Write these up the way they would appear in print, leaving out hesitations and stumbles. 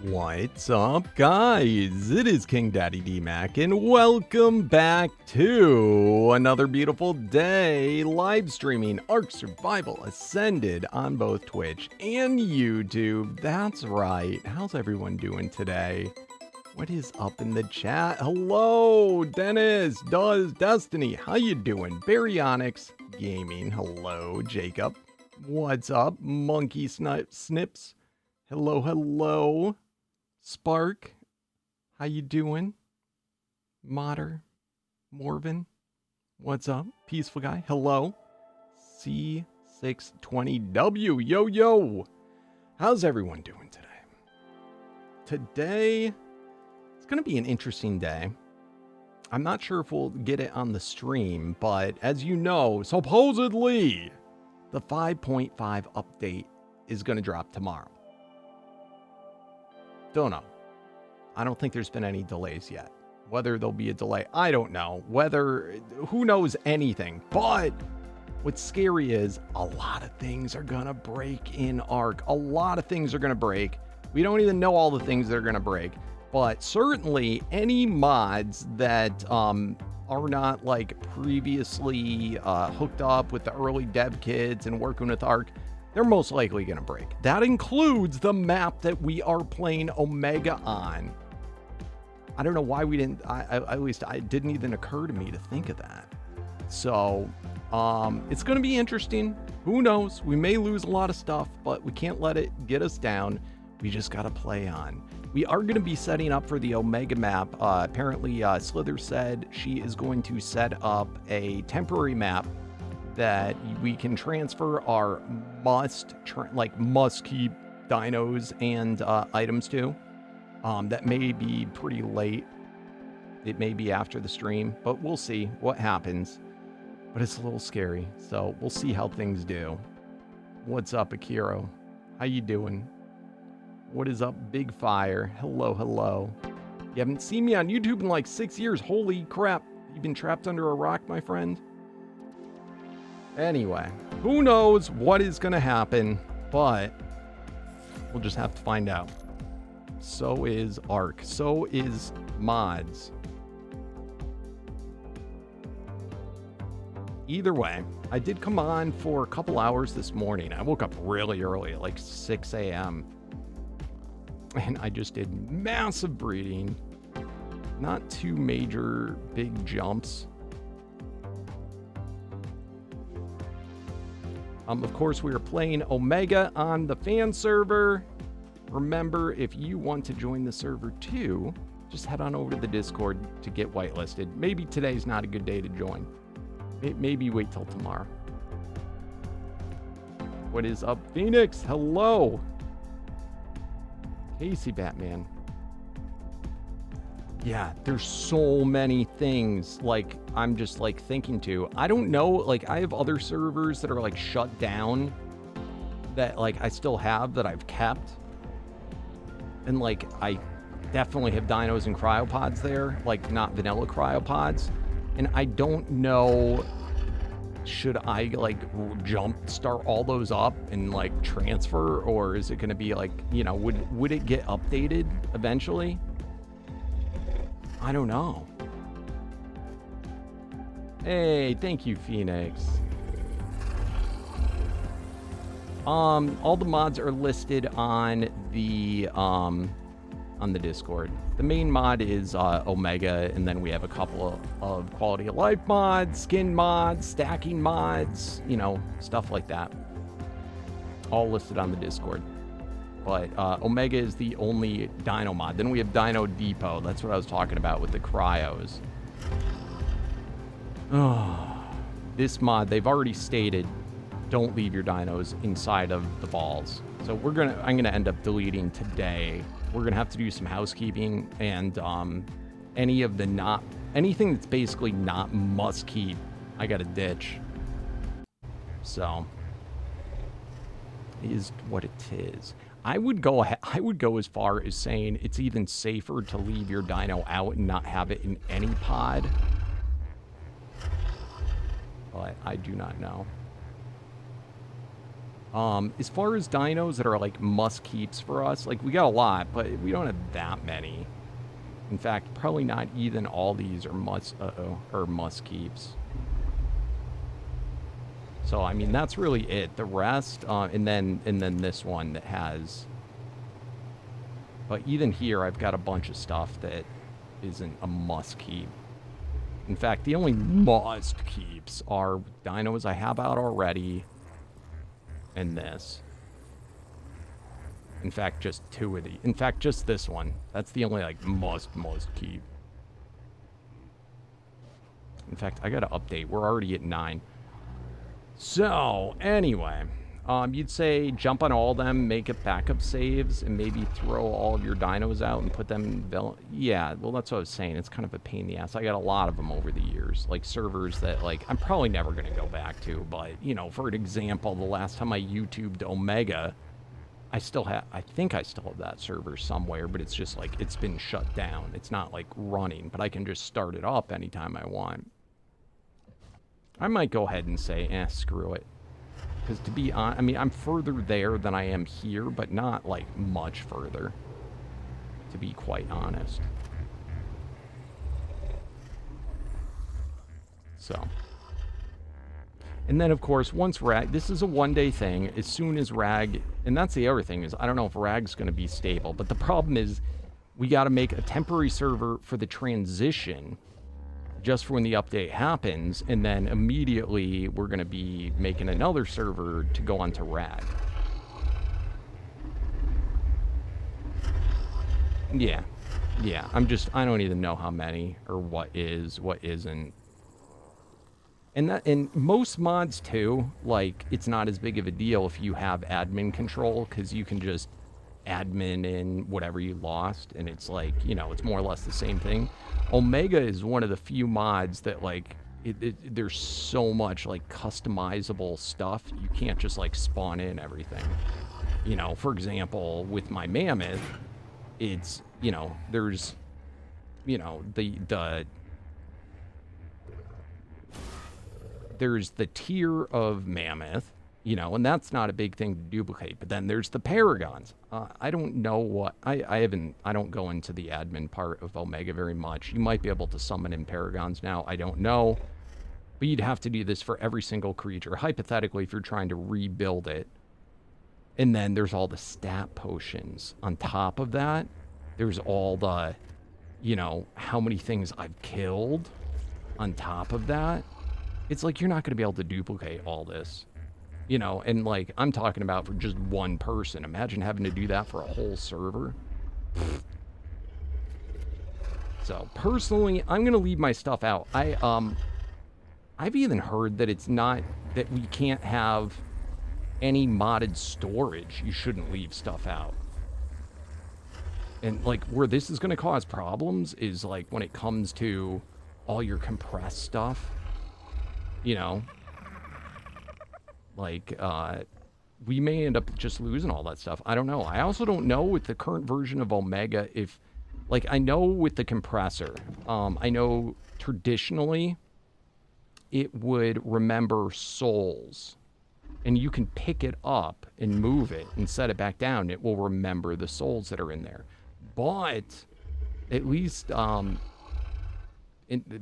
What's up, guys? It is KingDaddyDMAC, and welcome back to another beautiful day live streaming Ark Survival Ascended on both Twitch and YouTube. That's right. How's everyone doing today? What is up in the chat? Hello, Dennis, Does Destiny. How you doing? Baryonyx Gaming. Hello, Jacob. What's up, Monkey Snips? Hello, hello. Spark, how you doing? Modder, Morven, what's up? Peaceful guy, hello. C620W, yo, yo. How's everyone doing today? Today, it's going to be an interesting day. I'm not sure if we'll get it on the stream, but as you know, supposedly, the 5.5 update is going to drop tomorrow. Don't know. I don't think there's been any delays yet. Whether there'll be a delay, I don't know. Who knows anything. But what's scary is a lot of things are gonna break in Ark. A lot of things are gonna break. We don't even know all the things that are gonna break. But certainly any mods that are not like previously hooked up with the early dev kits and working with Ark, they're most likely going to break. That includes the map that we are playing Omega on. I don't know why we didn't, at least it didn't even occur to me to think of that. So, it's going to be interesting. Who knows? We may lose a lot of stuff, but we can't let it get us down. We just got to play on. We are going to be setting up for the Omega map. Apparently, Slither said she is going to set up a temporary map that we can transfer our must keep dinos and items to. That may be pretty late. It may be after the stream, but we'll see what happens. But it's a little scary, so we'll see how things do. What's up, Akiro? How you doing? What is up, Big Fire? Hello, hello. You haven't seen me on YouTube in like 6 years. Holy crap. You've been trapped under a rock, my friend? Anyway, who knows what is going to happen, but we'll just have to find out. So is Ark. So is mods. Either way, I did come on for a couple hours this morning. I woke up really early, at like 6 a.m. And I just did massive breeding. Not too major big jumps. Of course, we are playing Omega on the fan server. Remember, if you want to join the server too, just head on over to the Discord to get whitelisted. Maybe today's not a good day to join. Maybe wait till tomorrow. What is up, Phoenix? Hello. Casey Batman. Yeah, there's so many things, like, I'm just, like, thinking to. I don't know, like, I have other servers that are, like, shut down that, like, I still have that I've kept. And, like, I definitely have dinos and cryopods there, like, not vanilla cryopods. And I don't know, should I, like, start all those up and, like, transfer? Or is it going to be, like, you know, would it get updated eventually? I don't know. Hey, thank you, Phoenix. All the mods are listed on the Discord. The main mod is Omega, and then we have a couple of quality of life mods, skin mods, stacking mods, you know, stuff like that. All listed on the Discord. But Omega is the only dino mod. Then we have Dino Depot. That's what I was talking about with the cryos. Oh, this mod, they've already stated, don't leave your dinos inside of the balls. So I'm gonna end up deleting today. We're gonna have to do some housekeeping, and anything that's basically not must keep, I gotta ditch. So is what it is. I would go as far as saying it's even safer to leave your dino out and not have it in any pod. But I do not know. As far as dinos that are like must keeps for us, like we got a lot, but we don't have that many. In fact, probably not even all these are must keeps. So I mean that's really it. The rest, and then this one that has. But even here, I've got a bunch of stuff that isn't a must keep. In fact, the only must keeps are dinos I have out already, and this. In fact, just two of these. In fact, just this one. That's the only, like, must keep. In fact, I gotta update. We're already at 9. So, anyway. You'd say jump on all of them, make it backup saves, and maybe throw all of your dinos out and put them in... Yeah, well, that's what I was saying. It's kind of a pain in the ass. I got a lot of them over the years. Like, servers that, like, I'm probably never going to go back to. But, you know, for an example, the last time I YouTubed Omega... I think I still have that server somewhere, but it's just like, it's been shut down. It's not like running, but I can just start it up anytime I want. I might go ahead and say, screw it. Because to be honest, I mean, I'm further there than I am here, but not like much further, to be quite honest. So. And then, of course, once Rag... This is a one-day thing. As soon as Rag... And that's the other thing, is I don't know if Rag's going to be stable. But the problem is, we got to make a temporary server for the transition just for when the update happens. And then immediately, we're going to be making another server to go onto Rag. Yeah. Yeah, I don't even know how many, or what is, what isn't. And most mods too, like, it's not as big of a deal if you have admin control, because you can just admin in whatever you lost, and it's like, you know, it's more or less the same thing. Omega is one of the few mods that, like, there's so much, like, customizable stuff. You can't just, like, spawn in everything. You know, for example, with my Mammoth, it's, you know, there's, you know, there's the tier of Mammoth, you know, and that's not a big thing to duplicate. But then there's the paragons. I don't know what... I don't go into the admin part of Omega very much. You might be able to summon in paragons now. I don't know. But you'd have to do this for every single creature, hypothetically, if you're trying to rebuild it. And then there's all the stat potions. On top of that, there's all the, you know, how many things I've killed. On top of that, it's like you're not going to be able to duplicate all this, you know, and like I'm talking about for just one person. Imagine having to do that for a whole server. So personally, I'm going to leave my stuff out. I've even heard that it's not that we can't have any modded storage. You shouldn't leave stuff out. And like where this is going to cause problems is like when it comes to all your compressed stuff. You know, like, we may end up just losing all that stuff. I don't know. I also don't know with the current version of Omega if, like, I know with the compressor, I know traditionally it would remember souls. And you can pick it up and move it and set it back down. It will remember the souls that are in there. But at least...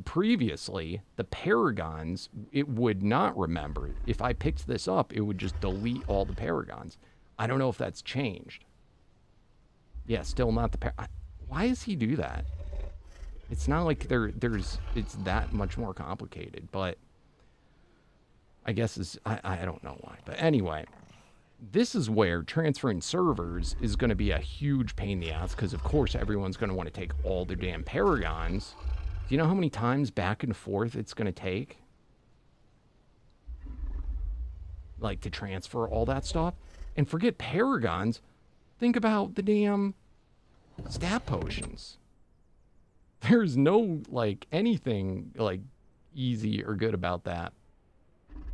previously, the paragons, it would not remember. If I picked this up, it would just delete all the paragons. I don't know if that's changed. Yeah, still not the why does he do that? It's not like it's that much more complicated, but I guess I don't know why. But anyway, this is where transferring servers is going to be a huge pain in the ass, because of course everyone's going to want to take all their damn paragons. Do you know how many times back and forth it's going to take? Like, to transfer all that stuff? And forget paragons. Think about the damn stat potions. There's no, like, anything, like, easy or good about that.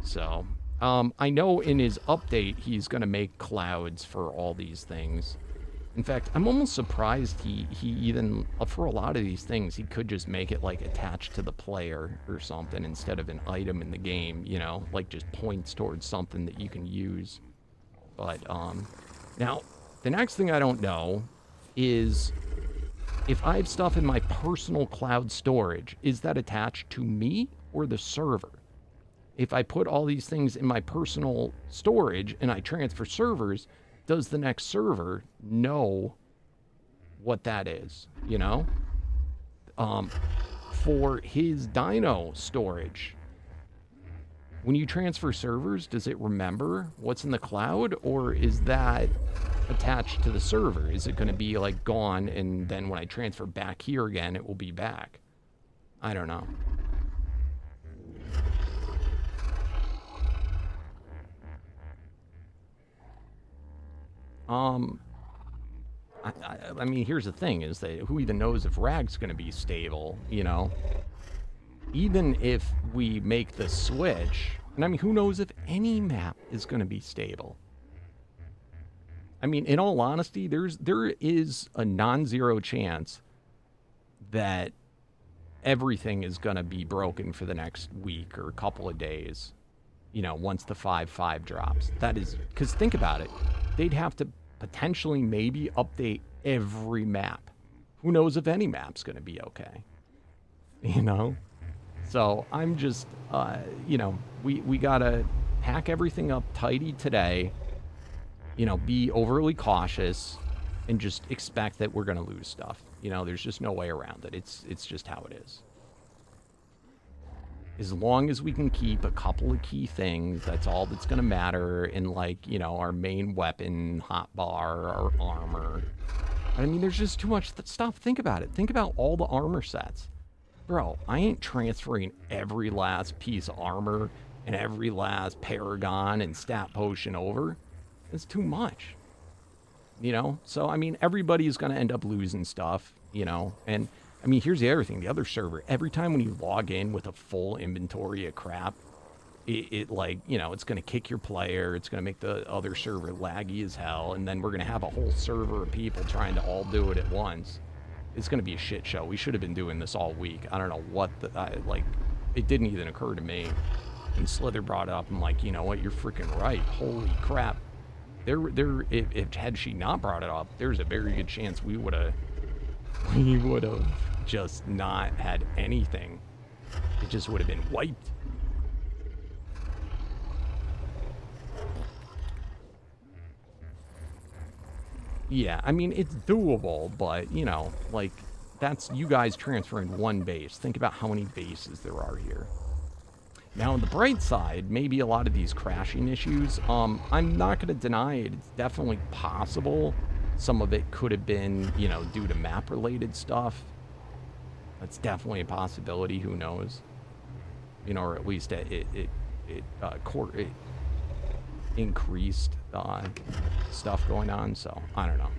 So, I know in his update, he's going to make clouds for all these things. In fact, I'm almost surprised he even, for a lot of these things, he could just make it, like, attached to the player or something instead of an item in the game, you know? Like, just points towards something that you can use. But, now, the next thing I don't know is if I have stuff in my personal cloud storage, is that attached to me or the server? If I put all these things in my personal storage and I transfer servers, does the next server know what that is, you know? For his Dino storage, when you transfer servers, does it remember what's in the cloud, or is that attached to the server? Is it going to be like gone, and then when I transfer back here again, it will be back? I don't know. I mean, here's the thing, is that who even knows if Rag's going to be stable, you know? Even if we make the switch, and I mean, who knows if any map is going to be stable? I mean, in all honesty, there is a non-zero chance that everything is going to be broken for the next week or a couple of days, you know, once the 5.5 drops. That is, because think about it, they'd have to potentially maybe update every map. Who knows if any map's going to be okay, you know? So I'm just, you know, we got to pack everything up tidy today, you know, be overly cautious, and just expect that we're going to lose stuff. You know, there's just no way around it. It's just how it is. As long as we can keep a couple of key things, that's all that's going to matter. In, like, you know, our main weapon, hotbar, our armor. I mean, there's just too much stuff. Think about it. Think about all the armor sets. Bro, I ain't transferring every last piece of armor and every last paragon and stat potion over. It's too much. You know? So, I mean, everybody's going to end up losing stuff, you know? And, I mean, here's the other thing. The other server, every time when you log in with a full inventory of crap, it like, you know, it's going to kick your player. It's going to make the other server laggy as hell. And then we're going to have a whole server of people trying to all do it at once. It's going to be a shit show. We should have been doing this all week. I don't know what like, it didn't even occur to me. And Slither brought it up. I'm like, you know what? You're freaking right. Holy crap. If had she not brought it up, there's a very good chance we would have just not had anything. It just would have been wiped. Yeah, I mean, it's doable, but, you know, like, that's you guys transferring one base. Think about how many bases there are here. Now, on the bright side, maybe a lot of these crashing issues, I'm not going to deny it. It's definitely possible. Some of it could have been, you know, due to map-related stuff. That's definitely a possibility. Who knows? You know, or at least it increased stuff going on, so I don't know.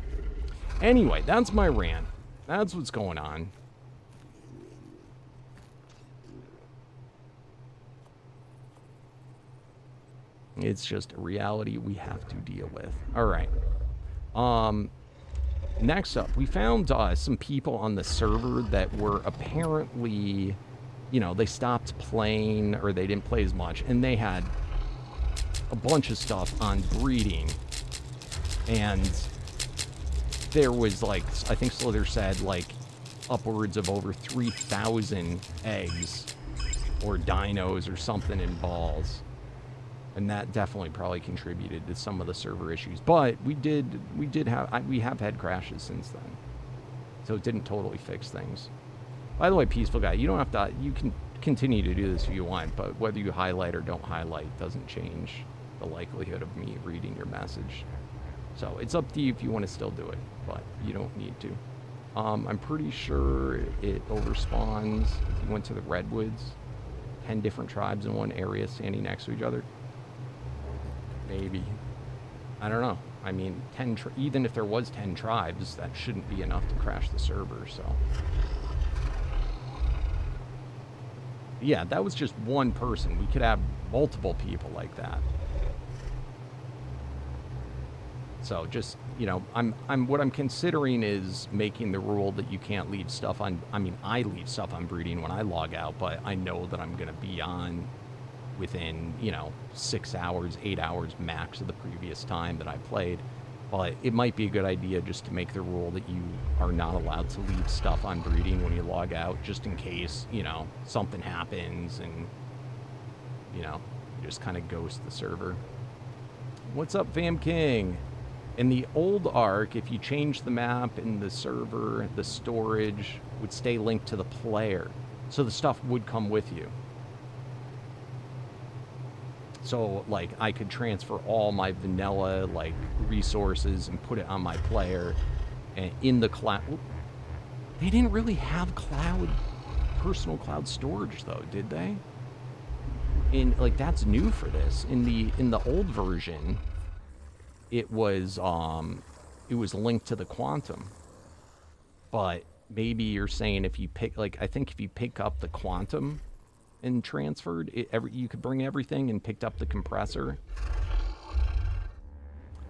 Anyway, that's my rant. That's what's going on. It's just a reality we have to deal with. All right. Next up, we found some people on the server that were apparently, you know, they stopped playing, or they didn't play as much, and they had a bunch of stuff on breeding, and there was, like, I think Slither said, like, upwards of over 3,000 eggs or dinos or something in balls, and that definitely probably contributed to some of the server issues. But we have had crashes since then, so it didn't totally fix things. By the way, Peaceful Guy, you don't have to, you can continue to do this if you want, but whether you highlight or don't highlight doesn't change the likelihood of me reading your message. So it's up to you if you want to still do it, but you don't need to. I'm pretty sure it overspawns if you went to the Redwoods. 10 different tribes in one area standing next to each other. Maybe. I don't know. I mean, even if there was 10 tribes, that shouldn't be enough to crash the server, so. Yeah, that was just one person. We could have multiple people like that. So just, you know, what I'm considering is making the rule that you can't leave stuff on, I mean, I leave stuff on breeding when I log out, but I know that I'm going to be on within, you know, 6 hours, 8 hours max of the previous time that I played. But it might be a good idea just to make the rule that you are not allowed to leave stuff on breeding when you log out, just in case, you know, something happens and, you know, you just kind of ghost the server. What's up, Vam King? In the old Ark, if you change the map in the server, the storage would stay linked to the player. So the stuff would come with you. So, like, I could transfer all my vanilla, like, resources and put it on my player and in the cloud. They didn't really have personal cloud storage, though, did they? Like, that's new for this. In the old version, it was linked to the Quantum. But maybe you're saying if you pick, like, I think if you pick up the Quantum and transferred you could bring everything and picked up the compressor.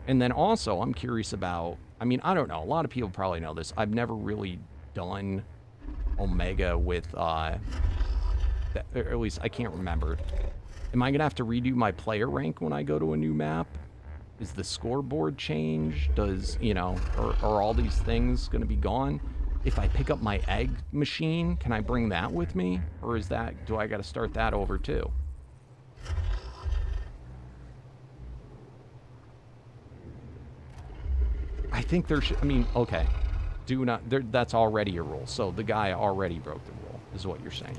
And then also I'm curious about, I mean, I don't know, a lot of people probably know this, I've never really done Omega with or at least I can't remember. Am I gonna have to redo my player rank when I go to a new map? Is the scoreboard change? Does, you know, are all these things gonna be gone? If I pick up my egg machine, can I bring that with me? Or is that, do I got to start that over too? I think there should, I mean, okay. Do not, that's already a rule. So the guy already broke the rule, is what you're saying.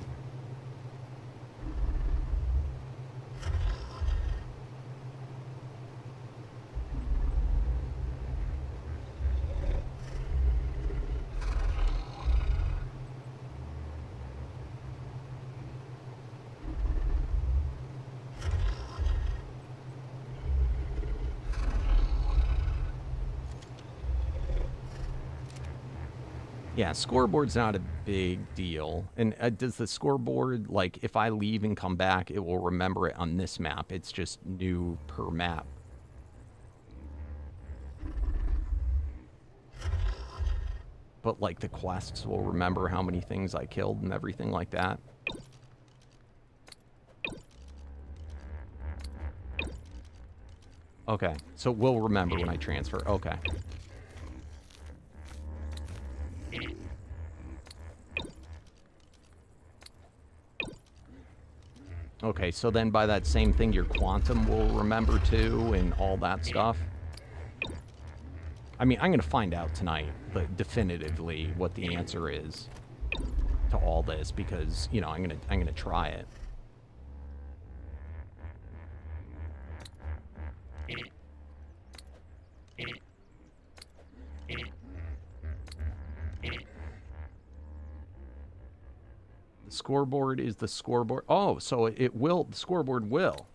Yeah, scoreboard's not a big deal. And does the scoreboard, like, if I leave and come back, it will remember it on this map? It's just new per map. But, like, the quests will remember how many things I killed and everything like that. Okay, so it will remember when I transfer. Okay. Okay, so then by that same thing, your Quantum will remember too, and all that stuff. I mean, I'm gonna find out tonight, but definitively what the answer is to all this, because, you know, I'm gonna try it. Scoreboard is the scoreboard. Oh, so it will, the scoreboard will.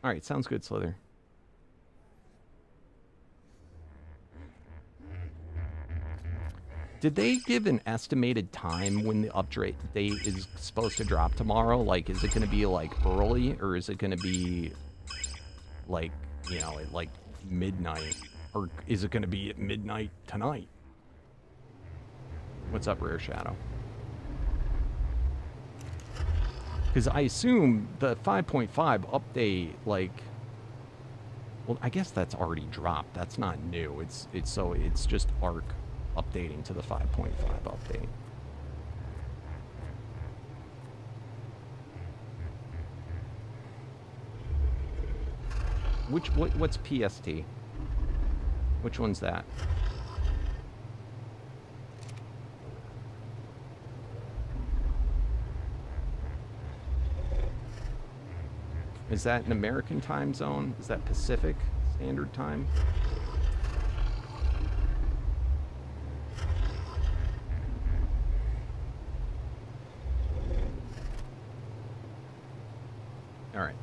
All right, sounds good, Slither. Did they give an estimated time when the update date is supposed to drop tomorrow? Like, is it going to be, like, early, or is it going to be, like, you know, at, like, midnight? Or is it going to be at midnight tonight? What's up, Rare Shadow? Because I assume the 5.5 update, like, well, I guess that's already dropped. That's not new. It's just Ark updating to the 5.5 update. What's PST? Which one's that? Is that an American time zone? Is that Pacific Standard Time? All right.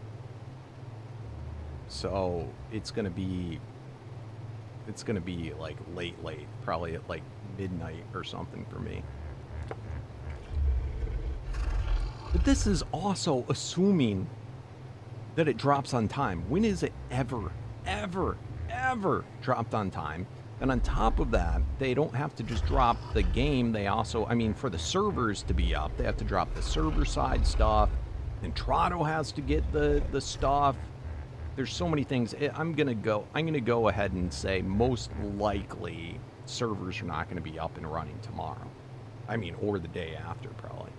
So it's gonna be like late, probably at like midnight or something for me. But this is also assuming that it drops on time. When is it ever dropped on time? And on top of that, they don't have to just drop the game. They also, I mean, for the servers to be up, they have to drop the server side stuff. Then Trotto has to get the stuff. There's so many things. I'm gonna go ahead and say most likely servers are not gonna be up and running tomorrow. I mean, or the day after, probably.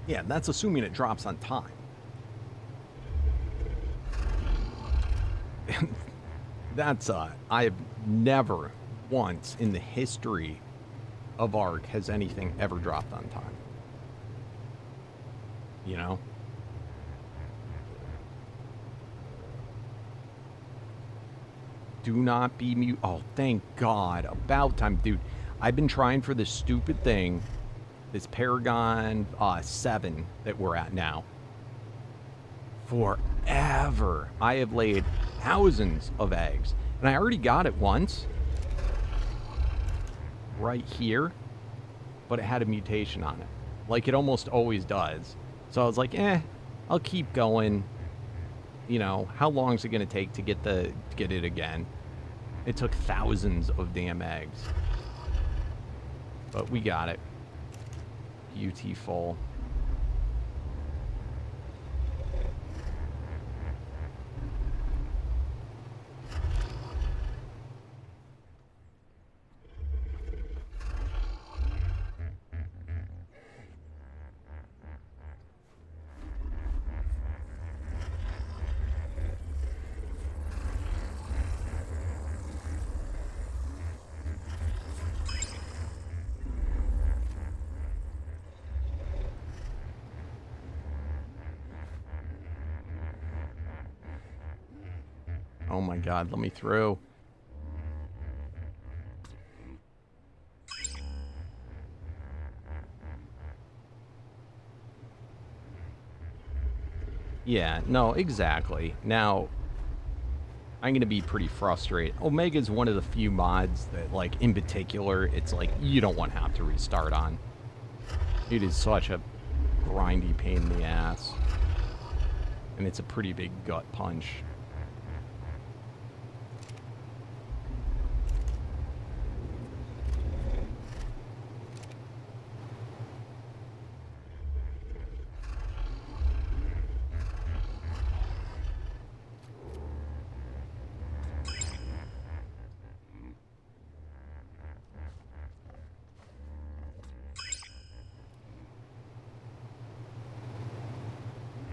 Yeah, that's assuming it drops on time. That's I've never once in the history of ARK has anything ever dropped on time. You know? Do not be mute. Oh, thank God. About time, dude. I've been trying for this stupid thing, this Paragon 7 that we're at now, forever. I have laid thousands of eggs, and I already got it once right here, but it had a mutation on it, like it almost always does. So I was like, I'll keep going. You know, how long is it going to take to get it again? It took thousands of damn eggs, but we got it. Beautiful. Oh my God, let me through. Yeah, no, exactly. Now, I'm going to be pretty frustrated. Omega's one of the few mods that, like, in particular, it's like, you don't want to have to restart on. It is such a grindy pain in the ass. And it's a pretty big gut punch.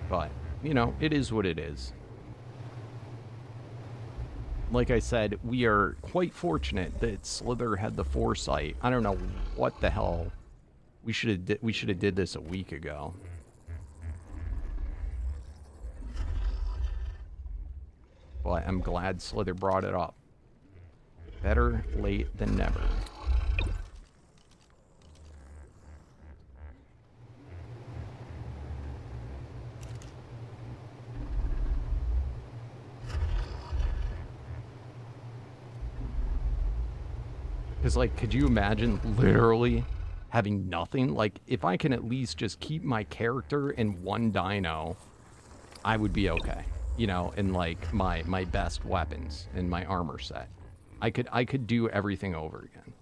But, you know, it is what it is. Like I said, we are quite fortunate that Slither had the foresight. I don't know what the hell. We should have did this a week ago. But I'm glad Slither brought it up. Better late than never. Because, like, could you imagine literally having nothing? Like, if I can at least just keep my character in one dino, I would be okay. You know, and, like, my best weapons and my armor set. I could do everything over again.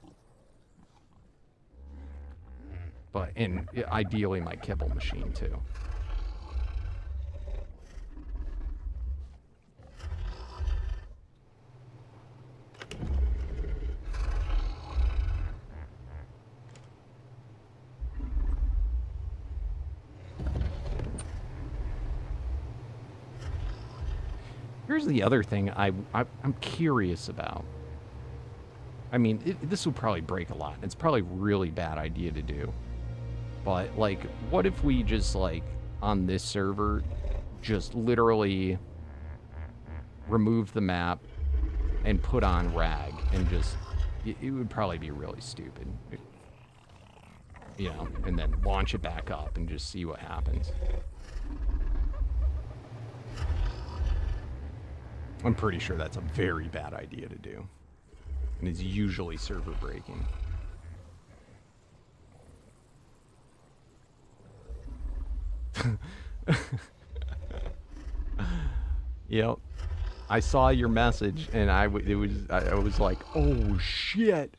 But, and ideally my kibble machine, too. Here's the other thing I'm curious about. I mean, this would probably break a lot. It's probably a really bad idea to do. But, like, what if we just, like, on this server, just literally remove the map and put on RAG and just... It would probably be really stupid. You know, and then launch it back up and just see what happens. I'm pretty sure that's a very bad idea to do. And it's usually server breaking. Yep. I saw your message, and I was like, oh shit,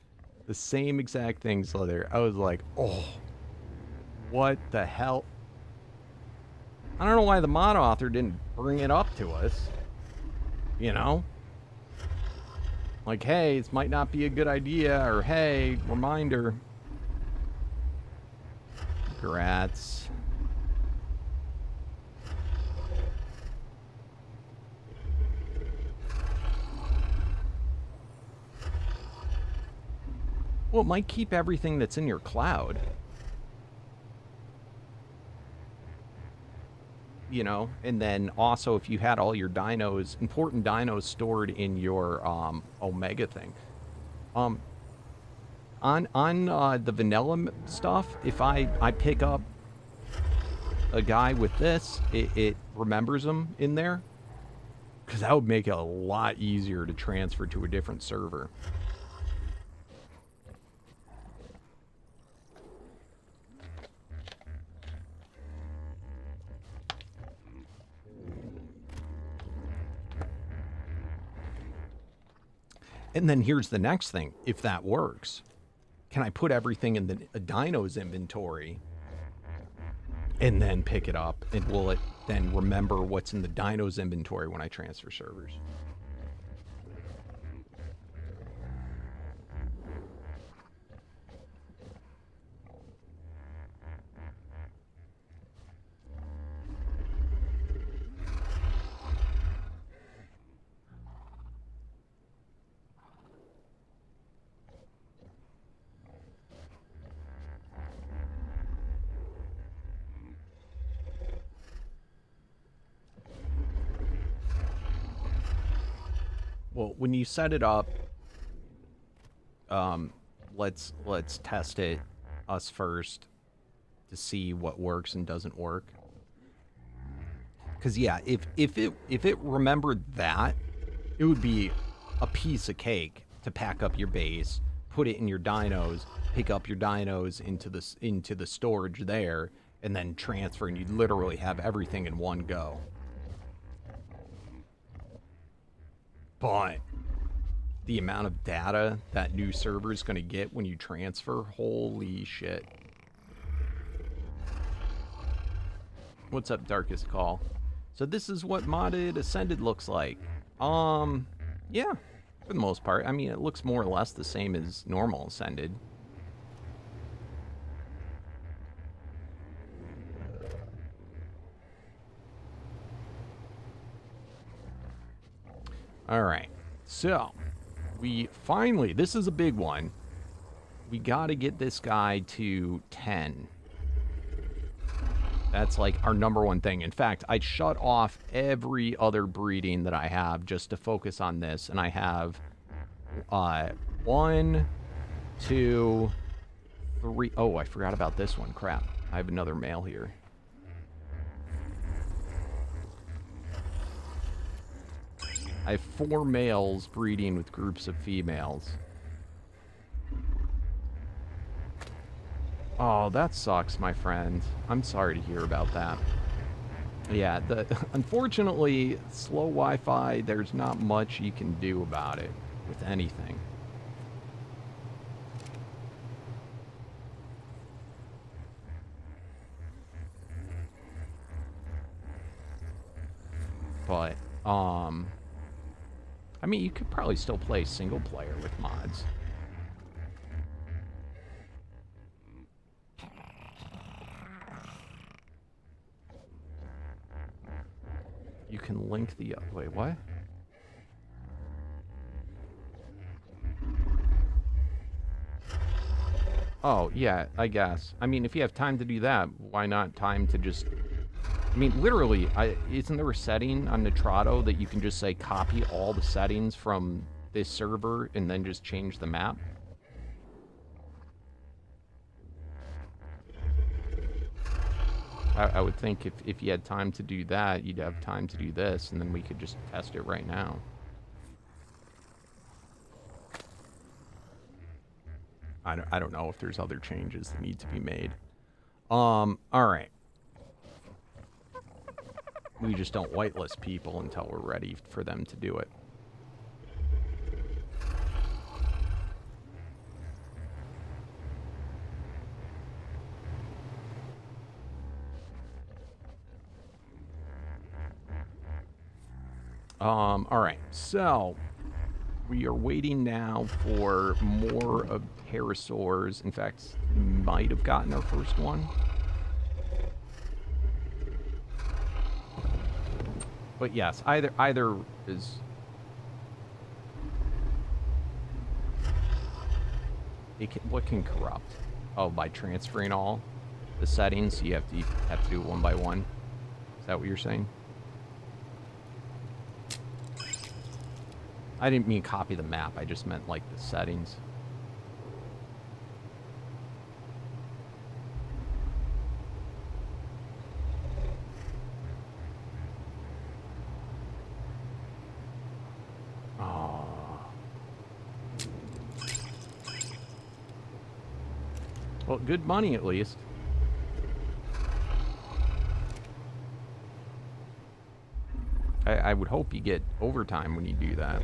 the same exact thing, Slither. I was like, oh, what the hell? I don't know why the mod author didn't bring it up to us. You know, like, hey, this might not be a good idea, or hey, reminder. Grats. Well, it might keep everything that's in your cloud. You know, and then also if you had all your dinos, important dinos stored in your Omega thing. On the vanilla stuff, if I pick up a guy with this, it remembers them in there. Because that would make it a lot easier to transfer to a different server. And then here's the next thing. If that works, can I put everything in the Dino's inventory and then pick it up? And will it then remember what's in the Dino's inventory when I transfer servers? Well, when you set it up, let's test it us first to see what works and doesn't work. Because yeah, if it remembered that, it would be a piece of cake to pack up your base, put it in your dinos, pick up your dinos into the storage there, and then transfer, and you'd literally have everything in one go. But the amount of data that new server is going to get when you transfer, holy shit. What's up, Darkest Call? So this is what modded Ascended looks like. Yeah, for the most part. I mean, it looks more or less the same as normal Ascended. All right, so we finally, this is a big one. We got to get this guy to 10. That's like our #1 thing. In fact, I shut off every other breeding that I have just to focus on this. And I have 1, 2, 3. Oh, I forgot about this one. Crap. I have another male here. I have 4 males breeding with groups of females. Oh, that sucks, my friend. I'm sorry to hear about that. Yeah, unfortunately, slow Wi-Fi, there's not much you can do about it with anything. But, I mean, you could probably still play single player with mods. You can link the... Wait, what? Oh, yeah, I guess. I mean, if you have time to do that, why not time to just... I mean, literally, isn't there a setting on Nitrado that you can just say copy all the settings from this server and then just change the map? I would think if you had time to do that, you'd have time to do this, and then we could just test it right now. I don't know if there's other changes that need to be made. All right. We just don't whitelist people until we're ready for them to do it. All right, so we are waiting now for more of pterosaurs. In fact, might have gotten our first one. But yes, either is. What can corrupt? Oh, by transferring all the settings, you have to do it one by one. Is that what you're saying? I didn't mean copy the map. I just meant like the settings. Oh. Well, good money at least. I would hope you get overtime when you do that.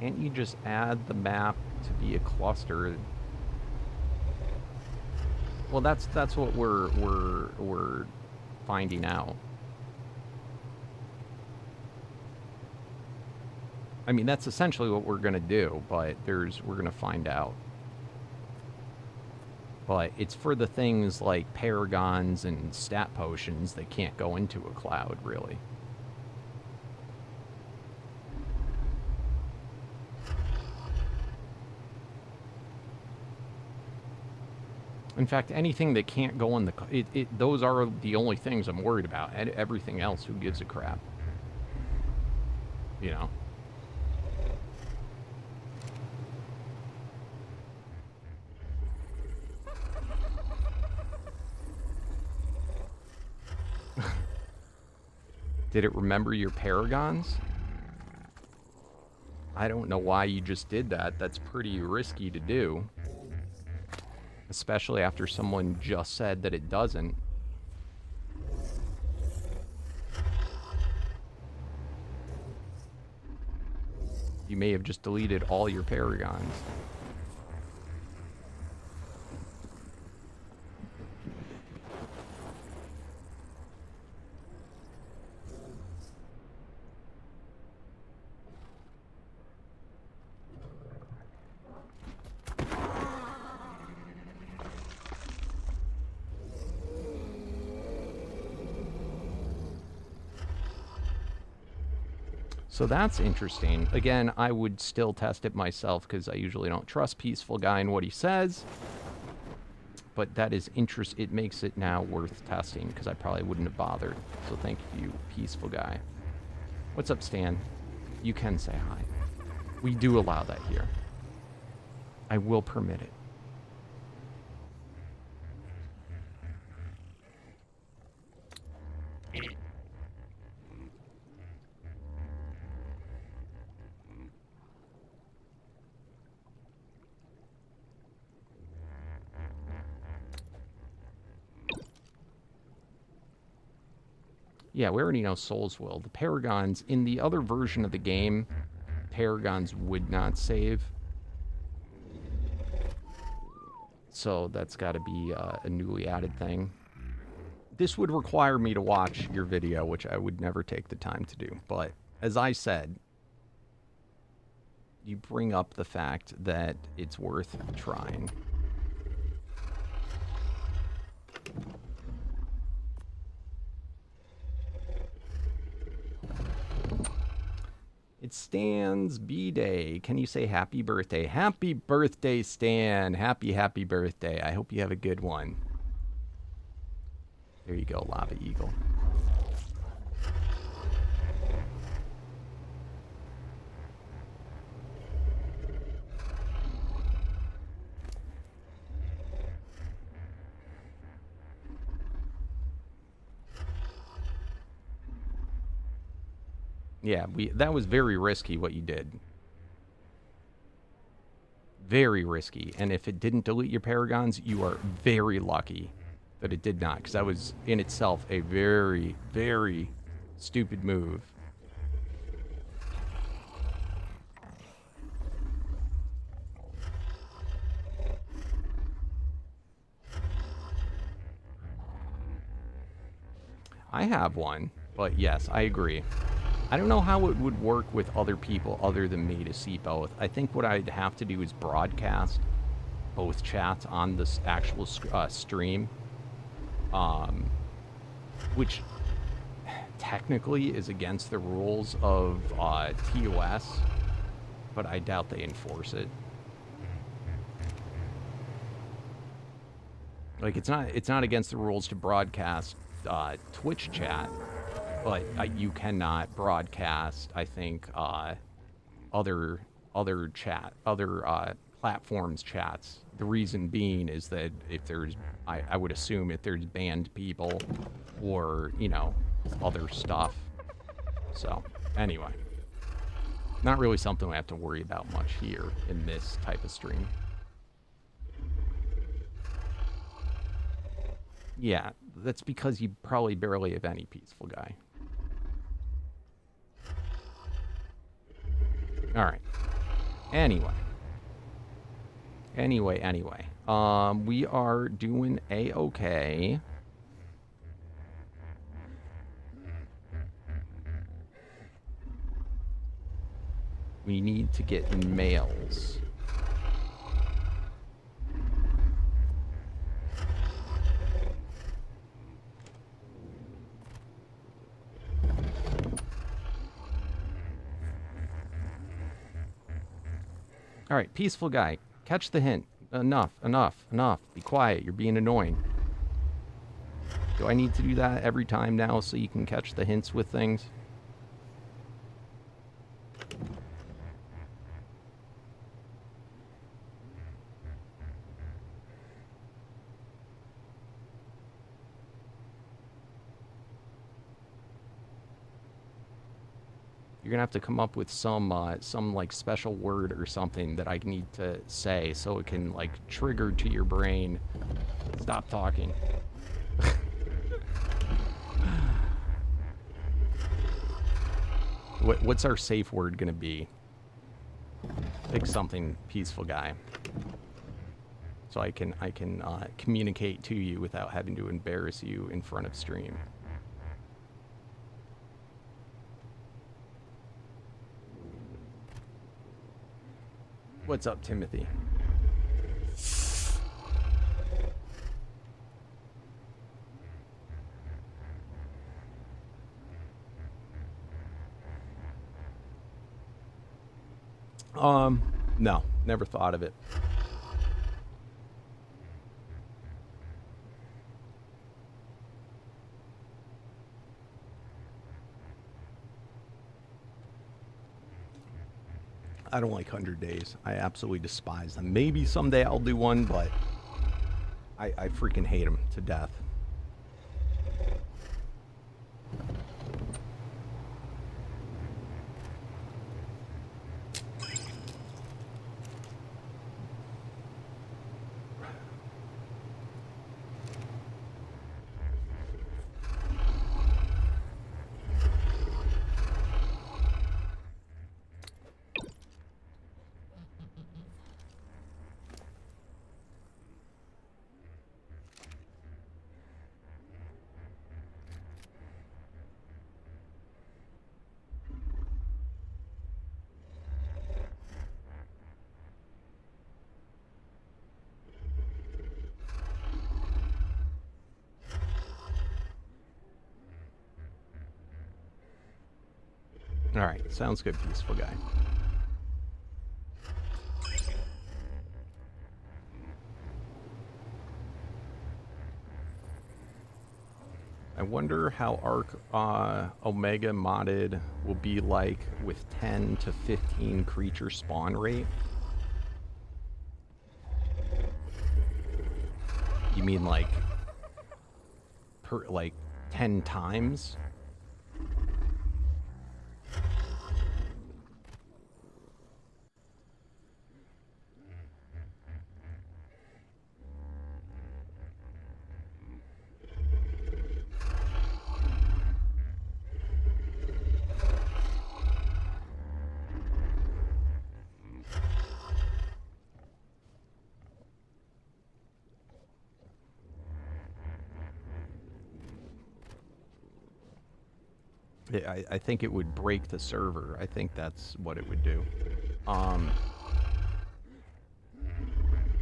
Can't you just add the map to be a cluster? Well, that's what we're finding out. I mean, that's essentially what we're gonna do, but we're gonna find out. But it's for the things like paragons and stat potions that can't go into a cloud, really. In fact, anything that can't go in the... those are the only things I'm worried about. Everything else, who gives a crap? You know? Did it remember your paragons? I don't know why you just did that. That's pretty risky to do. Especially after someone just said that it doesn't. You may have just deleted all your paragons. So that's interesting. Again, I would still test it myself because I usually don't trust Peaceful Guy and what he says. But that is interesting. It makes it now worth testing because I probably wouldn't have bothered. So thank you, Peaceful Guy. What's up, Stan? You can say hi. We do allow that here. I will permit it. Yeah, we already know Souls will. The Paragons, in the other version of the game, Paragons would not save. So that's got to be a newly added thing. This would require me to watch your video, which I would never take the time to do. But as I said, you bring up the fact that it's worth trying. It's Stan's B-Day. Can you say happy birthday? Happy birthday, Stan. Happy birthday. I hope you have a good one. There you go, Lava Eagle. Yeah, that was very risky what you did. Very risky. And if it didn't delete your paragons, you are very lucky that it did not, because that was in itself a very, very stupid move. I have one, but yes, I agree. I don't know how it would work with other people other than me to see both. I think what I'd have to do is broadcast both chats on this actual stream, which technically is against the rules of TOS, but I doubt they enforce it. Like, it's not against the rules to broadcast Twitch chat, but you cannot broadcast, I think, other platforms chats. The reason being is that if there's, I would assume if there's banned people or, you know, other stuff. So, anyway. Not really something I have to worry about much here in this type of stream. Yeah, that's because you probably barely have any peaceful guy. Alright. Anyway. We are doing A-okay. We need to get males. All right, peaceful guy. Catch the hint. Enough. Be quiet. You're being annoying. Do I need to do that every time now so you can catch the hints with things? You're gonna have to come up with some like special word or something that I need to say so it can like trigger to your brain. Stop talking. What's our safe word gonna be? Pick something, peaceful guy. So I can communicate to you without having to embarrass you in front of stream. What's up, Timothy? No, never thought of it. I don't like 100 Days. I absolutely despise them. Maybe someday I'll do one, but I freaking hate them to death. All right, sounds good, peaceful guy. I wonder how Arc Omega modded will be like with 10 to 15 creature spawn rate. You mean like 10 times? I think it would break the server. I think that's what it would do.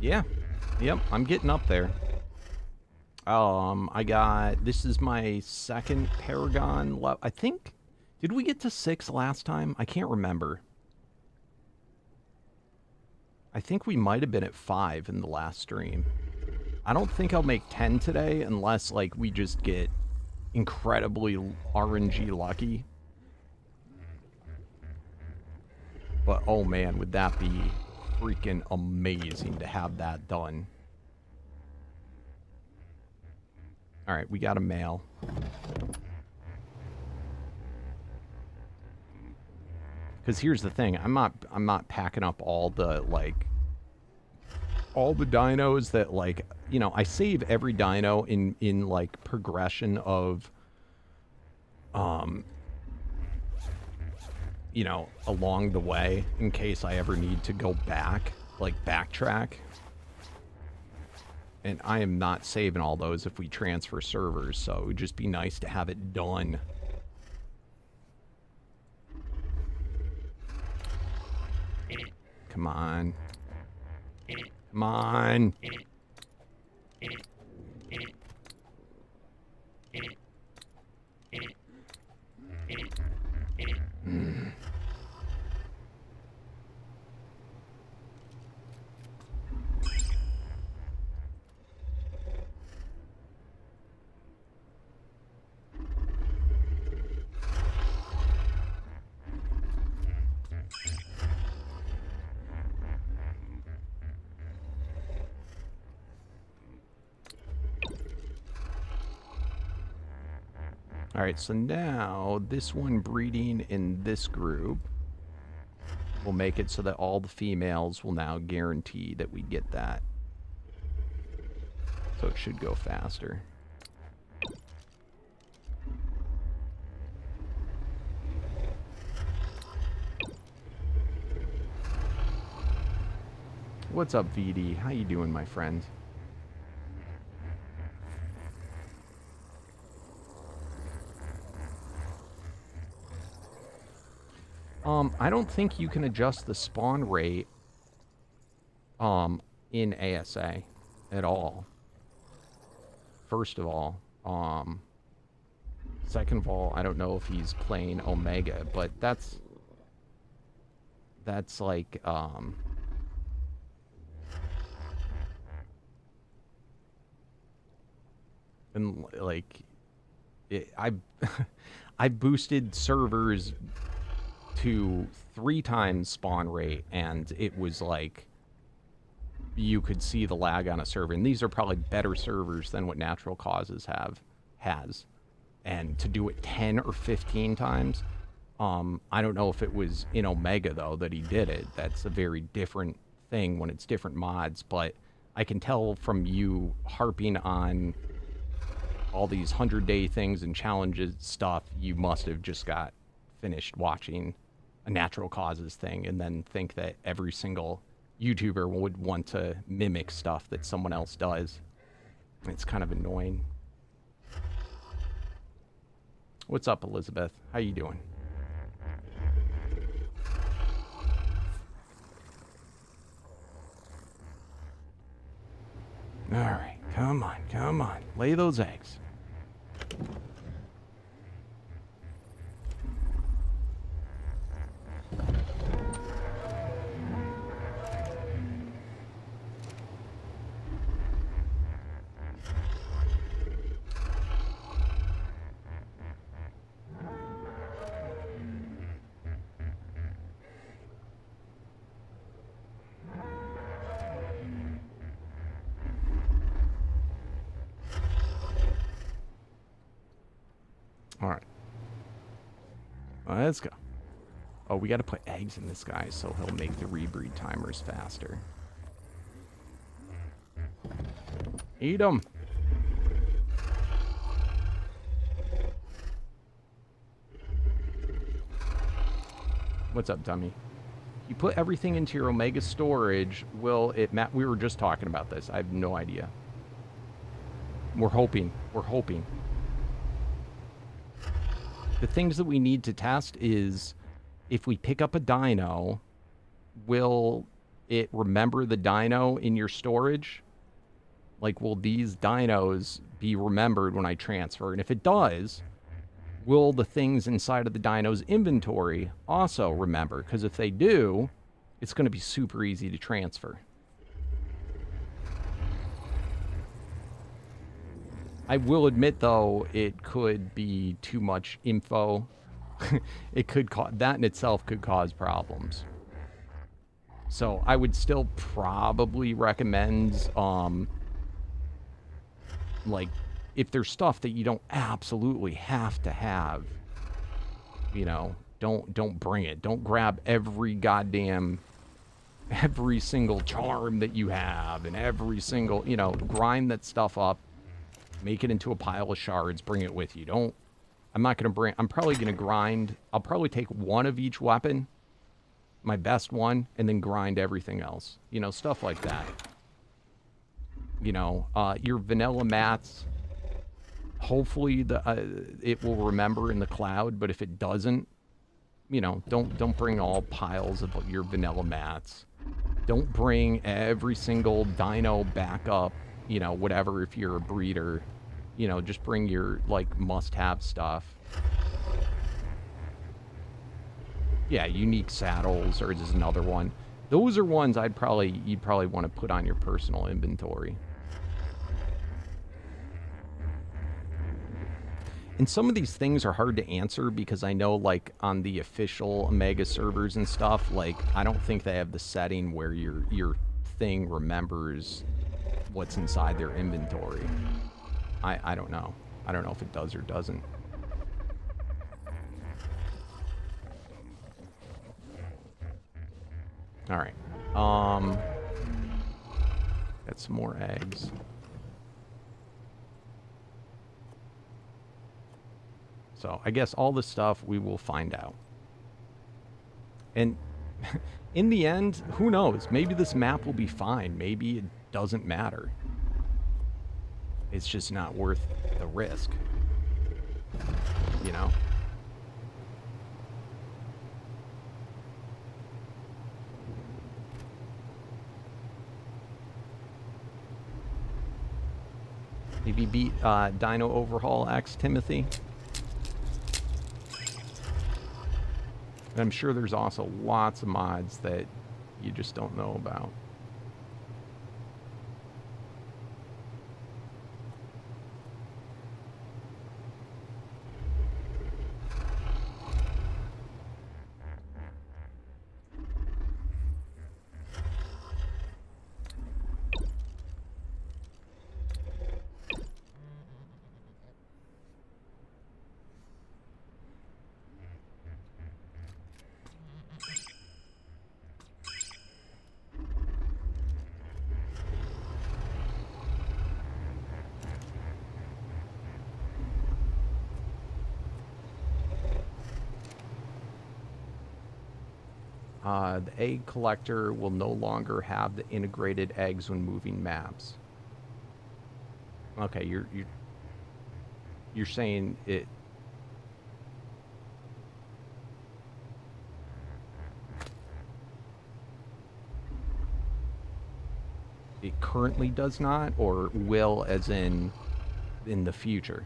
Yeah. Yep, I'm getting up there. This is my second paragon level. I think, did we get to 6 last time? I can't remember. I think we might have been at 5 in the last stream. I don't think I'll make 10 today unless, like, we just get incredibly RNG lucky. But, oh man, would that be freaking amazing to have that done. Alright, we got a mail. Because here's the thing, I'm not packing up all the, like, all the dinos that, like, you know, I save every dino in like, progression of, you know, along the way, in case I ever need to go back, like, backtrack. And I am not saving all those if we transfer servers, so it would just be nice to have it done. Come on. Come on. Alright, so now this one breeding in this group will make it so that all the females will now guarantee that we get that. So it should go faster. What's up, VD? How you doing, my friend? I don't think you can adjust the spawn rate in ASA at all. First of all. Second of all, I don't know if he's playing Omega, but that's like, and like, I boosted servers to 3 times spawn rate, and it was like, you could see the lag on a server, and these are probably better servers than what Natural Causes has. And to do it 10 or 15 times, I don't know if it was in Omega, though, that he did it. That's a very different thing when it's different mods, but I can tell from you harping on all these 100-day things and challenges stuff, you must have just got finished watching a Natural Causes thing and then think that every single YouTuber would want to mimic stuff that someone else does. It's kind of annoying. What's up, Elizabeth? How you doing? All right, come on, come on. Lay those eggs. All right. Let's go. Oh, we got to put eggs in this guy so he'll make the rebreed timers faster. Eat them. What's up, dummy? You put everything into your Omega storage, will it we were just talking about this. I have no idea. We're hoping. We're hoping. The things that we need to test is if we pick up a dino, will it remember the dino in your storage? Like, will these dinos be remembered when I transfer? And if it does, will the things inside of the dino's inventory also remember? Because if they do, it's going to be super easy to transfer. I will admit, though, it could be too much info. It could that in itself could cause problems. So I would still probably recommend, like, if there's stuff that you don't absolutely have to have, you know, don't bring it. Don't grab every single charm that you have and every single, you know, grind that stuff up, make it into a pile of shards, bring it with you. I'm probably going to grind. I'll probably take one of each weapon, my best one, and then grind everything else. You know, stuff like that. You know, your vanilla mats, hopefully it will remember in the cloud, but if it doesn't, you know, don't bring all piles of your vanilla mats. Don't bring every single dino backup, you know, whatever, if you're a breeder. You know, just bring your, like, must-have stuff. Yeah, unique saddles, or just another one. Those are ones you'd probably want to put on your personal inventory. And some of these things are hard to answer because I know, like, on the official Omega servers and stuff, like, I don't think they have the setting where your thing remembers what's inside their inventory. I don't know. I don't know if it does or doesn't. All right. Got some more eggs. So I guess all this stuff we will find out. And in the end, who knows? Maybe this map will be fine. Maybe it doesn't matter. It's just not worth the risk. You know? Maybe beat Dino Overhaul X Timothy. And I'm sure there's also lots of mods that you just don't know about. The egg collector will no longer have the integrated eggs when moving maps. Okay, you're saying it. It currently does not, or will, as in the future?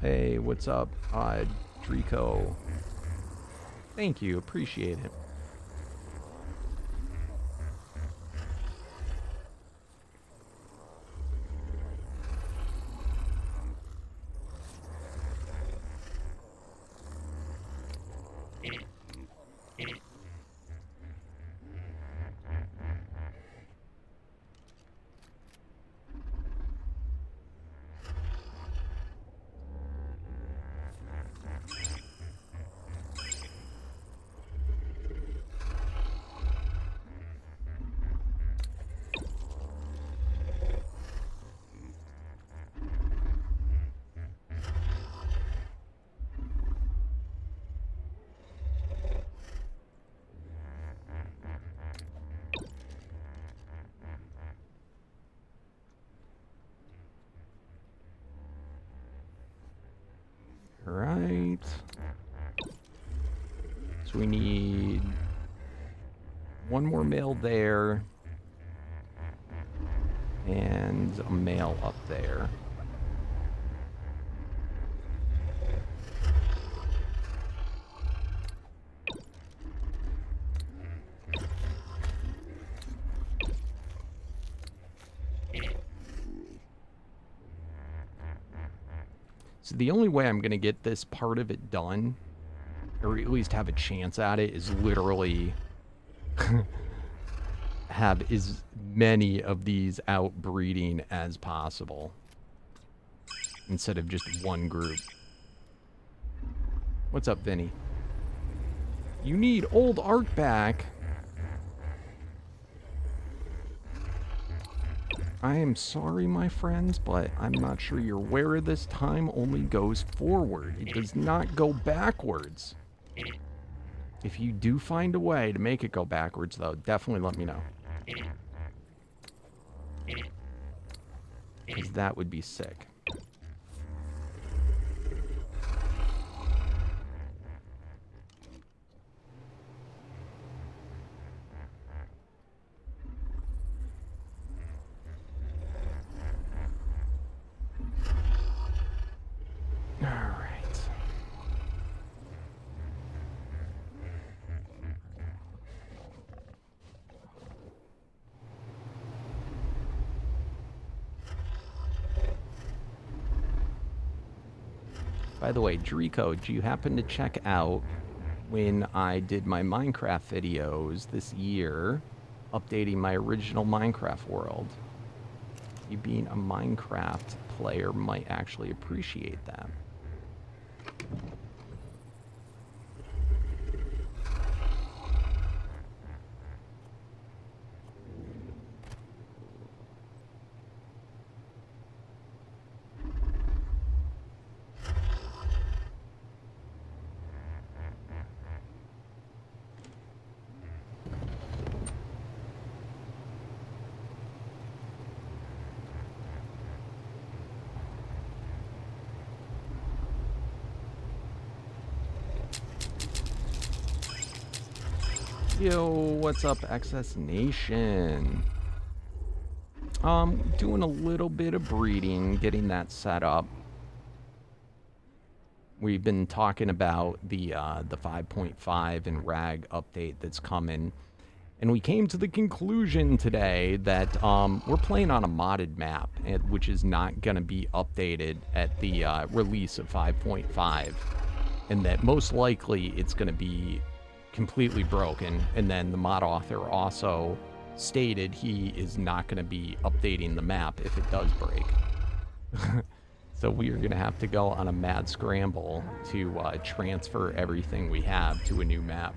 Hey, what's up, Drico? Thank you, appreciate it. So we need one more male there. And a male up there. So the only way I'm going to get this part of it done, or at least have a chance at it, is literally have as many of these out breeding as possible instead of just one group. What's up, Vinny? You need old art back. I am sorry, my friends, but I'm not sure you're aware of this. Time only goes forward. It does not go backwards. If you do find a way to make it go backwards, though, definitely let me know. Because that would be sick. By the way, Drico, do you happen to check out when I did my Minecraft videos this year, updating my original Minecraft world? You being a Minecraft player might actually appreciate that. Yo, what's up, XS Nation? Doing a little bit of breeding, getting that set up. We've been talking about the 5.5 and RAG update that's coming, and we came to the conclusion today that we're playing on a modded map, which is not going to be updated at the release of 5.5, and that most likely it's going to be completely broken. And then the mod author also stated he is not going to be updating the map if it does break. So we are going to have to go on a mad scramble to transfer everything we have to a new map.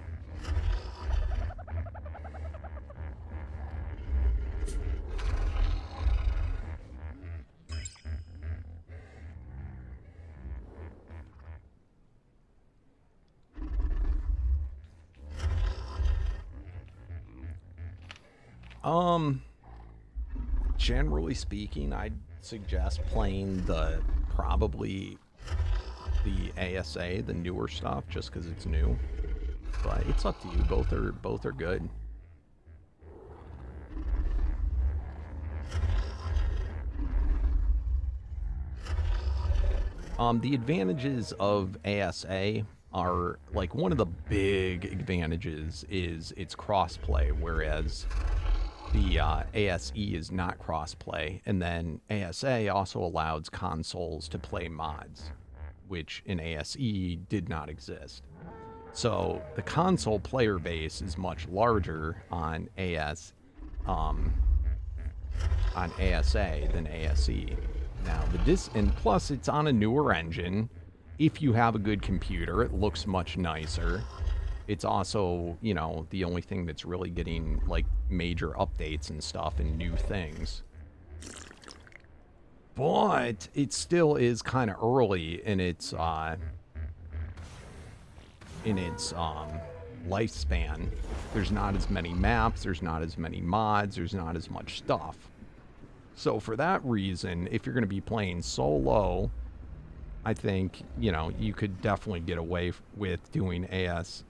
Generally speaking, I'd suggest playing probably the ASA, the newer stuff, just because it's new. But it's up to you. Both are good. The advantages of ASA are, like, one of the big advantages is it's crossplay, whereas the ASE is not crossplay. And then ASA also allows consoles to play mods, which in ASE did not exist. So the console player base is much larger on ASA than ASE. Now and plus it's on a newer engine. If you have a good computer, it looks much nicer. It's also, you know, the only thing that's really getting, like, major updates and stuff and new things. But it still is kind of early in its lifespan. There's not as many maps, there's not as many mods, there's not as much stuff. So for that reason, if you're going to be playing solo, I think, you know, you could definitely get away with doing ASE.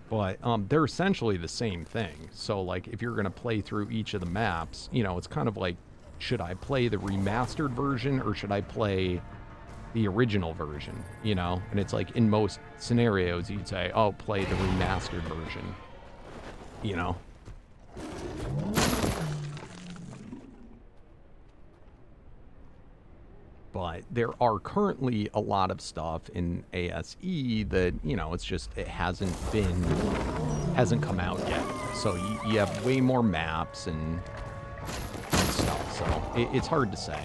But they're essentially the same thing. So, like, if you're going to play through each of the maps, you know, it's kind of like, should I play the remastered version or should I play the original version, you know? And it's like, in most scenarios, you'd say, oh, play the remastered version, you know? But there are currently a lot of stuff in ASE that, you know, it's just, it hasn't come out yet. So you have way more maps and stuff. So it's hard to say.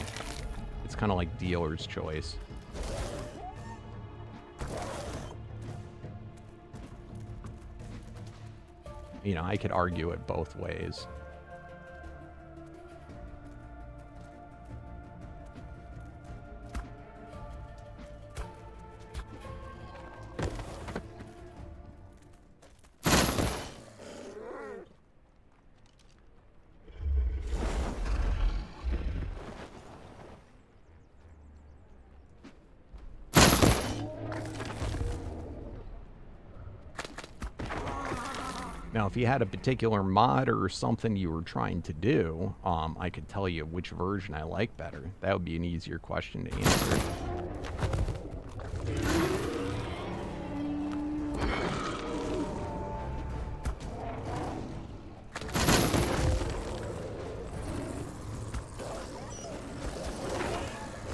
It's kind of like dealer's choice. You know, I could argue it both ways. Now, if you had a particular mod or something you were trying to do, I could tell you which version I like better. That would be an easier question to answer.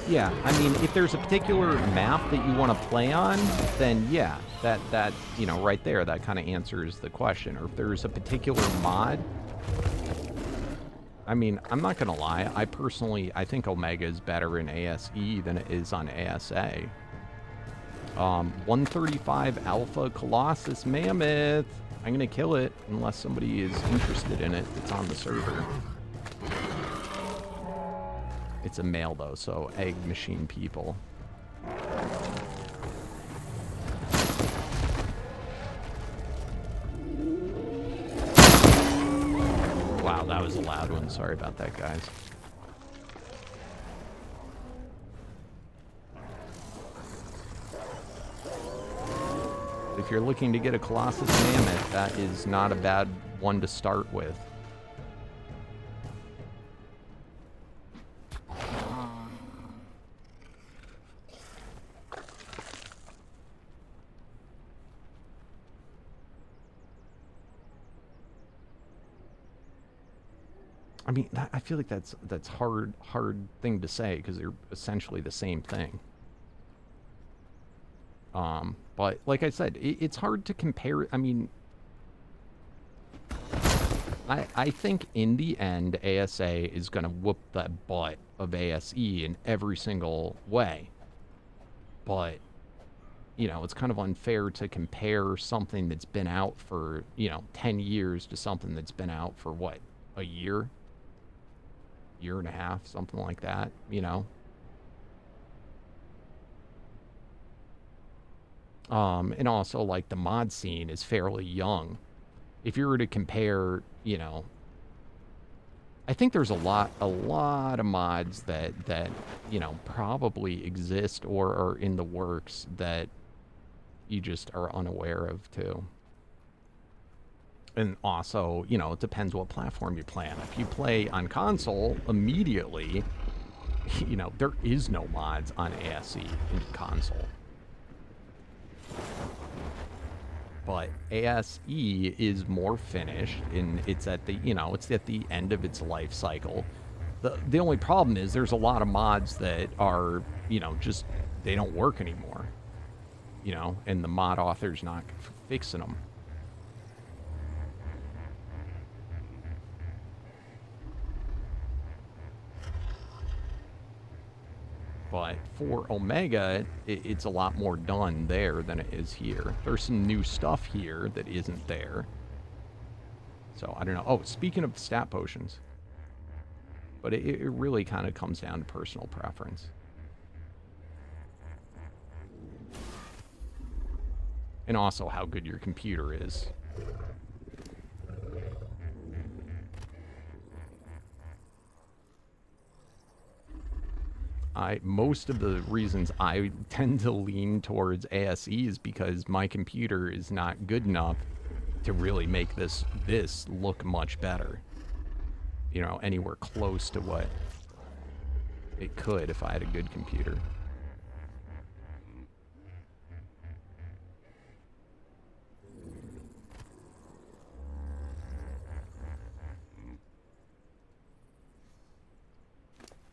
Yeah, I mean, if there's a particular map that you want to play on, then yeah, that you know, right there, that kind of answers the question. Or if there's a particular mod, I mean, I'm not gonna lie, I think Omega is better in ASE than it is on ASA. 135 Alpha Colossus Mammoth. I'm gonna kill it unless somebody is interested in it that's on the server. It's a male, though, so egg machine people. Wow, that was a loud one. Sorry about that, guys. If you're looking to get a Colossus Mammoth, that is not a bad one to start with. I mean, I feel like that's hard thing to say because they're essentially the same thing. But like I said, it's hard to compare. I mean, I think in the end, ASA is going to whoop the butt of ASE in every single way. But, you know, it's kind of unfair to compare something that's been out for, you know, 10 years to something that's been out for, what, a year? Year and a half, something like that, you know? And also, like, the mod scene is fairly young. If you were to compare, you know, I think there's a lot of mods that you know, probably exist or are in the works that you just are unaware of, too. And also, you know, it depends what platform you play on. If you play on console, immediately, you know, there is no mods on ASE in console. But ASE is more finished, and it's at the, you know, it's at the end of its life cycle. The only problem is there's a lot of mods that are, you know, just, they don't work anymore. You know, and the mod author's not fixing them. But for Omega, it's a lot more done there than it is here. There's some new stuff here that isn't there. So, I don't know. Oh, speaking of stat potions. But it really kind of comes down to personal preference. And also how good your computer is. most of the reasons I tend to lean towards ASE is because my computer is not good enough to really make this look much better. You know, anywhere close to what it could if I had a good computer.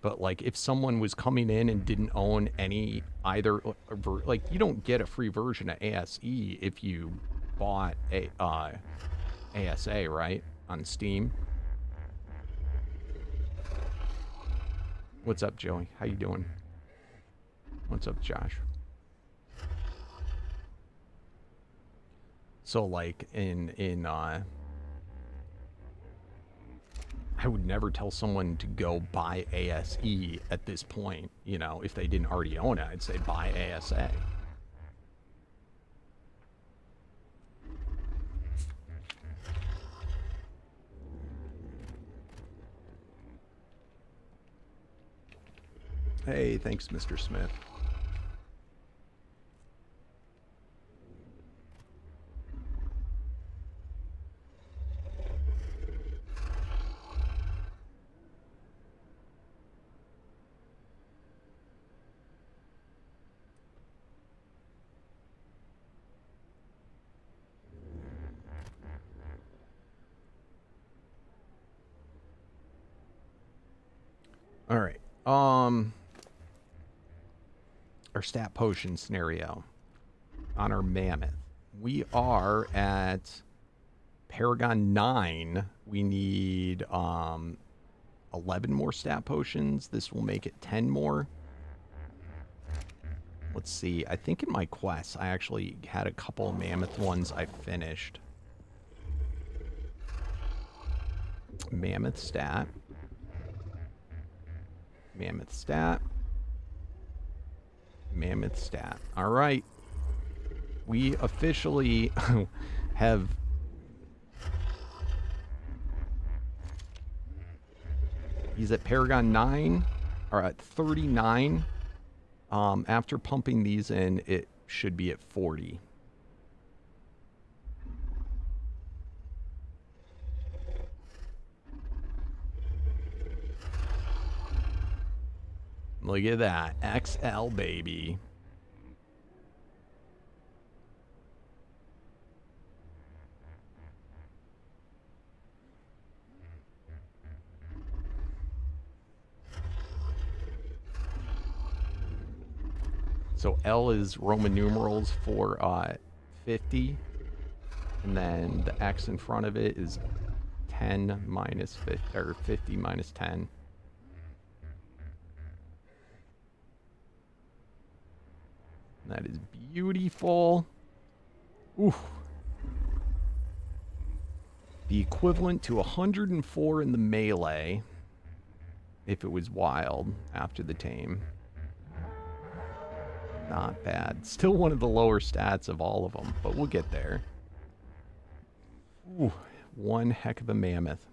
But, like, if someone was coming in and didn't own any either, like, you don't get a free version of ASE if you bought a ASA, right? On Steam. What's up, Joey? How you doing? What's up, Josh? So, like, I would never tell someone to go buy ASE at this point, you know, if they didn't already own it. I'd say buy ASA. Hey, thanks, Mr. Smith. All right. Our stat potion scenario on our Mammoth. We are at Paragon 9. We need 11 more stat potions. This will make it 10 more. Let's see. I think in my quests, I actually had a couple of Mammoth ones I finished. Mammoth stat. Mammoth stat. Mammoth stat. All right. We officially have he's at Paragon 9 or at 39. After pumping these in, it should be at 40. Look at that. XL, baby. So L is Roman numerals for 50. And then the X in front of it is 10 minus 50, or 50 minus 10. That is beautiful. Ooh. The equivalent to 104 in the melee if it was wild after the tame. Not bad. Still one of the lower stats of all of them, but we'll get there. Ooh, one heck of a mammoth.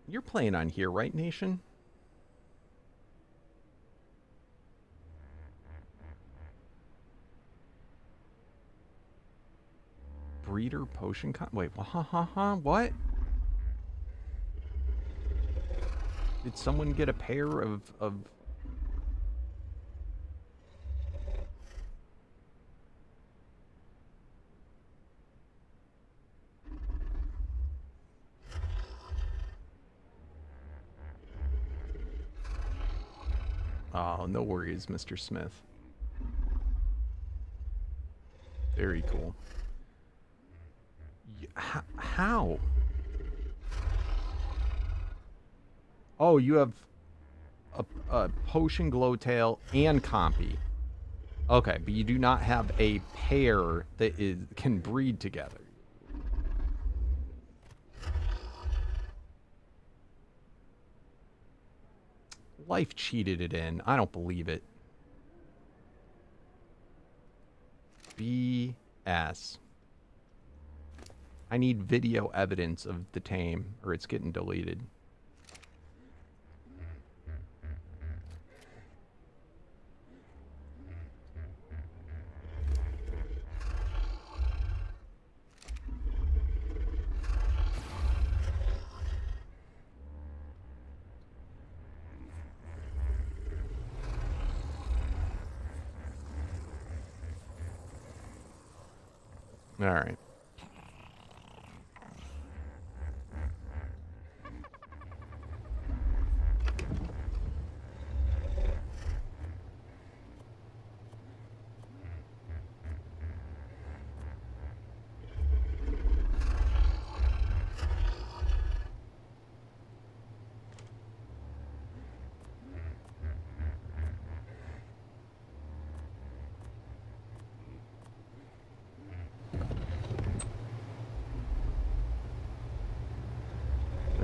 You're playing on here, right, Nation? Breeder potion wait, what? Did someone get a pair of Oh, no worries, Mr. Smith. Very cool. How? Oh, you have a potion glowtail and compy. Okay, but you do not have a pair that can breed together. Life cheated it in. I don't believe it. BS. I need video evidence of the tame, or it's getting deleted. All right.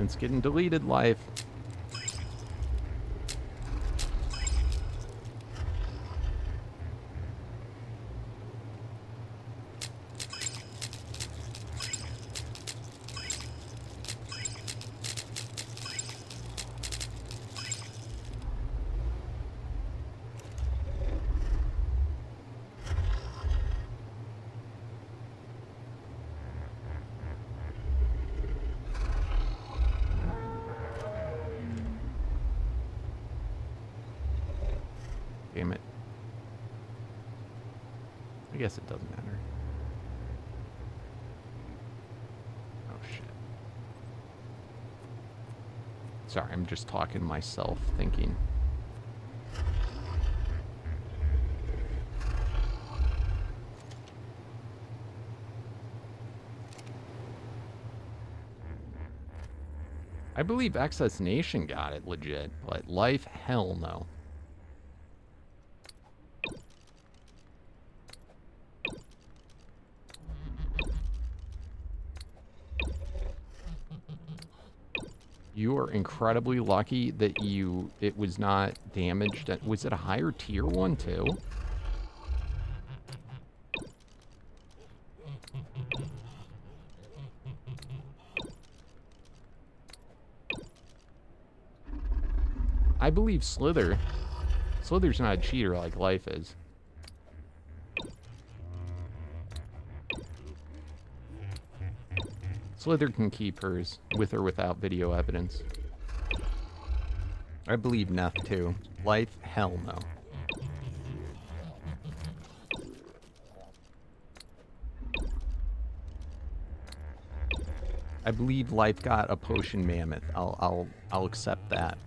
It's getting deleted, life. Damn it. I guess it doesn't matter. Oh, shit. Sorry, I'm just talking to myself, thinking. I believe Excess Nation got it legit, but Life, hell no. You are incredibly lucky that it was not damaged. Was it a higher tier one too? I believe Slither's not a cheater like Life is. Slither can keep hers, with or without video evidence. I believe Neff too. Life, hell no. I believe Life got a potion Mammoth. I'll accept that.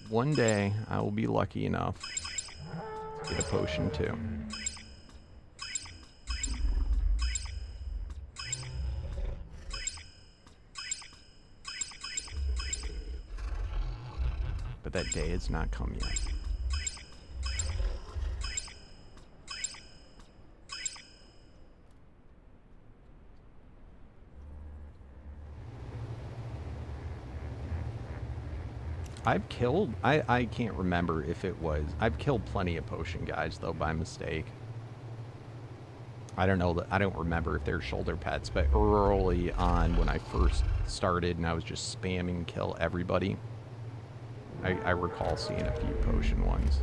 One day, I will be lucky enough to get a potion too. But that day has not come yet. I've killed, I can't remember if it was, I've killed plenty of potion guys though by mistake. I don't know, I don't remember if they're shoulder pets, but early on when I first started and I was just spamming kill everybody, I recall seeing a few potion ones.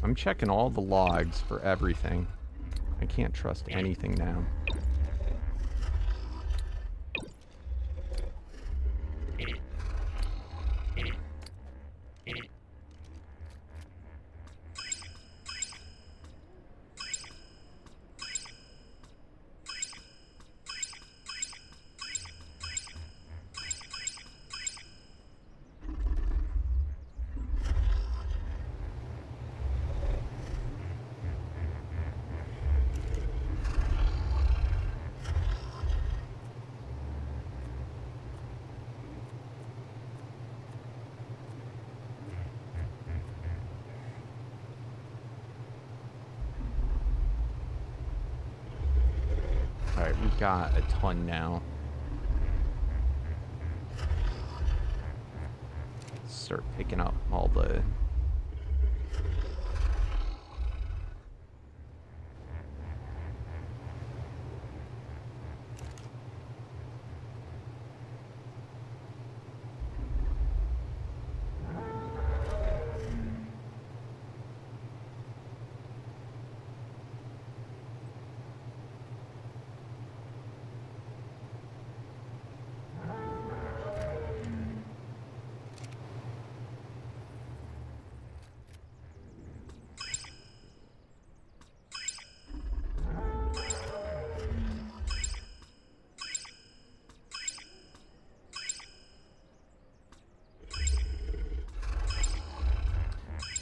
I'm checking all the logs for everything. I can't trust anything now. Alright, we've got a ton now. Let's start picking up all the...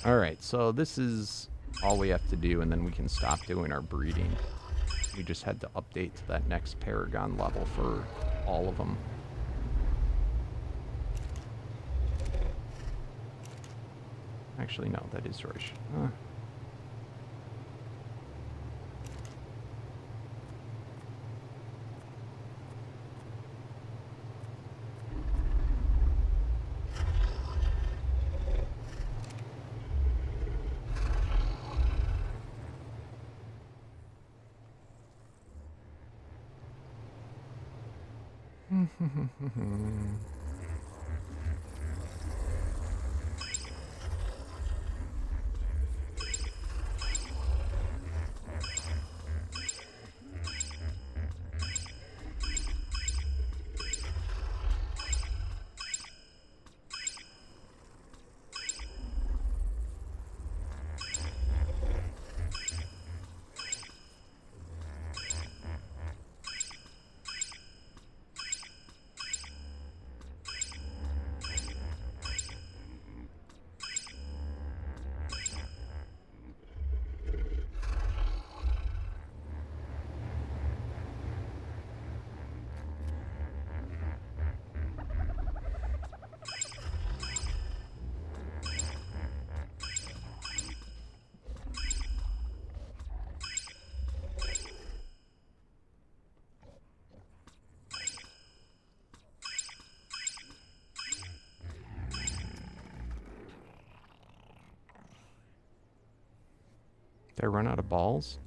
Alright, so this is all we have to do, and then we can stop doing our breeding. We just had to update to that next paragon level for all of them. Actually, no, that is right. Did I run out of balls?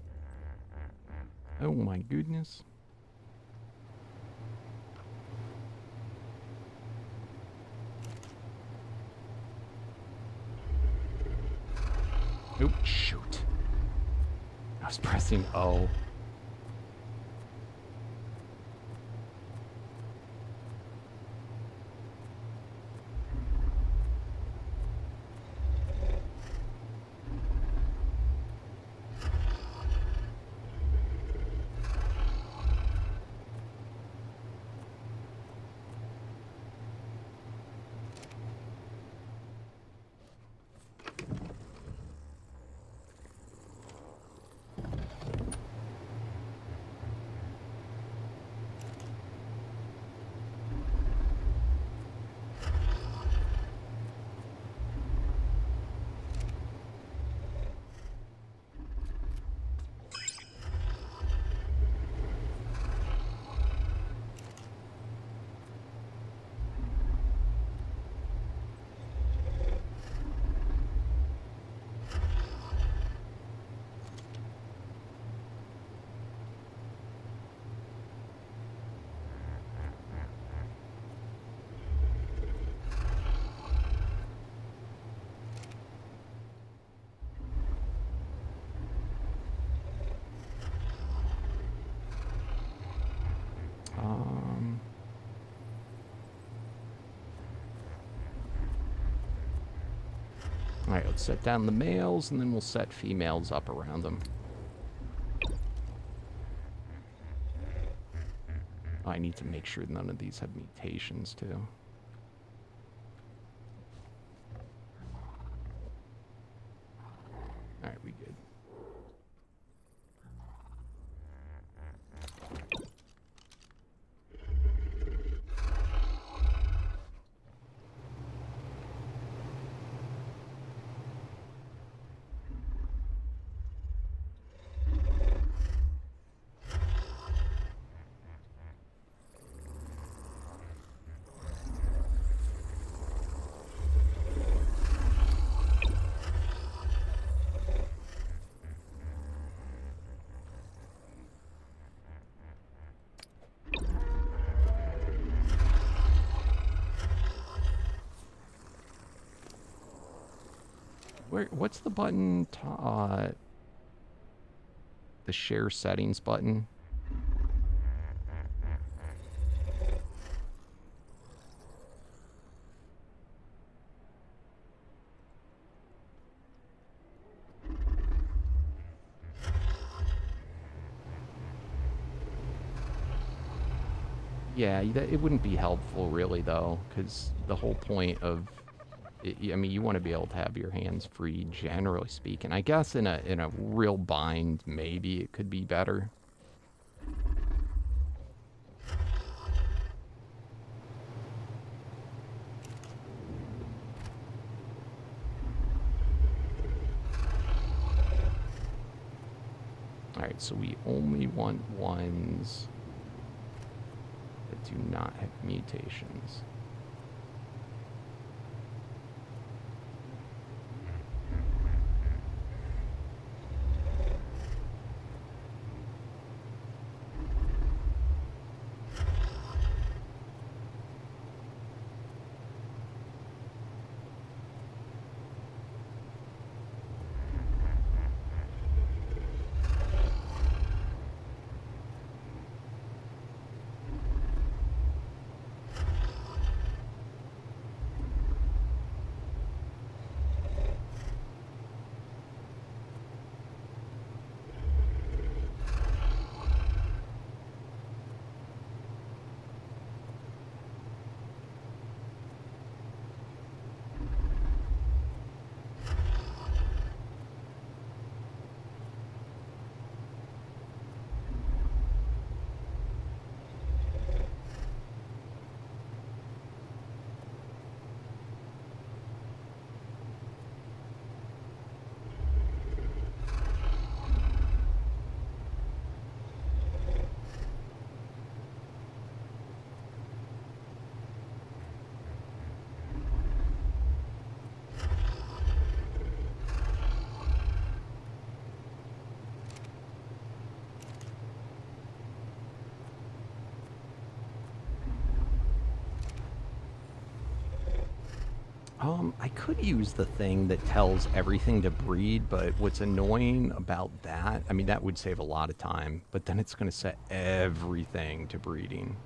Oh my goodness. Oop, shoot. I was pressing O. All right, let's set down the males, and then we'll set females up around them. Oh, I need to make sure none of these have mutations, too. All right, we good. What's the button? The share settings button. Yeah, it wouldn't be helpful really though, because the whole point of I mean, you want to be able to have your hands free, generally speaking. I guess in a real bind, maybe it could be better. All right, so we only want ones that do not have mutations. I could use the thing that tells everything to breed, but what's annoying about that, I mean, that would save a lot of time, but then it's going to set everything to breeding.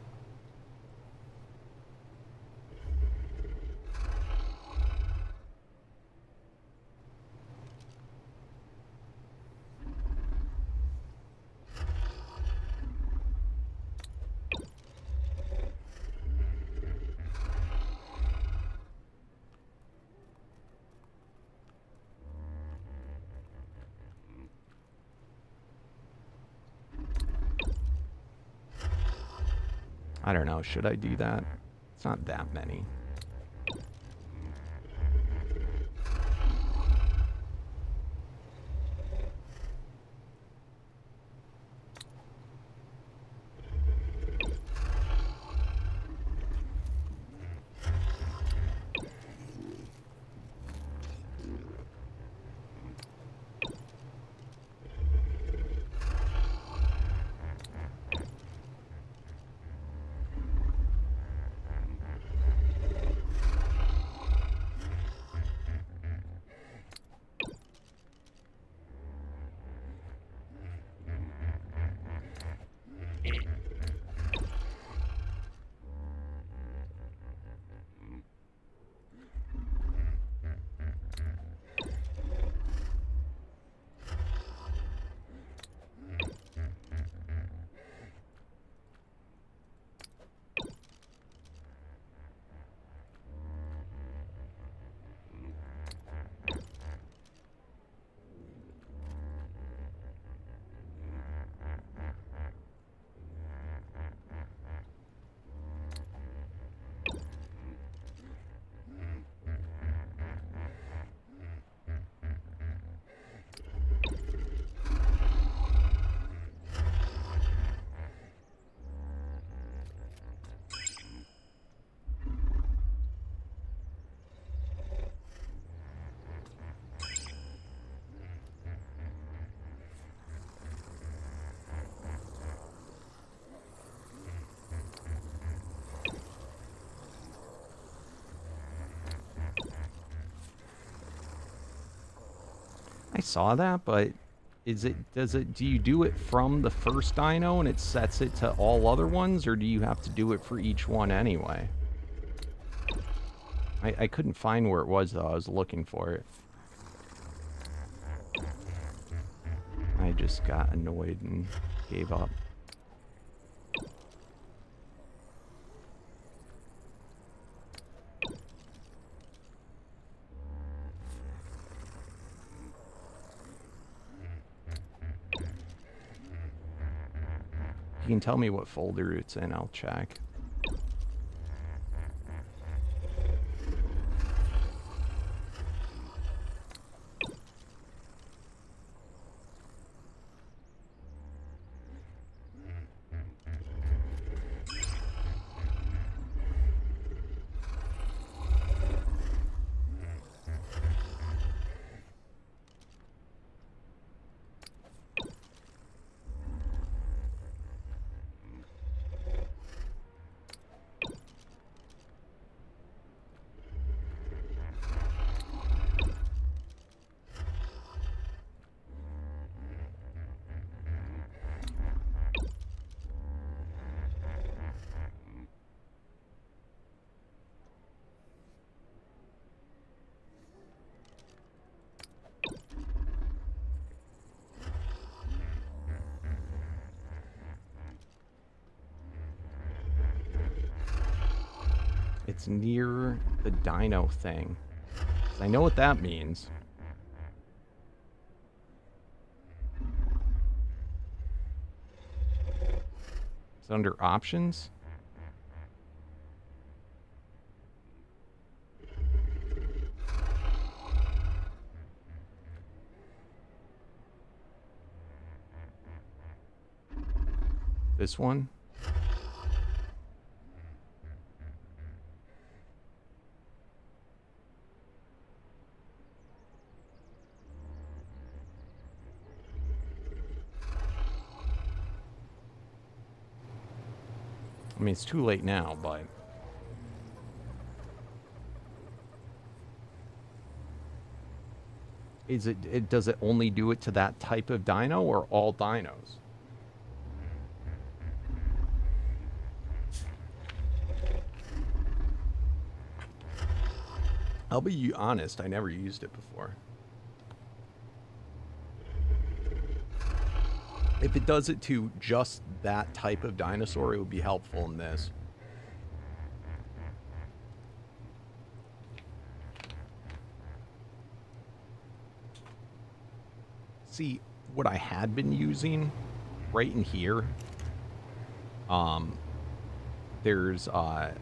I don't know, should I do that? It's not that many. saw that, but do you do it from the first dino and it sets it to all other ones, or do you have to do it for each one anyway? I couldn't find where it was, though. I was looking for it. I just got annoyed and gave up. You can tell me what folder it's in, I'll check. It's near the Dino thing. I know what that means. It's under options. This one. I mean, it's too late now, but... does it only do it to that type of dino or all dinos? I'll be honest, I never used it before. If it does it to just that type of dinosaur, it would be helpful in this. See, what I had been using right in here, there's, I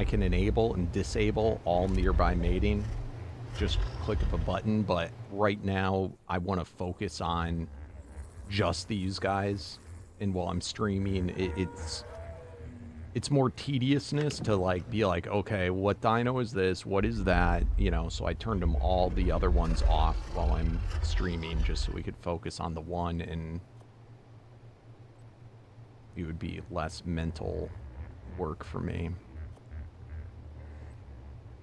can enable and disable all nearby mating. Just click of a button, but right now I want to focus on just these guys, and while I'm streaming, it's more tediousness to like be like, okay, what dino is this, what is that, you know? So I turned them all the other ones off while I'm streaming, just so we could focus on the one, and it would be less mental work for me.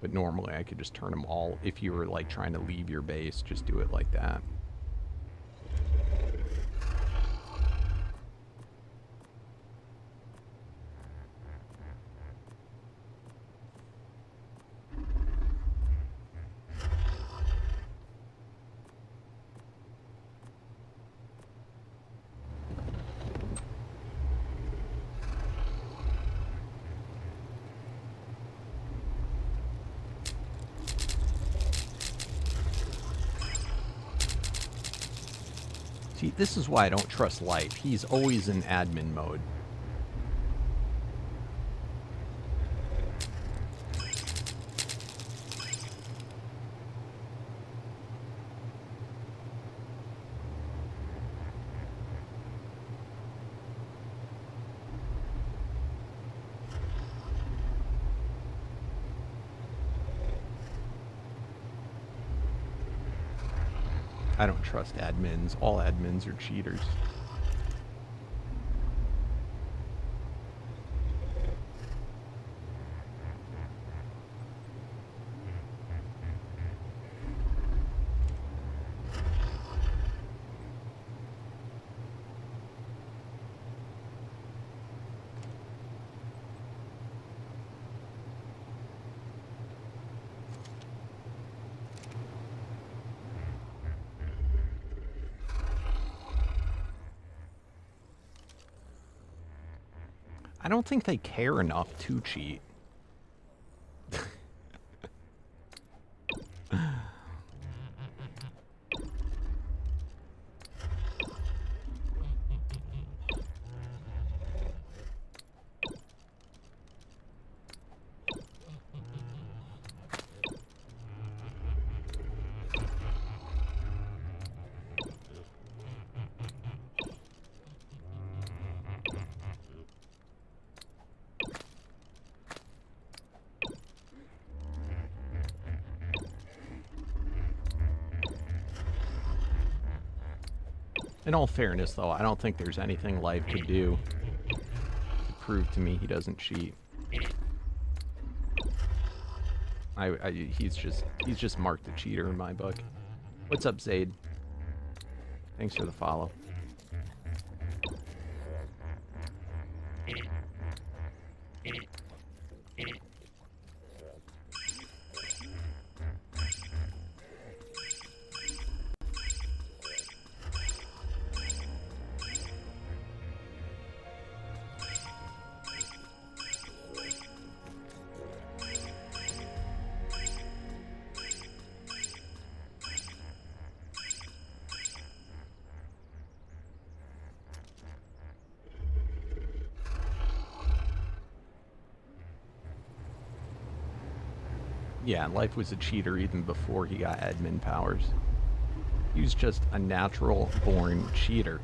But normally I could just turn them all. If you were like trying to leave your base, just do it like that. See, this is why I don't trust Life. He's always in admin mode. I don't trust admins. All admins are cheaters. I don't think they care enough to cheat. In all fairness, though, I don't think there's anything Life could do to prove to me he doesn't cheat. He's just marked a cheater in my book. What's up, Zaid? Thanks for the follow. Yeah, Life was a cheater even before he got admin powers. He was just a natural-born cheater.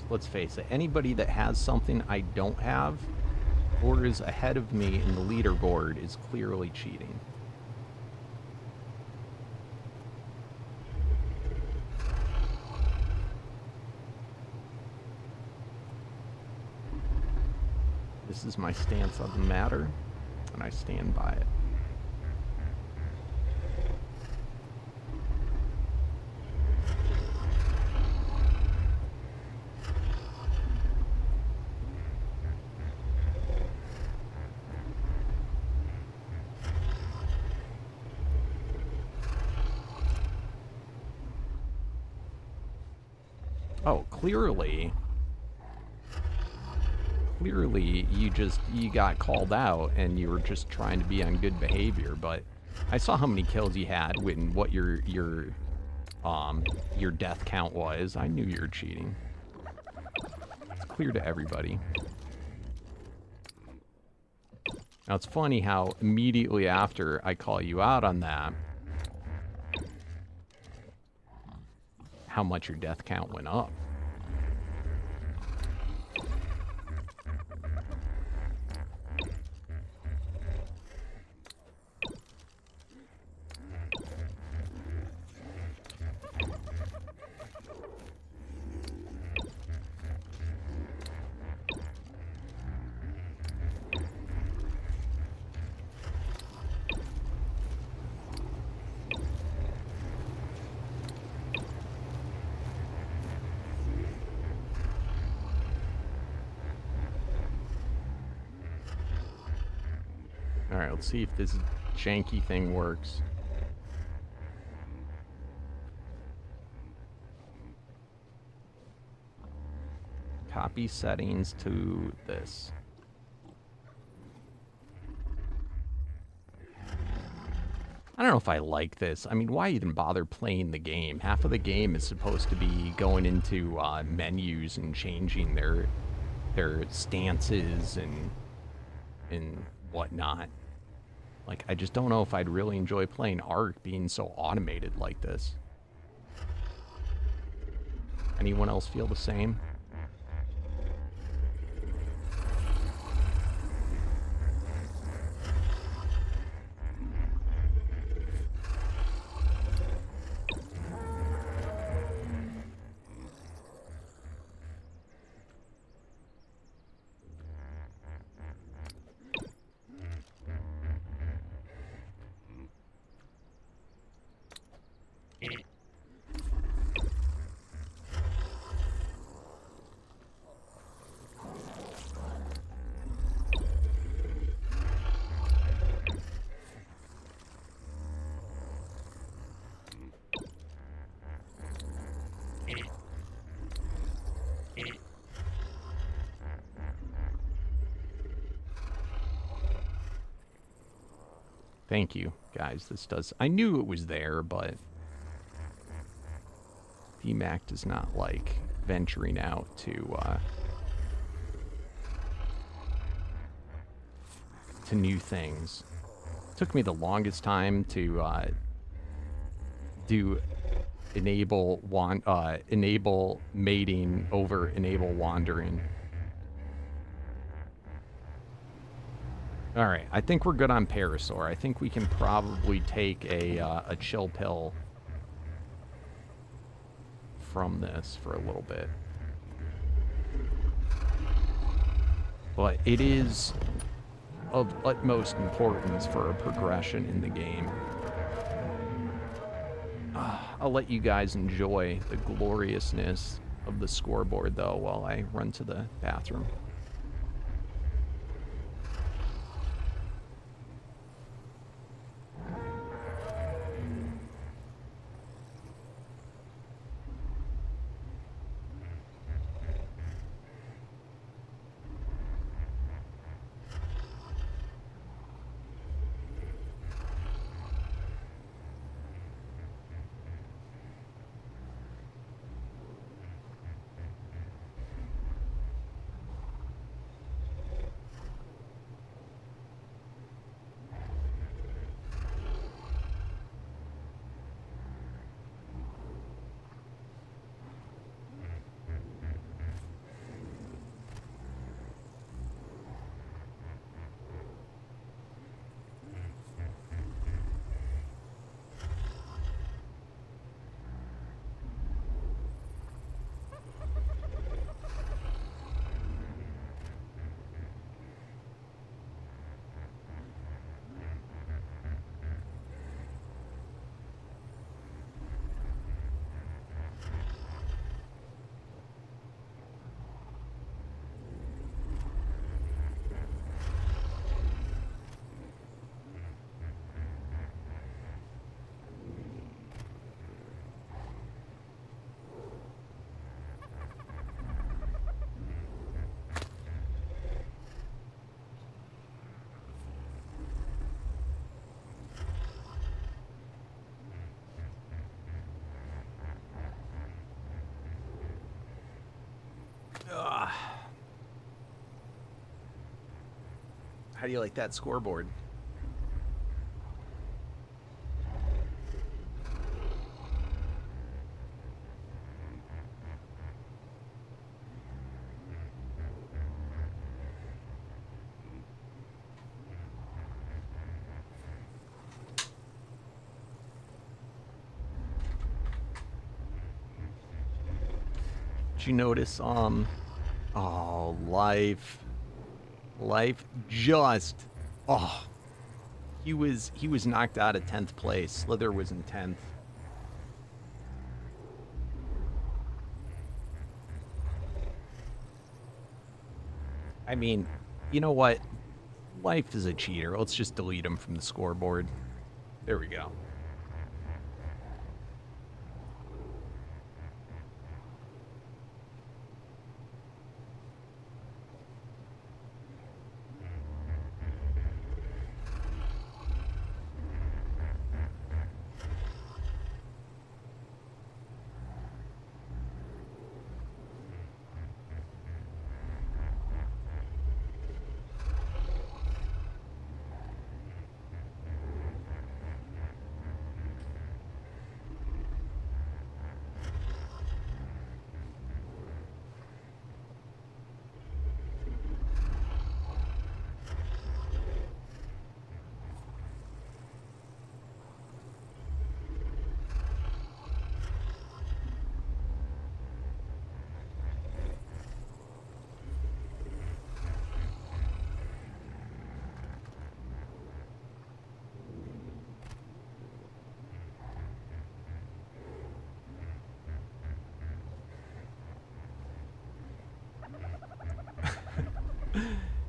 Let's face it, anybody that has something I don't have or is ahead of me in the leaderboard is clearly cheating. This is my stance on the matter, and I stand by it. Oh, clearly you got called out and you were just trying to be on good behavior, but I saw how many kills you had and what your death count was. I knew you were cheating. It's clear to everybody. Now it's funny how immediately after I call you out on that, how much your death count went up. Alright, let's see if this janky thing works. Copy settings to this. I don't know if I like this. I mean, why even bother playing the game? Half of the game is supposed to be going into menus and changing their stances and whatnot. Like, I just don't know if I'd really enjoy playing Ark being so automated like this. Anyone else feel the same? Thank you, guys. This does... I knew it was there, but... DMAC does not like venturing out to new things. It took me the longest time to do enable mating over enable wandering. All right, I think we're good on Parasaur. I think we can probably take a chill pill from this for a little bit. But it is of utmost importance for a progression in the game. I'll let you guys enjoy the gloriousness of the scoreboard, though, while I run to the bathroom. How do you like that scoreboard? Did you notice, oh, life just, oh, he was knocked out of 10th place. Slither was in 10th. I mean, you know what? Life is a cheater. Let's just delete him from the scoreboard. There we go.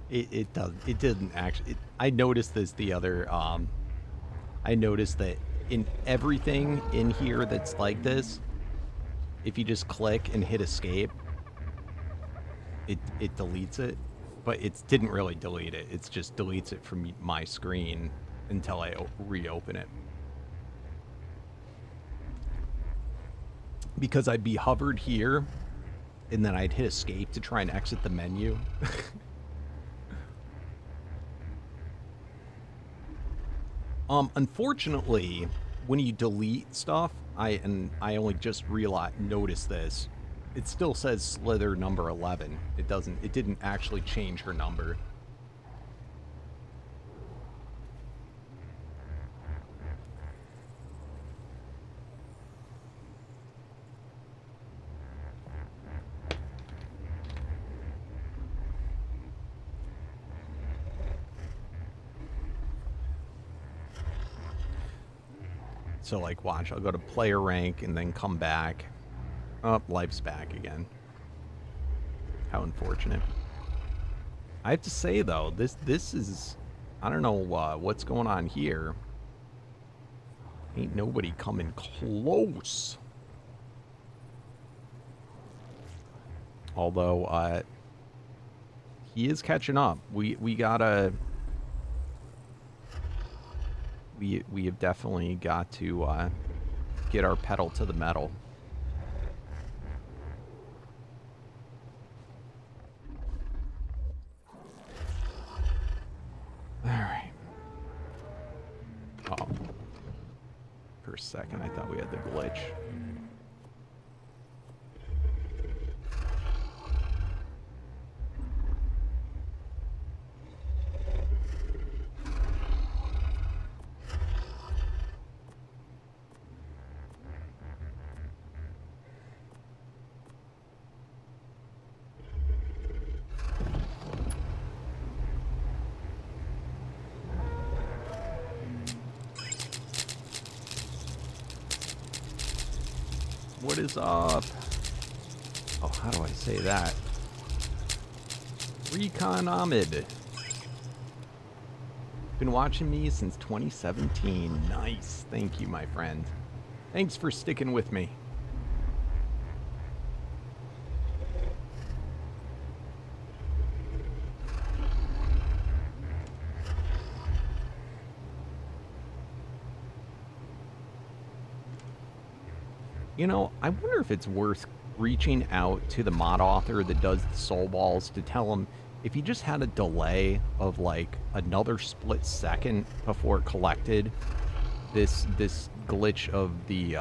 It does. It didn't actually. I noticed this the other. I noticed that in everything in here that's like this, if you just click and hit escape, it deletes it. But it didn't really delete it. It's just deletes it from my screen until I reopen it. Because I'd be hovered here, and then I'd hit escape to try and exit the menu. Unfortunately, when you delete stuff, I only just noticed this. It still says Slither number 11. It didn't actually change her number. So, like, watch, I'll go to player rank and then come back. Oh, life's back again. How unfortunate. I have to say, though, this is... I don't know what's going on here. Ain't nobody coming close. Although, he is catching up. We gotta... We have definitely got to get our pedal to the metal. All right. Oh. For a second, I thought we had the glitch. What is up? Oh, how do I say that? Recon Ahmed. Been watching me since 2017. Nice. Thank you, my friend. Thanks for sticking with me. You know, I wonder if it's worth reaching out to the mod author that does the soul balls to tell him if he just had a delay of like another split second before it collected, this glitch of the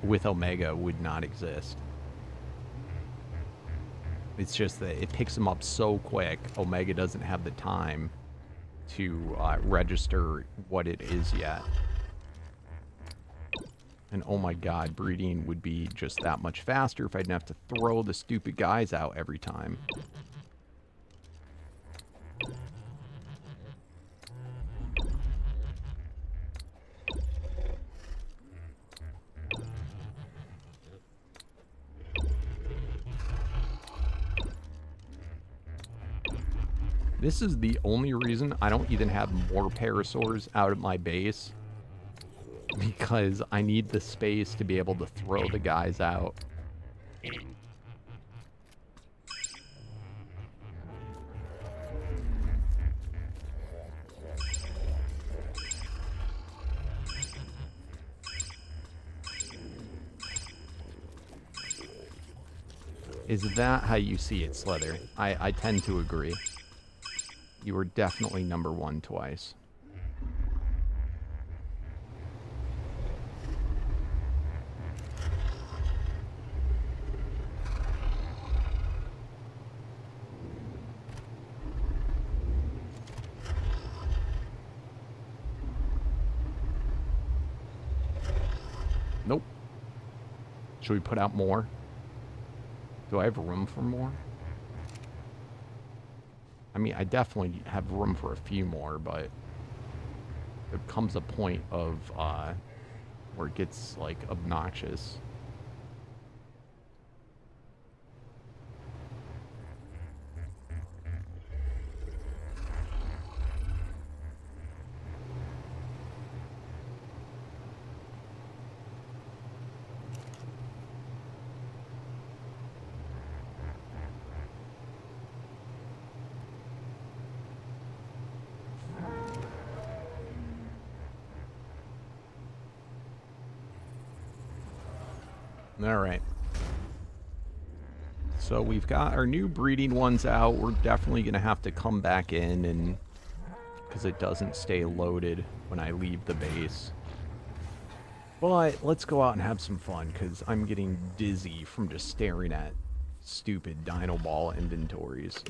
with Omega would not exist. It's just that it picks him up so quick, Omega doesn't have the time to register what it is yet. And oh my god, breeding would be just that much faster if I didn't have to throw the stupid guys out every time. This is the only reason I don't even have more parasaurs out at my base. Because I need the space to be able to throw the guys out. Is that how you see it, Slither? I tend to agree. You were definitely number one twice. Nope. Should we put out more? Do I have room for more? I mean, I definitely have room for a few more, but there comes a point of where it gets like obnoxious. All right. So we've got our new breeding ones out. We're definitely going to have to come back in and because it doesn't stay loaded when I leave the base. But let's go out and have some fun because I'm getting dizzy from just staring at stupid Dino Ball inventories.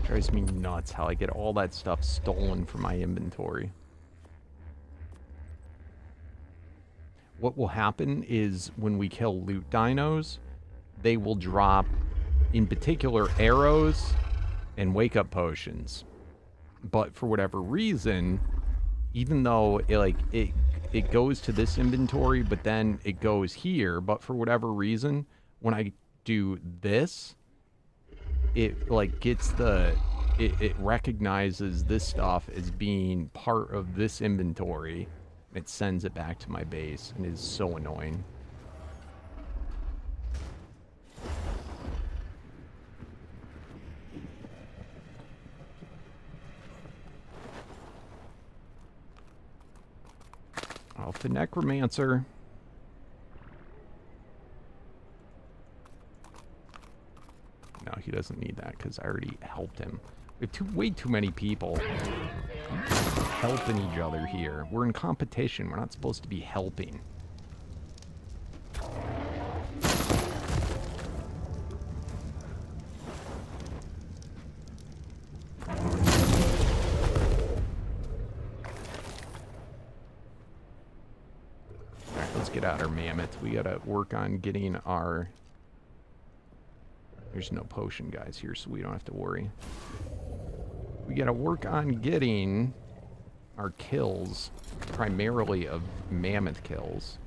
Drives me nuts how I get all that stuff stolen from my inventory. What will happen is when we kill loot dinos, they will drop, in particular, arrows and wake-up potions. But for whatever reason, even though it goes to this inventory, but then it goes here, but for whatever reason, when I do this, it like gets the it recognizes this stuff as being part of this inventory. It sends it back to my base and is so annoying. Alpha Necromancer. No, he doesn't need that because I already helped him. We have way too many people helping each other here. We're in competition. We're not supposed to be helping. Alright, let's get out our Mammoth. We gotta work on getting our... There's no potion guys here, so we don't have to worry. We gotta work on getting our kills, primarily of Mammoth kills.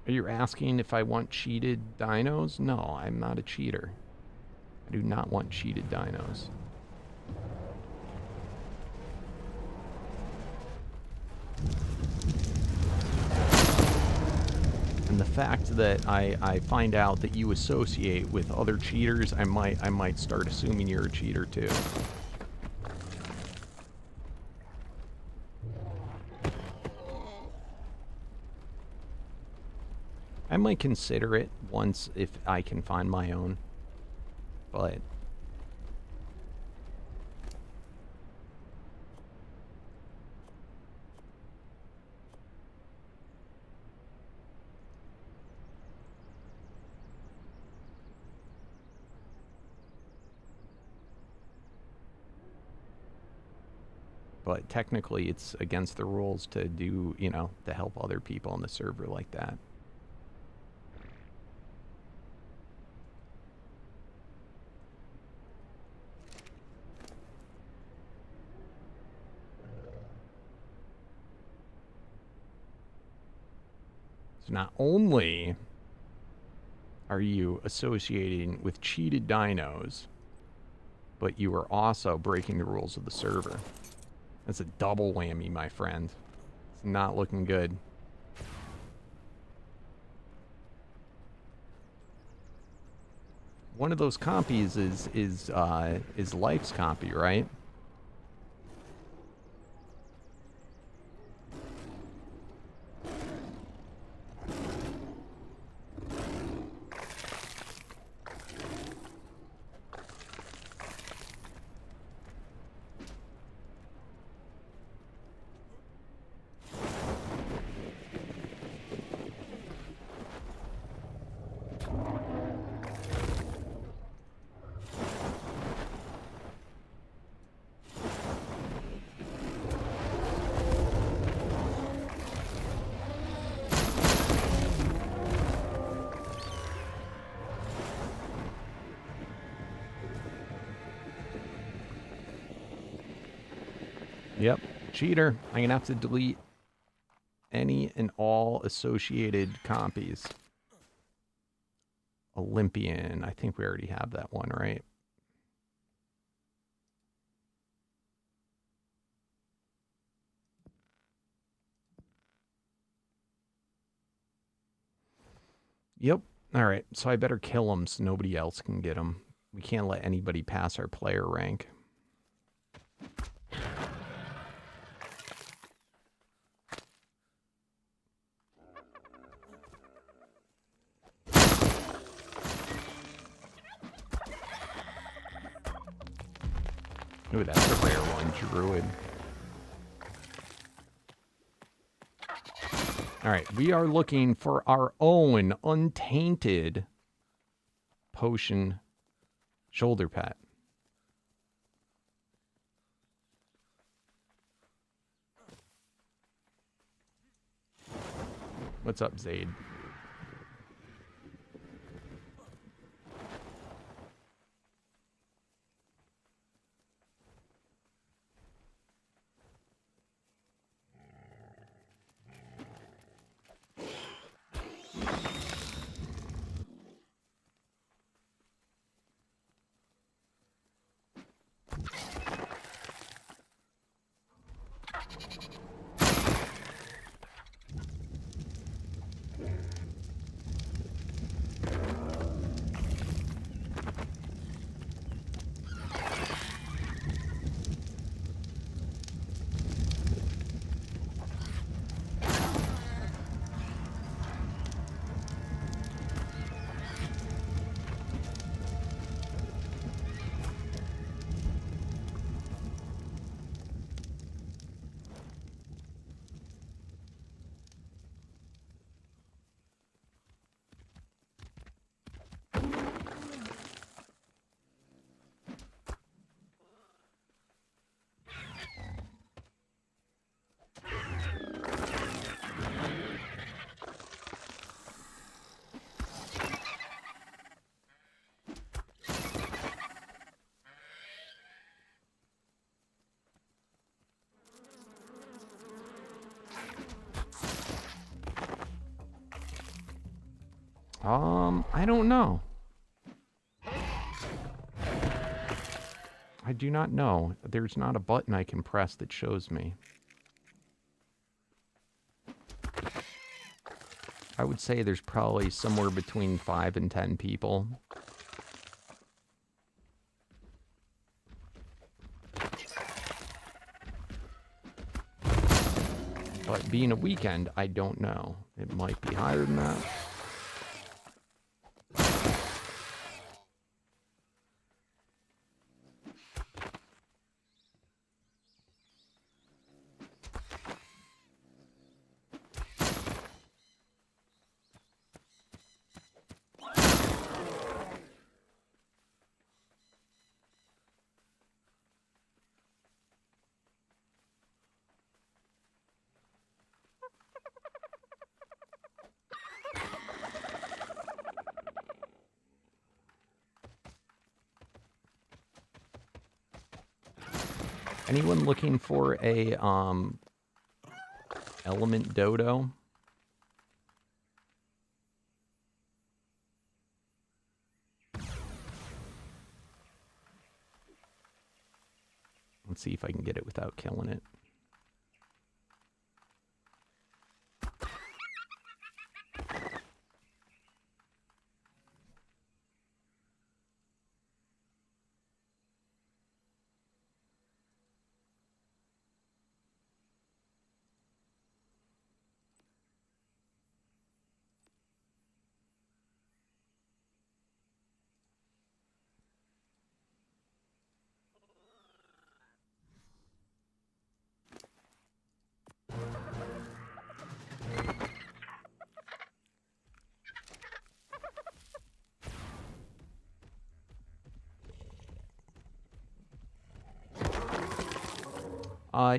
Are you asking if I want cheated dinos? No, I'm not a cheater. I do not want cheated dinos. And the fact that I find out that you associate with other cheaters, I might start assuming you're a cheater too. I might consider it once if I can find my own, but technically it's against the rules to do, you know, to help other people on the server like that. So not only are you associating with cheated dinos, but you are also breaking the rules of the server. That's a double whammy, my friend. It's not looking good. One of those compies is Life's copy, right? Yep, cheater. I'm gonna have to delete any and all associated copies. Olympian. I think we already have that one, right? Yep. All right. So I better kill him so nobody else can get him. We can't let anybody pass our player rank. Ooh, that's a rare one, Druid. All right, we are looking for our own untainted potion shoulder pad. What's up, Zaid? I don't know. I do not know. There's not a button I can press that shows me. I would say there's probably somewhere between 5 and 10 people. But being a weekend, I don't know. It might be higher than that. Anyone looking for a element dodo? and see if I can get it without killing it.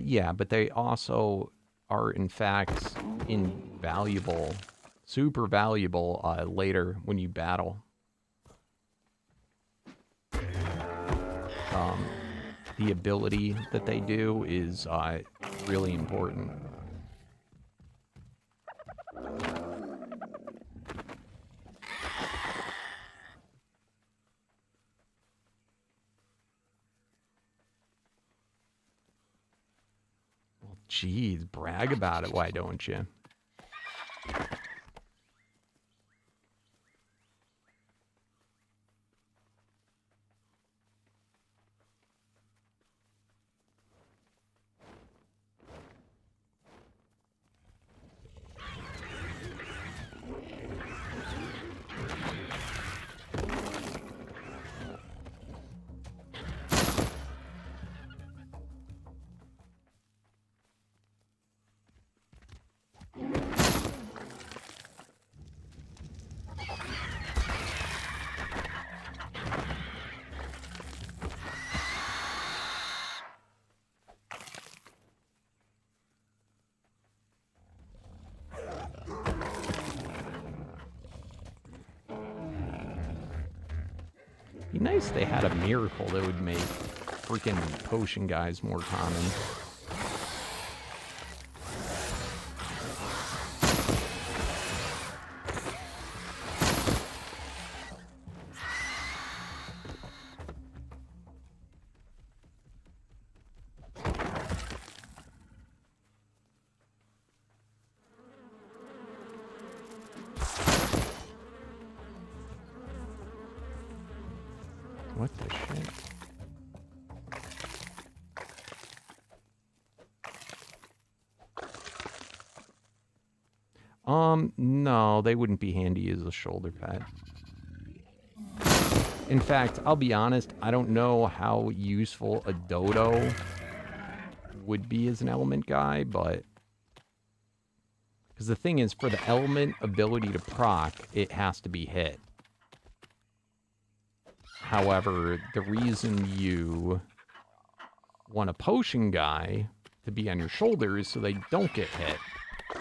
Yeah, but they also are, in fact, invaluable, super valuable later when you battle. The ability that they do is really important. Well, geez, brag about it, why don't you? Be nice if they had a miracle that would make freaking potion guys more common. What the shit? No, they wouldn't be handy as a shoulder pad. In fact, I'll be honest, I don't know how useful a dodo would be as an element guy, but... Because the thing is, for the element ability to proc, it has to be hit. However, the reason you want a potion guy to be on your shoulder is so they don't get hit.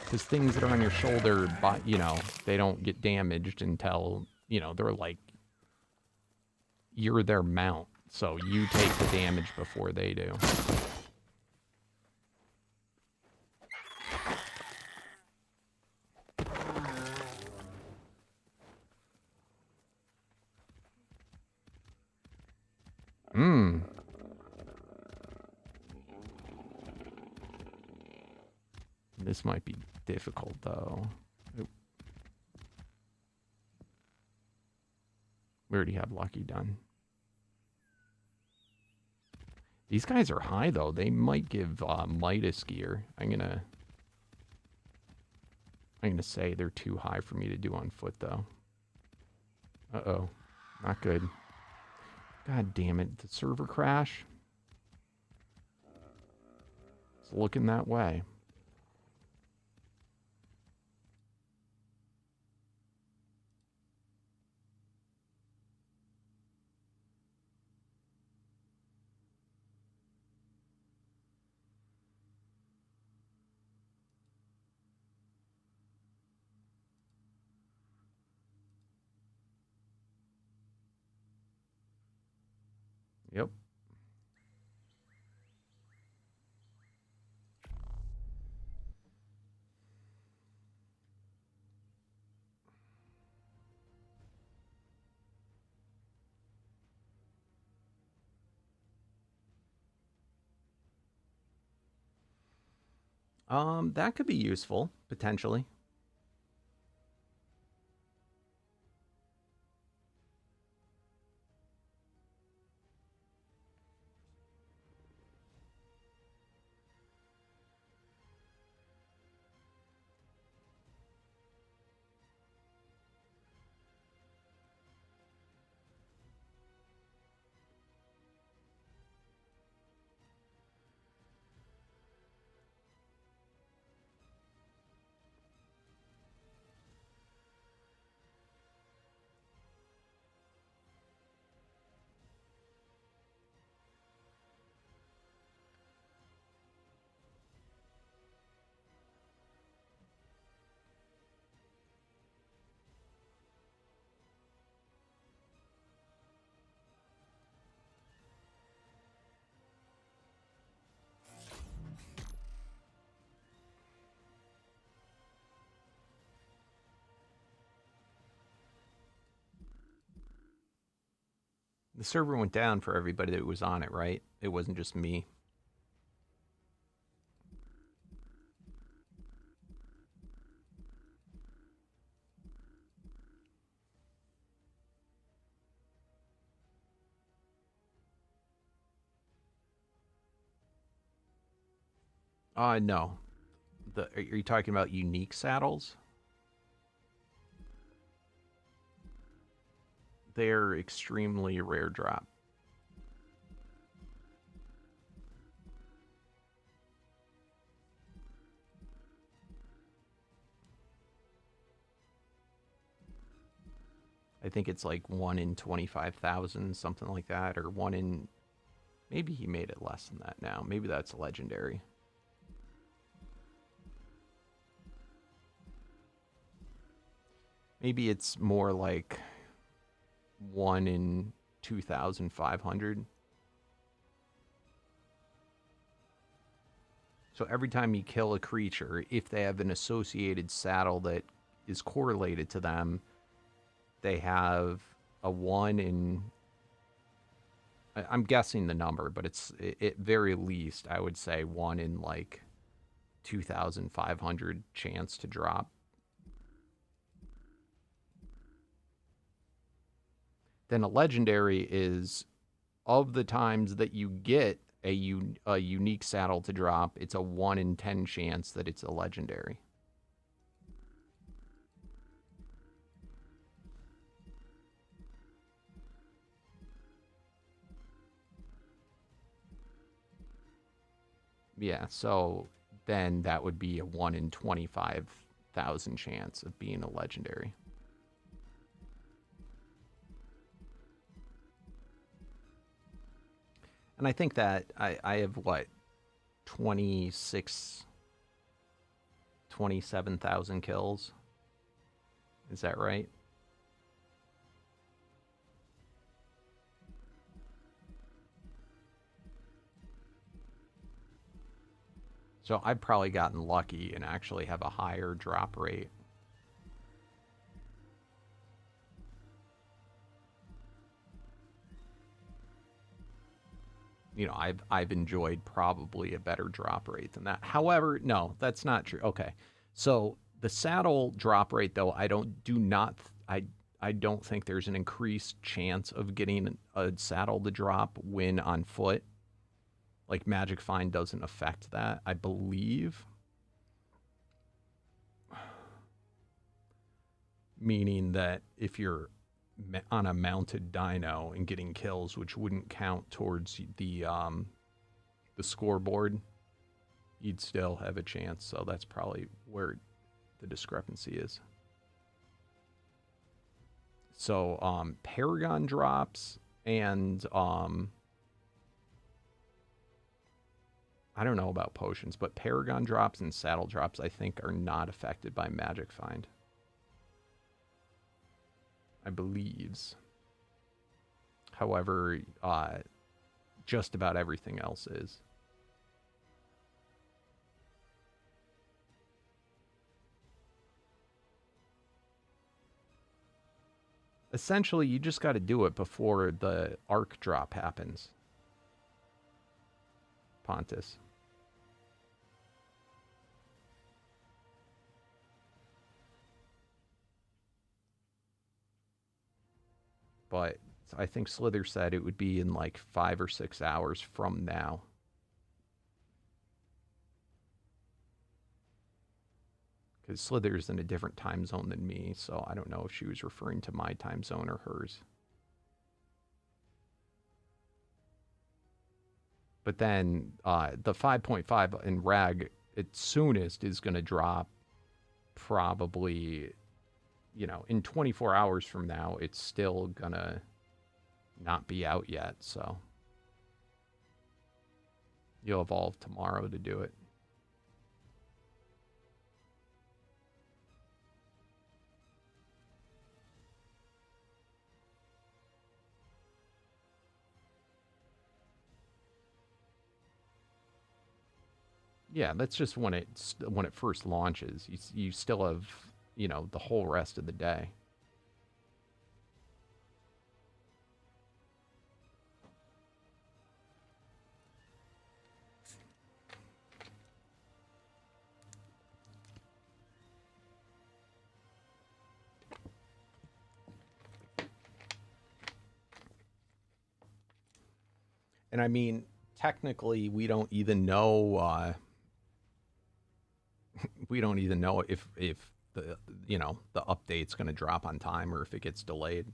Because things that are on your shoulder, you know, they don't get damaged until, you know, they're like, you're their mount. So you take the damage before they do. This might be difficult, though. Oop. We already have Lucky done. These guys are high, though. They might give Midas gear. I'm gonna say they're too high for me to do on foot, though. Uh-oh. Not good. God damn it. The server crash? It's looking that way. Yep. That could be useful, potentially. The server went down for everybody that was on it, right? It wasn't just me. No. Are you talking about unique saddles? They're extremely rare drop. I think it's like 1 in 25,000, something like that, or 1 in... Maybe he made it less than that now. Maybe that's legendary. Maybe it's more like 1 in 2,500. So every time you kill a creature, if they have an associated saddle that is correlated to them, they have a 1 in... I'm guessing the number, but it's at very least, I would say 1 in like 2,500 chance to drop. Then a legendary is, of the times that you get a unique saddle to drop, it's a 1 in 10 chance that it's a legendary. Yeah, so then that would be a 1 in 25,000 chance of being a legendary. And I think that I have, what, 27,000 kills? Is that right? So I've probably gotten lucky and actually have a higher drop rate. You know, I've enjoyed probably a better drop rate than that. However, no, that's not true. Okay. So the saddle drop rate, though, I don't think there's an increased chance of getting a saddle to drop when on foot. Like Magic Find doesn't affect that, I believe. Meaning that if you're on a mounted Dino and getting kills, which wouldn't count towards the scoreboard, you'd still have a chance. So that's probably where the discrepancy is. So paragon drops and I don't know about potions, but paragon drops and saddle drops, I think, are not affected by Magic Find. I believes. However, just about everything else is. Essentially, you just got to do it before the arc drop happens. Pontus. But I think Slither said it would be in like 5 or 6 hours from now. Because Slither's in a different time zone than me, so I don't know if she was referring to my time zone or hers. But then the 5.5 in RAG, at soonest, is going to drop probably, you know, in 24 hours from now. It's still going to not be out yet, so you'll evolve tomorrow to do it. Yeah, that's just when it first launches. You still have, you know, the whole rest of the day. And I mean, technically, we don't even know. We don't even know if the, you know, the update's going to drop on time or if it gets delayed.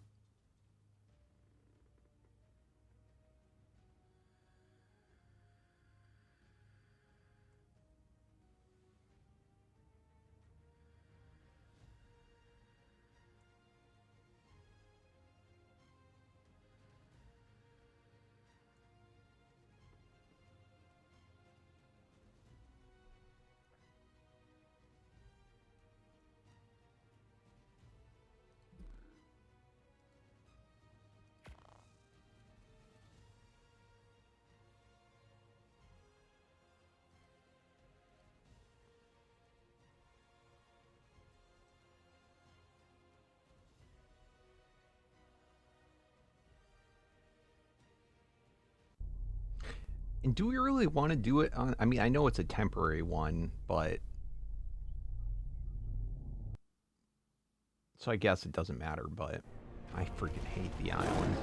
And do we really want to do it on? I mean, I know it's a temporary one, but so I guess it doesn't matter. But I freaking hate the island.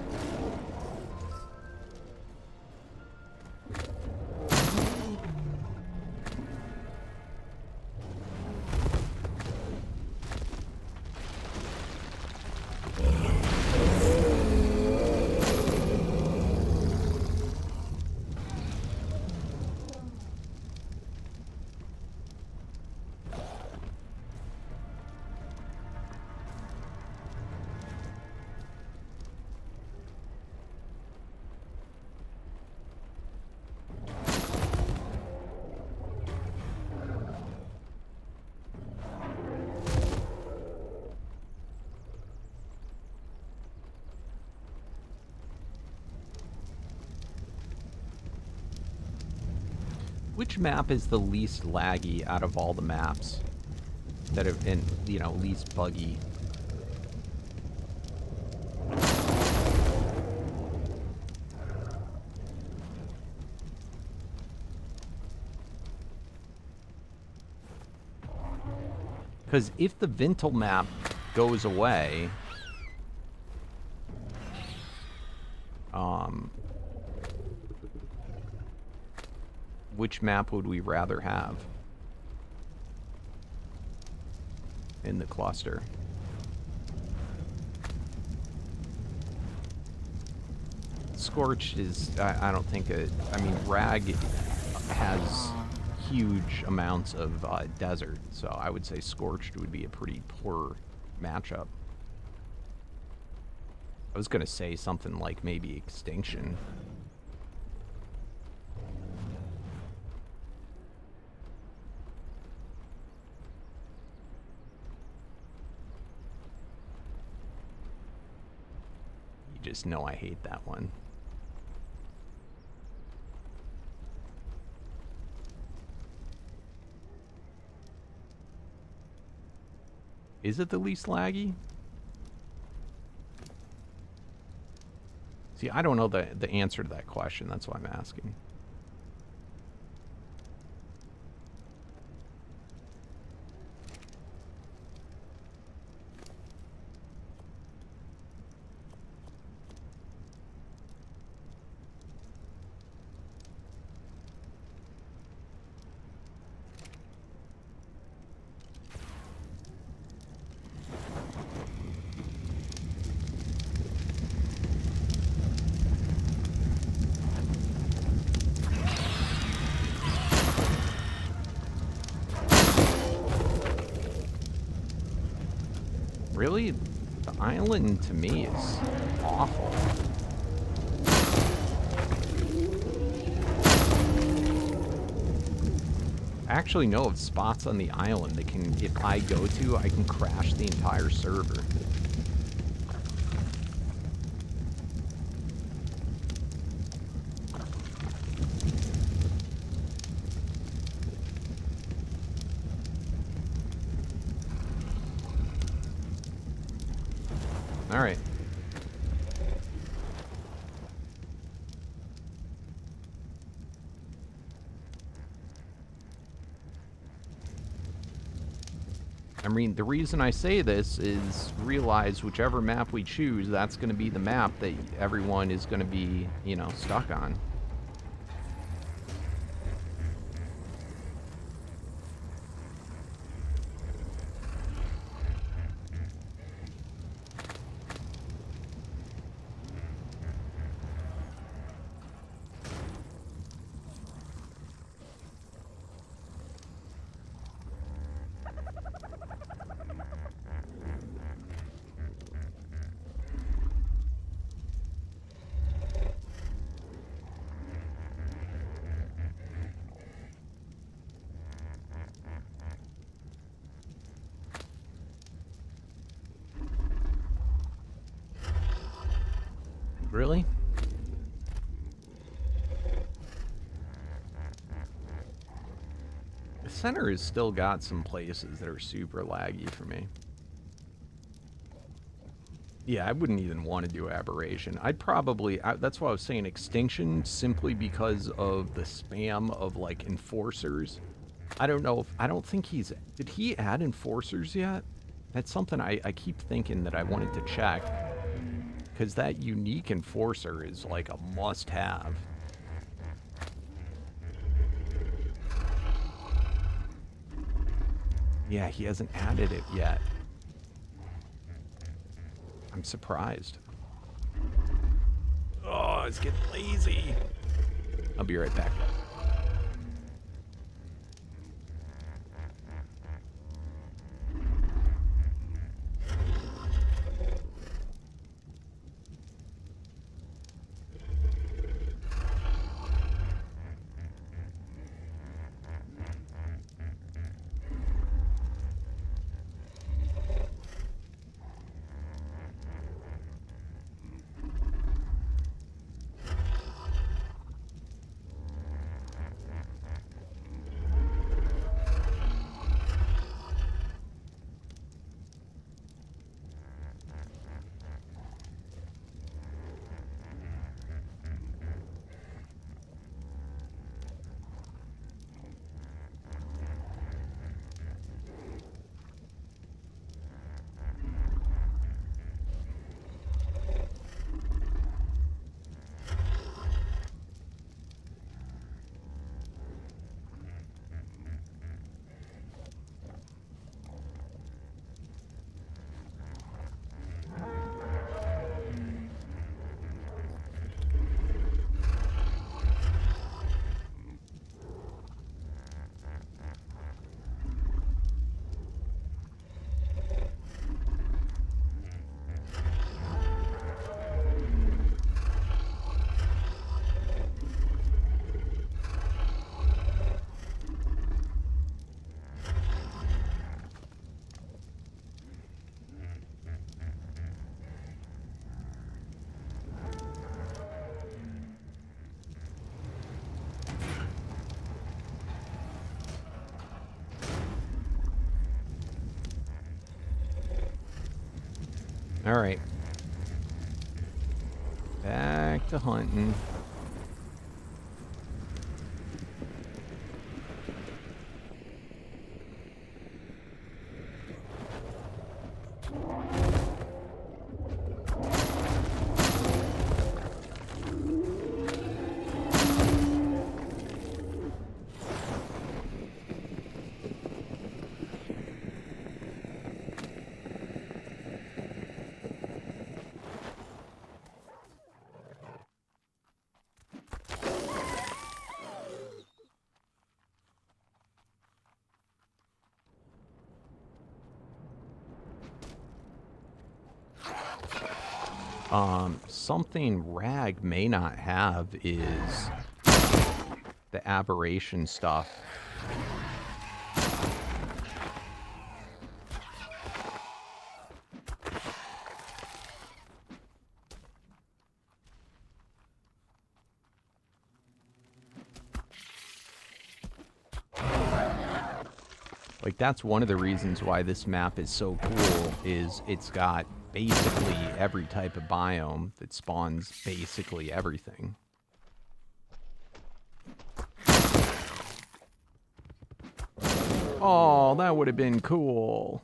Which map is the least laggy out of all the maps that have been, you know, least buggy? Because if the Vintal map goes away, which map would we rather have in the cluster? Scorched is, I don't think it, I mean, RAG has huge amounts of desert, so I would say Scorched would be a pretty poor matchup. I was going to say something like maybe Extinction. You just know I hate that one. Is it the least laggy? See, I don't know the answer to that question. That's why I'm asking. Really, the island to me is awful. I actually know of spots on the island that can, if I go to, I can crash the entire server. All right. I mean, the reason I say this is realize whichever map we choose, that's going to be the map that everyone is going to be, you know, stuck on. Really? The center has still got some places that are super laggy for me. Yeah, I wouldn't even want to do aberration. I'd probably, that's why I was saying extinction, simply because of the spam of like enforcers. I don't know if, I don't think he's, did he add enforcers yet? That's something I keep thinking that I wanted to check. Because that unique enforcer is like a must-have. Yeah, he hasn't added it yet. I'm surprised. Oh, it's getting lazy. I'll be right back, guys. All right. Back to hunting. Something Rag may not have is the aberration stuff. Like, that's one of the reasons why this map is so cool, is it's got basically every type of biome that spawns basically everything. Oh, that would have been cool.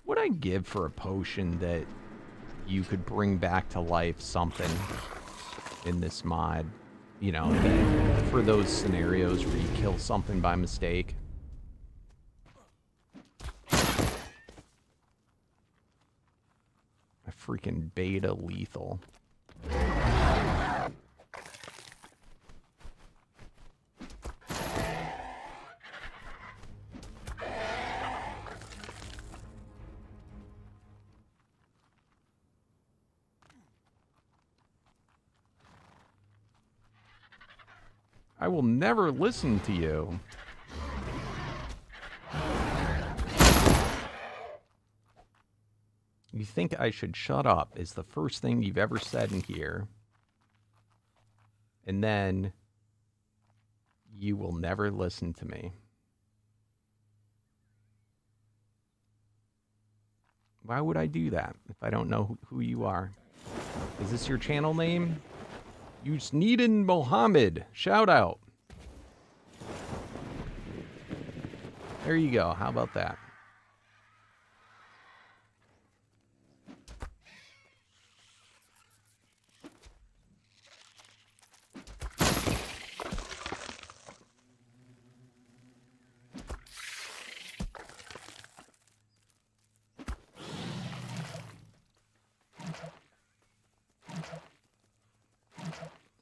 What'd I give for a potion that you could bring back to life something in this mod? You know, that for those scenarios where you kill something by mistake. A freaking beta lethal. I will never listen to you. You think I should shut up is the first thing you've ever said in here. And then you will never listen to me. Why would I do that if I don't know who you are? Is this your channel name? Yusnidin Mohammed. Shout out. There you go. How about that?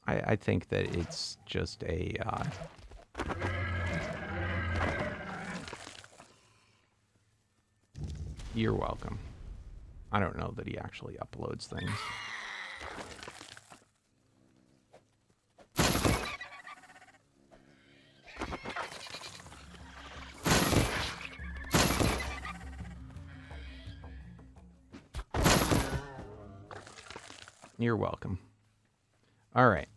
I think that it's just a... You're welcome. I don't know that he actually uploads things. You're welcome. All right.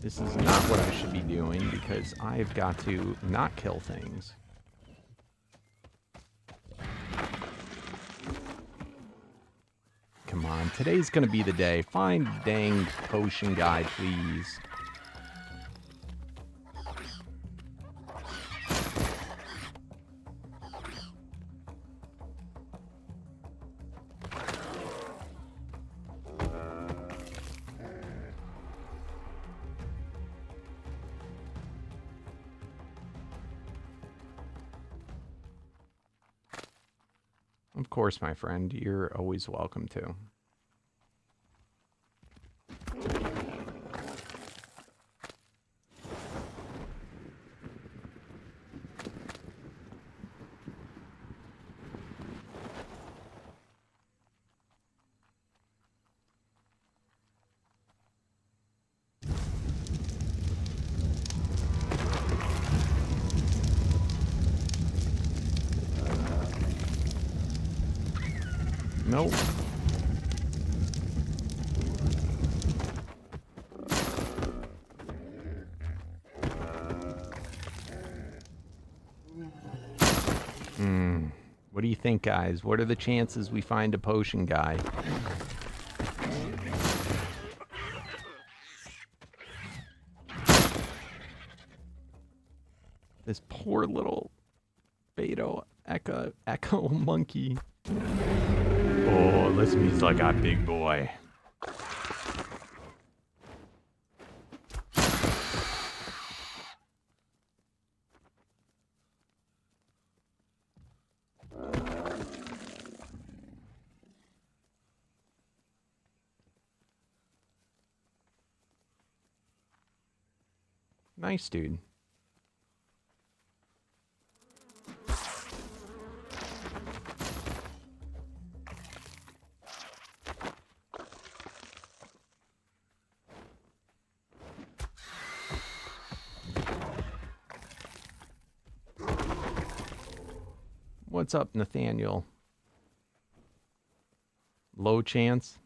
This is not what I should be doing because I've got to not kill things. Come on, today's gonna be the day. Find dang potion guy, please. Of course, my friend, you're always welcome to. Nope. What do you think, guys? What are the chances we find a potion guy? This poor little beta echo monkey. Oh, this means like a big boy. Nice, dude. What's up, Nathaniel? Low chance.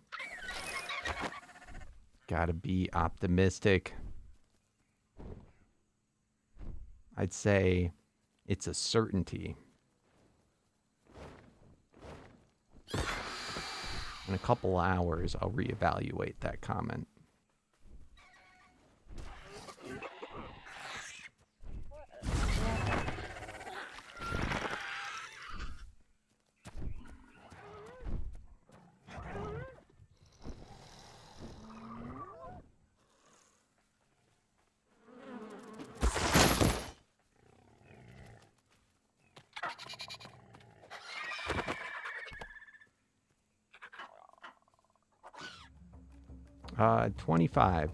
Gotta be optimistic. I'd say it's a certainty. In a couple hours, I'll reevaluate that comment. $25.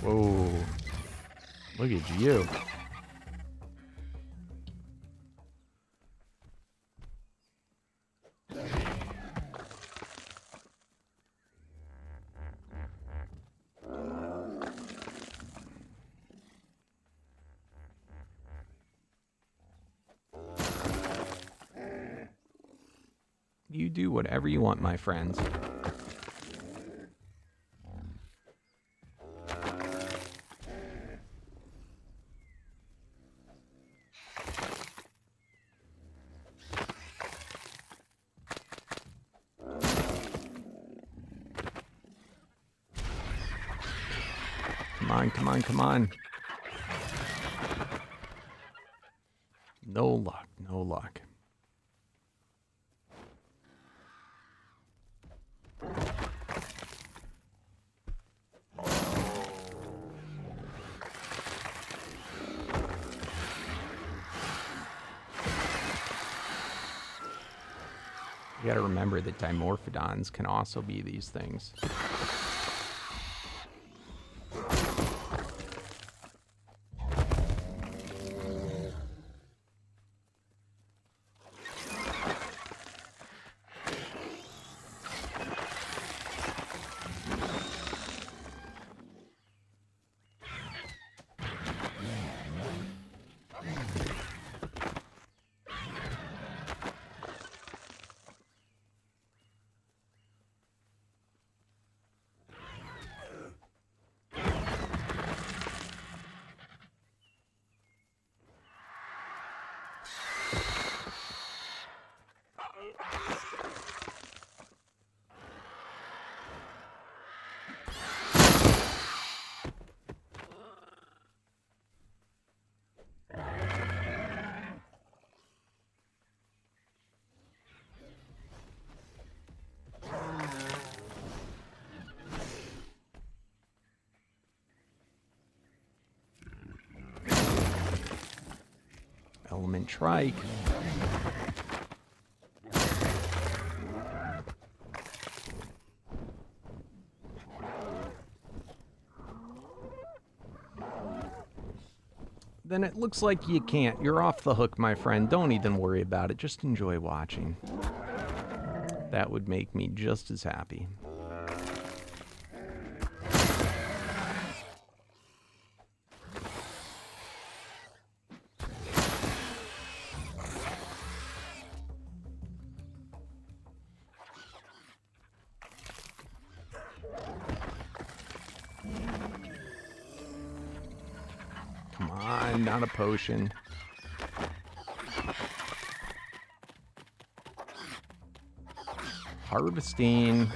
Whoa. Look at you. You do whatever you want, my friends. Come on, come on, come on. No luck, no luck. You gotta remember that dimorphodons can also be these things. Element trike. Then it looks like you can't. You're off the hook, my friend. Don't even worry about it. Just enjoy watching. That would make me just as happy. Come on, not a potion. Harvesting.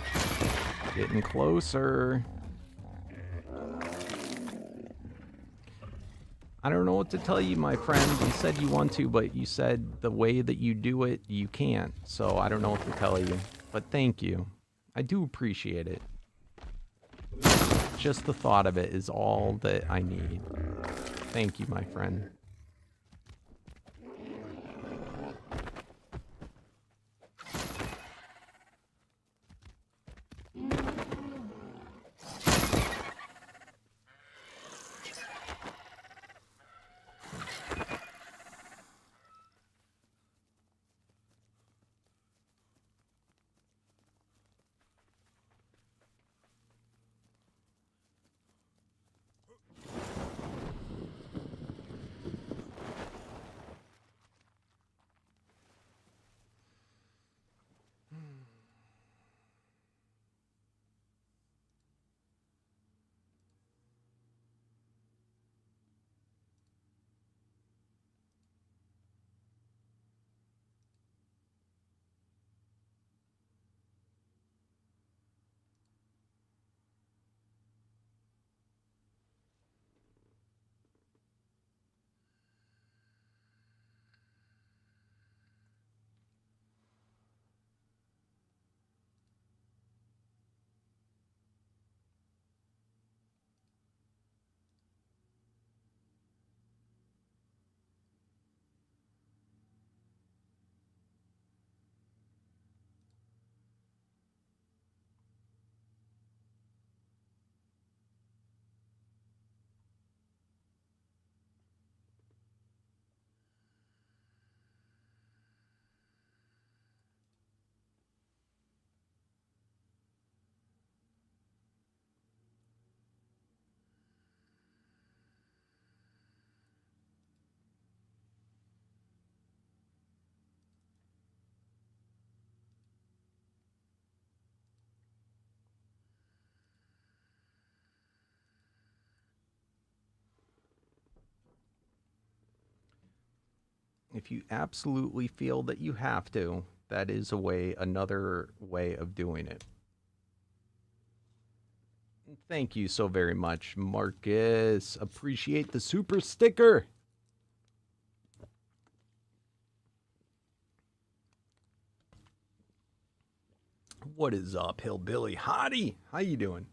Getting closer. I don't know what to tell you, my friend. You said you want to, but you said the way that you do it, you can't. So I don't know what to tell you. But thank you. I do appreciate it. Just the thought of it is all that I need. Thank you, my friend. If you absolutely feel that you have to, that is another way of doing it. Thank you so very much, Marcus. Appreciate the super sticker. What is up, Hillbilly Hottie? How you doing?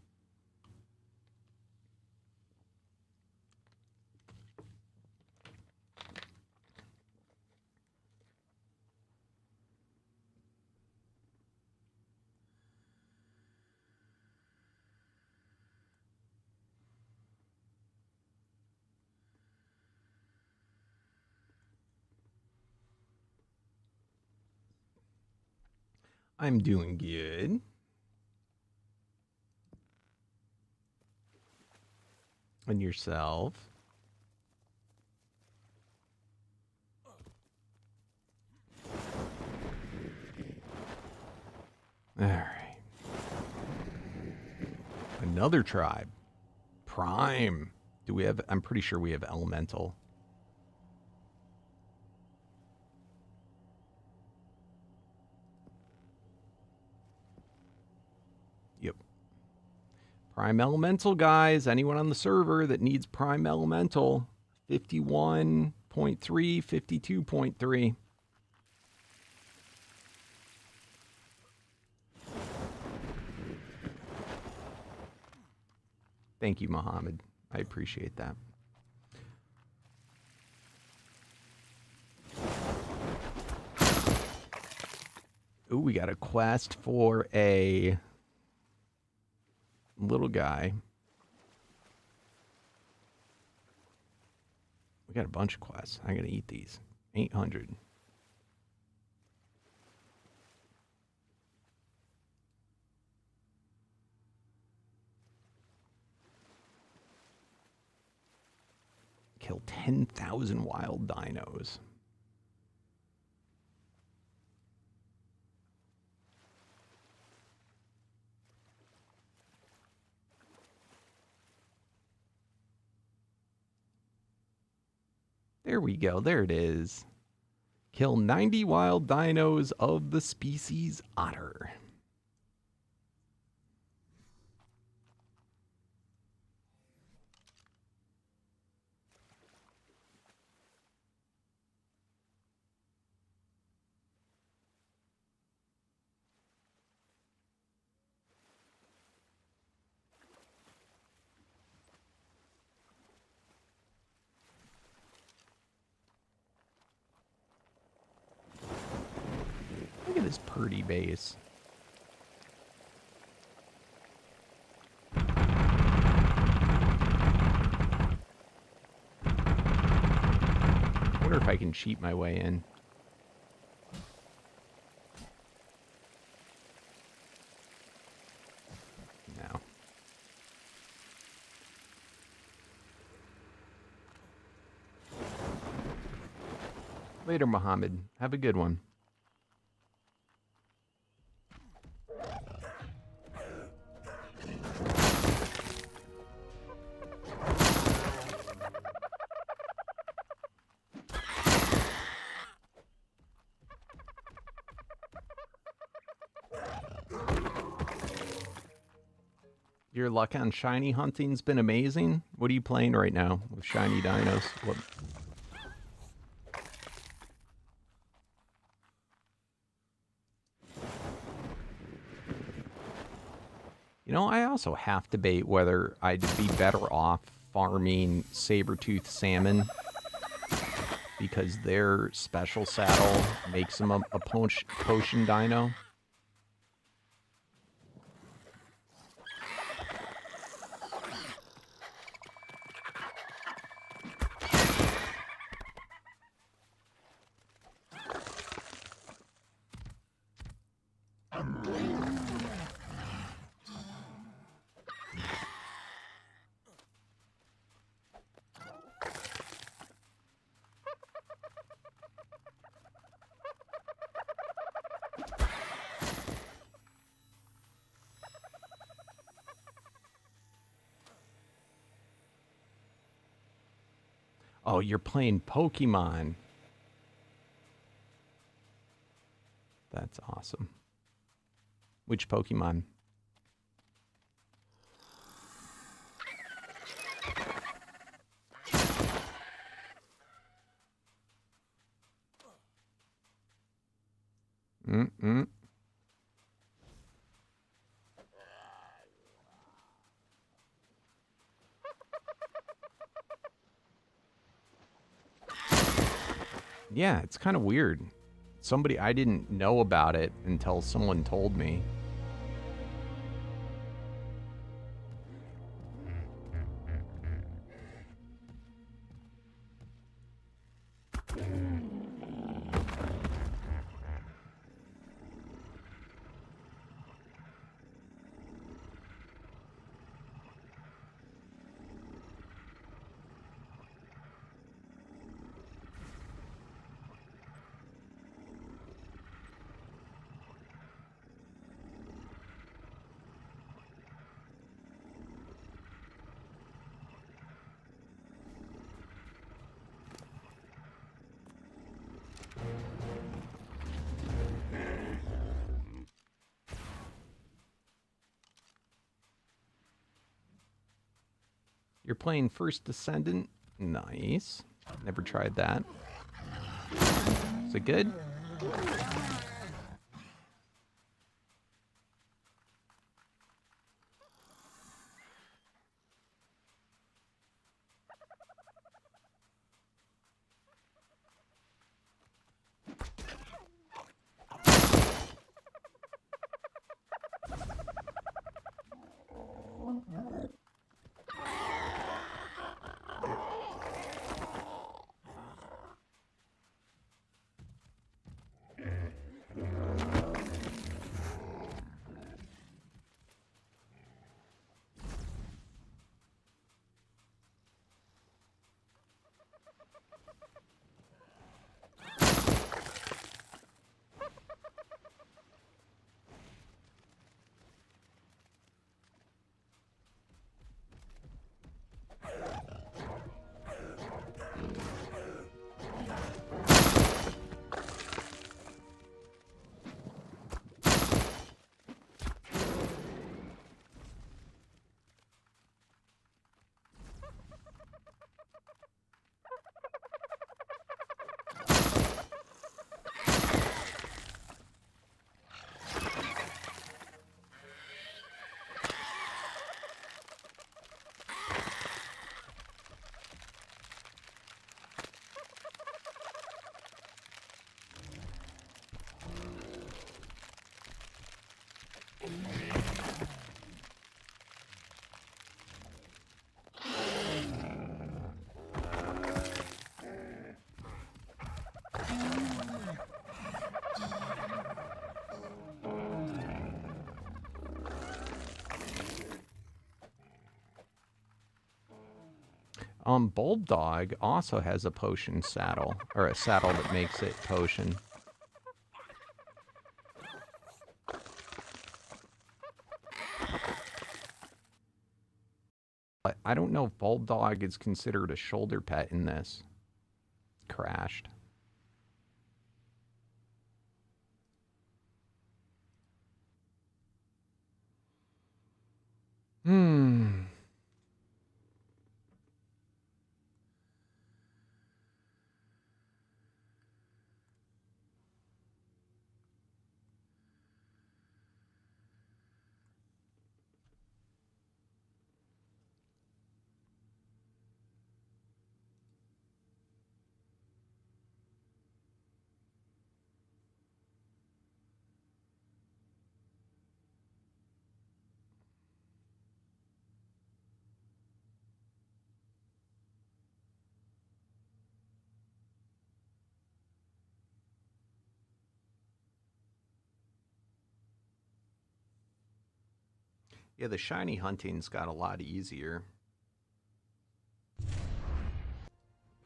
I'm doing good. And yourself? All right. Another tribe. Prime. Do we have... I'm pretty sure we have elemental. Yep. Prime elemental, guys. Anyone on the server that needs prime elemental. 51.3, 52.3. Thank you, Mohammed. I appreciate that. Ooh, we got a quest for a little guy. We got a bunch of quests. I'm going to eat these. 800. Kill 10,000 wild dinos. There we go. There it is. Kill 90 wild dinos of the species otter. at this pretty base. I wonder if I can cheat my way in. No. Later, Muhammad. Have a good one. Your luck on shiny hunting's been amazing. What are you playing right now with shiny dinos? What? You know, I also have to debate whether I'd be better off farming saber-toothed salmon because their special saddle makes them a potion dino. Oh, you're playing Pokemon. That's awesome. Which Pokemon? Mm-mm. Yeah, it's kind of weird. I didn't know about it until someone told me. You're playing First Descendant? Nice. Never tried that. Is it good? Bulldog also has a potion saddle, or a saddle that makes it potion. But I don't know if Bulldog is considered a shoulder pet in this. Crashed. Yeah, the shiny hunting's got a lot easier.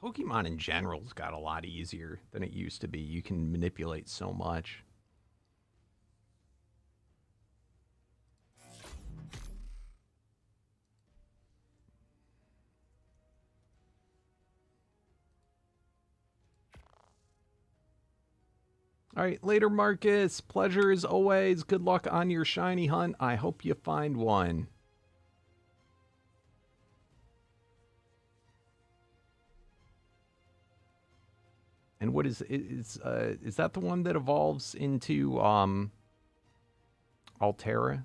Pokemon in general's got a lot easier than it used to be. You can manipulate so much. All right, later, Marcus. Pleasure as always. Good luck on your shiny hunt. I hope you find one. And what is that the one that evolves into Altera?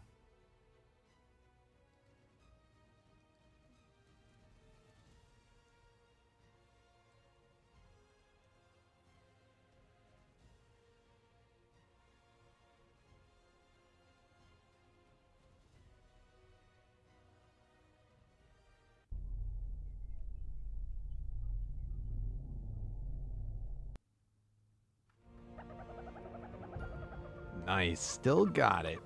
Nice, still got it.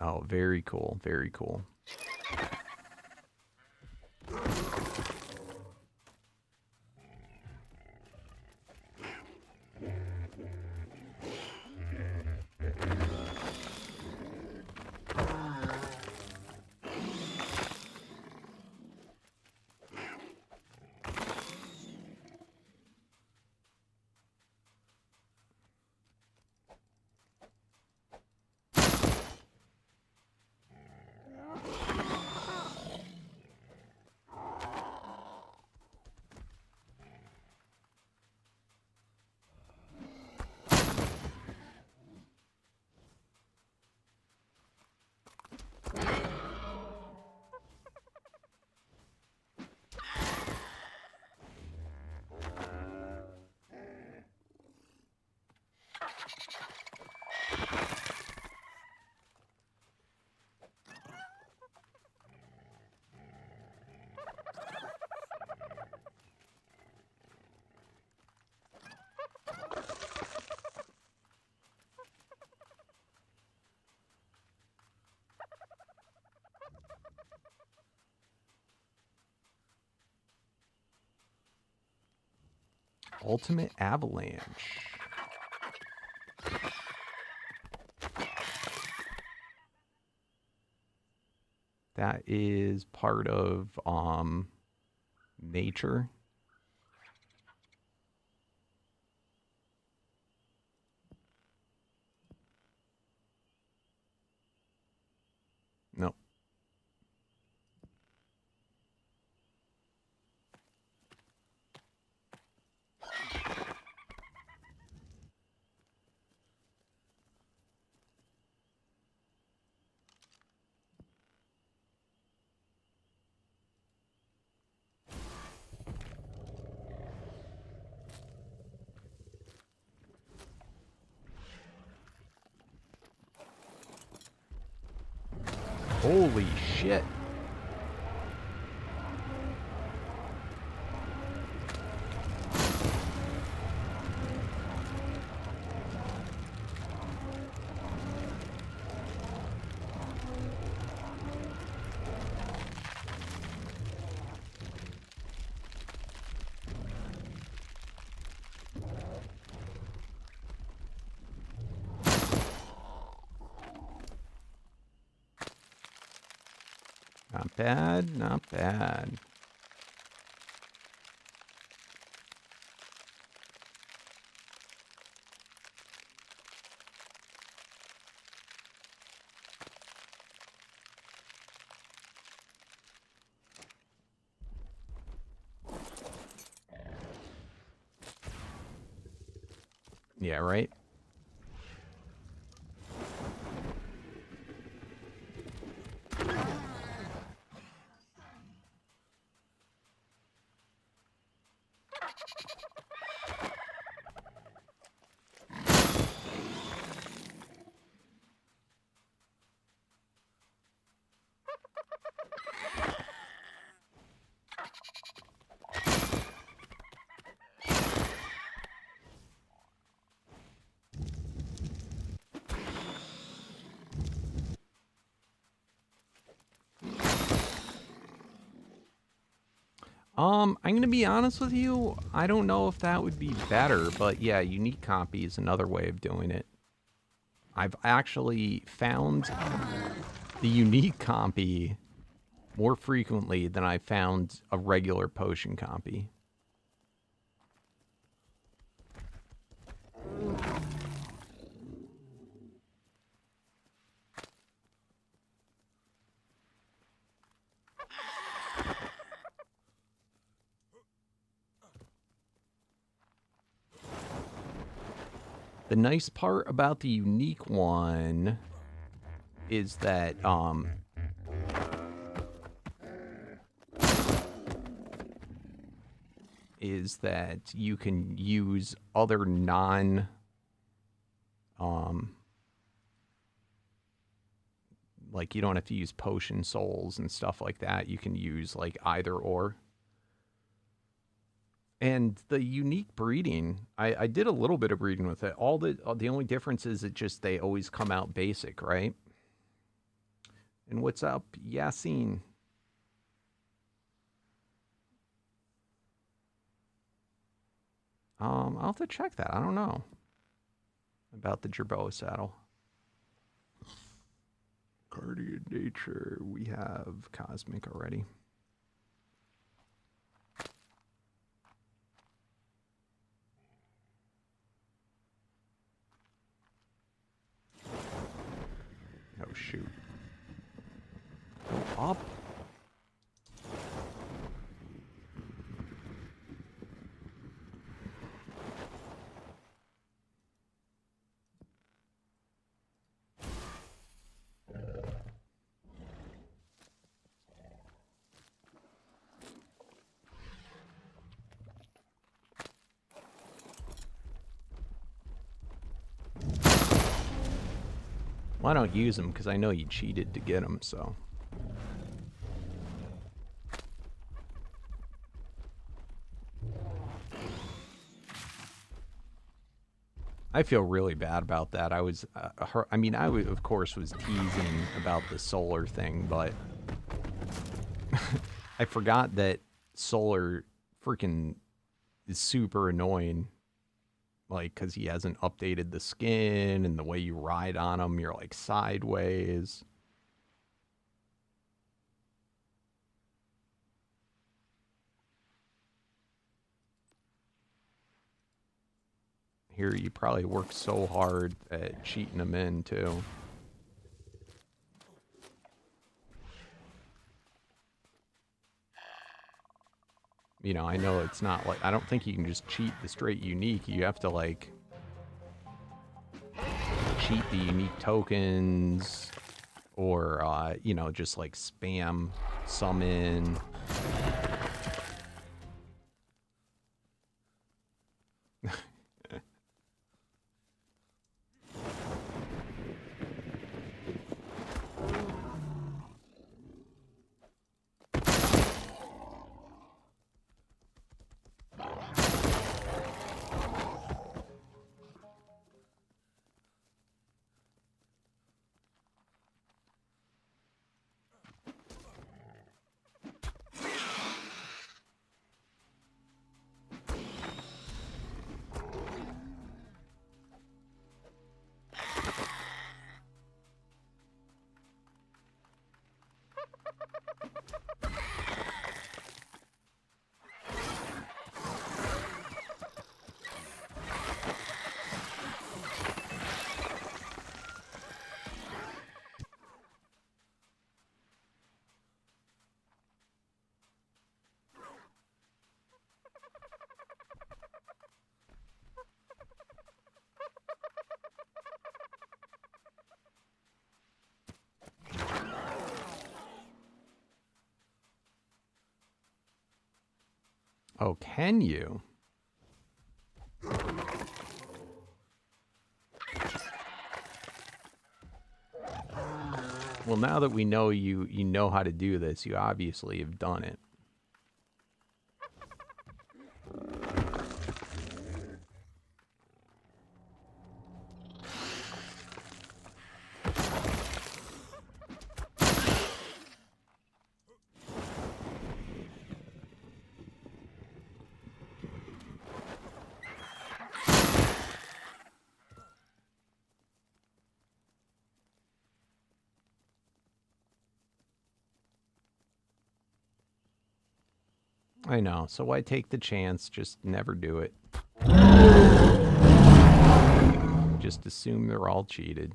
Oh, very cool, very cool. Ultimate Avalanche. That is part of nature. No. Holy shit. Not bad, not bad. Yeah, right? I'm gonna be honest with you. I don't know if that would be better, but yeah, unique copy is another way of doing it. I've actually found the unique copy more frequently than I found a regular potion copy. The nice part about the unique one is that, you can use other like you don't have to use potion souls and stuff like that. You can use like either or. And the unique breeding, I did a little bit of breeding with it. The only difference is they always come out basic, right? And what's up, Yassine? I'll have to check that. I don't know about the Jerboa saddle. Guardian Nature, we have Cosmic already. Oh, shoot. Go up. Well, I don't use them because I know you cheated to get them, so. I feel really bad about that. I was, I mean, of course, was teasing about the solar thing, but I forgot that solar freaking is super annoying. Like, because he hasn't updated the skin and the way you ride on him, you're like sideways. Here, you probably worked so hard at cheating him in, too. You know, I know it's not like, I don't think you can just cheat the straight unique. You have to, like, cheat the unique tokens or, you know, just, like, spam summon. Oh, can you? Well, now that we know you know how to do this, you obviously have done it. I know, so why take the chance? Just never do it. Just assume they're all cheated.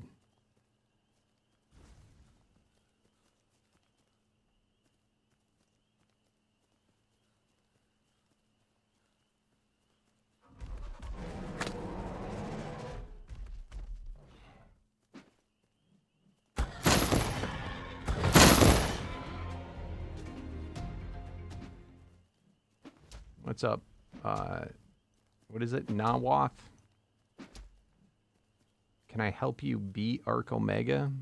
What's up? What is it? Nawath? Can I help you beat Arc Omega?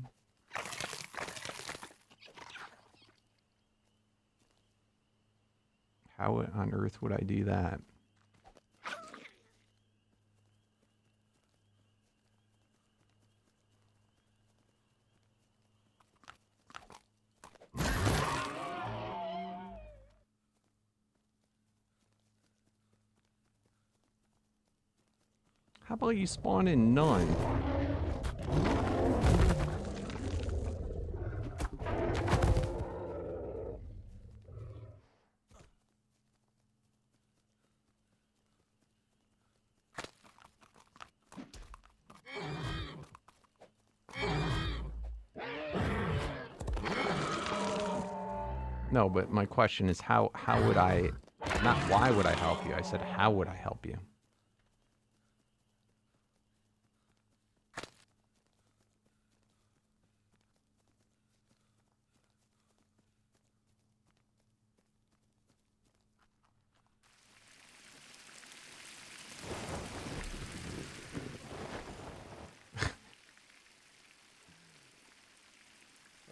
How on earth would I do that? How about you spawn in none? No, but my question is how would I, not why would I help you? I said how would I help you?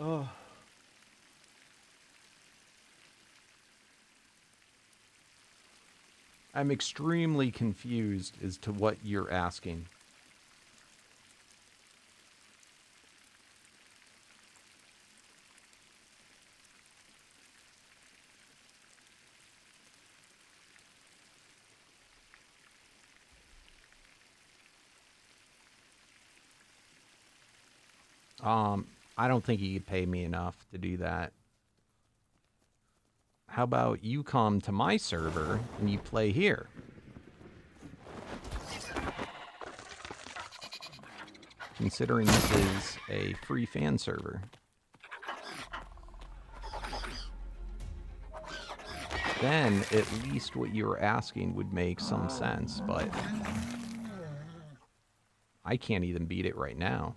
Oh. I'm extremely confused as to what you're asking. I don't think you could pay me enough to do that. How about you come to my server and you play here? Considering this is a free fan server. Then at least what you were asking would make some sense, but I can't even beat it right now.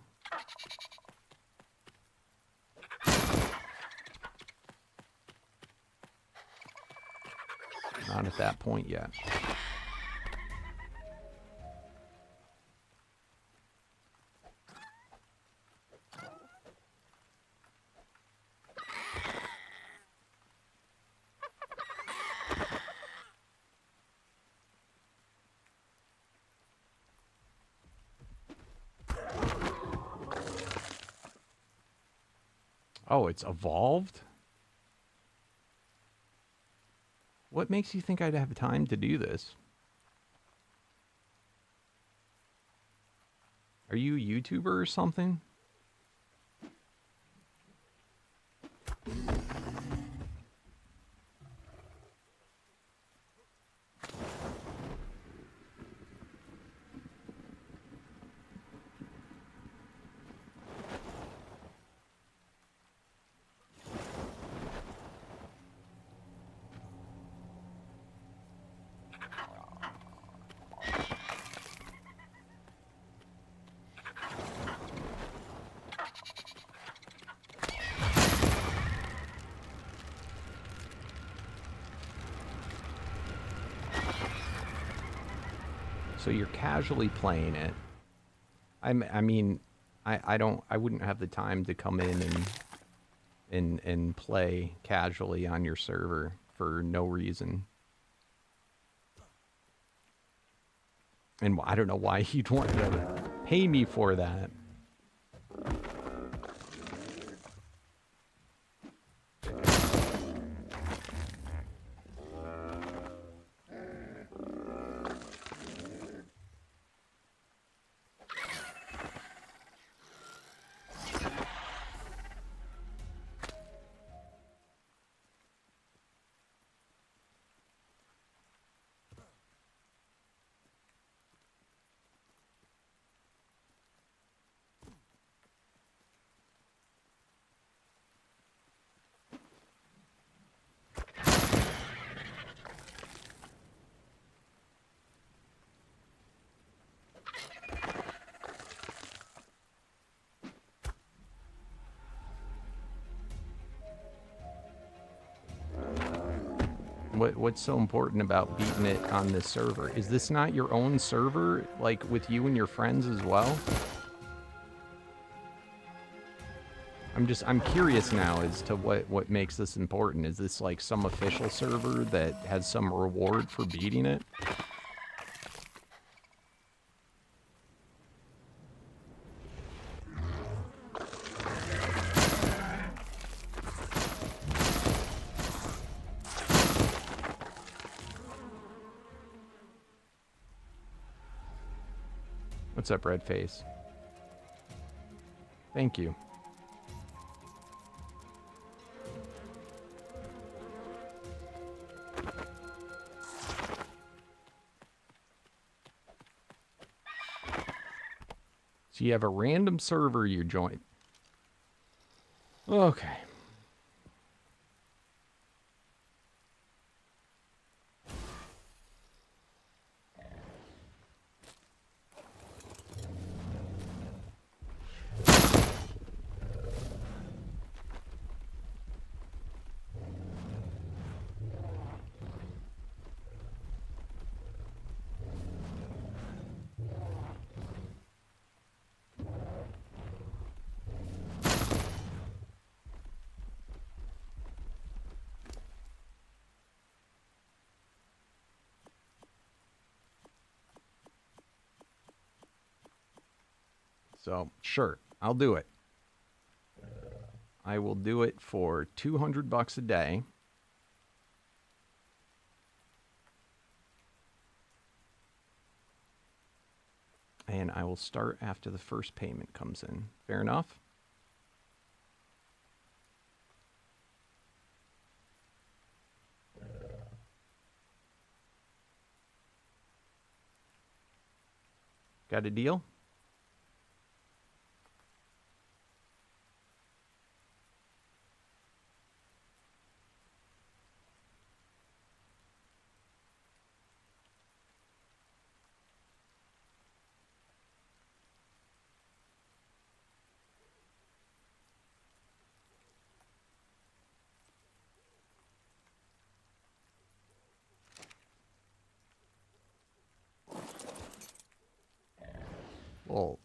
Not at that point yet. Oh, it's evolved? What makes you think I'd have time to do this? Are you a YouTuber or something? So you're casually playing it. I mean, I wouldn't have the time to come in and play casually on your server for no reason. And I don't know why you'd want to pay me for that. What's so important about beating it on this server? Is this not your own server, like with you and your friends as well? I'm curious now as to what makes this important. Is this like some official server that has some reward for beating it? What's up, Redface? Thank you. So you have a random server you join. Okay. So, sure, I'll do it. I will do it for $200 a day. And I will start after the first payment comes in. Fair enough? Got a deal? Well,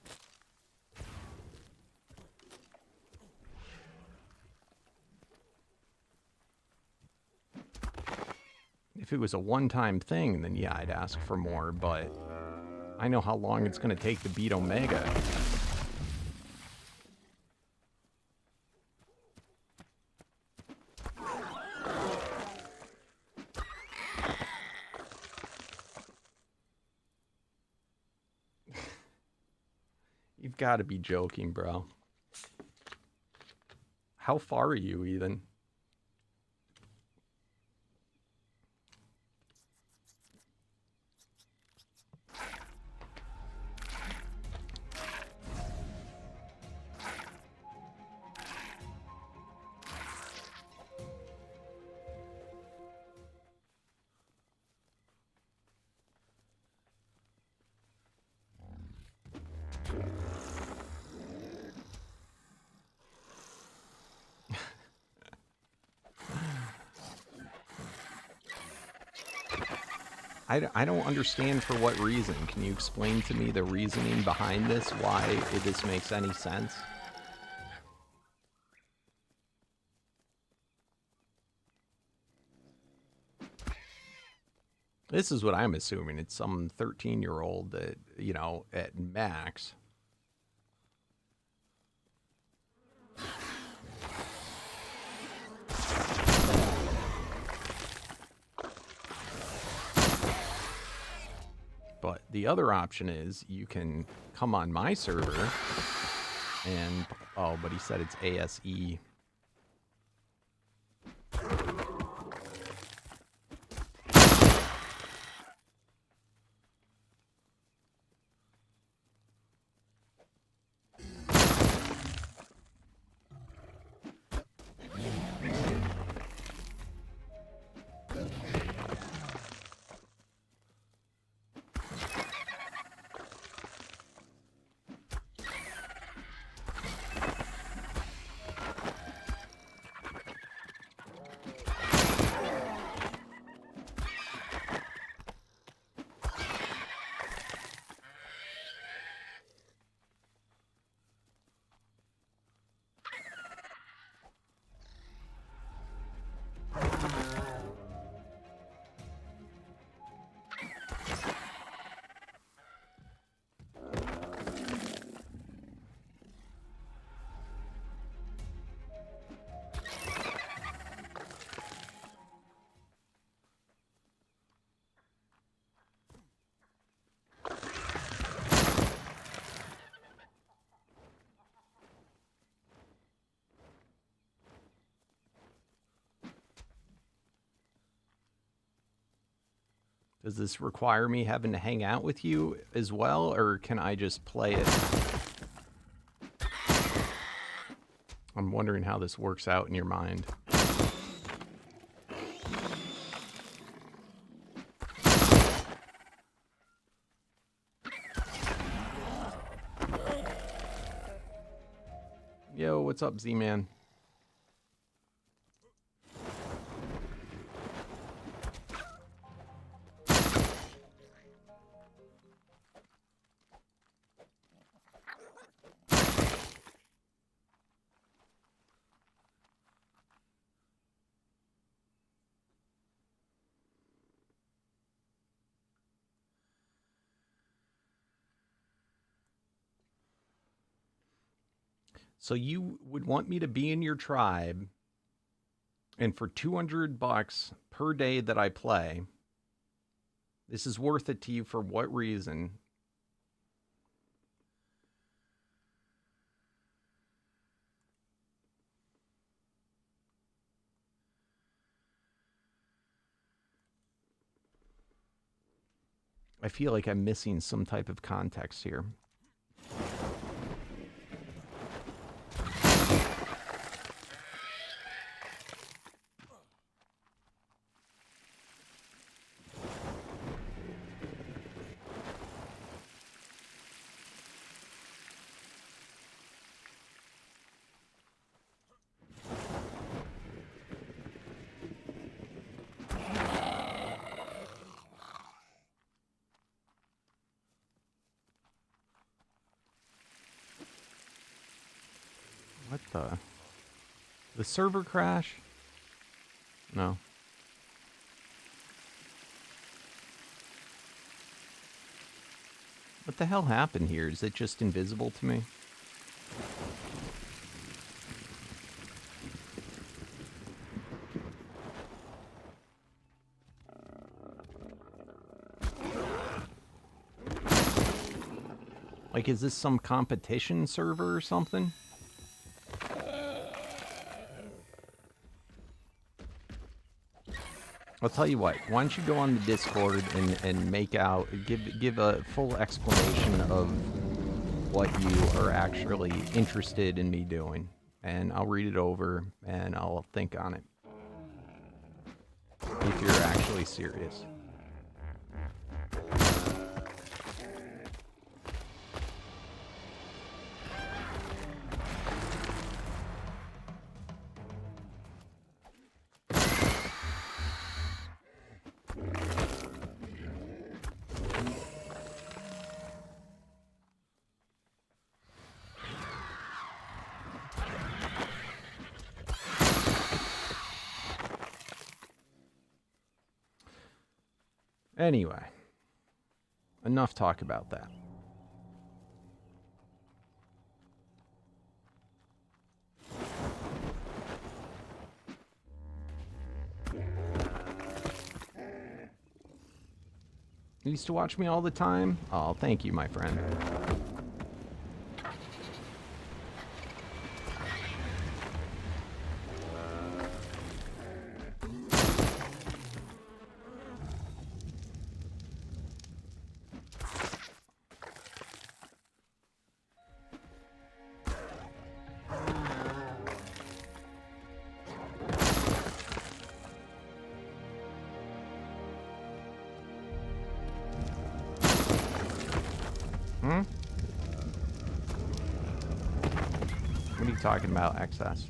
if it was a one-time thing, then yeah, I'd ask for more, but I know how long it's going to take to beat Omega. You've got to be joking, bro. How far are you, Ethan? I don't understand for what reason. Can you explain to me the reasoning behind this? Why this makes any sense? This is what I'm assuming. It's some 13-year-old that, you know, at max. But the other option is you can come on my server and, oh, but he said it's ASE. Does this require me having to hang out with you as well, or can I just play it? I'm wondering how this works out in your mind. Yo, what's up, Z-Man? So you would want me to be in your tribe, and for $200 per day that I play, this is worth it to you for what reason? I feel like I'm missing some type of context here. What the server crash? No. What the hell happened here? Is it just invisible to me? Like, is this some competition server or something? I'll tell you what, why don't you go on the Discord and make out, give a full explanation of what you are actually interested in me doing. And I'll read it over and I'll think on it. If you're actually serious. Anyway, enough talk about that. You used to watch me all the time? Oh, thank you, my friend. What are you talking about, excess?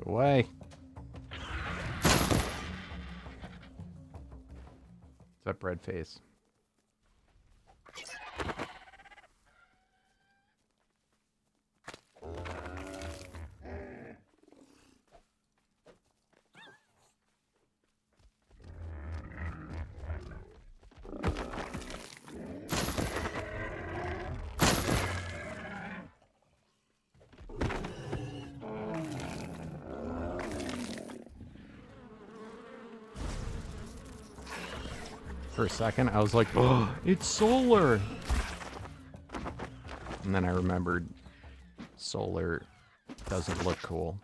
Go away. What's up, red face? For a second, I was like, oh, it's solar. And then I remembered solar doesn't look cool.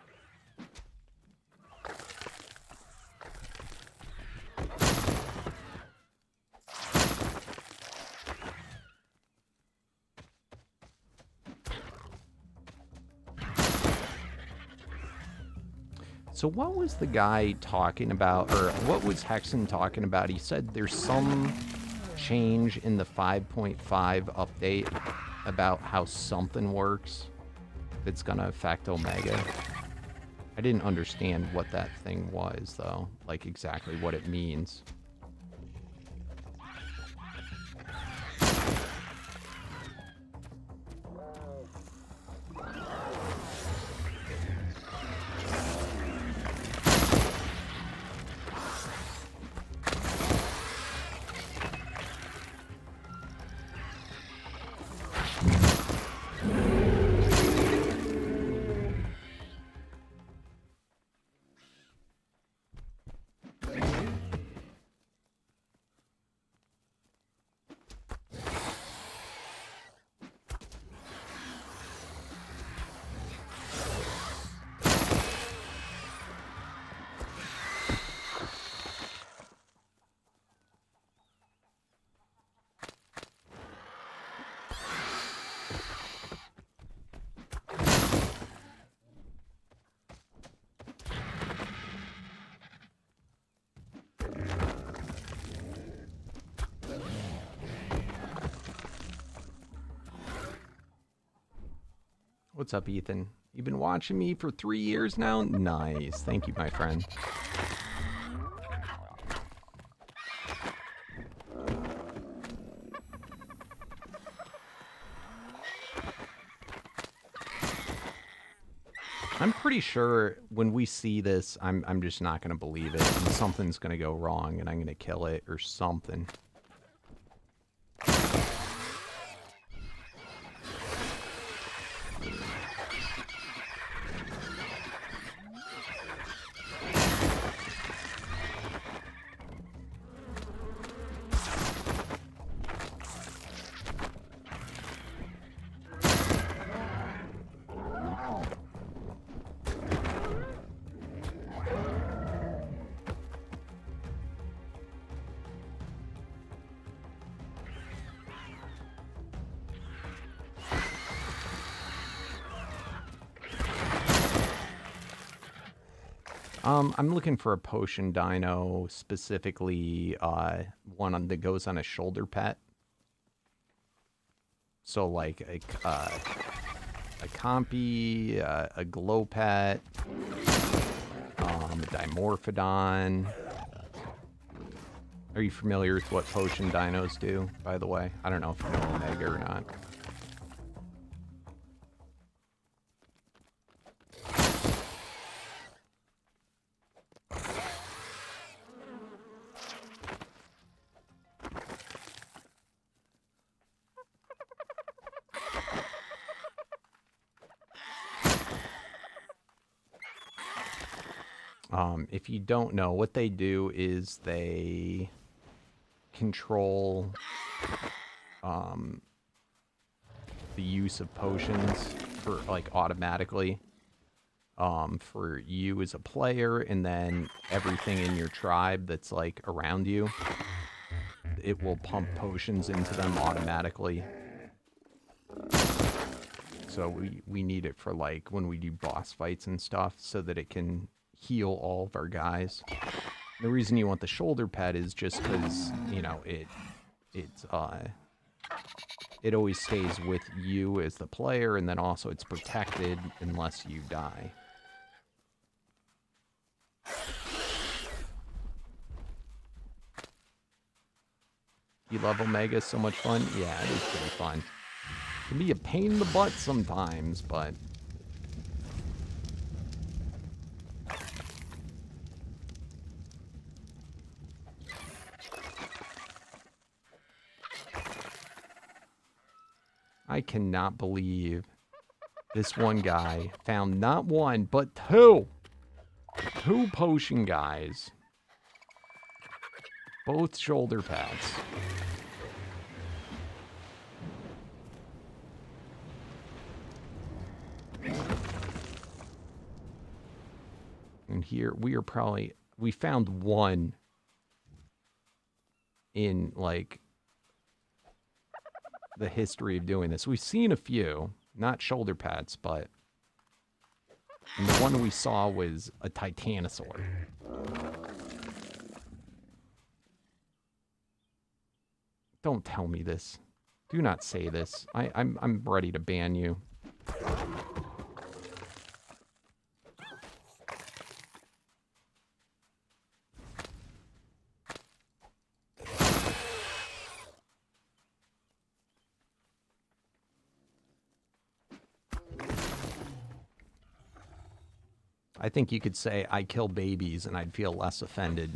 So what was the guy talking about, or what was Hexen talking about? He said there's some change in the 5.5 update about how something works that's going to affect Omega. I didn't understand what that thing was, though, like exactly what it means. What's up, Ethan? You've been watching me for 3 years now? Nice. Thank you, my friend. I'm pretty sure when we see this, I'm just not going to believe it. And something's going to go wrong, and I'm going to kill it or something. I'm looking for a potion dino, specifically one that goes on a shoulder pet. So like a compy, a glow pet, a dimorphodon. Are you familiar with what potion dinos do, by the way? I don't know if you know Omega or not. If you don't know, what they do is they control the use of potions for like automatically for you as a player, and then everything in your tribe that's like around you, it will pump potions into them automatically. So we need it for like when we do boss fights and stuff, so that it can heal all of our guys. The reason you want the shoulder pad is just because, you know, it always stays with you as the player, and then also it's protected unless you die. You love Omega, so much fun? Yeah, it is pretty fun. It can be a pain in the butt sometimes, but I cannot believe this one guy found not one, but two potion guys. Both shoulder pads. And here we found one in like the history of doing this. We've seen a few, not shoulder pads, but and the one we saw was a titanosaur. Don't tell me this. Do not say this. I'm ready to ban you. I think you could say I kill babies and I'd feel less offended.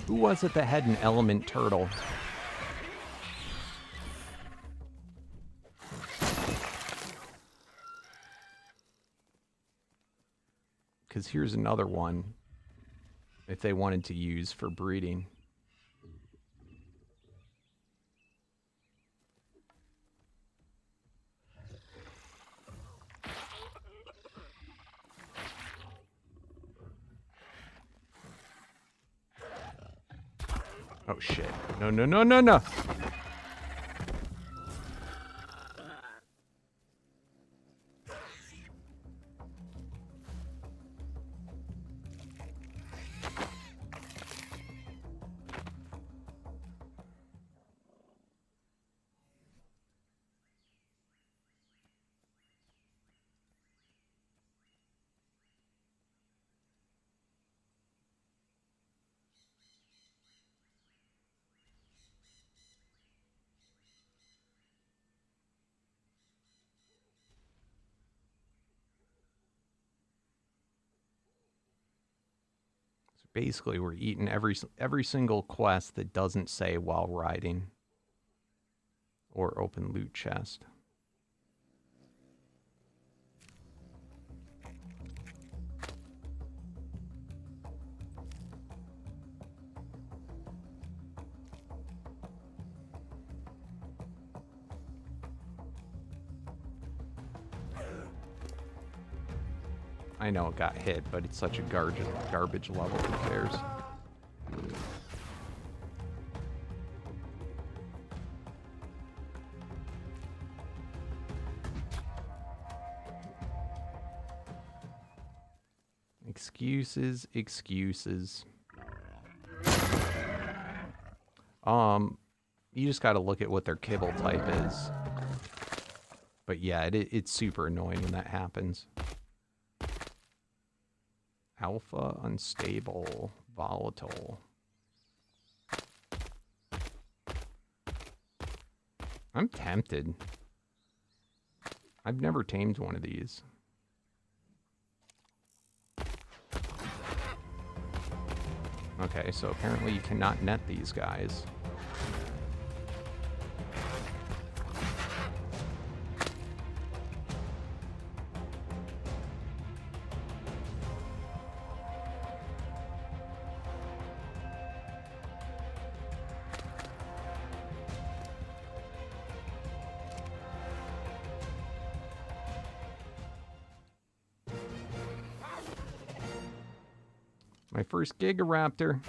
Who was it that had an element turtle? Because here's another one if they wanted to use for breeding. Oh shit. No, no, no, no, no. Basically, we're eating every single quest that doesn't say while riding or open loot chest. I know it got hit, but it's such a garbage level. Who cares? Excuses, excuses. You just got to look at what their kibble type is. But yeah, it's super annoying when that happens. Alpha, unstable, volatile. I'm tempted. I've never tamed one of these. Okay, so apparently you cannot net these guys. My first Gigaraptor.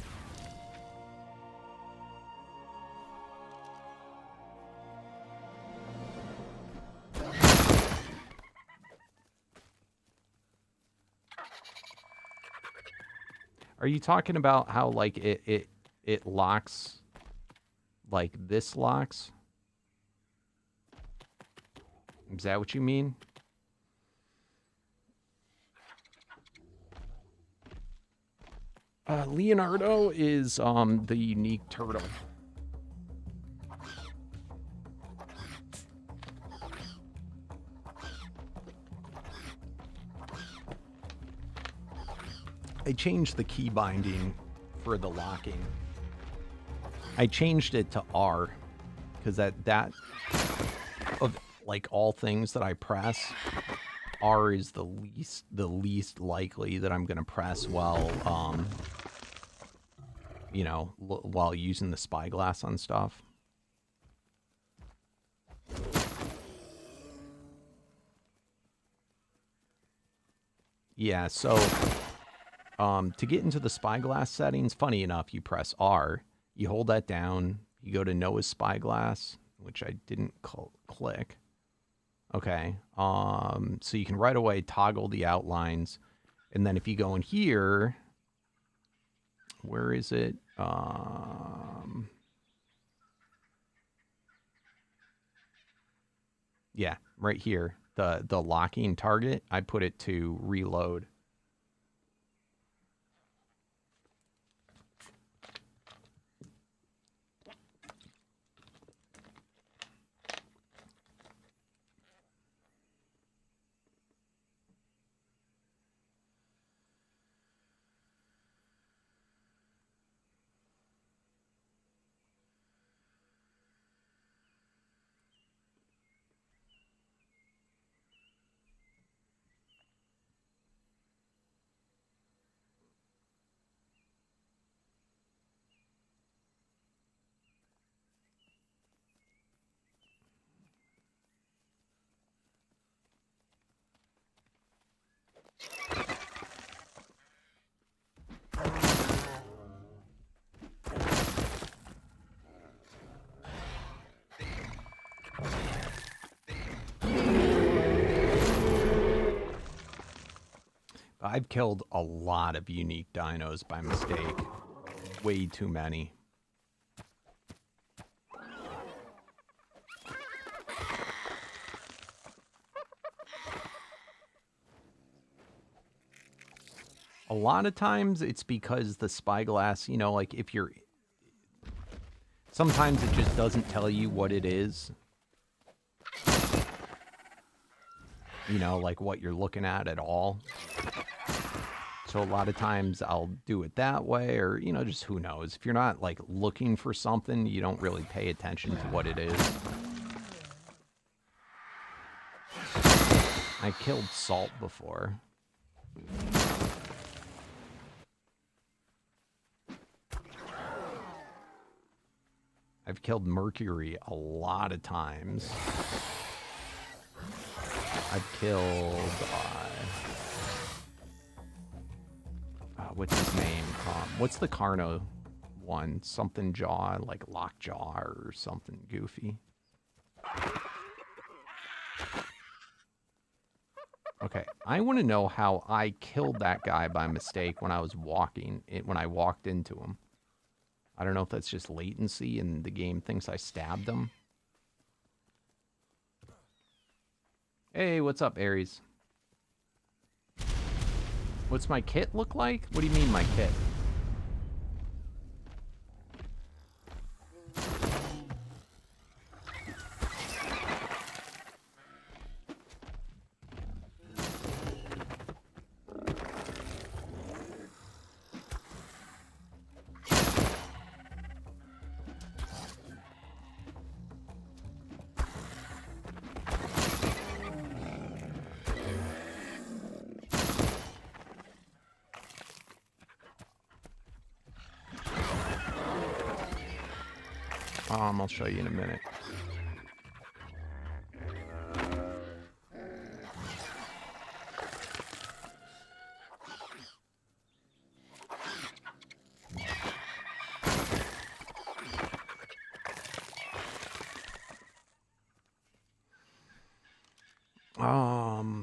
Are you talking about how like it locks like this locks? Is that what you mean? Leonardo is the unique turtle. I changed the key binding for the locking. I changed it to R because that of like all things that I press, R is the least likely that I'm gonna press while you know, while using the spyglass on stuff. Yeah, so to get into the spyglass settings, funny enough, you press R, you hold that down, you go to Noah's spyglass, which I didn't click. Okay, so you can right away toggle the outlines, and then if you go in here, where is it? Yeah, right here, the locking target, I put it to reload. I've killed a lot of unique dinos by mistake. Way too many. A lot of times it's because the spyglass, you know, like if you're... Sometimes it just doesn't tell you what it is. You know, like what you're looking at all. So a lot of times I'll do it that way, or, you know, just who knows. If you're not, like, looking for something, you don't really pay attention to what it is. I killed salt before. I've killed mercury a lot of times. I've killed, what's his name? What's the Carno one? Something Jaw, like Lockjaw or something goofy. Okay, I want to know how I killed that guy by mistake when I was when I walked into him. I don't know if that's just latency and the game thinks I stabbed him. Hey, what's up, Aries? What's my kit look like? What do you mean, my kit? I'll show you in a minute.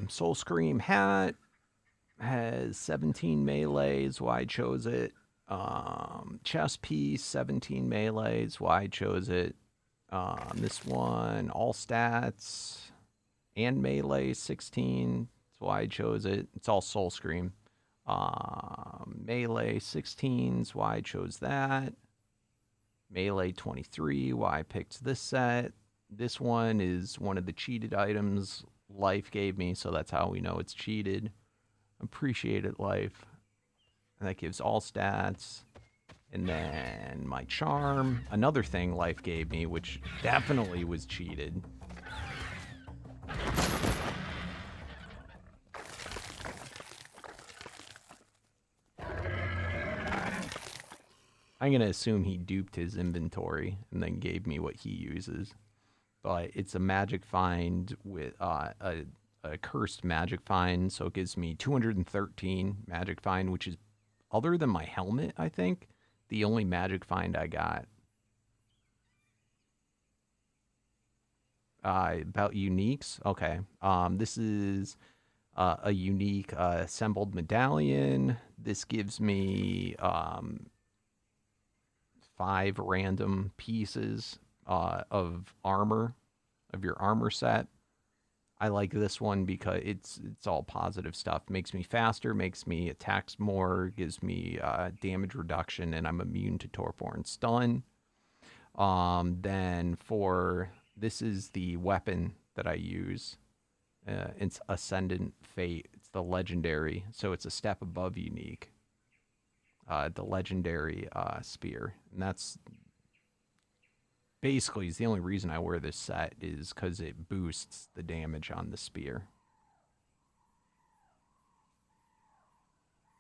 Soul Scream hat has 17 melees. Why I chose it. Chest piece, 17 melees. Why I chose it. This one, all stats and melee, 16. That's why I chose it. It's all Soul Scream. Melee 16s, why I chose that. Melee 23, why I picked this set. This one is one of the cheated items Life gave me, so that's how we know it's cheated. Appreciate it, Life. And that gives all stats. And then my charm, another thing Life gave me, which definitely was cheated. I'm going to assume he duped his inventory and then gave me what he uses. But it's a magic find with a cursed magic find, so it gives me 213 magic find, which is, other than my helmet, I think, the only magic find I got. About uniques? Okay. This is a unique assembled medallion. This gives me 5 random pieces of armor, of your armor set. I like this one because it's all positive stuff. Makes me faster, makes me attacks more, gives me damage reduction, and I'm immune to torpor and stun. Then for, this is the weapon that I use. It's Ascendant Fate. It's the legendary, so it's a step above unique. The legendary spear, and that's basically is the only reason I wear this set, is because it boosts the damage on the spear.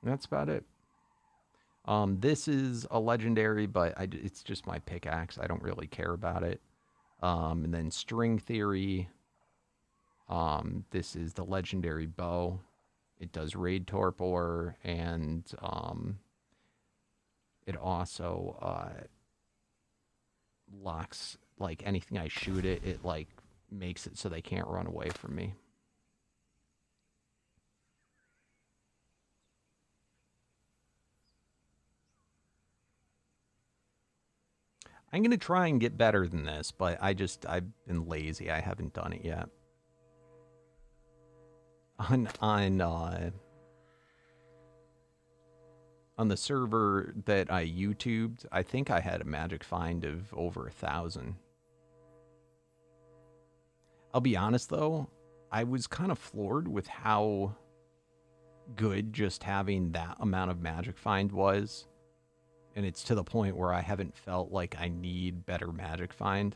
And that's about it. This is a legendary, but it's just my pickaxe. I don't really care about it. And then String Theory. This is the legendary bow. It does raid torpor, and it also locks, like, anything I shoot it like makes it so they can't run away from me. I'm gonna try and get better than this, but I've been lazy. I haven't done it yet. On the server that I YouTubed, I think I had a magic find of over 1,000. I'll be honest though, I was kind of floored with how good just having that amount of magic find was. And it's to the point where I haven't felt like I need better magic find.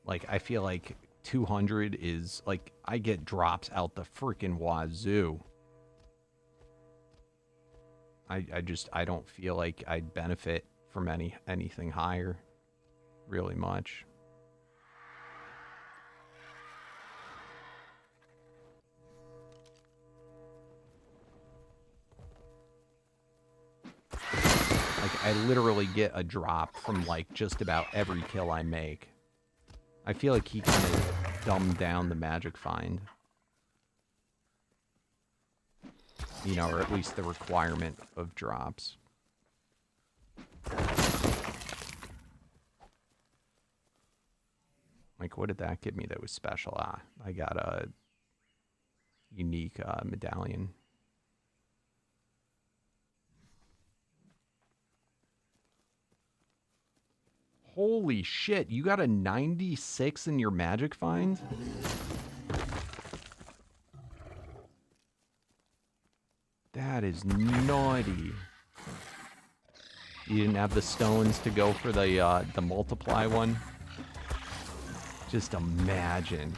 Like, I feel like 200 is, like, I get drops out the freaking wazoo. I don't feel like I'd benefit from anything higher, really much. Like, I literally get a drop from, like, just about every kill I make. I feel like he kind of dumbed down the magic find. You know, or at least the requirement of drops. Like, what did that give me that was special? Ah, I got a unique medallion. Holy shit, you got a 96 in your magic find? That is naughty. You didn't have the stones to go for the multiply one? Just imagine.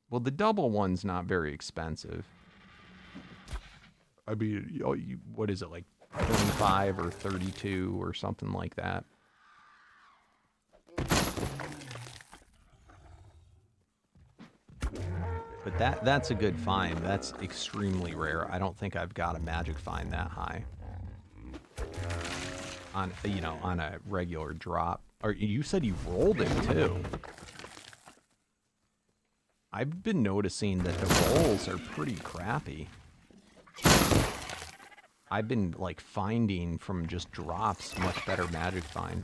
Well, the double one's not very expensive. I mean, what is it, like 25 or 32 or something like that? But that's a good find. That's extremely rare. I don't think I've got a magic find that high. On, you know, on a regular drop. Or you said you rolled it too. I've been noticing that the rolls are pretty crappy. I've been, like, finding from just drops much better magic find.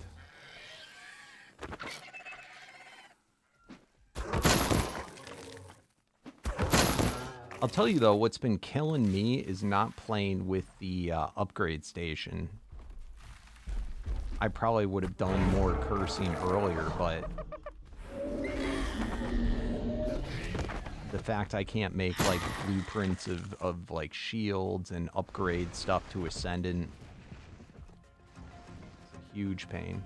I'll tell you, though, what's been killing me is not playing with the upgrade station. I probably would have done more cursing earlier, but the fact I can't make, like, blueprints of like, shields and upgrade stuff to Ascendant is a huge pain.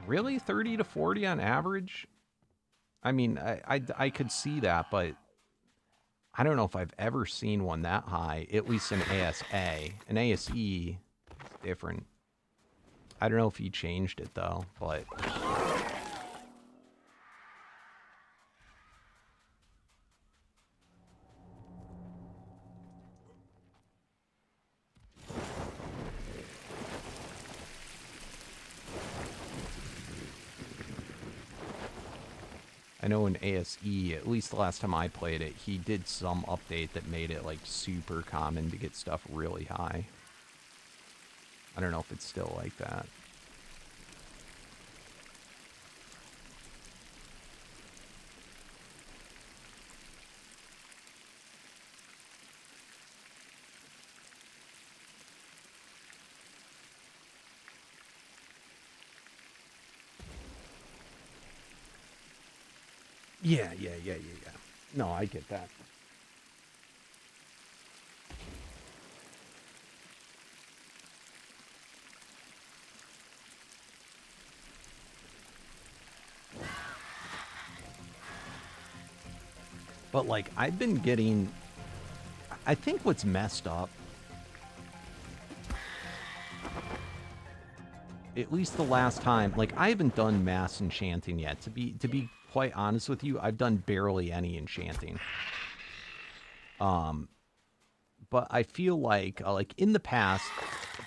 Really? 30 to 40 on average? I mean, I could see that, but I don't know if I've ever seen one that high, at least in ASA. In ASE, it's different. I don't know if he changed it, though, but... I know in ASE, at least the last time I played it, he did some update that made it, like, super common to get stuff really high. I don't know if it's still like that. Yeah. No, I get that. But, like, I've been getting... I think what's messed up, at least the last time, like, I haven't done mass enchanting yet. To be quite honest with you, I've done barely any enchanting. But I feel like in the past,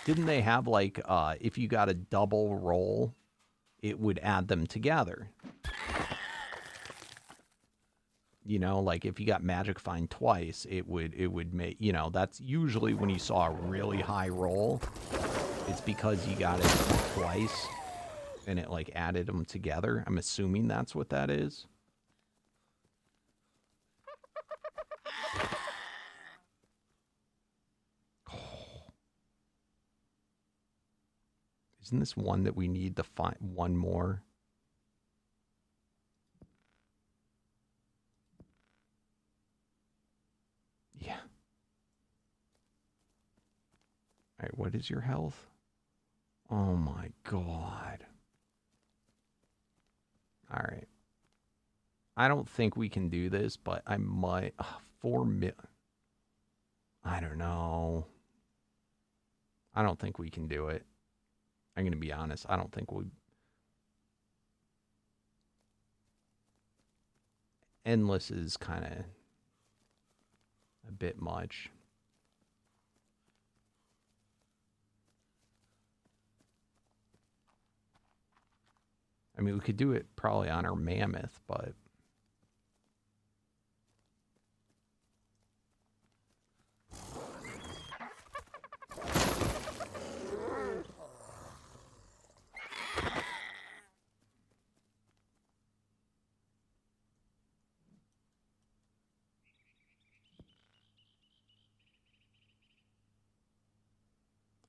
didn't they have, like, if you got a double roll, it would add them together. You know, like if you got magic find twice, it would make, you know, that's usually when you saw a really high roll. It's because you got it twice and it like added them together. I'm assuming that's what that is. Isn't this one that we need to find one more? Yeah. All right, what is your health? Oh my god. All right. I don't think we can do this, but I might. 4 million. I don't know. I don't think we can do it. I'm going to be honest. I don't think we. Endless is kind of a bit much. I mean, we could do it probably on our Mammoth, but.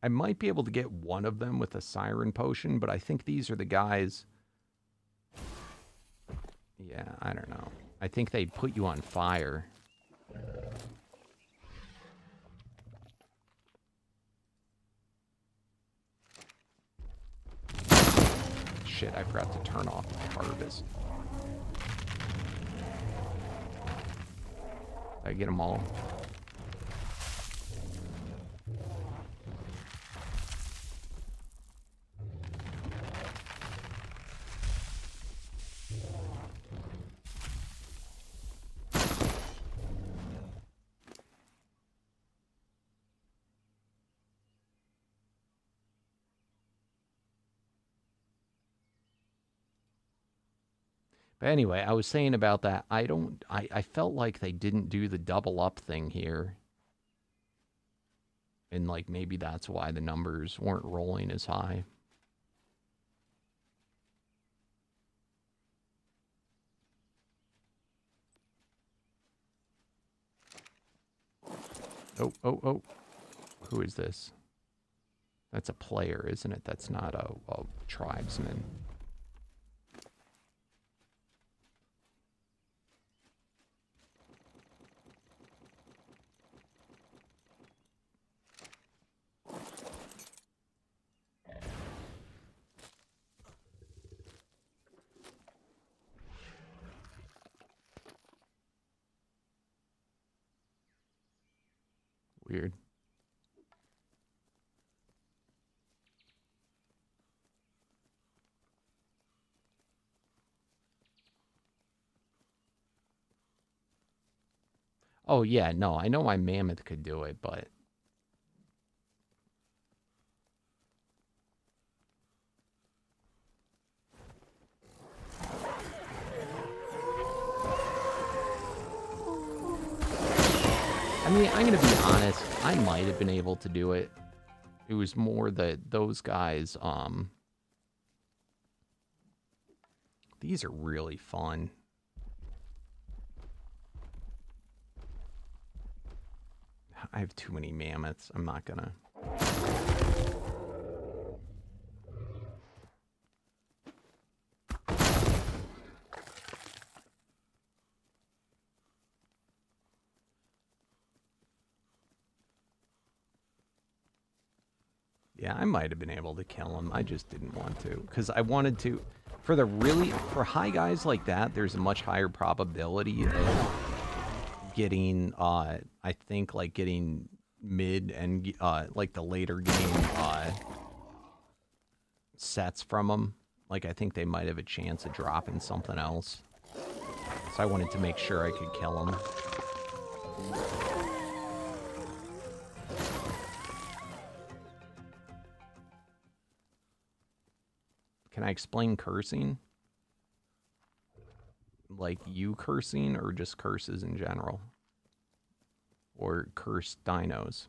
I might be able to get one of them with a siren potion, but I think these are the guys. Yeah, I don't know. I think they put you on fire. Shit, I forgot to turn off the harvest. Did I get them all? But anyway, I was saying about that. I felt like they didn't do the double up thing here. And like maybe that's why the numbers weren't rolling as high. Oh, oh, oh. Who is this? That's a player, isn't it? That's not a tribesman. Weird. Oh, yeah, no, I know my Mammoth could do it, but... I mean, I'm going to be honest, I might have been able to do it. It was more that those guys, these are really fun. I have too many mammoths. I'm not gonna. Yeah, I might have been able to kill him. I just didn't want to. Because I wanted to... For high guys like that, there's a much higher probability of getting, I think, like, getting mid and, like, the later game, sets from them. Like, I think they might have a chance of dropping something else. So I wanted to make sure I could kill them. Can I explain cursing? like you cursing or just curses in general? Or cursed dinos?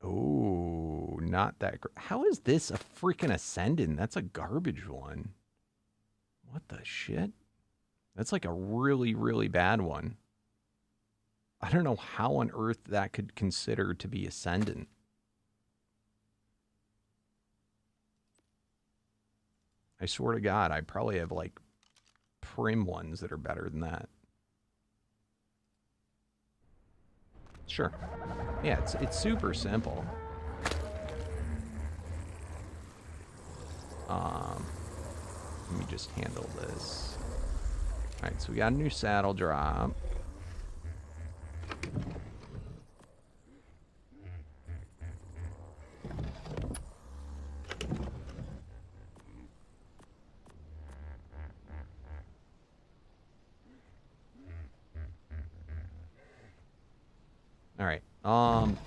Oh, not that. How is this a freaking Ascendant? That's a garbage one. What the shit? That's like a really, really bad one. I don't know how on earth that could consider to be Ascendant. I swear to God, I probably have like prim ones that are better than that. Sure. Yeah, it's super simple. Let me just handle this. All right, so we got a new saddle drop. All right.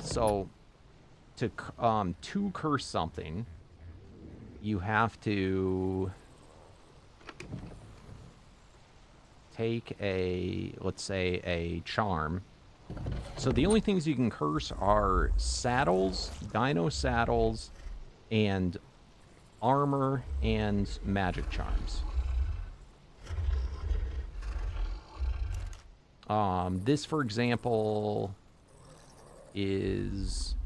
So to curse something, you have to take let's say a charm. So the only things you can curse are saddles, dino saddles, and armor and magic charms. This, for example, is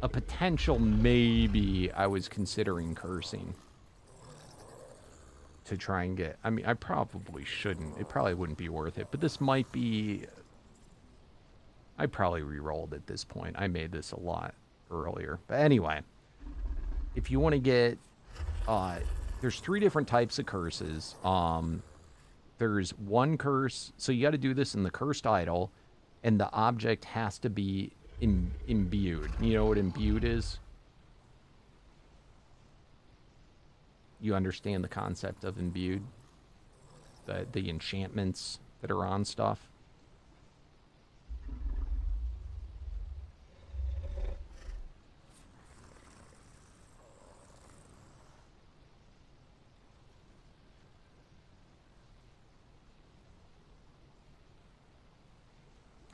a potential maybe I was considering cursing to try and get. I mean, I probably shouldn't. It probably wouldn't be worth it. But this might be. I probably re-rolled at this point. I made this a lot earlier. But anyway, if you want to get, there's 3 different types of curses. There's one curse. So you got to do this in the cursed idol, and the object has to be imbued. You know what imbued is? You understand the concept of imbued? The enchantments that are on stuff?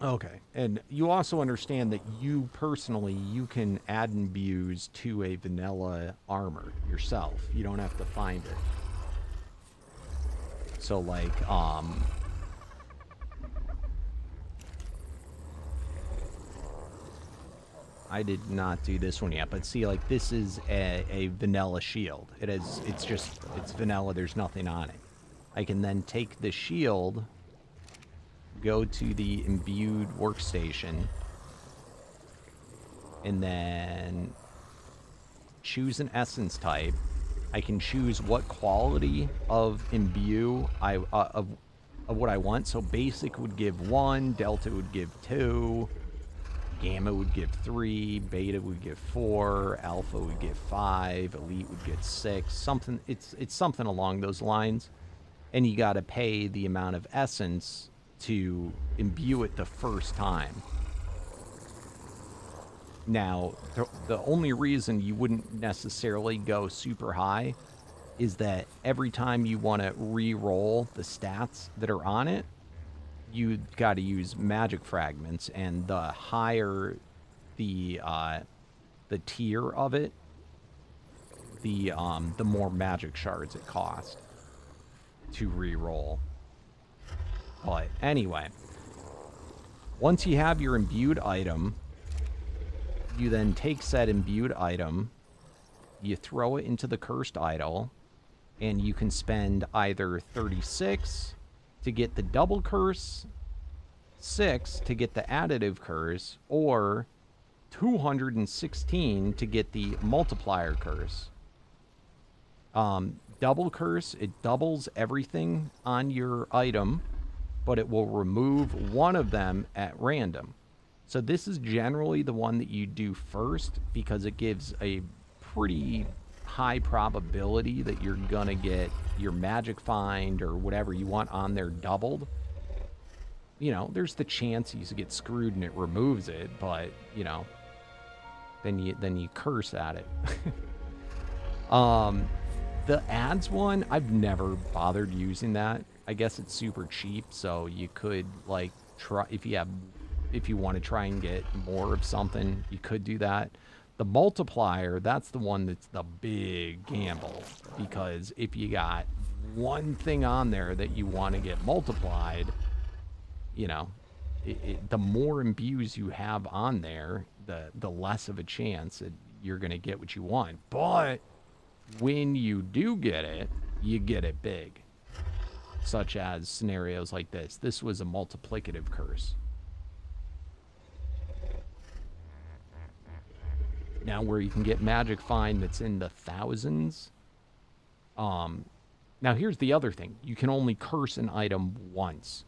Okay, and you also understand that you personally, you can add imbues to a vanilla armor yourself. You don't have to find it. So like, I did not do this one yet, but see, like, this is a vanilla shield. It's vanilla, there's nothing on it. I can then take the shield, go to the imbued workstation, and then choose an essence type. I can choose what quality of imbue of what I want. So basic would give 1, delta would give 2, gamma would give 3, beta would give 4, alpha would give 5, elite would get 6. Something, it's something along those lines. And you got to pay the amount of essence to imbue it the first time. Now, the only reason you wouldn't necessarily go super high is that every time you want to re-roll the stats that are on it, you got to use magic fragments, and the higher the tier of it, the more magic shards it costs to re-roll. But anyway, once you have your imbued item, you then take said imbued item, you throw it into the cursed idol, and you can spend either 36 to get the double curse, 6 to get the additive curse, or 216 to get the multiplier curse. Double curse, it doubles everything on your item, but it will remove one of them at random. So this is generally the one that you do first because it gives a pretty high probability that you're gonna get your magic find or whatever you want on there doubled. You know, there's the chance you get screwed and it removes it, but you know, then you curse at it. The ads one, I've never bothered using that. I guess it's super cheap, so you could like try if you want to try and get more of something, you could do that. The multiplier, that's the one that's the big gamble, because if you got one thing on there that you want to get multiplied, you know, the more imbues you have on there, the less of a chance that you're going to get what you want. But when you do get it, you get it big. Such as scenarios like this. This was a multiplicative curse. Now where you can get magic find that's in the thousands. Now here's the other thing. You can only curse an item once.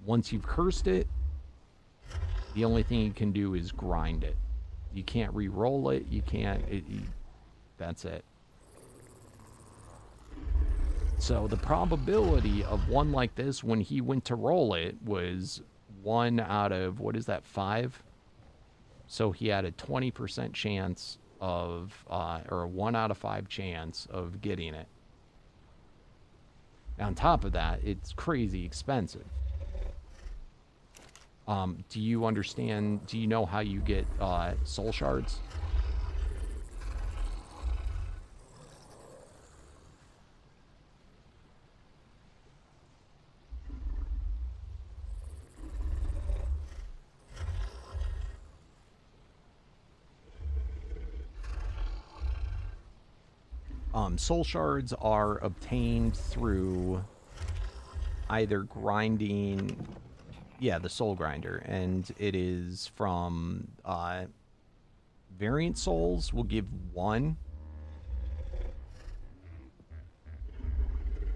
Once you've cursed it, the only thing you can do is grind it. You can't re-roll it. You can't... that's it. So the probability of one like this when he went to roll it was 1 out of, what is that, 5? So he had a 20% chance of, or a 1 out of 5 chance of getting it. On top of that, it's crazy expensive. Do you understand, do you know how you get soul shards? Soul shards are obtained through either grinding, yeah, the soul grinder, and it is from variant souls will give 1.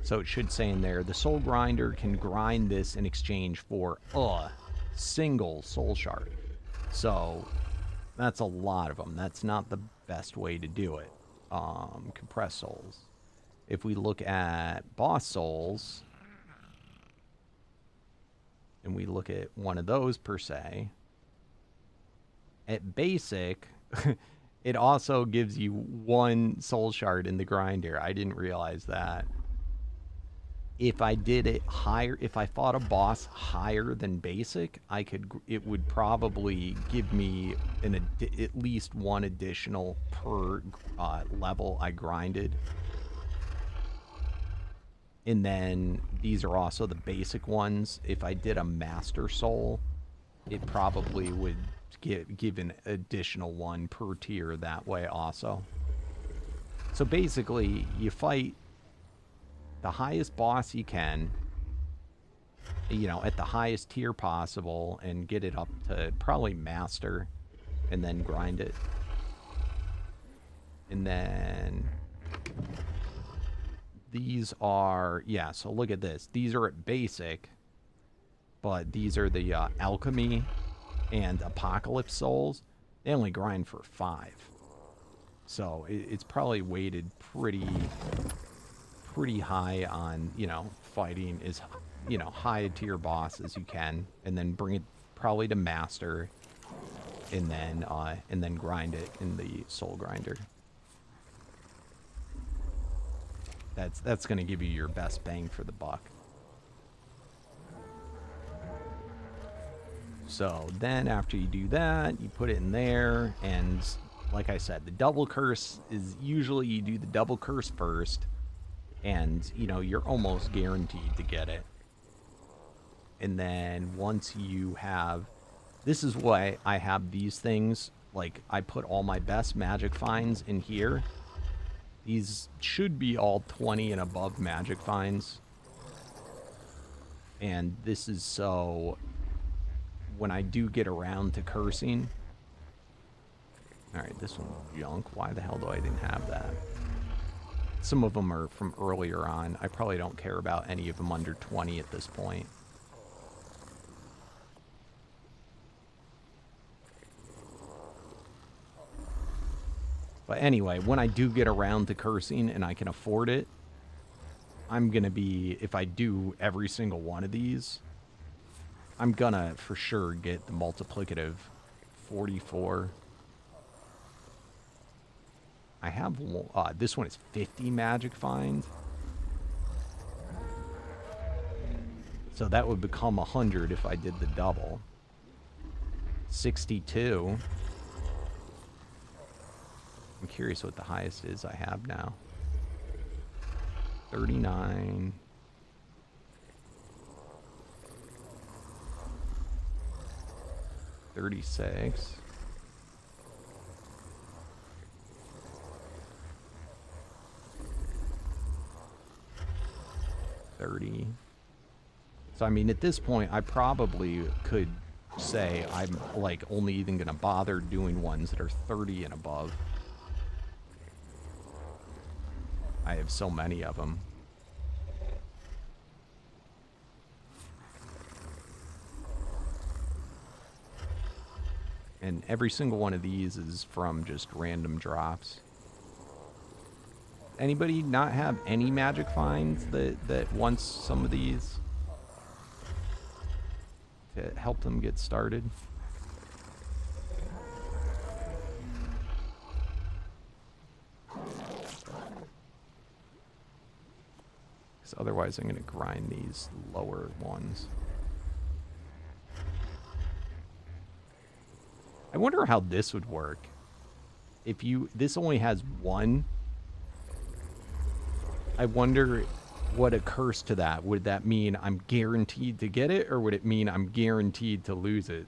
So it should say in there, the soul grinder can grind this in exchange for a single soul shard. So that's a lot of them. That's not the best way to do it. Compressed souls. If we look at boss souls, and we look at one of those per se, at basic, it also gives you 1 soul shard in the grinder. I didn't realize that. If I did it higher, if I fought a boss higher than basic, it would probably give me at least 1 additional per level I grinded. And then these are also the basic ones. If I did a master soul, it probably would give an additional 1 per tier that way also. So basically, you fight the highest boss you can, you know, at the highest tier possible, and get it up to probably master, and then grind it. And then these are, yeah, so look at this. These are at basic, but these are the alchemy and apocalypse souls. They only grind for 5. So it's probably weighted pretty high on, you know, fighting is, you know, high tier boss as you can, and then bring it probably to master, and then grind it in the soul grinder. That's going to give you your best bang for the buck. So then after you do that, you put it in there, and like I said, the double curse is usually you do the double curse first, and, you know, you're almost guaranteed to get it. And then once you have... This is why I have these things. Like, I put all my best magic finds in here. These should be all 20 and above magic finds. And this is so... when I do get around to cursing... Alright, this one's junk. Why the hell do I didn't have that? Some of them are from earlier on. I probably don't care about any of them under 20 at this point. But anyway, when I do get around to cursing and I can afford it, I'm going to be, if I do every single one of these, I'm going to for sure get the multiplicative 44. I have, this one is 50 magic find. So that would become 100 if I did the double. 62. I'm curious what the highest is I have now. 39. 36. 30. So, I mean, at this point, I probably could say I'm, like, only even going to bother doing ones that are 30 and above. I have so many of them. And every single one of these is from just random drops. Anybody not have any magic finds that wants some of these to help them get started? Because otherwise I'm going to grind these lower ones. I wonder how this would work. If you, this only has one. I wonder what occurs to that. Would that mean I'm guaranteed to get it, or would it mean I'm guaranteed to lose it?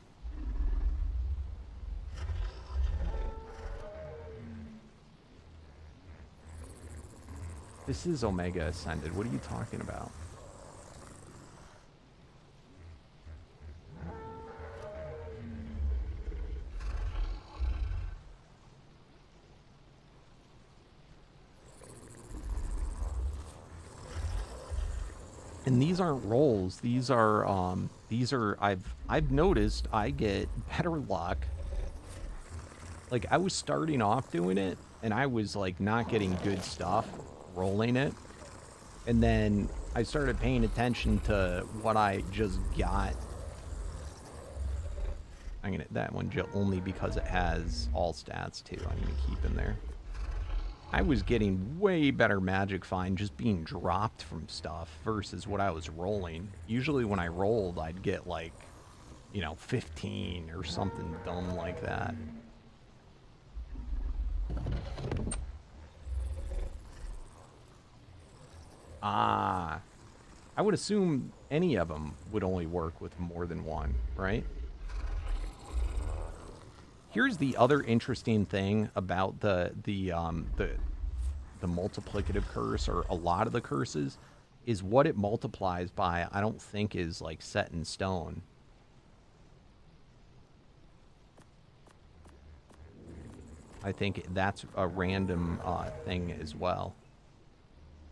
This is Omega Ascended. What are you talking about? And these aren't rolls. These are I've noticed I get better luck. Like, I was starting off doing it and I was like not getting good stuff rolling it. And then I started paying attention to what I just got. I'm gonna, that one only because it has all stats too. I'm gonna keep in there. I was getting way better magic find just being dropped from stuff versus what I was rolling. Usually when I rolled, I'd get like, you know, 15 or something dumb like that. Ah, I would assume any of them would only work with more than one, right? Here's the other interesting thing about the multiplicative curse, or a lot of the curses, is what it multiplies by. I don't think is like set in stone. I think that's a random thing as well.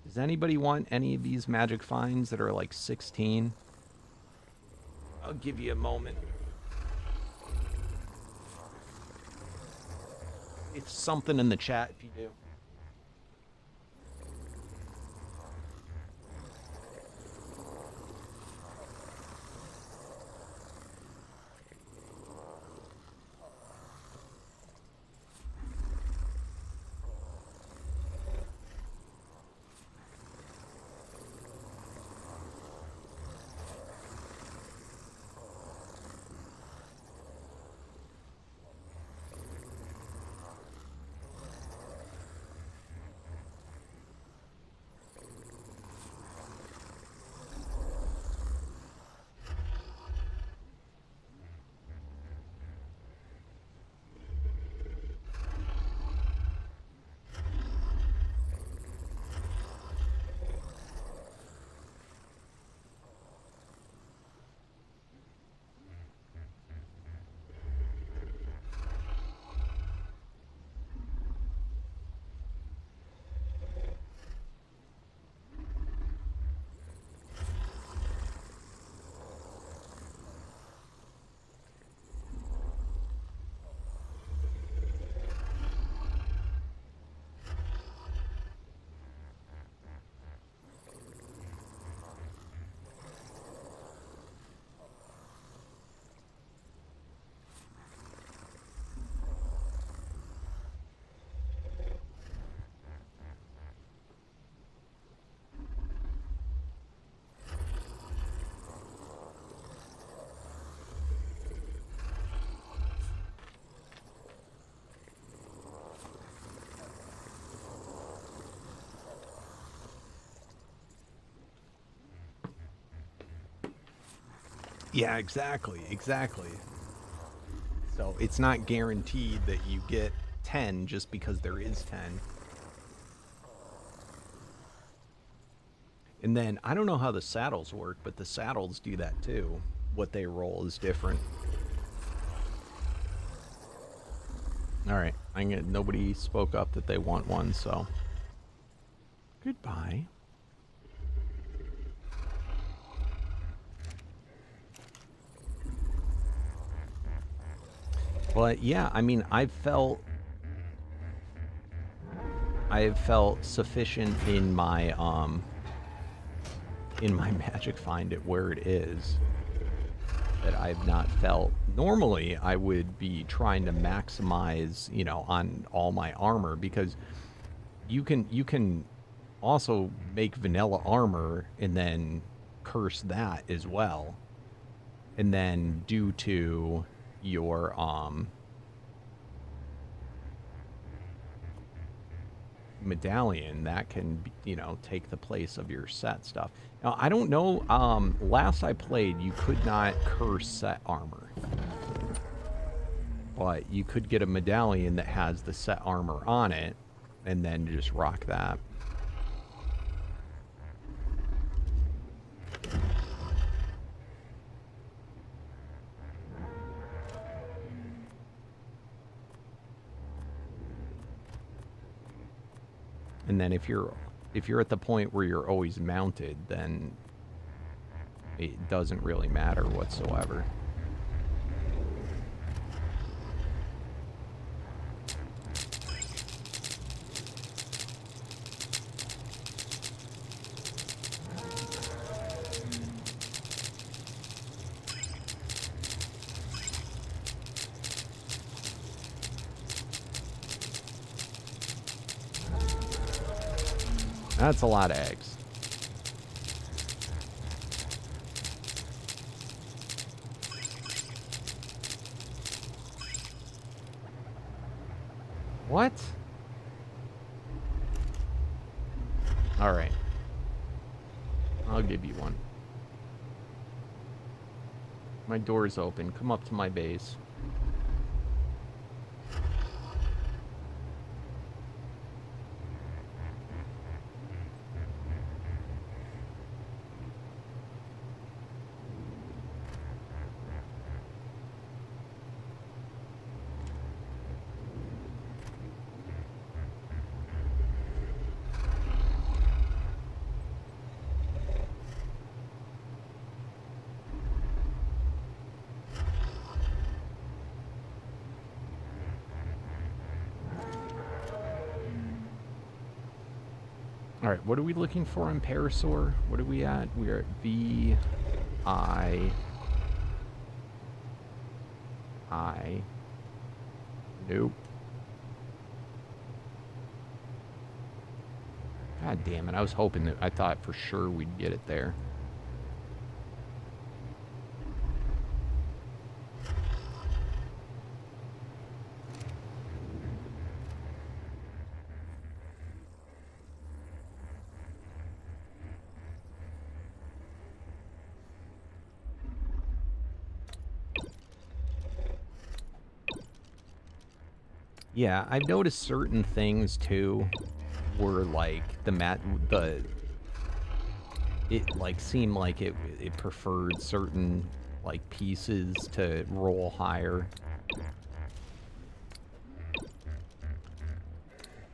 Does anybody want any of these magic finds that are like 16? I'll give you a moment. It's something in the chat if you do. Yeah, exactly, exactly. So it's not guaranteed that you get 10 just because there is 10. And then, I don't know how the saddles work, but the saddles do that too. What they roll is different. Alright, nobody spoke up that they want one, so... Goodbye. But yeah, I mean, I've felt sufficient in my magic find at where it is that I've not felt. Normally, I would be trying to maximize, you know, on all my armor, because you can also make vanilla armor and then curse that as well. And then due to your medallion, that can, you know, take the place of your set stuff. Now, I don't know, last I played, you could not curse set armor. But you could get a medallion that has the set armor on it, and then just rock that. And then if you're at the point where you're always mounted, then it doesn't really matter whatsoever. That's a lot of eggs. What? All right. I'll give you one. My door's open. Come up to my base. All right, what are we looking for in Parasaur? What are we at? We are at V, I. Nope. God damn it, I was hoping that, I thought for sure we'd get it there. Yeah, I've noticed certain things too, were like it like seemed like it preferred certain like pieces to roll higher.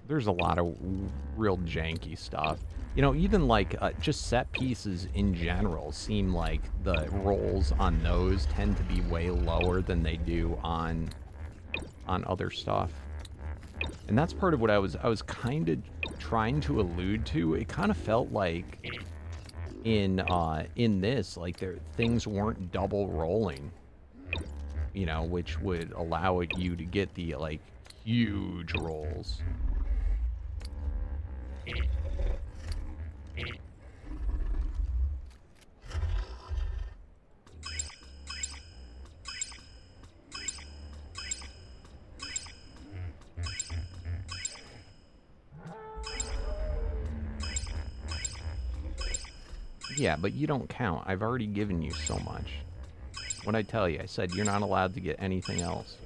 There's a lot of real janky stuff. You know, even like just set pieces in general seem like the rolls on those tend to be way lower than they do on other stuff. And that's part of what I was kind of trying to allude to. It kind of felt like in this, like things weren't double rolling, you know, which would allow you to get the like huge rolls. Yeah, but you don't count. I've already given you so much. What'd I tell you? I said you're not allowed to get anything else.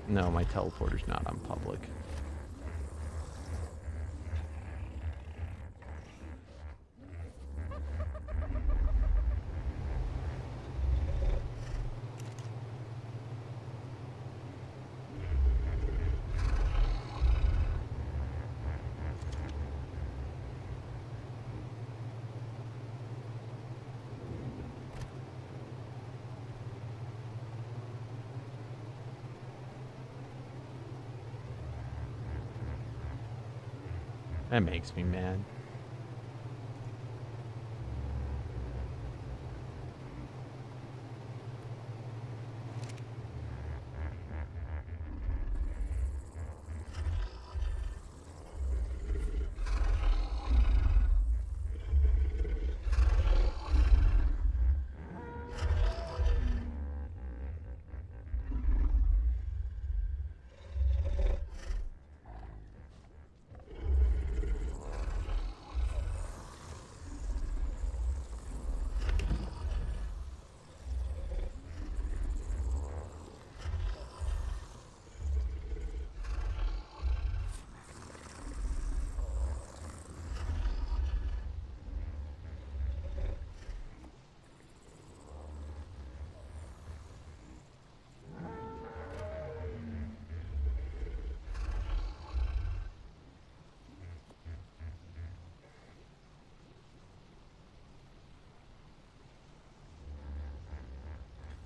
No, my teleporter's not on public. That makes me mad.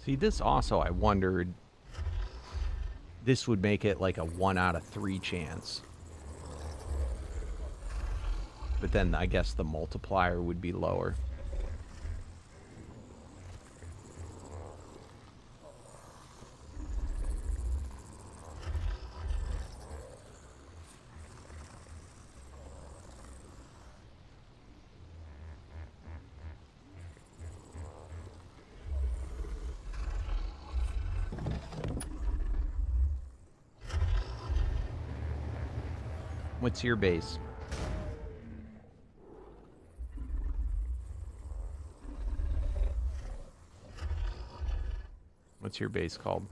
See, this also, I wondered, this would make it like a 1 out of 3 chance. But then I guess the multiplier would be lower. What's your base? What's your base called?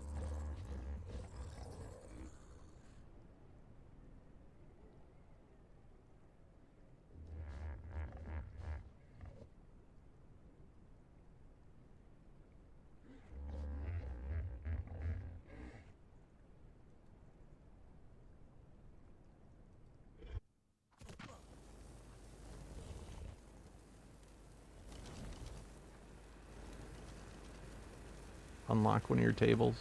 Unlock one of your tables.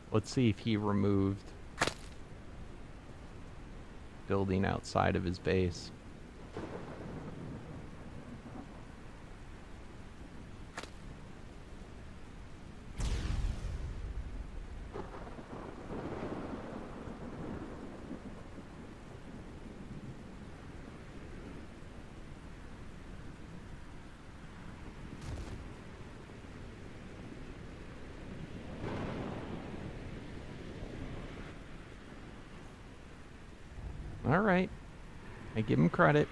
Let's see if he removed building outside of his base. All right. I give him credit.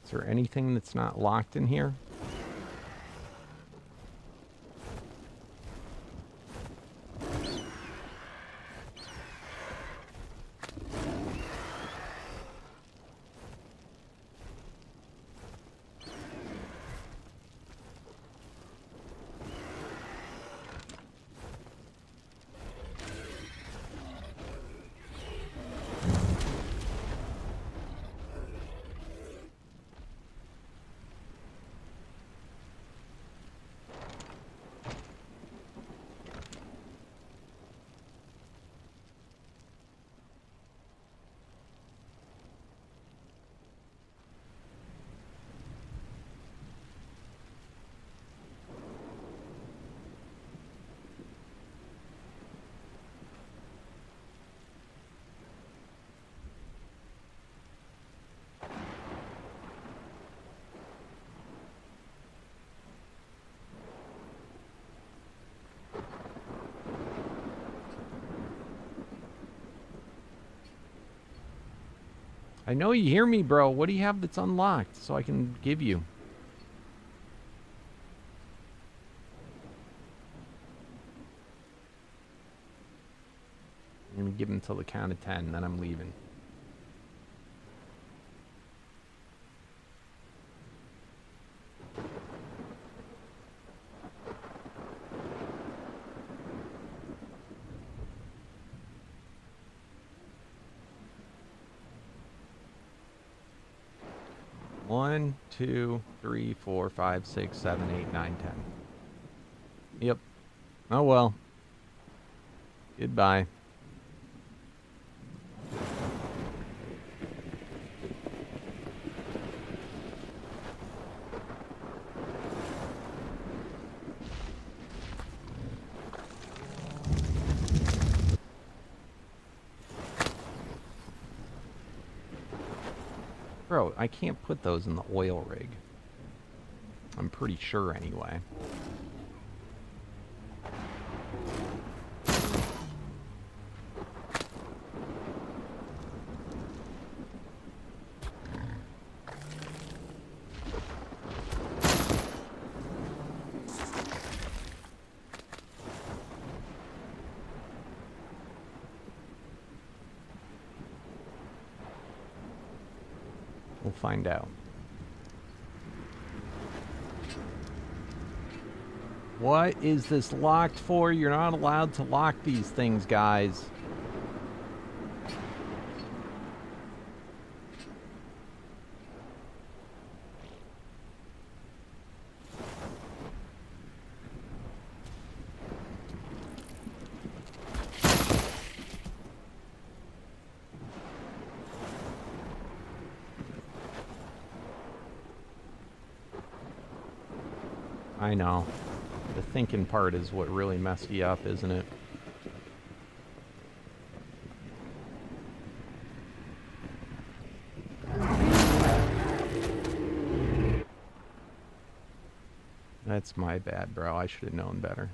Is there anything that's not locked in here? I know you hear me, bro. What do you have that's unlocked so I can give you? I'm going to give him till the count of 10, then I'm leaving. One, 2, 3, 4, 5, 6, 7, 8, 9, 10. Yep. Oh well. Goodbye. Bro, I can't put those in the oil rig. I'm pretty sure anyway. We'll find out. What is this locked for? You're not allowed to lock these things, guys. I know. The thinking part is what really messed you up, isn't it? That's my bad, bro. I should have known better.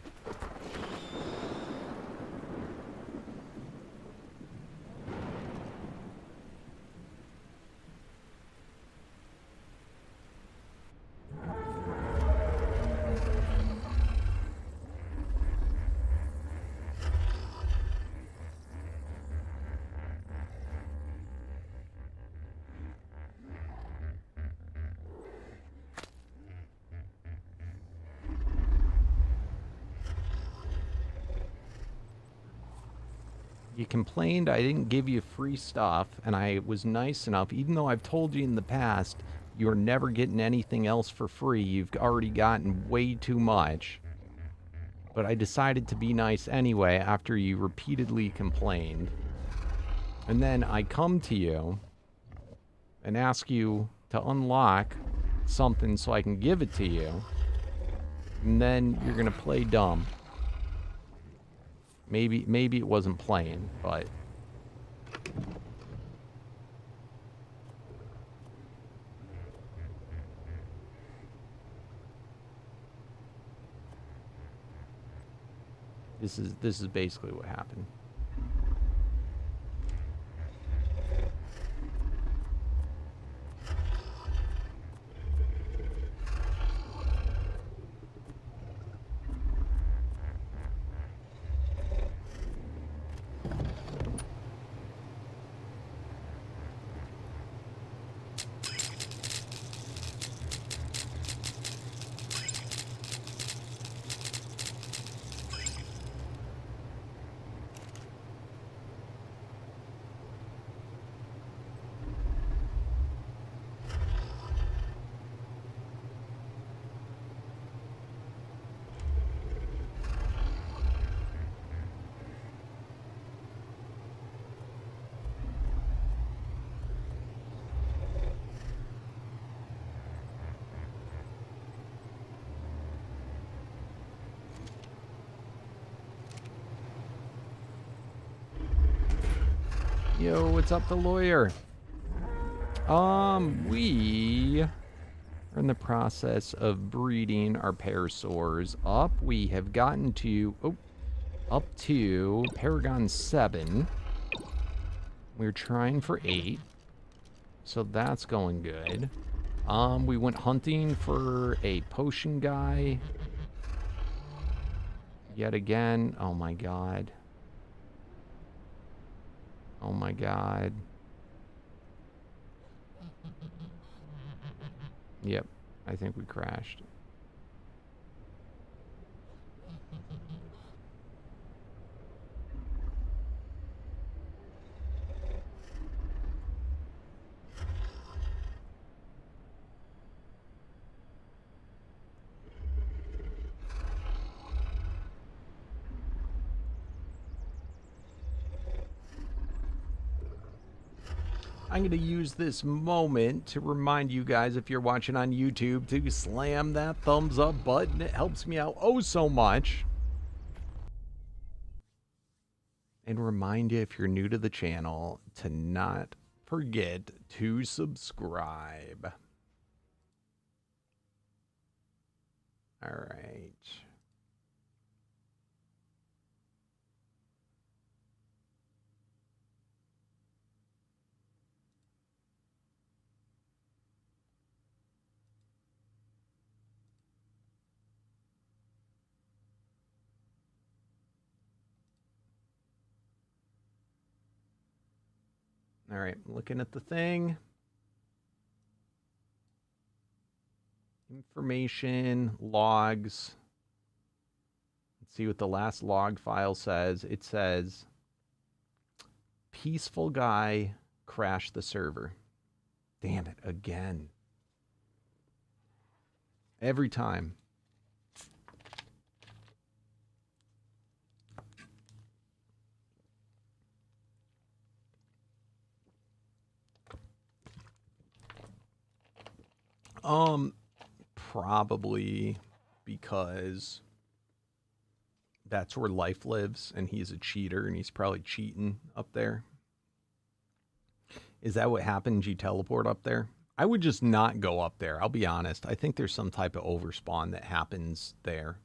You complained I didn't give you free stuff, and I was nice enough, even though I've told you in the past, you're never getting anything else for free. You've already gotten way too much. But I decided to be nice anyway after you repeatedly complained. And then I come to you and ask you to unlock something so I can give it to you. And then you're gonna play dumb. Maybe it wasn't playing, but this is basically what happened. Yo, what's up, the lawyer? We are in the process of breeding our parasaurs up. We have gotten to, up to Paragon 7. We're trying for 8. So that's going good. We went hunting for a potion guy. Yet again. Oh my god. Oh my god. Yep, I think we crashed. I'm going to use this moment to remind you guys, if you're watching on YouTube, to slam that thumbs up button. It helps me out oh so much. And remind you, if you're new to the channel, to not forget to subscribe. All right. All right, looking at the thing. Information, logs. Let's see what the last log file says. It says, peaceful guy crashed the server. Damn it, again. Every time. Probably because that's where life lives and he's a cheater and he's probably cheating up there. Is that what happened? You teleport up there? I would just not go up there. I'll be honest. I think there's some type of overspawn that happens there.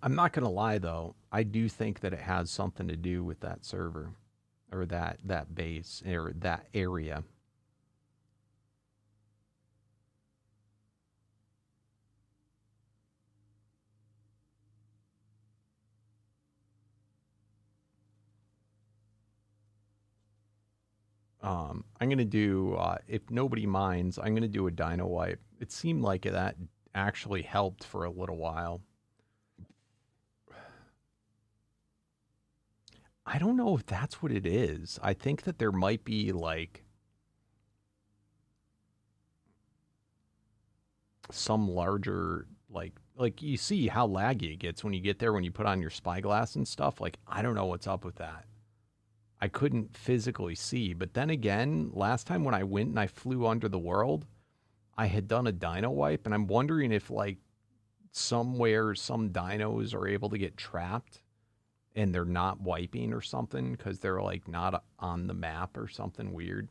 I'm not going to lie, though. I do think that it has something to do with that server or that base or that area. I'm going to do, if nobody minds, I'm going to do a Dino wipe. It seemed like that actually helped for a little while. I don't know if that's what it is. I think that there might be like some larger, like you see how laggy it gets when you get there, when you put on your spyglass and stuff. Like, I don't know what's up with that. I couldn't physically see. But then again, last time when I went and I flew under the world, I had done a dino wipe, and I'm wondering if like somewhere some dinos are able to get trapped and they're not wiping or something because they're like not on the map or something weird.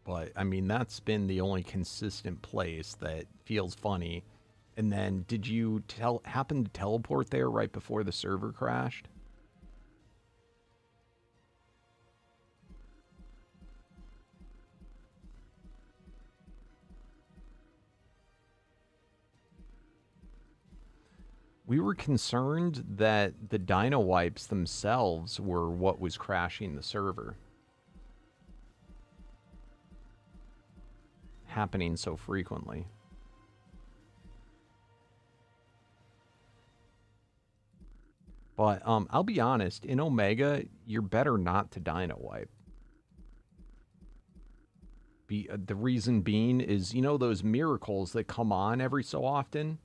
But I mean, that's been the only consistent place that feels funny. And then did you happen to teleport there right before the server crashed? We were concerned that the Dino wipes themselves were what was crashing the server. Happening so frequently. But I'll be honest, in Omega, you're better not to Dino wipe. The reason being is, you know, those miracles that come on every so often?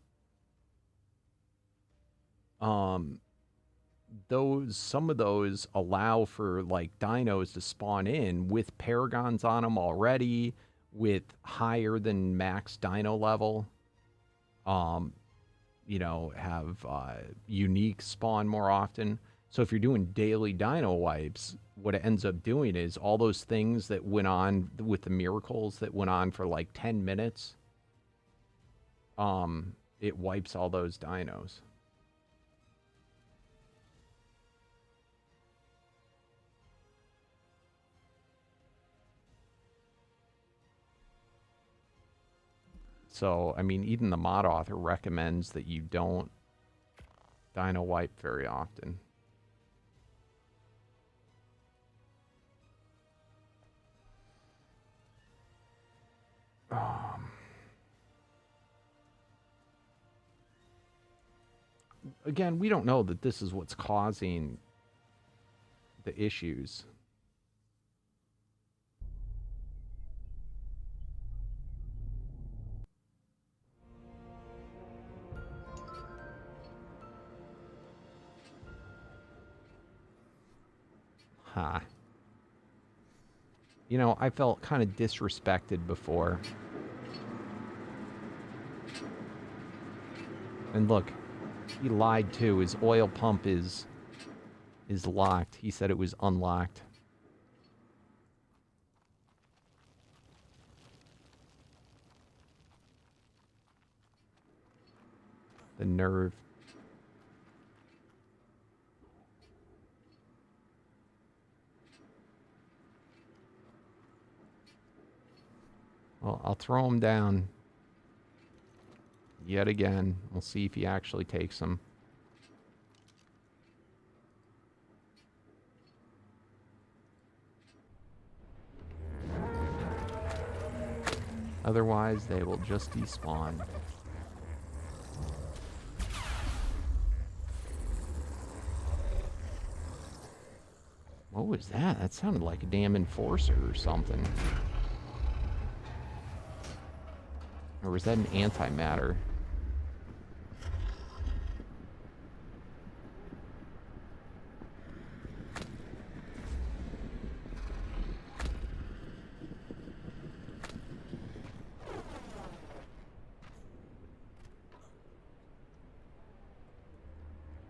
Some of those allow for, like, dinos to spawn in with paragons on them already, with higher than max dino level. You know, have unique spawn more often. So if you're doing daily dino wipes, what it ends up doing is all those things that went on with the miracles that went on for like 10 minutes, it wipes all those dinos. So, I mean, even the mod author recommends that you don't dino wipe very often. Again, we don't know that this is what's causing the issues. Huh. You know, I felt kind of disrespected before. And look, he lied too. His oil pump is locked. He said it was unlocked. The nerve. Well, I'll throw him down. Yet again. We'll see if he actually takes them. Otherwise, they will just despawn. What was that? That sounded like a damn enforcer or something. Or was that an antimatter?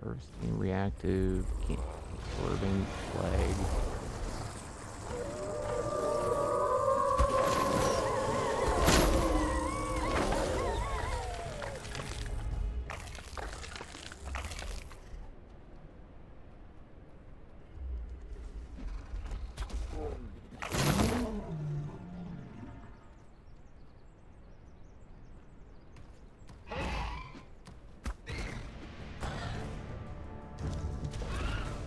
Bursting, reactive, absorbing, flag.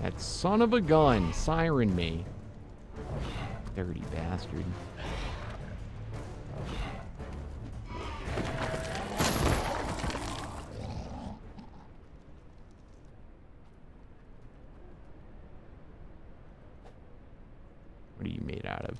That son of a gun siren me. Dirty bastard. What are you made out of?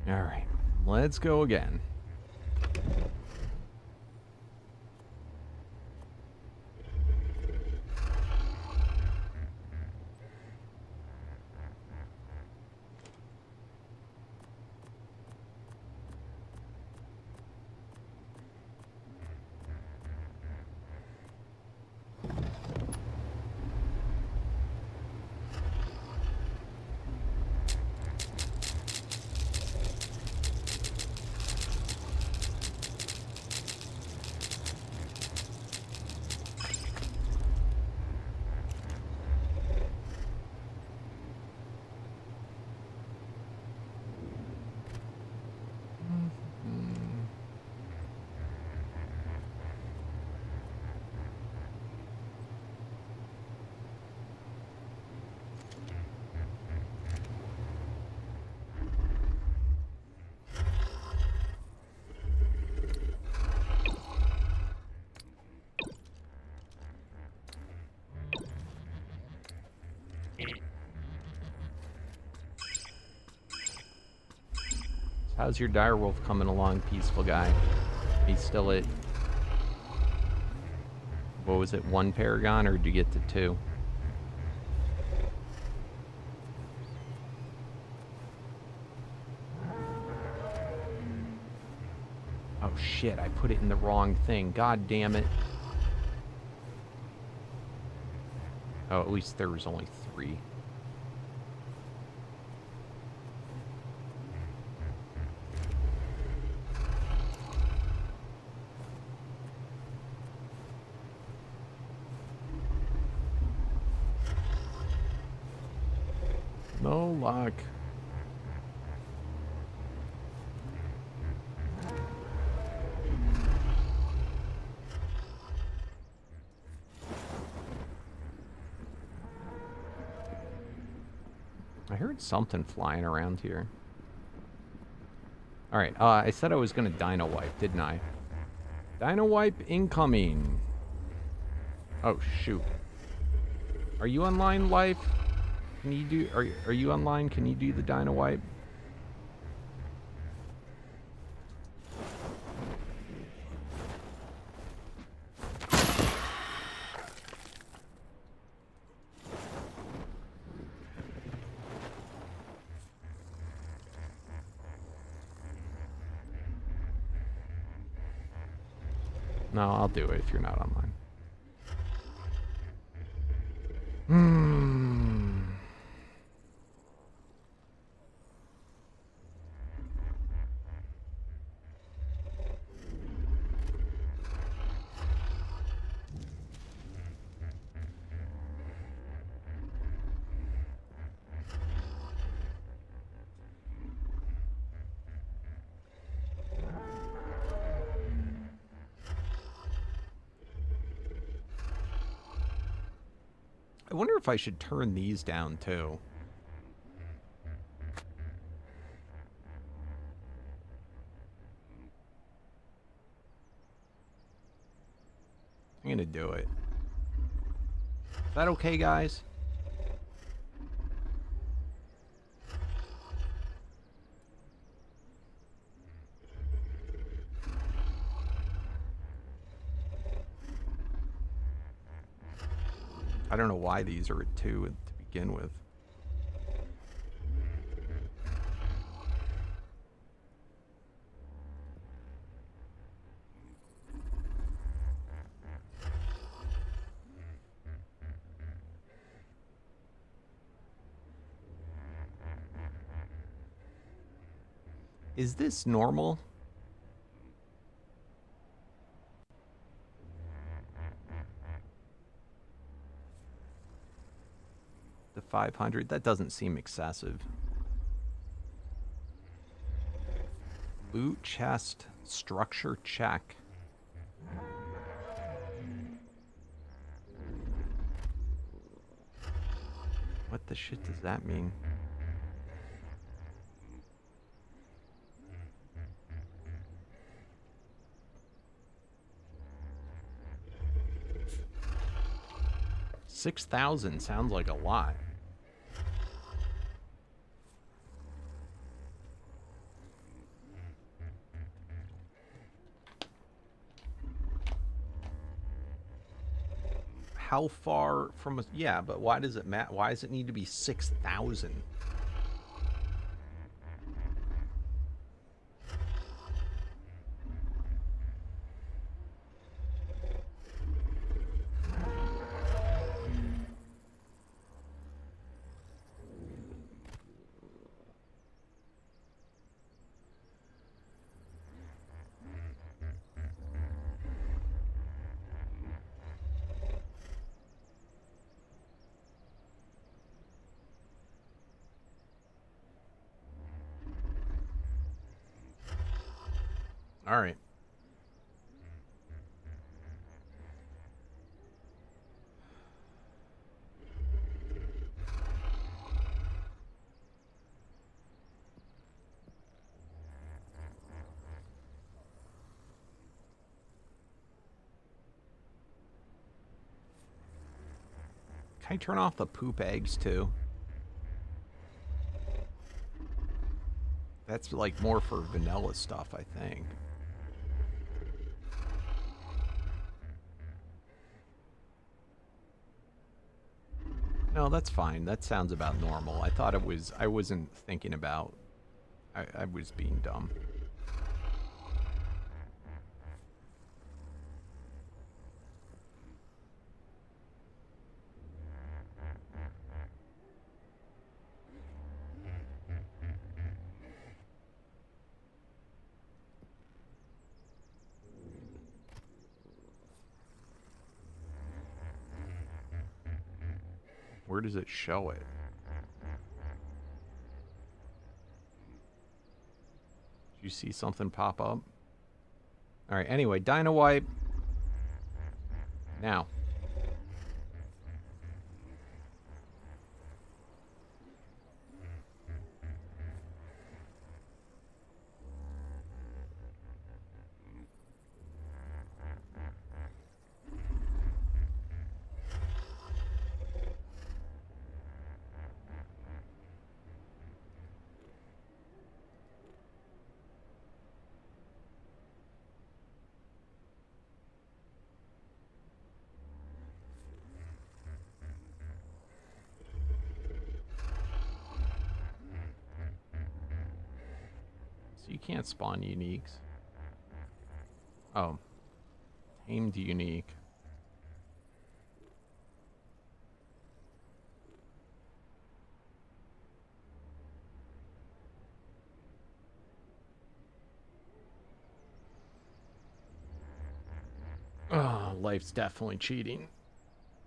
All right, let's go again. How's your direwolf coming along, peaceful guy? He's still at... What was it, 1 paragon, or did you get to 2? Oh shit, I put it in the wrong thing. God damn it. Oh, at least there was only 3. No luck. I heard something flying around here. Alright, I said I was going to Dino wipe, didn't I? Dino wipe incoming. Oh, shoot. Are you online, Life? Can you do... Are you online? Can you do the Dino wipe? No, I'll do it if you're not online. I wonder if I should turn these down too. I'm gonna do it. Is that okay, guys? I don't know why these are at 2 to begin with. Is this normal? The 500? That doesn't seem excessive. Loot chest structure check. What the shit does that mean? $6,000 sounds like a lot. How far from a... Yeah, but why does it matter? Why does it need to be 6,000? All right. Can I turn off the poop eggs too? That's like more for vanilla stuff, I think. No, that's fine. That sounds about normal. I thought it was... I wasn't thinking about... I was being dumb. Where does it show it? Did you see something pop up? Alright, anyway, Dino wipe. Now. So you can't spawn uniques. Oh. Tamed unique. Oh, life's definitely cheating.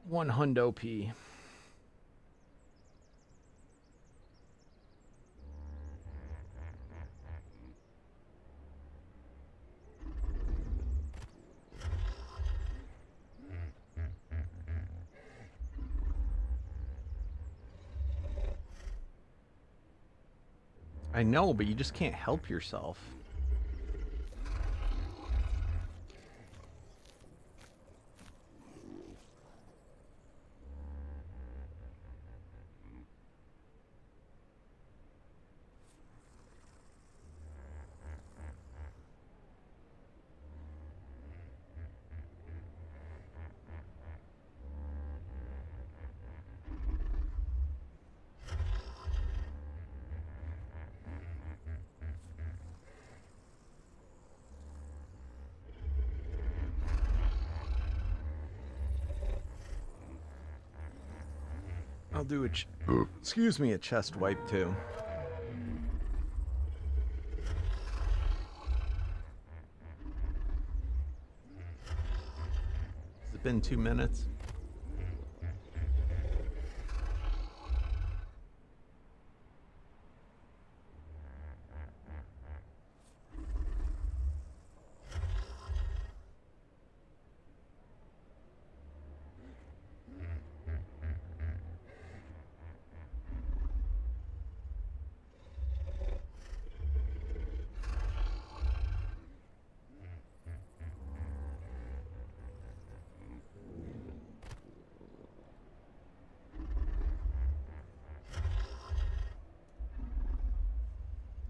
100 P. I know, but you just can't help yourself. I'll do a chest wipe too. Has it been 2 minutes?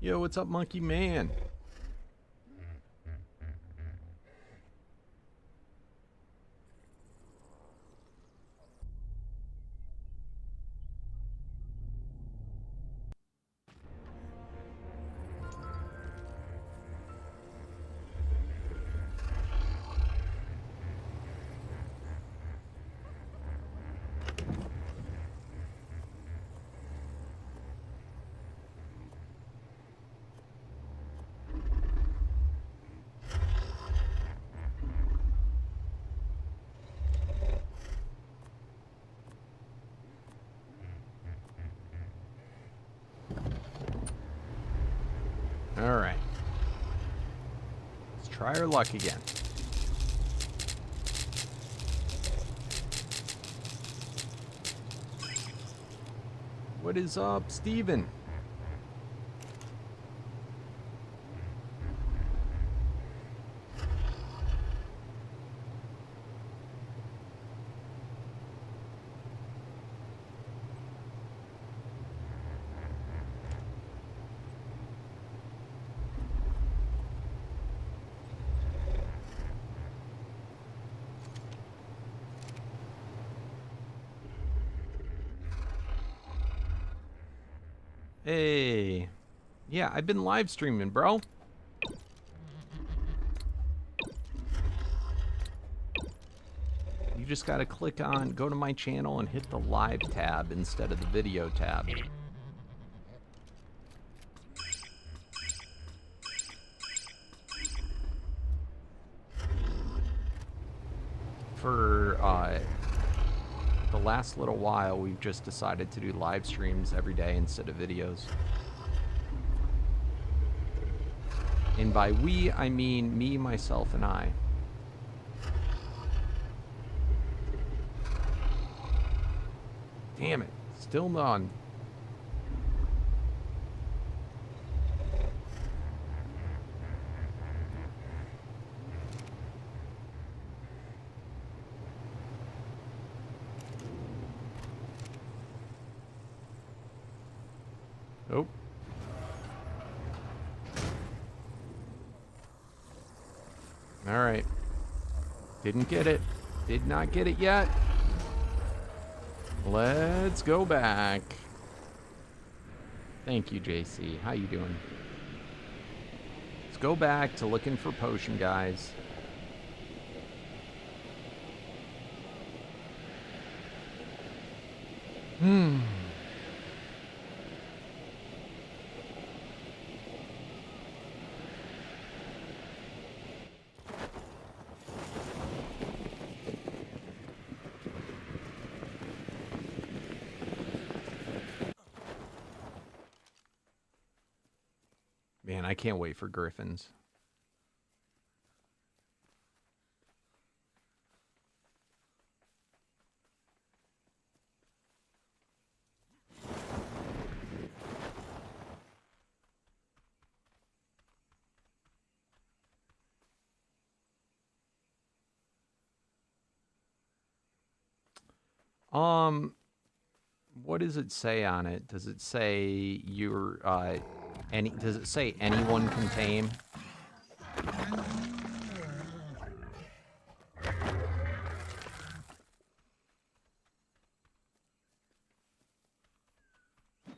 Yo, what's up, Monkey Man? All right. Let's try our luck again. What is up, Steven? Hey. Yeah, I've been live streaming, bro. You just gotta click on, go to my channel and hit the live tab instead of the video tab. For the last little while, we've just decided to do live streams every day instead of videos. And by we, I mean me, myself, and I. Damn it, still none. Nope. All right. Didn't get it. Did not get it yet. Let's go back. Thank you, JC. How you doing? Let's go back to looking for potion, guys. Man, I can't wait for Griffins. What does it say on it? Does it say you're, does it say anyone can tame?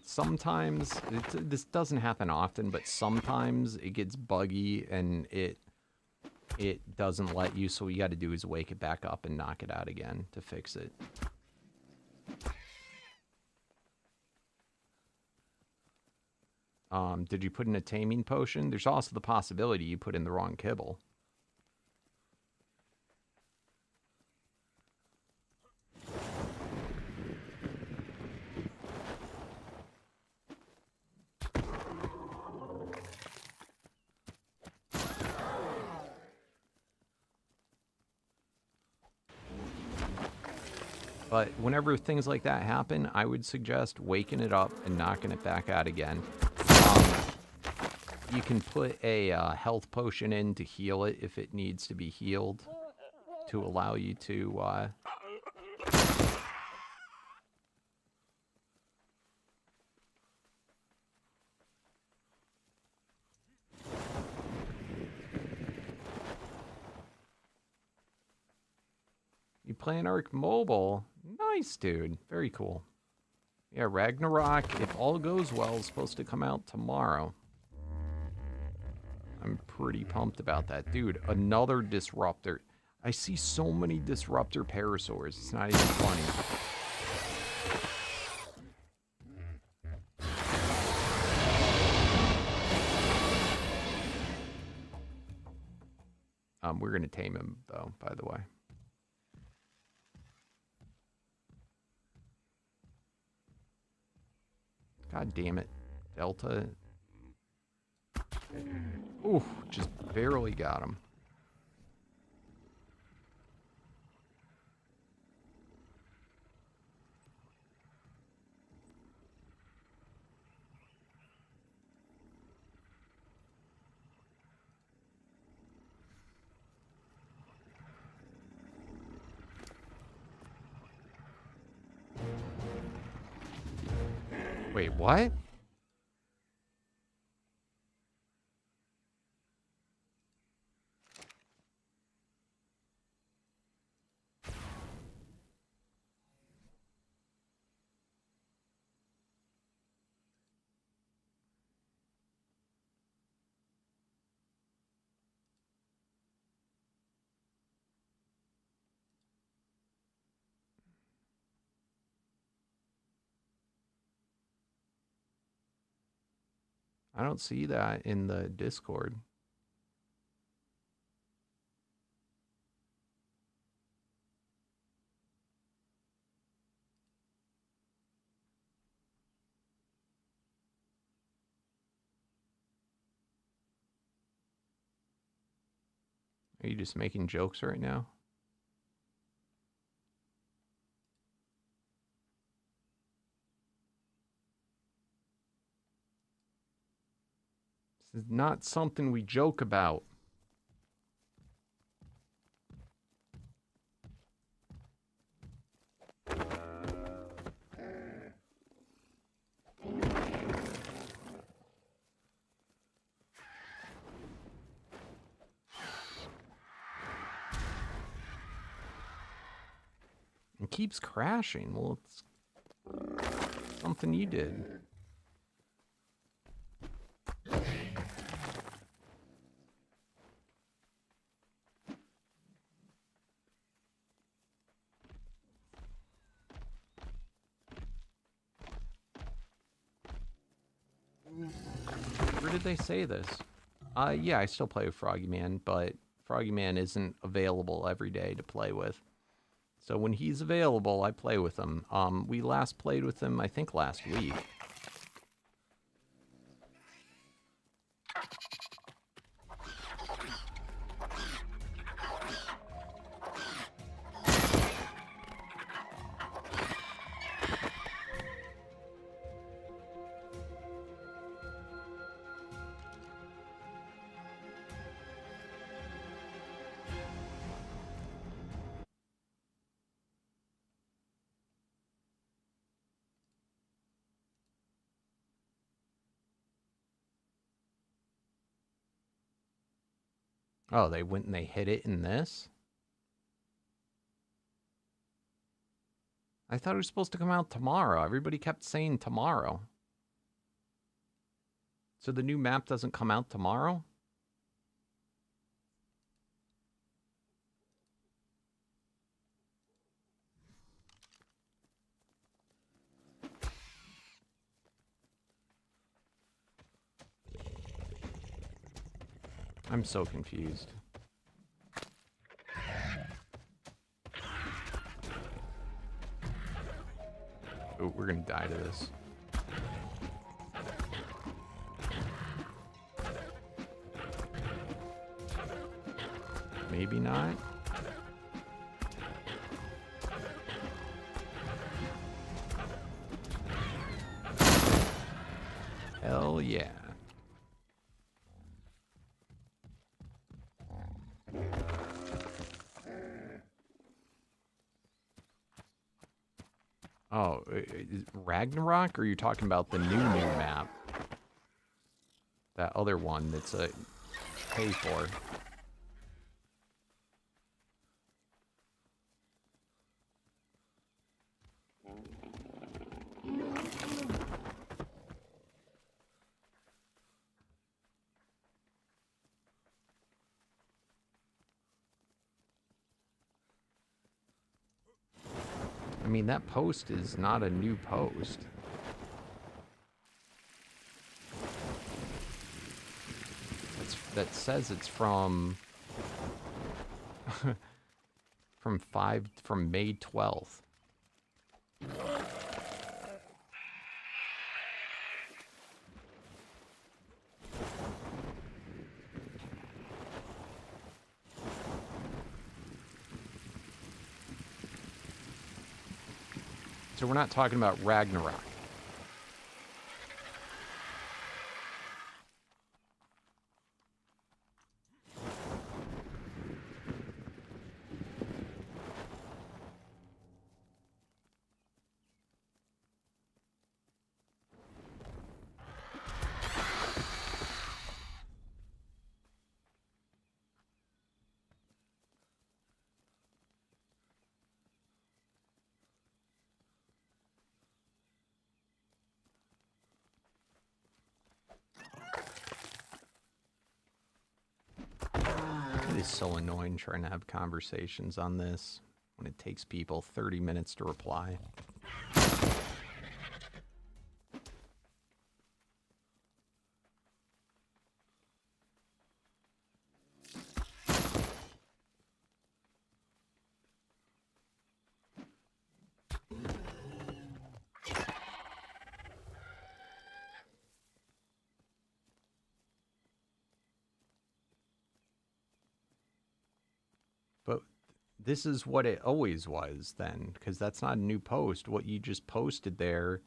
Sometimes, this doesn't happen often, but sometimes it gets buggy and it doesn't let you, so what you gotta do is wake it back up and knock it out again to fix it. Did you put in a taming potion? There's also the possibility you put in the wrong kibble. But whenever things like that happen, I would suggest waking it up and knocking it back out again. You can put a health potion in to heal it if it needs to be healed, to allow you to... You playing Ark Mobile? Nice, dude. Very cool. Yeah, Ragnarok, if all goes well, is supposed to come out tomorrow. I'm pretty pumped about that. Dude, another disruptor. I see so many disruptor parasaurs. It's not even funny. We're going to tame him, though, by the way. God damn it. Delta. Ooh, just barely got him. Wait, what? I don't see that in the Discord. Are you just making jokes right now? This is not something we joke about. It keeps crashing. Well, it's something you did. Where did they say this? Yeah, I still play with Froggy Man, but Froggy Man isn't available every day to play with. So when he's available, I play with him. We last played with him, I think, last week. Oh, they went and they hit it in this? I thought it was supposed to come out tomorrow. Everybody kept saying tomorrow. So the new map doesn't come out tomorrow? I'm so confused. Oh, we're gonna die to this. Maybe not. Hell yeah. Oh, is Ragnarok, or are you talking about the new map? That other one that's a pay for. I mean, that post is not a new post. That says it's from from May 12th. So we're not talking about Ragnarok. It is so annoying trying to have conversations on this when it takes people 30 minutes to reply. this is what it always was then, because that's not a new post. What you just posted there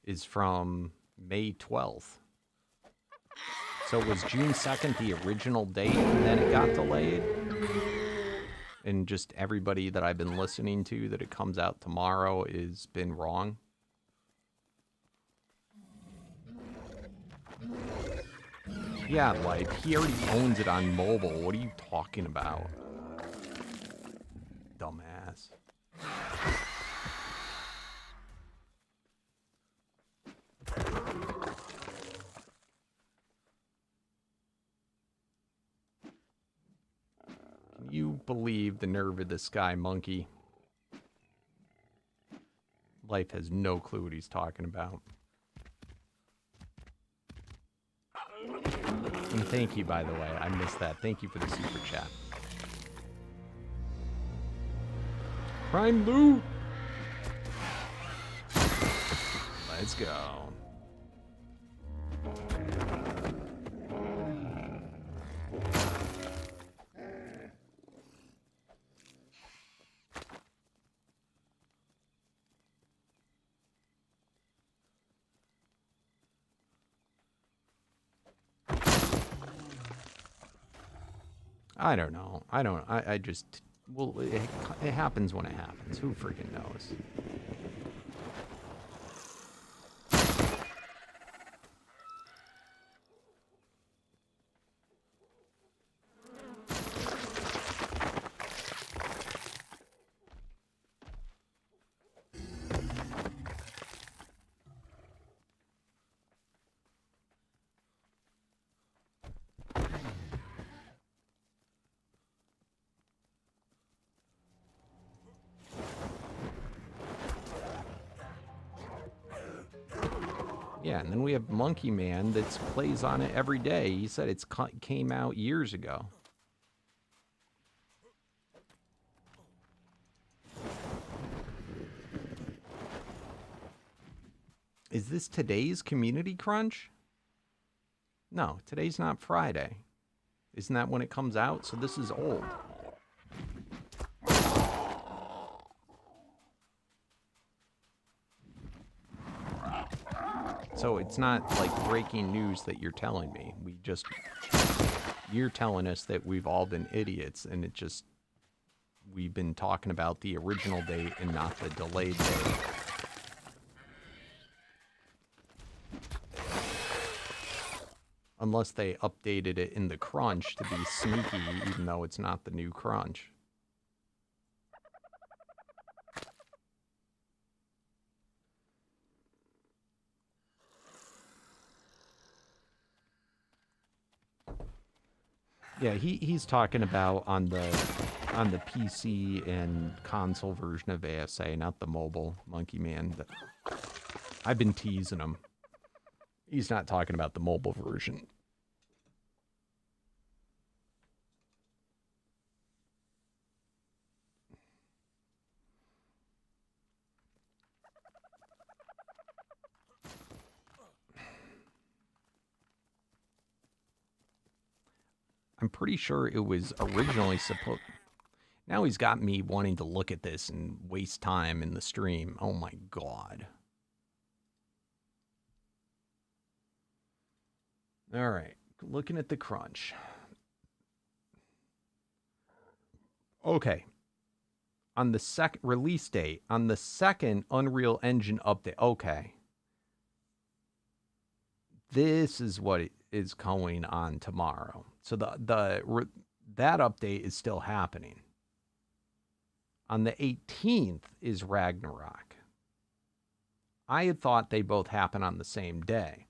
is from May 12th. So was June 2nd the original date and then it got delayed? And just everybody that I've been listening to that it comes out tomorrow has been wrong? Yeah, like, he already owns it on mobile. What are you talking about? Dumbass. Can you believe the nerve of this guy, monkey? Life has no clue what he's talking about. And thank you, by the way. I missed that. Thank you for the super chat. Prime loot! Let's go. I don't know. I just, well, it happens when it happens. Who freaking knows? Yeah, and then we have Monkey Man that plays on it every day. He said it came out years ago. Is this today's community crunch? No, today's not Friday. Isn't that when it comes out? So this is old. So it's not like breaking news that you're telling me. You're telling us that we've all been idiots and we've been talking about the original date and not the delayed date. Unless they updated it in the crunch to be sneaky, even though it's not the new crunch. Yeah, he's talking about on the PC and console version of ASA, not the mobile Monkey Man. I've been teasing him. He's not talking about the mobile version. I'm pretty sure it was originally supposed... Now he's got me wanting to look at this and waste time in the stream. Oh my god. All right, looking at the crunch. Okay. On the second release date, on the second Unreal Engine update. Okay. This is what is going on tomorrow. So that update is still happening. On the 18th is Ragnarok. I had thought they both happen on the same day.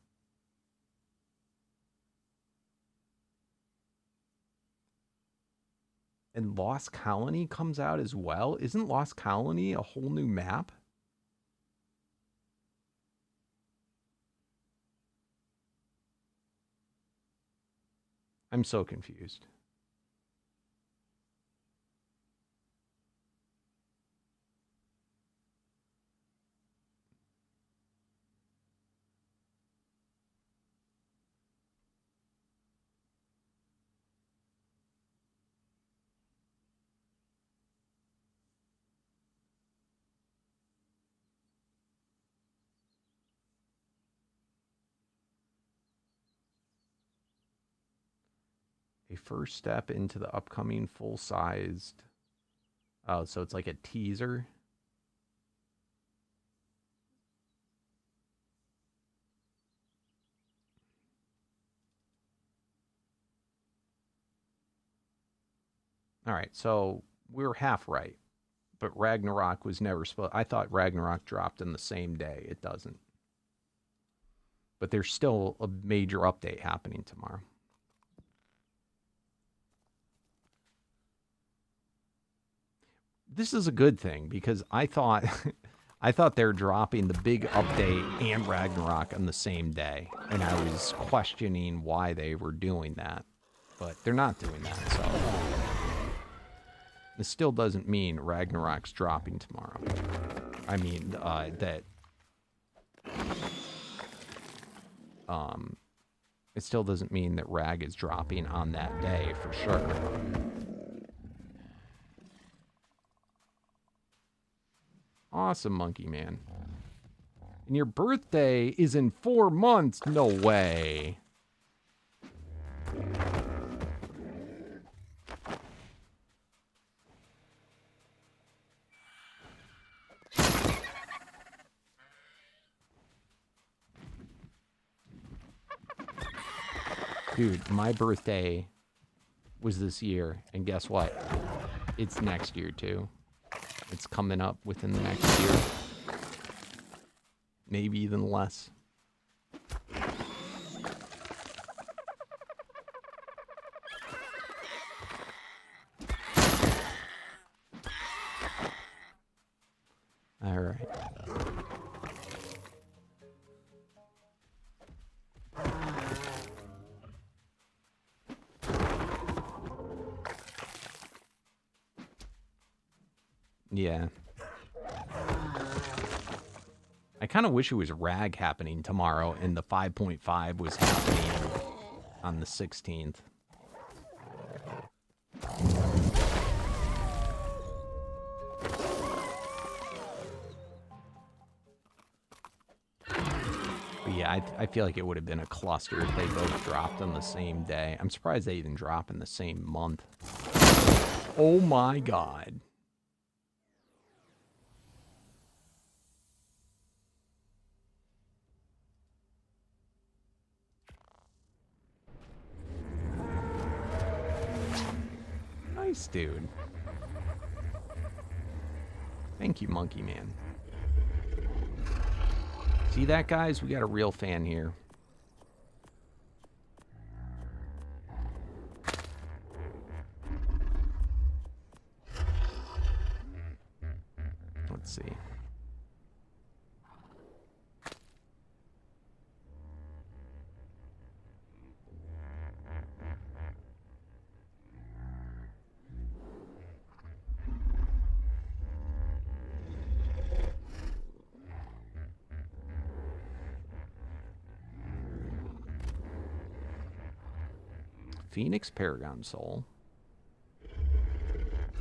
And Lost Colony comes out as well? Isn't Lost Colony a whole new map? I'm so confused. first step into the upcoming full-sized... Oh, so it's like a teaser? All right, so we were half right. But Ragnarok was never supposed... I thought Ragnarok dropped in the same day. It doesn't. But there's still a major update happening tomorrow. This is a good thing because I thought I thought they're dropping the big update and Ragnarok on the same day, and I was questioning why they were doing that, but they're not doing that. So this still doesn't mean Ragnarok's dropping tomorrow. I mean that it still doesn't mean that Rag is dropping on that day for sure. Awesome, Monkey Man. And your birthday is in 4 months? No way. Dude, my birthday was this year, and guess what? It's next year, too. It's coming up within the next year. Maybe even less. All right. Yeah. I kind of wish it was Rag happening tomorrow and the 5.5 was happening on the 16th. But yeah, I feel like it would have been a cluster if they both dropped on the same day. I'm surprised they even drop in the same month. Oh my god. Nice, dude. Thank you, Monkey Man. See that, guys? We got a real fan here. Let's see. Phoenix Paragon Soul.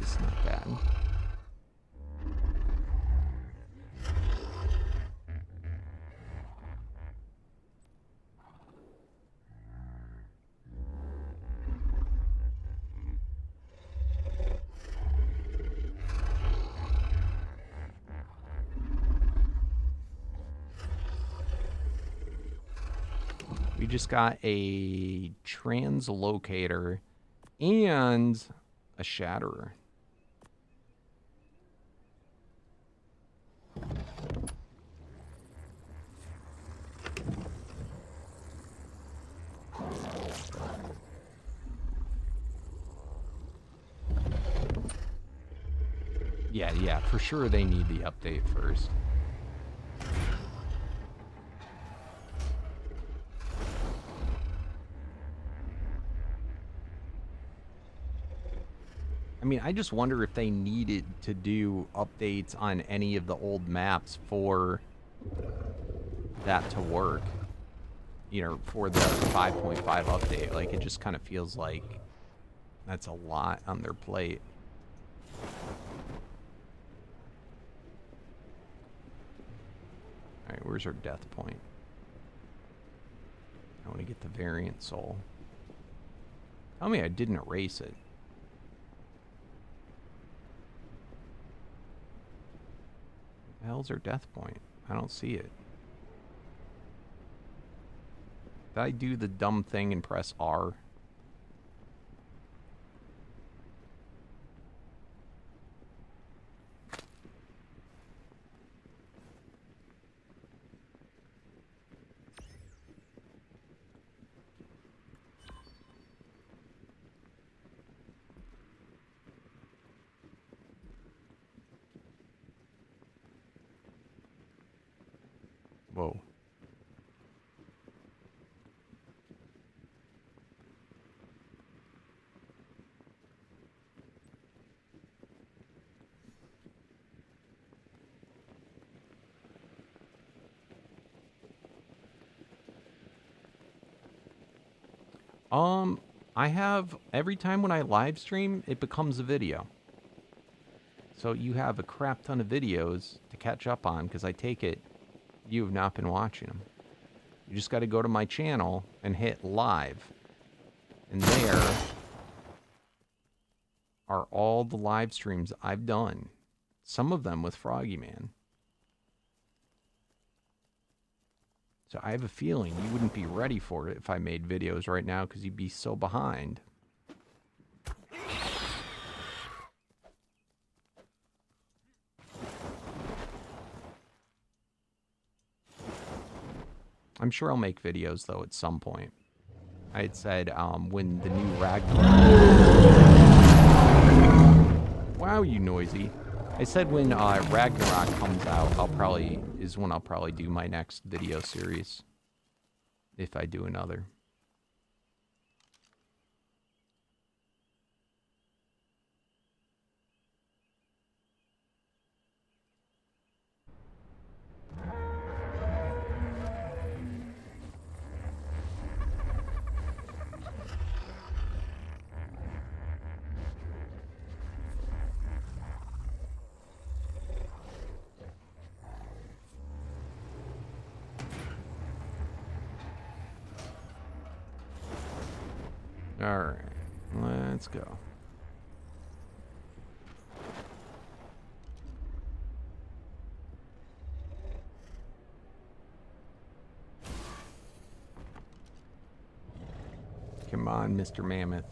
It's not bad. We just got a translocator and a shatterer. Yeah, for sure they need the update first. I mean, I just wonder if they needed to do updates on any of the old maps for that to work. You know, for the 5.5 update. Like, it just kind of feels like that's a lot on their plate. Alright, where's our death point? I want to get the variant soul. Tell me I didn't erase it. The hell's our death point? I don't see it. Did I do the dumb thing and press R? Whoa. I have, every time when I live stream, it becomes a video. So you have a crap ton of videos to catch up on, because I take it you have not been watching them. You just got to go to my channel and hit live. And there are all the live streams I've done. Some of them with Froggy Man. So I have a feeling you wouldn't be ready for it if I made videos right now, because you'd be so behind. I'm sure I'll make videos, though, at some point. I had said when the new Ragnarok... Wow, you noisy. I said when Ragnarok comes out, I'll probably do my next video series. If I do another. Alright, let's go. Come on, Mr. Mammoth.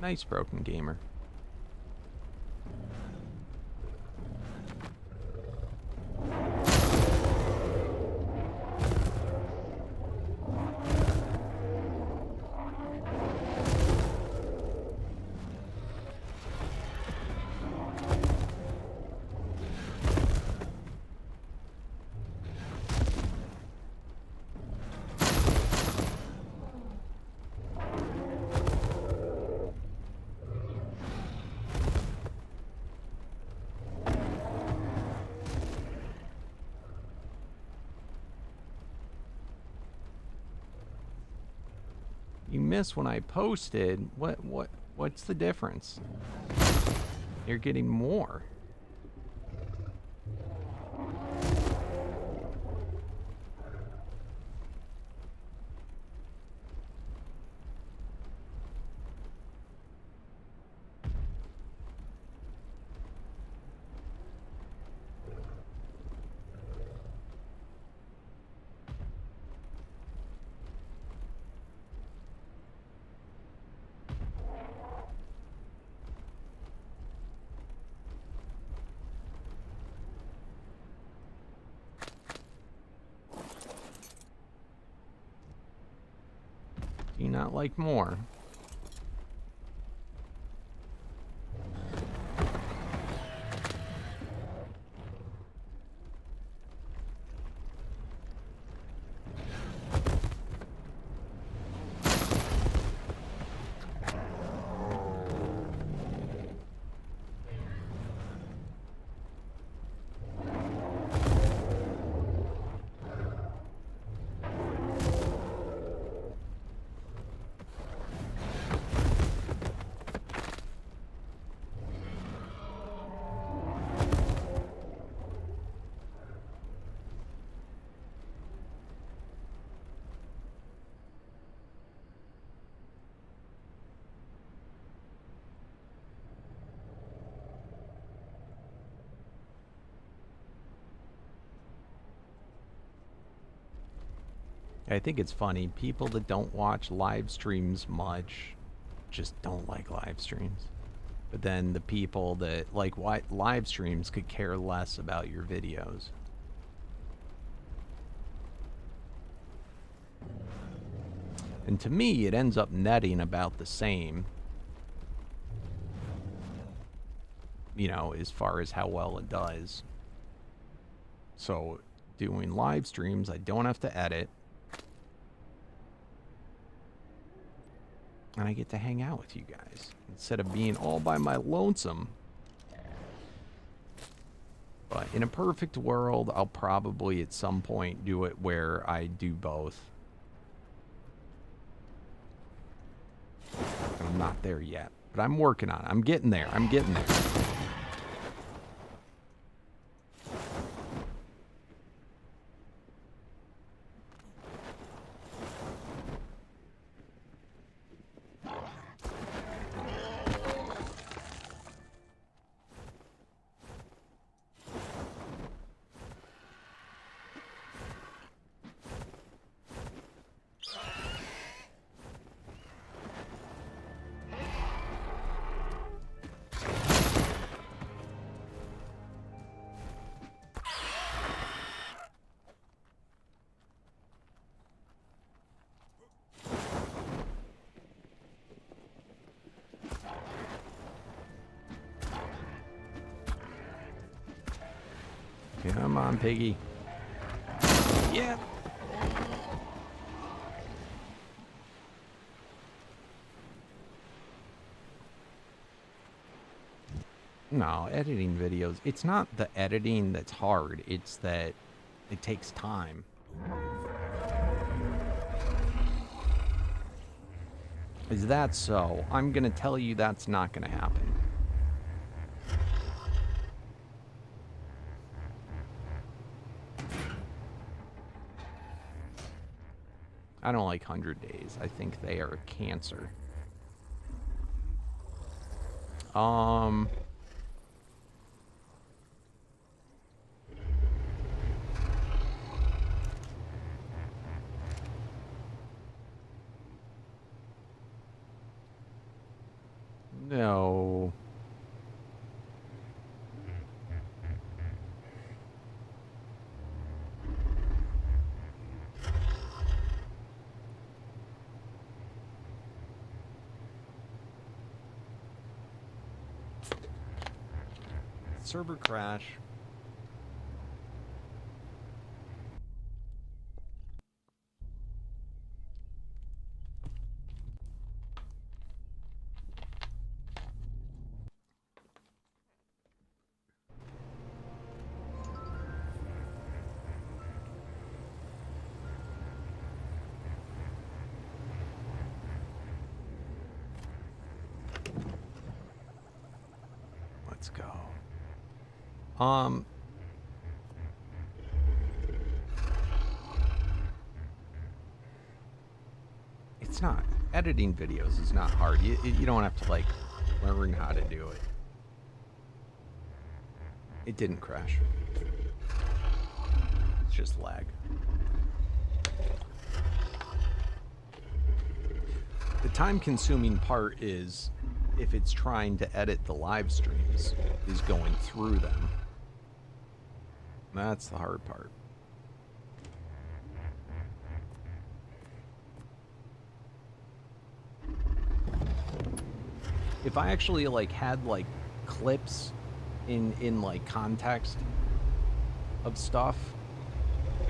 Nice, Broken Gamer. You miss when I posted. What's the difference? You're getting more. Do you not like more? I think it's funny. People that don't watch live streams much just don't like live streams. But then the people that like live streams could care less about your videos. And to me, it ends up netting about the same. You know, as far as how well it does. So, doing live streams, I don't have to edit. And I get to hang out with you guys instead of being all by my lonesome. But in a perfect world, I'll probably at some point do it where I do both. I'm not there yet, but I'm working on it. I'm getting there. I'm getting there. Come on, piggy. Yeah. No, editing videos, it's not the editing that's hard, it's that it takes time. Is that so? I'm gonna tell you that's not gonna happen. I don't like 100 days. I think they are a cancer. No. Server crash. Let's go. It's not. Editing videos is not hard. You don't have to, like, learn how to do it. It didn't crash. It's just lag. The time-consuming part is if it's trying to edit the live streams, is going through them. That's the hard part. If I actually like had like clips in like context of stuff,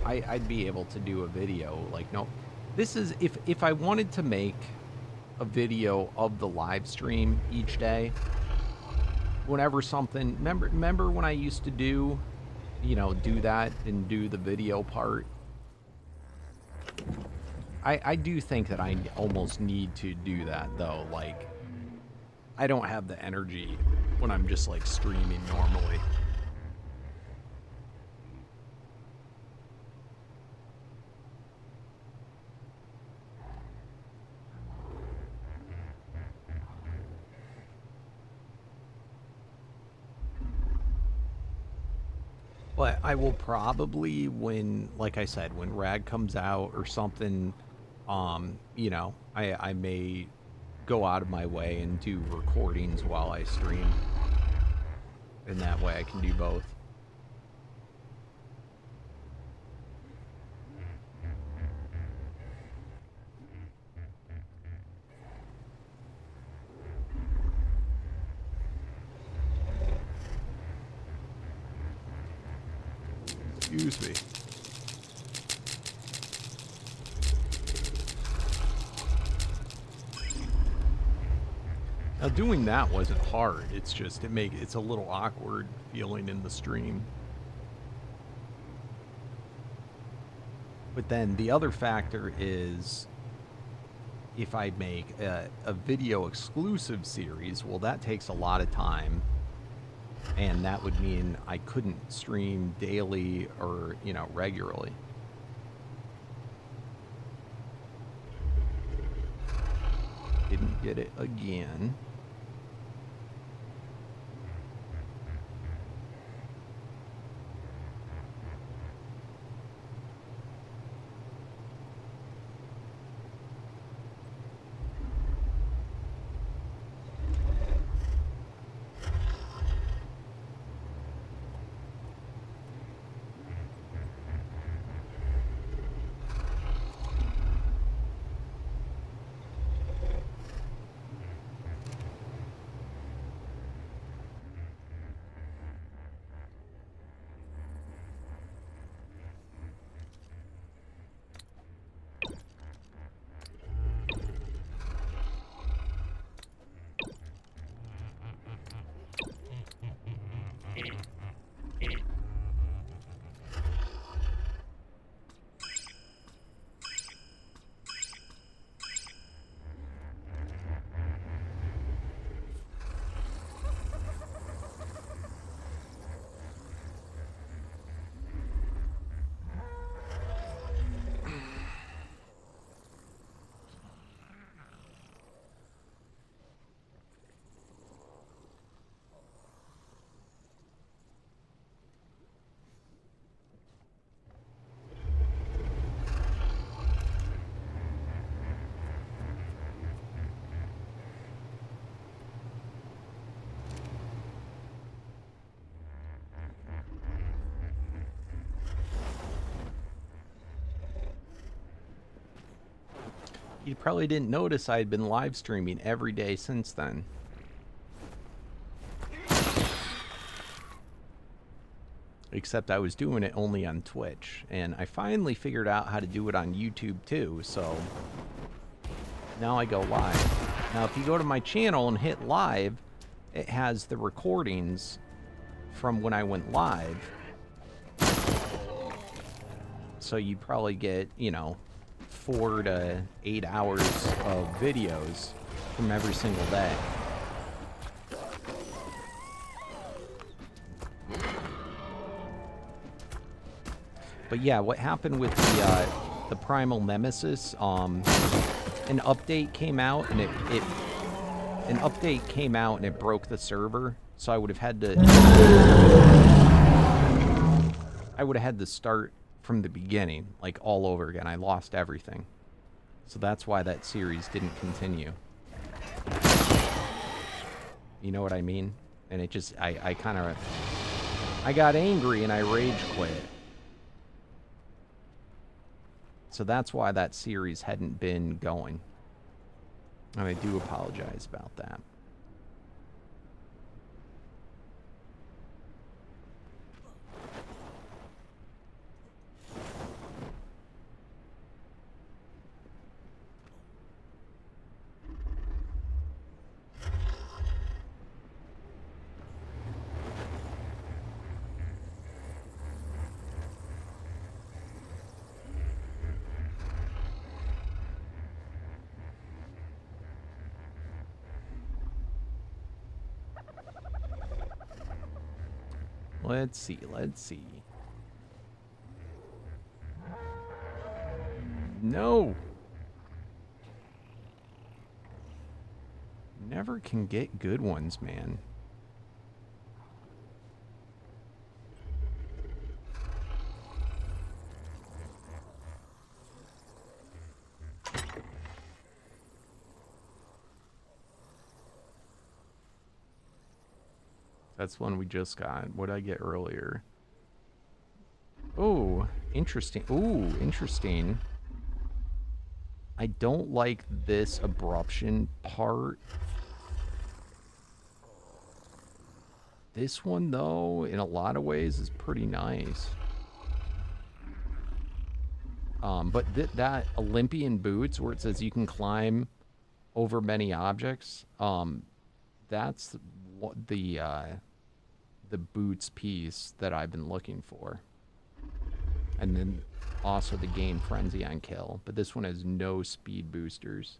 I'd be able to do a video. Like, no, this is if I wanted to make a video of the live stream each day, whenever something, remember when I used to do, you know, do that and do the video part. I do think that I almost need to do that though. Like, I don't have the energy when I'm just like streaming normally. But I will probably, when, like I said, when Rag comes out or something, you know, I may go out of my way and do recordings while I stream. And that way I can do both. Excuse me. Now doing that wasn't hard. It's just it's a little awkward feeling in the stream. But then the other factor is if I make a video exclusive series, well, that takes a lot of time. And that would mean I couldn't stream daily or, you know, regularly. Didn't get it again. You probably didn't notice I had been live streaming every day since then. Except I was doing it only on Twitch. And I finally figured out how to do it on YouTube too, so now I go live. Now if you go to my channel and hit live, it has the recordings from when I went live. So you probably get, you know, 4 to 8 hours of videos from every single day. But yeah, what happened with the Primal Nemesis, an update came out and it broke the server, so I would have had to start from the beginning, like all over again. I lost everything. So that's why that series didn't continue. You know what I mean? And it just, I got angry and I rage quit. So that's why that series hadn't been going. And I do apologize about that. Let's see, let's see. No! Never can get good ones, man. That's one we just got. What did I get earlier? Oh, interesting. Ooh, interesting. I don't like this abruption part. This one, though, in a lot of ways, is pretty nice. But that Olympian boots, where it says you can climb over many objects, that's what the boots piece that I've been looking for. And then also the gain frenzy on kill, but this one has no speed boosters.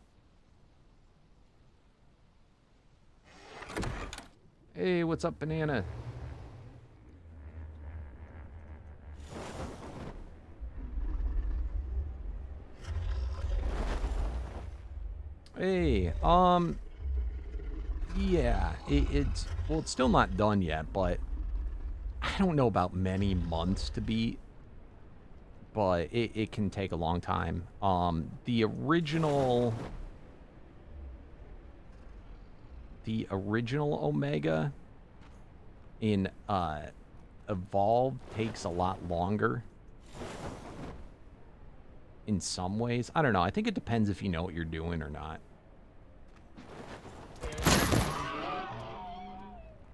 Hey, what's up, Banana? Hey, yeah, it's well, it's still not done yet, but I don't know about many months to beat, but it can take a long time. The original Omega in Evolve takes a lot longer in some ways. I don't know. I think it depends if you know what you're doing or not.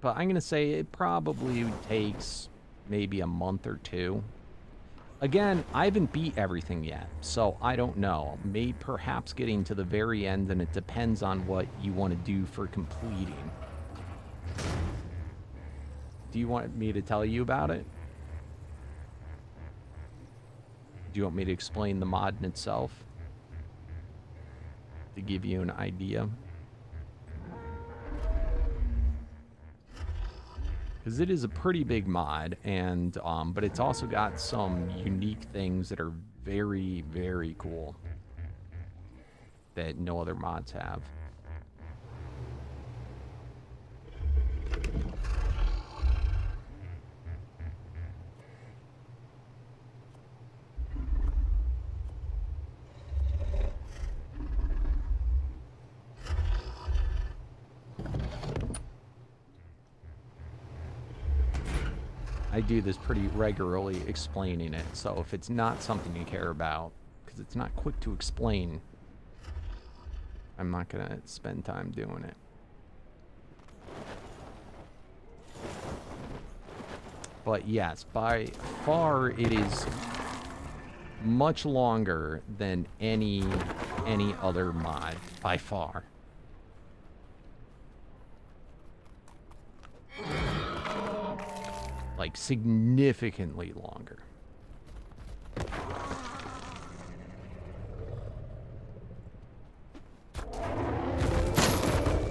But I'm going to say it probably takes maybe a month or two. Again, I haven't beat everything yet, so I don't know. Perhaps getting to the very end, and it depends on what you want to do for completing. Do you want me to tell you about it? Do you want me to explain the mod in itself? To give you an idea? Because it is a pretty big mod, and but it's also got some unique things that are very, very cool that no other mods have. I do this pretty regularly, explaining it, so if it's not something you care about, because it's not quick to explain, I'm not going to spend time doing it. But yes, by far it is much longer than any other mod, by far. Like, significantly longer.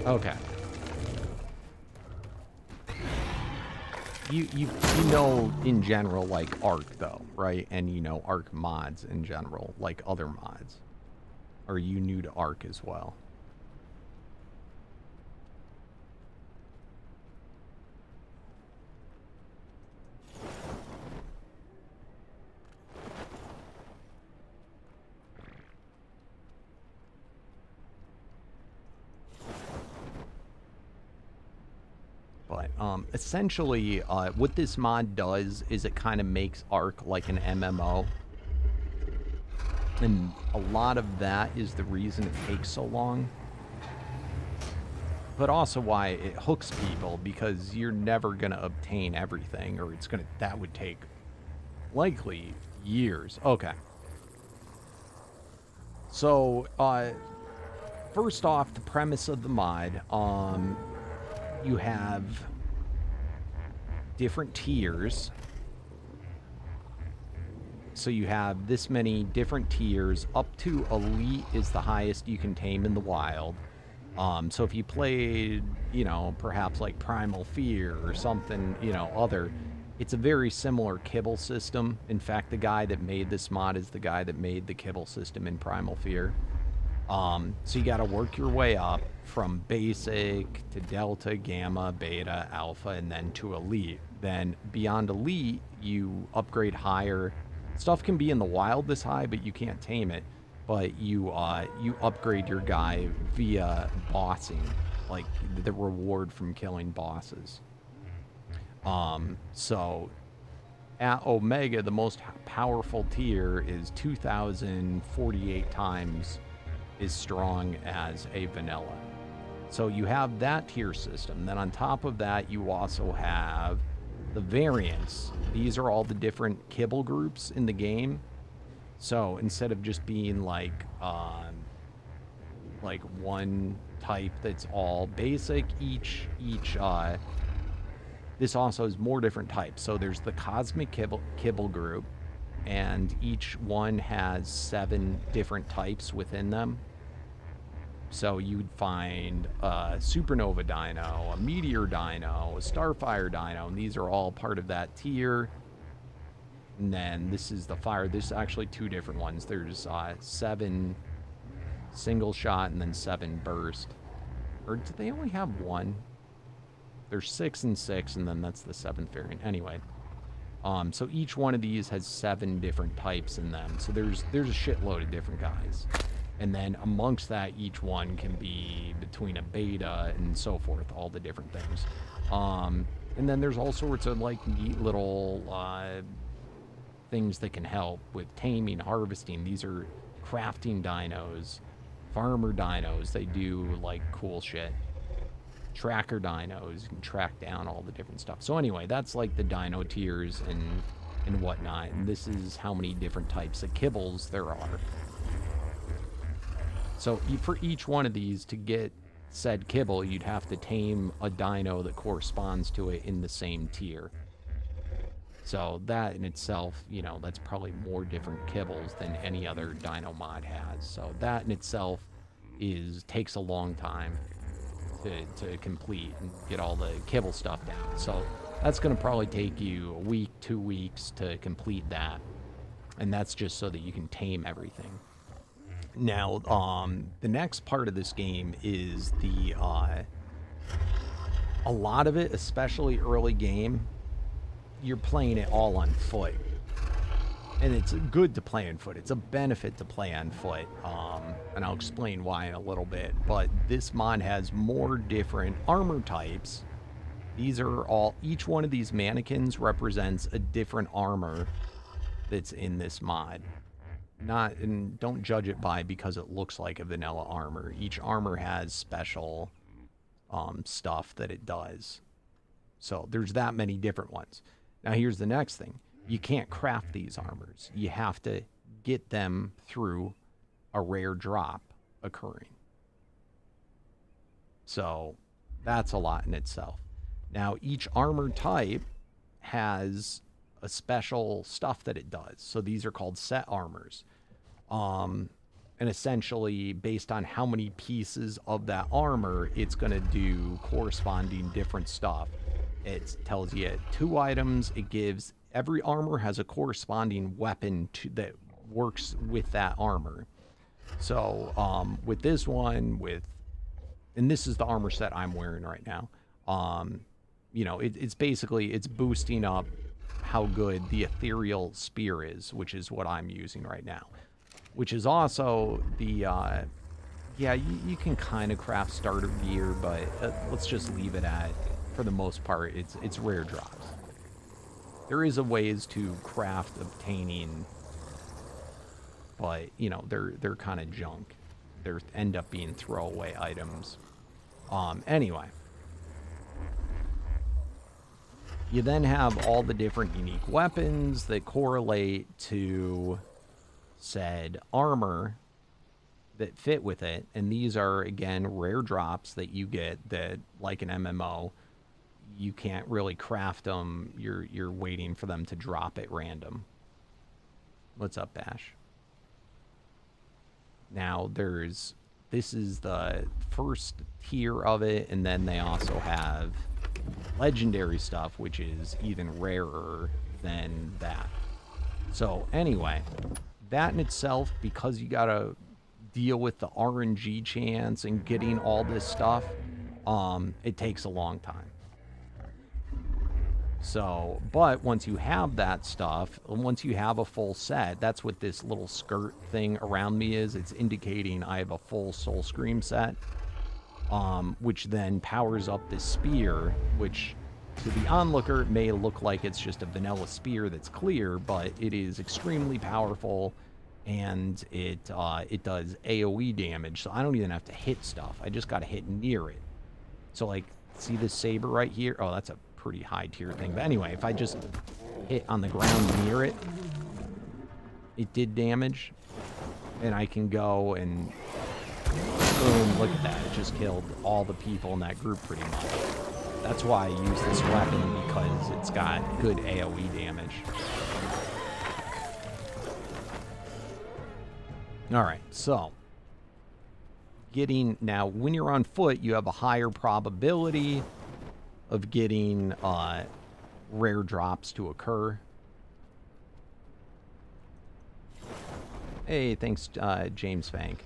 Okay. You know, in general, like, Arc, though, right? And you know Arc mods in general, like other mods. Or are you new to Arc as well? But essentially, what this mod does is it kind of makes Arc like an MMO. And a lot of that is the reason it takes so long. But also why it hooks people, because you're never going to obtain everything, or that would take likely years. Okay. So, first off, the premise of the mod, you have different tiers. So you have this many different tiers. Up to Elite is the highest you can tame in the wild. So if you played, you know, perhaps like Primal Fear or something, you know, other, it's a very similar kibble system. In fact, the guy that made this mod is the guy that made the kibble system in Primal Fear. So you got to work your way up from basic to delta, gamma, beta, alpha, and then to elite. Then beyond elite, you upgrade higher. Stuff can be in the wild this high, but you can't tame it. But you upgrade your guy via bossing, like the reward from killing bosses. So at Omega, the most powerful tier is 2,048 times as strong as a vanilla. So you have that tier system. Then on top of that, you also have the variants. These are all the different kibble groups in the game. So instead of just being like one type that's all basic, this also has more different types. So there's the cosmic kibble group, and each one has 7 different types within them. So you'd find a supernova dino, a meteor dino, a starfire dino, and these are all part of that tier. And then this is the fire. This is actually 2 different ones. There's 7 single shot and then 7 burst. Or do they only have 1? There's 6 and 6, and then that's the 7th variant. Anyway, so each one of these has 7 different types in them. So there's a shitload of different guys. And then amongst that, each one can be between a beta and so forth, all the different things. And then there's all sorts of like neat little things that can help with taming, harvesting. These are crafting dinos, farmer dinos. They do like cool shit. Tracker dinos, you can track down all the different stuff. So anyway, that's like the dino tiers and whatnot. And this is how many different types of kibbles there are. So for each one of these, to get said kibble, you'd have to tame a dino that corresponds to it in the same tier. So that in itself, you know, that's probably more different kibbles than any other dino mod has. So that in itself takes a long time to complete and get all the kibble stuff down. So that's going to probably take you a week, 2 weeks to complete that. And that's just so that you can tame everything. Now, the next part of this game is a lot of it, especially early game, you're playing it all on foot. And it's good to play on foot. It's a benefit to play on foot. And I'll explain why in a little bit. But this mod has more different armor types. These are all, each one of these mannequins represents a different armor that's in this mod. And don't judge it by because it looks like a vanilla armor. Each armor has special stuff that it does. So there's that many different ones. Now here's the next thing. You can't craft these armors. You have to get them through a rare drop occurring. So that's a lot in itself. Now each armor type has a special stuff that it does. So these are called set armors. And essentially based on how many pieces of that armor, it's going to do corresponding different stuff. It tells you 2 items. It gives every armor has a corresponding weapon that works with that armor. So with this one, and this is the armor set I'm wearing right now. You know, it's basically, it's boosting up how good the ethereal spear is, which is what I'm using right now. Which is also the, yeah, you can kind of craft starter gear, but let's just leave it at, for the most part, it's rare drops. There is a ways to craft obtaining, but, you know, they're kind of junk. They end up being throwaway items. Anyway. You then have all the different unique weapons that correlate to said armor that fit with it. And these are, again, rare drops that you get that, like an MMO, you can't really craft them. You're waiting for them to drop at random. What's up, Bash? Now this is the first tier of it, and then they also have legendary stuff, which is even rarer than that. So anyway, that in itself, because you gotta deal with the RNG chance and getting all this stuff, it takes a long time. So, but once you have that stuff, once you have a full set, that's what this little skirt thing around me is. It's indicating I have a full Soul Scream set, which then powers up this spear, which To the onlooker, it may look like it's just a vanilla spear that's clear, but it is extremely powerful, and it does AoE damage, so I don't even have to hit stuff. I just got to hit near it. So, like, see this saber right here? Oh, that's a pretty high tier thing. But anyway, if I just hit on the ground near it, it did damage, and I can go and boom, look at that. It just killed all the people in that group pretty much. That's why I use this weapon, because it's got good AoE damage. Alright, so now when you're on foot, you have a higher probability of getting rare drops to occur. Hey, thanks, James Fank.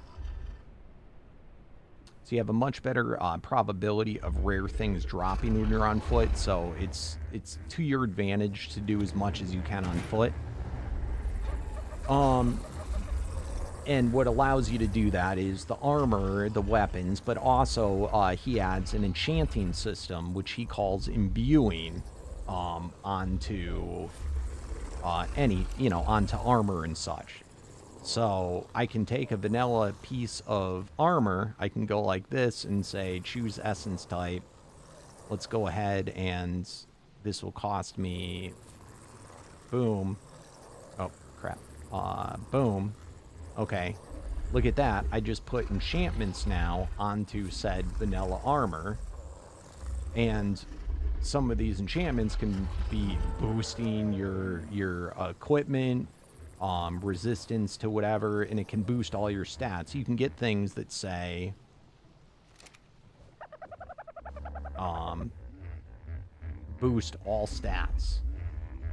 So you have a much better probability of rare things dropping when you're on foot. So it's to your advantage to do as much as you can on foot. And what allows you to do that is the armor, the weapons, but also he adds an enchanting system, which he calls imbuing, onto onto armor and such. So I can take a vanilla piece of armor, I can go like this and say, choose essence type. Let's go ahead, and this will cost me, boom. Oh, crap. Boom. Okay. Look at that. I just put enchantments now onto said vanilla armor. And some of these enchantments can be boosting your equipment, resistance to whatever, and it can boost all your stats. You can get things that say boost all stats.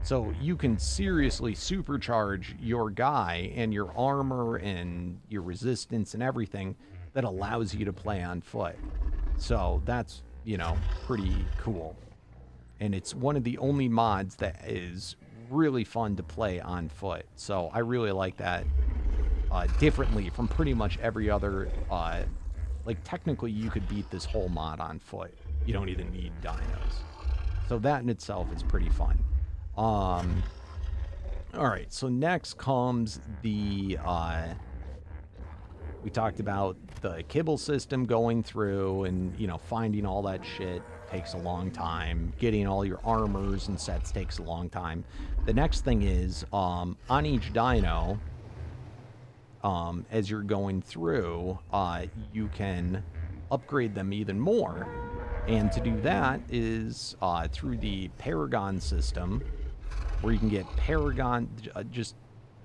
So you can seriously supercharge your guy and your armor and your resistance and everything that allows you to play on foot. So that's, pretty cool. And it's one of the only mods that is really fun to play on foot. So I really like that differently from pretty much every other, like technically you could beat this whole mod on foot. You don't even need dinos. So that in itself is pretty fun. All right, so next comes the, we talked about the kibble system going through and, finding all that shit takes a long time. Getting all your armors and sets takes a long time. The next thing is, on each dino, as you're going through, you can upgrade them even more. And to do that is through the paragon system, where you can get paragon,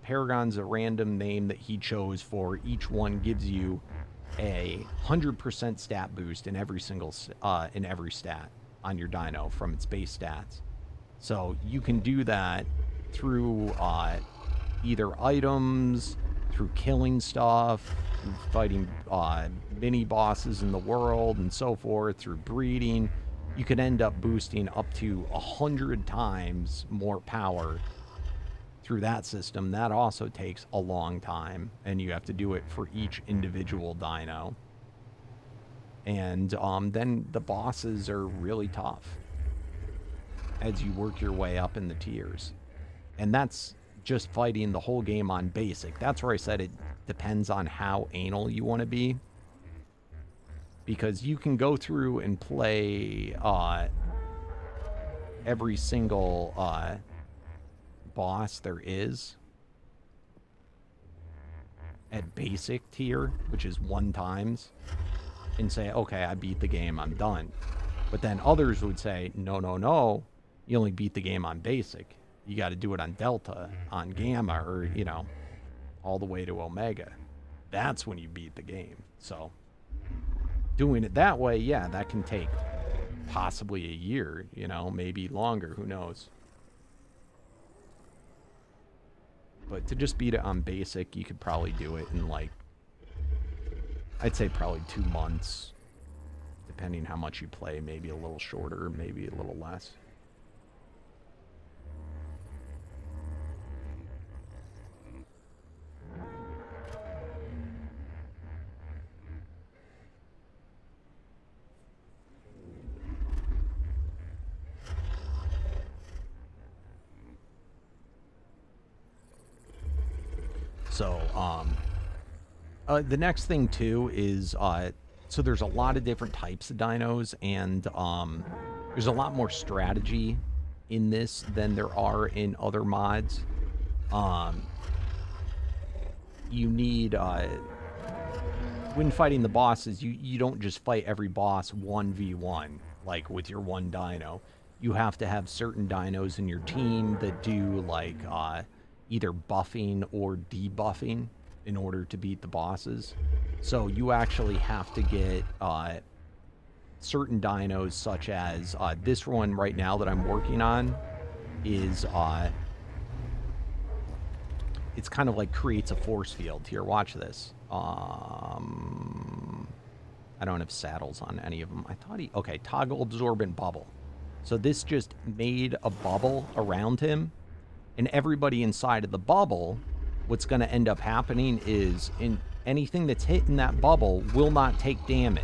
paragon's a random name that he chose for each one, gives you a 100% stat boost in every single in every stat on your dino from its base stats. So you can do that through either items, through killing stuff, through fighting mini bosses in the world and so forth, through breeding. You could end up boosting up to 100 times more power through that system. That also takes a long time, and you have to do it for each individual dino. And then the bosses are really tough as you work your way up in the tiers. And that's just fighting the whole game on basic. That's where I said it depends on how anal you want to be. Because you can go through and play every single boss there is at basic tier, which is 1 times, and say, okay, I beat the game, I'm done. But then others would say, no, no, no, you only beat the game on basic. You got to do it on Delta, on Gamma, or, all the way to Omega. That's when you beat the game. So doing it that way, yeah, that can take possibly a year, maybe longer, who knows. But to just beat it on basic, you could probably do it in, like, I'd say probably 2 months, depending how much you play. Maybe a little shorter, maybe a little less. So, the next thing too is, so there's a lot of different types of dinos, and there's a lot more strategy in this than there are in other mods. You need, when fighting the bosses, you don't just fight every boss 1v1, like with your one dino. You have to have certain dinos in your team that do, like, either buffing or debuffing in order to beat the bosses. So you actually have to get certain dinos, such as this one right now that I'm working on is, it's kind of like creates a force field. Here, watch this. I don't have saddles on any of them. I thought okay, toggle absorbent bubble. So this just made a bubble around him, and everybody inside of the bubble, what's going to end up happening is anything that's hit in that bubble will not take damage.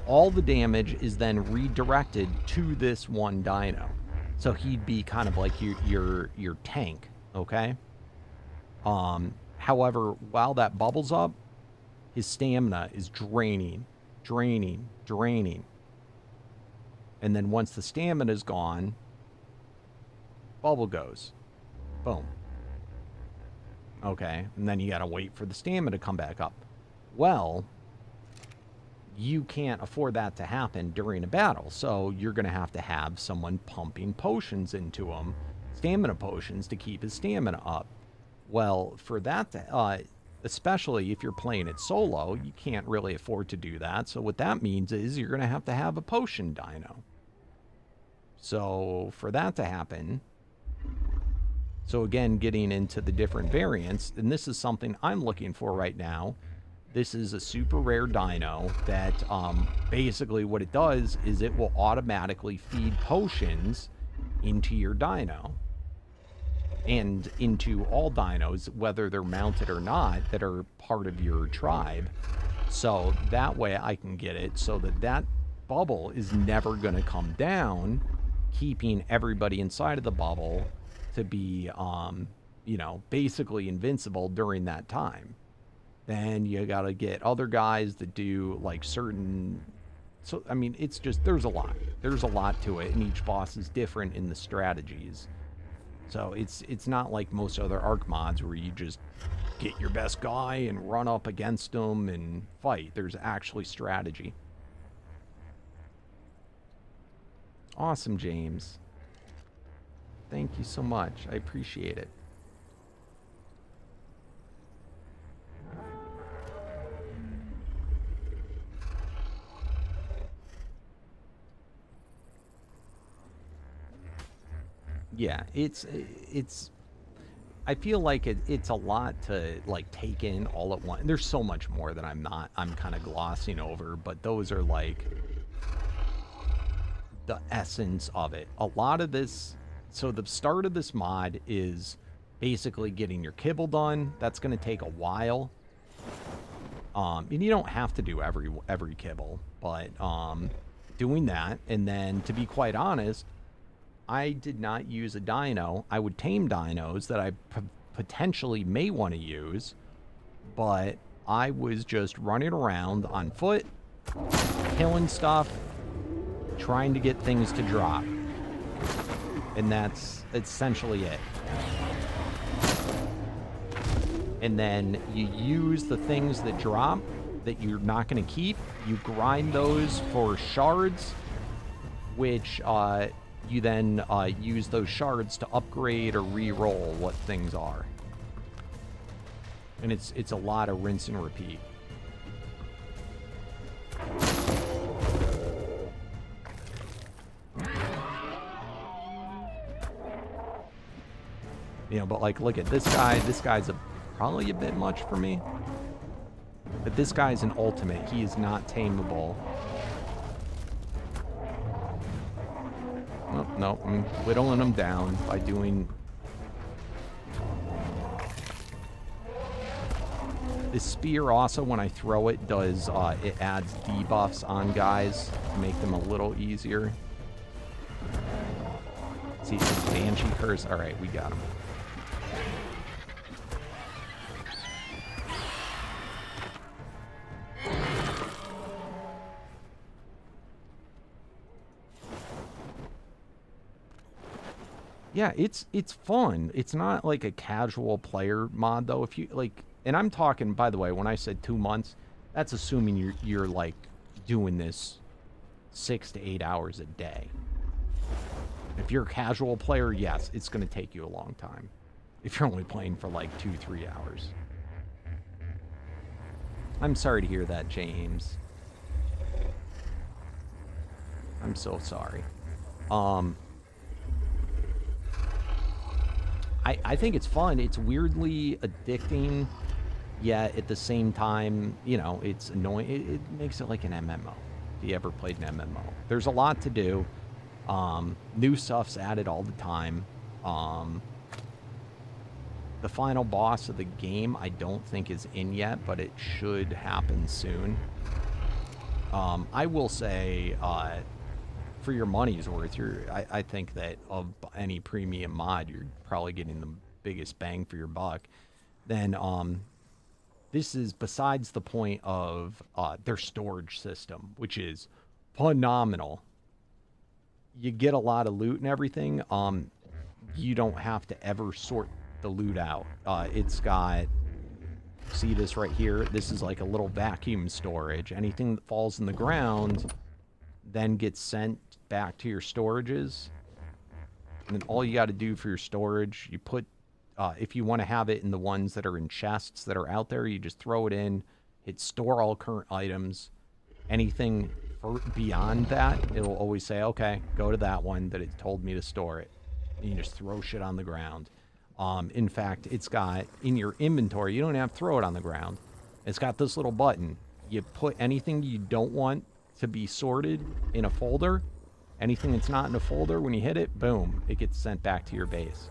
All the damage is then redirected to this one dino. So he'd be kind of like your tank, okay? However, while that bubble's up, his stamina is draining. And then once the stamina is gone, bubble goes. Boom. Okay, and then you gotta wait for the stamina to come back up. Well, you can't afford that to happen during a battle, so you're gonna have to have someone pumping potions into him, stamina potions, to keep his stamina up. Well, for that to, especially if you're playing it solo, you can't really afford to do that. So what that means is you're going to have a potion dino. So for that to happen, so again, getting into the different variants, and this is something I'm looking for right now. This is a super rare dino that basically what it does is it will automatically feed potions into your dino. And into all dinos, whether they're mounted or not, that are part of your tribe. So that way I can get it so that bubble is never going to come down, keeping everybody inside of the bubble to be, you know, basically invincible during that time. Then you got to get other guys that do, like, certain... So, I mean, it's just, there's a lot. There's a lot to it, and each boss is different in the strategies. So it's not like most other Ark mods where you just get your best guy and run up against them and fight. There's actually strategy. Awesome, James. Thank you so much. I appreciate it. Yeah, it's I feel like it's a lot to, like, take in all at once. There's so much more that I'm kind of glossing over, but those are, like, the essence of it. A lot of this, so the start of this mod is basically getting your kibble done. That's going to take a while. And you don't have to do every kibble, but doing that, and then, to be quite honest, I did not use a dino. I would tame dinos that I potentially may want to use, but I was just running around on foot, killing stuff, trying to get things to drop. And that's essentially it. And then you use the things that drop that you're not going to keep. You grind those for shards, which... you then use those shards to upgrade or re-roll what things are. And it's a lot of rinse and repeat. You know, but, like, look at this guy. This guy's probably a bit much for me. But this guy's an ultimate. He is not tameable. Oh, no, I'm whittling them down by doing... This spear also, when I throw it, does, it adds debuffs on guys to make them a little easier. See, it's Banshee Curse. Alright, we got him. Yeah, it's fun. It's not like a casual player mod though. If you like, and I'm talking, by the way, when I said 2 months, that's assuming you're like doing this 6 to 8 hours a day. If you're a casual player, yes, it's going to take you a long time. If you're only playing for like 2-3 hours. I'm sorry to hear that, James. I'm so sorry. I think it's fun. It's weirdly addicting, yet at the same time, you know, it's annoying. It makes it like an MMO. If you ever played an MMO, there's a lot to do. New stuff's added all the time. The final boss of the game, I don't think is in yet, but it should happen soon. I will say, for your money's worth, I think that of any premium mod, you're probably getting the biggest bang for your buck. Then, this is besides the point of their storage system, which is phenomenal. You get a lot of loot and everything. You don't have to ever sort the loot out. It's got, see this right here? This is like a little vacuum storage. Anything that falls in the ground then gets sent back to your storages. And then all you got to do for your storage, you put, if you want to have it in the ones that are in chests that are out there, you just throw it in, hit store all current items. Anything beyond that, it'll always say, okay, go to that one that it told me to store it. And you just throw shit on the ground. In fact, it's got, in your inventory, you don't have to throw it on the ground. It's got this little button. You put anything you don't want to be sorted in a folder. Anything that's not in a folder, when you hit it, boom, it gets sent back to your base.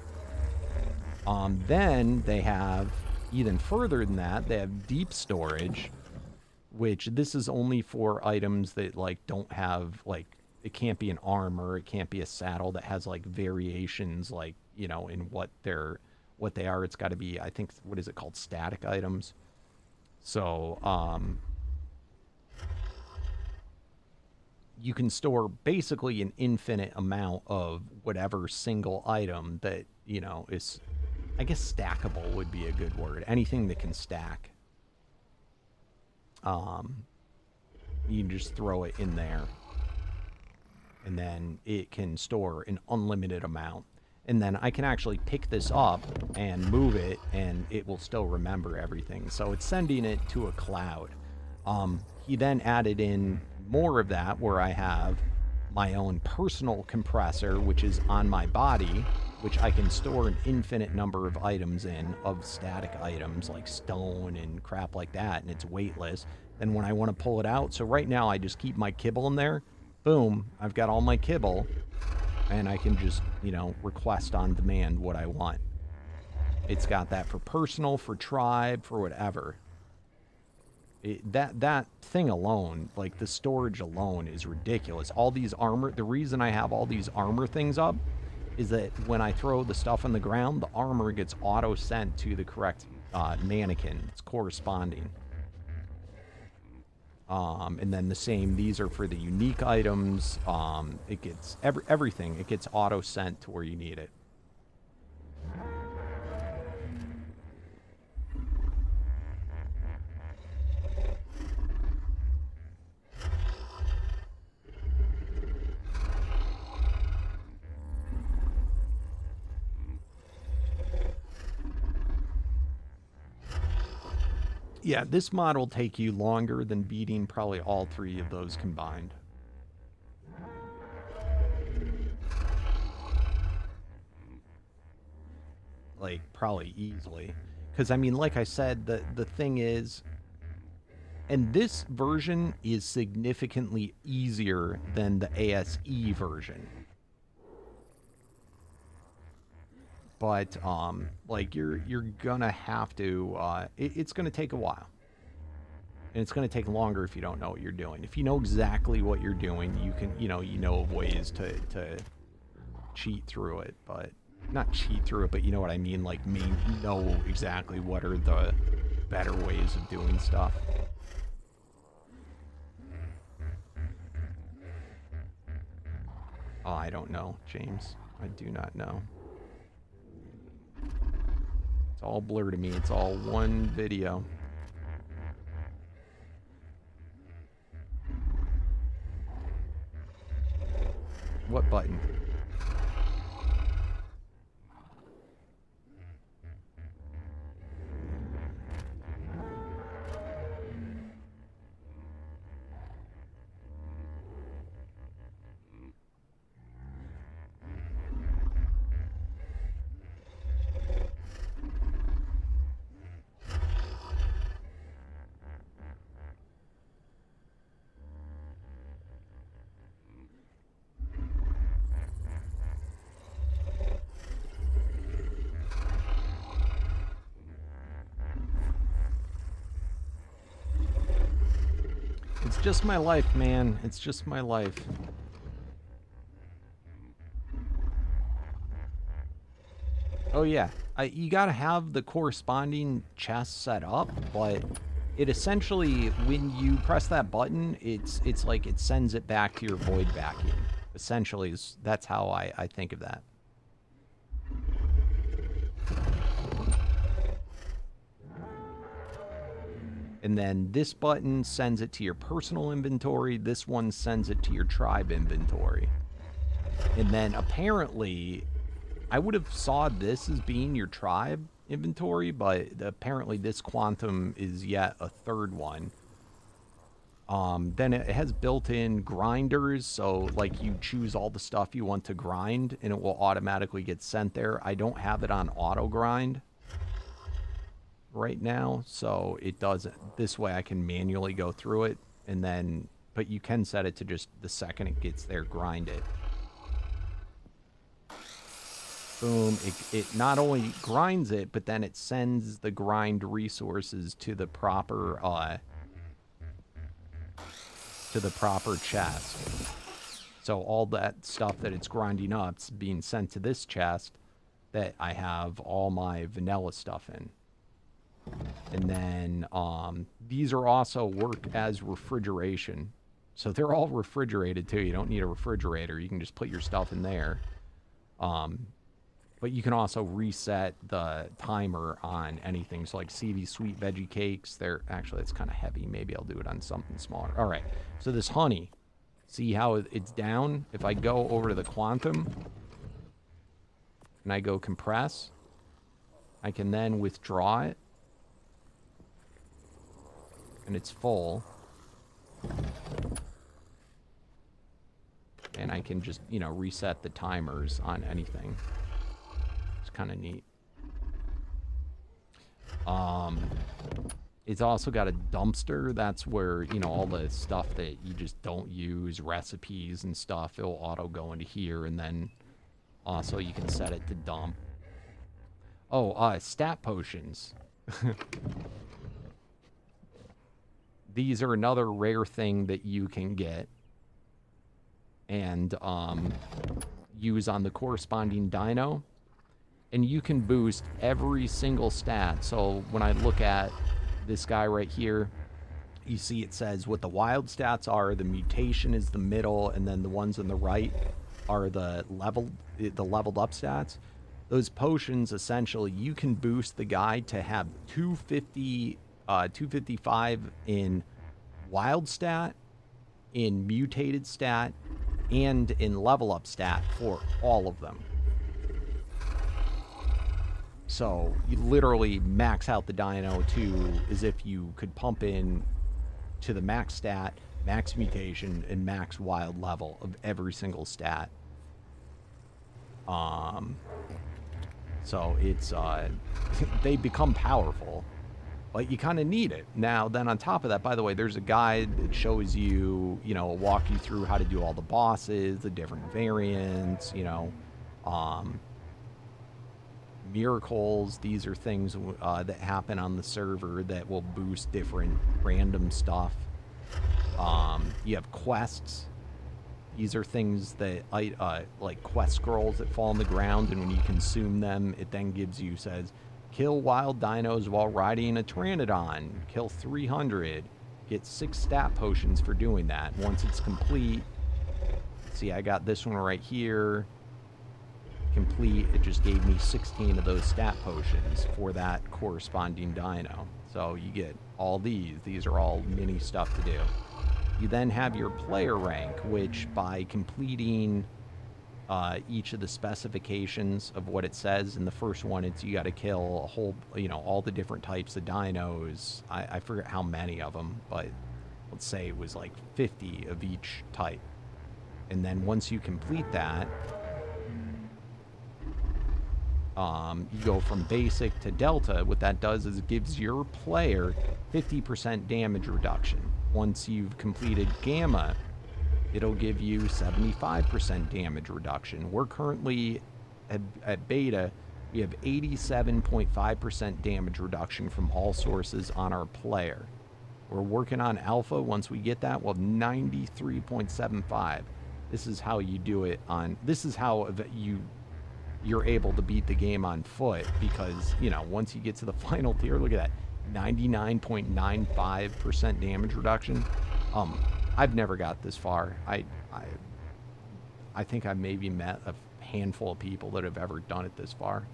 Then they have, even further than that, they have deep storage, which this is only for items that, like, don't have, like, it can't be an armor, it can't be a saddle that has, like, variations, like, you know, in what they are. It's got to be, I think, what is it called? Static items. So, you can store basically an infinite amount of whatever single item that, you know, is, I guess stackable would be a good word. Anything that can stack. You can just throw it in there. And then it can store an unlimited amount. And then I can actually pick this up and move it, and it will still remember everything. So it's sending it to a cloud. He then added in more of that, where I have my own personal compressor, which is on my body, which I can store an infinite number of items in, of static items like stone and crap like that, and it's weightless. Then when I want to pull it out, so right now I just keep my kibble in there. Boom, I've got all my kibble, and I can just, you know, request on demand what I want. It's got that for personal, for tribe, for whatever. That thing alone, like the storage alone, is ridiculous. All these armor, the reason I have all these armor things up is that when I throw the stuff on the ground, the armor gets auto sent to the correct mannequin. It's corresponding. And then the same, these are for the unique items. It gets everything. It gets auto sent to where you need it. Yeah, this mod will take you longer than beating probably all three of those combined. Like, probably easily. Because, I mean, like I said, the thing is, and this version is significantly easier than the ASE version. But, like, you're gonna have to, it's gonna take a while. And it's gonna take longer if you don't know what you're doing. If you know exactly what you're doing, you can, you know of ways to cheat through it. But, not cheat through it, but you know what I mean? Like, know exactly what are the better ways of doing stuff. Oh, I don't know, James. I do not know. It's all blurred to me. It's all one video. What button? It's just my life, man. It's just my life. Oh yeah, you gotta have the corresponding chest set up, but it essentially, when you press that button, it's like it sends it back to your void vacuum. Essentially, that's how I think of that. And then this button sends it to your personal inventory. This one sends it to your tribe inventory. And then apparently, I would have saw this as being your tribe inventory, but apparently this quantum is yet a third one. Then it has built-in grinders, so like you choose all the stuff you want to grind and it will automatically get sent there. I don't have it on auto grind right now, so it doesn't. This way I can manually go through it, and then, but you can set it to just the second it gets there, grind it. Boom, it not only grinds it, but then it sends the grind resources to the proper chest. So all that stuff that it's grinding up is being sent to this chest that I have all my vanilla stuff in. And then these are also work as refrigeration. So they're all refrigerated too. You don't need a refrigerator. You can just put your stuff in there. But you can also reset the timer on anything. So like see these sweet veggie cakes. They're actually, it's kind of heavy. Maybe I'll do it on something smaller. All right. So this honey, see how it's down? If I go over to the quantum and I go compress, I can then withdraw it. And it's full. And I can just, you know, reset the timers on anything. It's kind of neat. It's also got a dumpster. That's where, you know, all the stuff that you just don't use, recipes and stuff, it'll auto go into here. And then also you can set it to dump. Oh, stat potions. These are another rare thing that you can get and use on the corresponding dino. And you can boost every single stat. So when I look at this guy right here, you see it says what the wild stats are, the mutation is the middle, and then the ones on the right are the leveled up stats. Those potions, essentially, you can boost the guy to have 255 in wild stat, in mutated stat, and in level up stat for all of them. So you literally max out the dino to as if you could pump in to the max stat, max mutation, and max wild level of every single stat. So it's they become powerful, but you kind of need it. Now, then on top of that, by the way, there's a guide that shows you, you know, walk you through how to do all the bosses, the different variants, you know, miracles. These are things that happen on the server that will boost different random stuff. You have quests. These are things that like quest scrolls that fall on the ground, and when you consume them, it then gives you, says, kill wild dinos while riding a pteranodon, kill 300, get 6 stat potions for doing that. Once it's complete, see, I got this one right here. complete, it just gave me 16 of those stat potions for that corresponding dino. So you get all these. These are all mini stuff to do. You then have your player rank, which by completing each of the specifications of what it says, in the first one, it's you got to kill a whole, you know, all the different types of dinos. I forget how many of them, but let's say it was like 50 of each type. And then once you complete that, you go from basic to delta. What that does is it gives your player 50% damage reduction. Once you've completed gamma, it'll give you 75% damage reduction. We're currently at beta, we have 87.5% damage reduction from all sources on our player. We're working on alpha. Once we get that, we'll have 93.75. This is how you do it on, this is how you're able to beat the game on foot, because, you know, once you get to the final tier, look at that, 99.95% damage reduction. I've never got this far. I think I've maybe met a handful of people that have ever done it this far.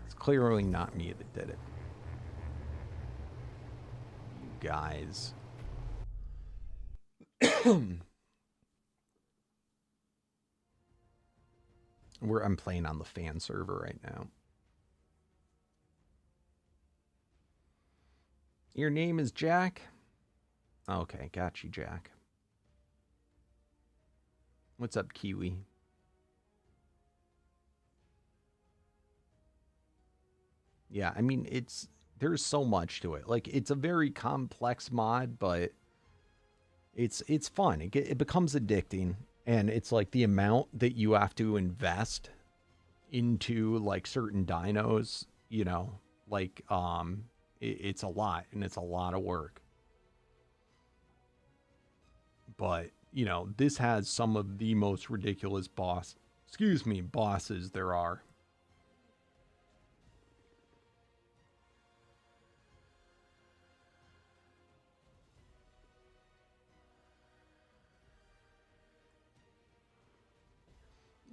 It's clearly not me that did it. You guys. I'm playing on the fan server right now. Your name is Jack? Okay, got you, Jack. What's up, Kiwi? Yeah, I mean, there's so much to it. Like, it's a very complex mod, but it's fun. It becomes addicting. And it's like the amount that you have to invest into like certain dinos, you know, like it's a lot, and it's a lot of work. But, you know, this has some of the most ridiculous bosses there are.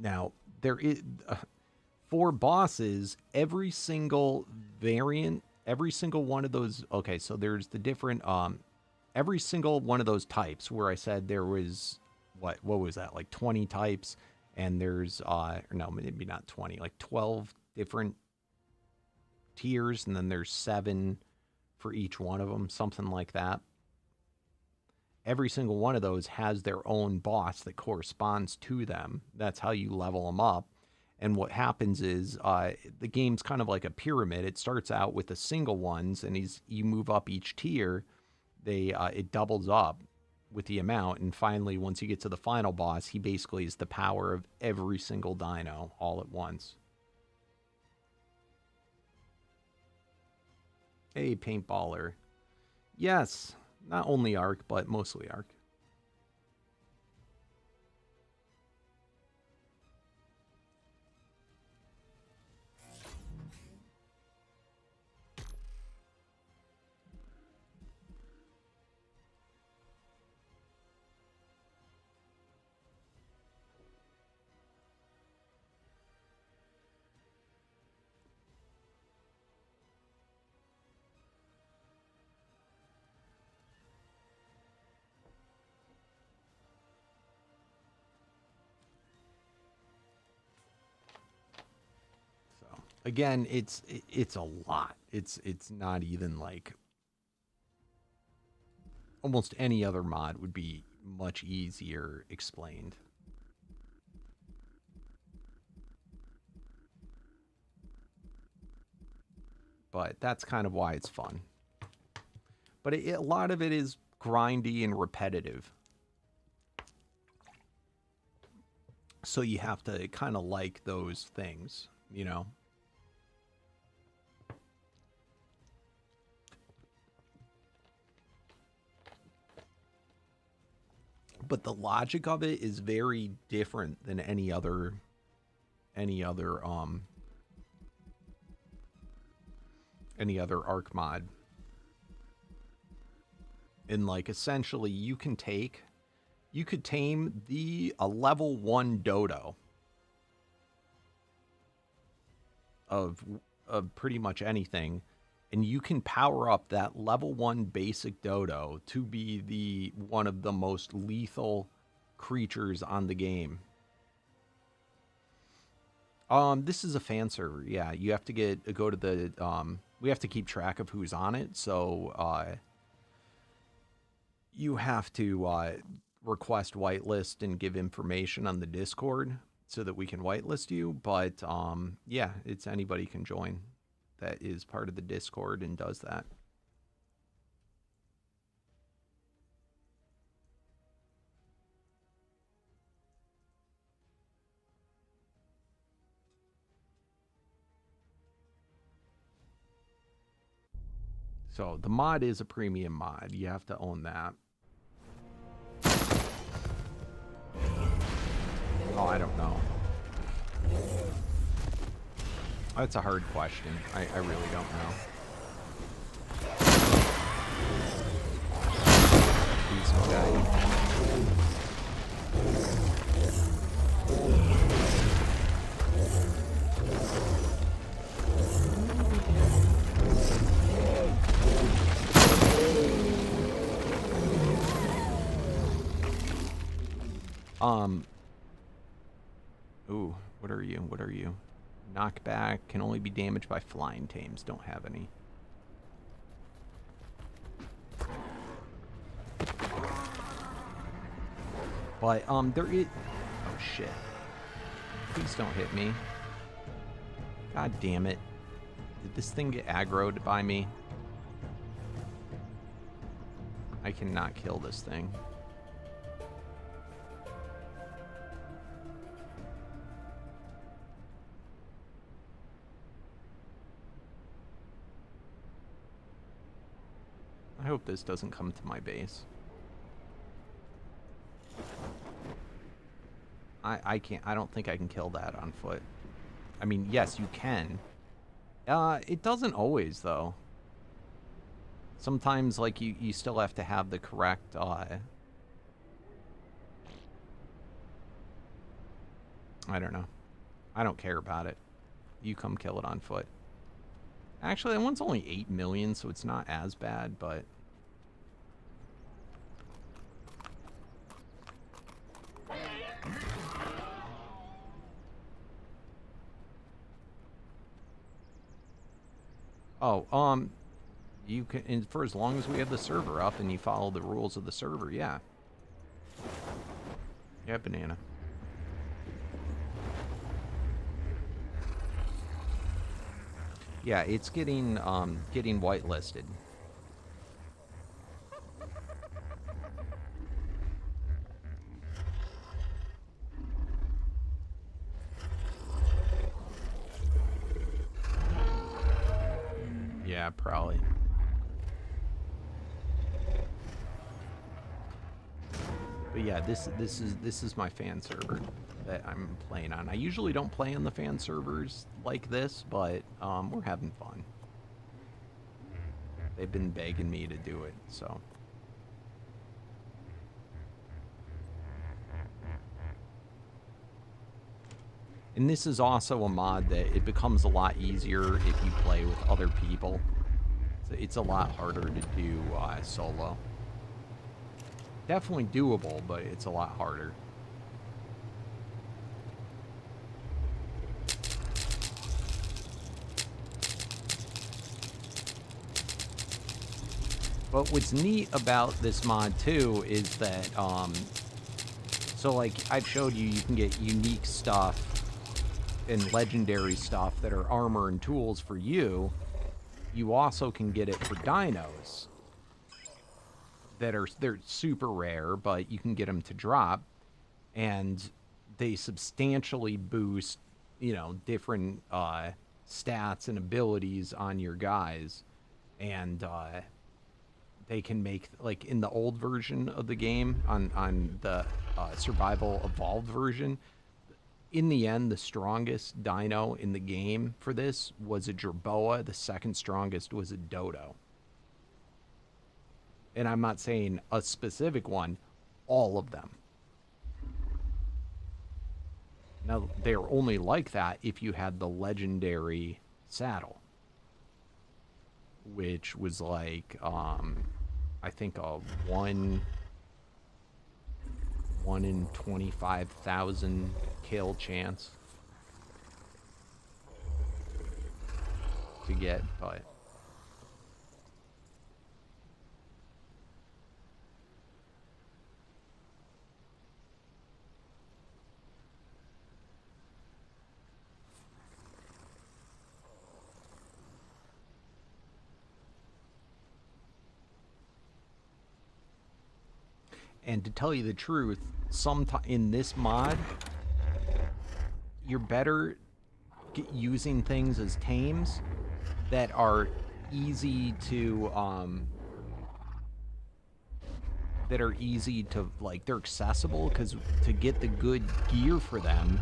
Now, there is, for bosses, every single variant, every single one of those, okay, so there's the different, every single one of those types where I said there was, what was that, like 20 types, and there's, no, maybe not 20, like 12 different tiers, and then there's 7 for each one of them, something like that. Every single one of those has their own boss that corresponds to them. That's how you level them up. And what happens is the game's kind of like a pyramid. It starts out with the single ones, and you move up each tier. It doubles up with the amount, and finally, once you get to the final boss, he basically is the power of every single dino all at once. Hey, Paintballer. Yes. Not only Arc, but mostly Arc. Again, it's a lot. It's not even like, almost any other mod would be much easier explained. But that's kind of why it's fun. But a lot of it is grindy and repetitive. So you have to kind of like those things, you know? But the logic of it is very different than any other Arc mod. And like essentially you could tame a level 1 dodo of pretty much anything, and you can power up that level 1 basic dodo to be one of the most lethal creatures on the game. This is a fan server. Yeah, you have to go to the we have to keep track of who's on it, so you have to request whitelist and give information on the Discord so that we can whitelist you. But yeah, it's anybody can join that is part of the Discord and does that. So the mod is a premium mod. You have to own that. Oh, I don't know. That's a hard question. I really don't know. These guys. Ooh, what are you? What are you? Knockback can only be damaged by flying tames. Don't have any. But there is. Oh shit! Please don't hit me. God damn it! Did this thing get aggroed by me? I cannot kill this thing. I hope this doesn't come to my base. I can't. I don't think I can kill that on foot. I mean, yes, you can. It doesn't always, though. Sometimes, like, you still have to have the correct, I don't know. I don't care about it. You come kill it on foot. Actually, that one's only 8 million, so it's not as bad, but... Oh, you can, and for as long as we have the server up and you follow the rules of the server, yeah. Yeah, banana. Yeah, it's getting whitelisted. Yeah, probably. But yeah, this is my fan server that I'm playing on. I usually don't play on the fan servers like this, but we're having fun. They've been begging me to do it, so. And this is also a mod that it becomes a lot easier if you play with other people. So it's a lot harder to do solo. Definitely doable, but it's a lot harder. But what's neat about this mod too is that, so like I've showed you, you can get unique stuff and legendary stuff that are armor and tools for you. You also can get it for dinos they're super rare, but you can get them to drop, and they substantially boost, you know, different stats and abilities on your guys, and they can make, like in the old version of the game, on the survival evolved version, in the end, the strongest dino in the game for this was a jerboa. The second strongest was a dodo. And I'm not saying a specific one, all of them. Now, they're only like that if you had the legendary saddle, which was like, I think a 1 in 25,000 kill chance to get, but and to tell you the truth, in this mod, you're better using things as tames that are easy to like, they're accessible, because to get the good gear for them,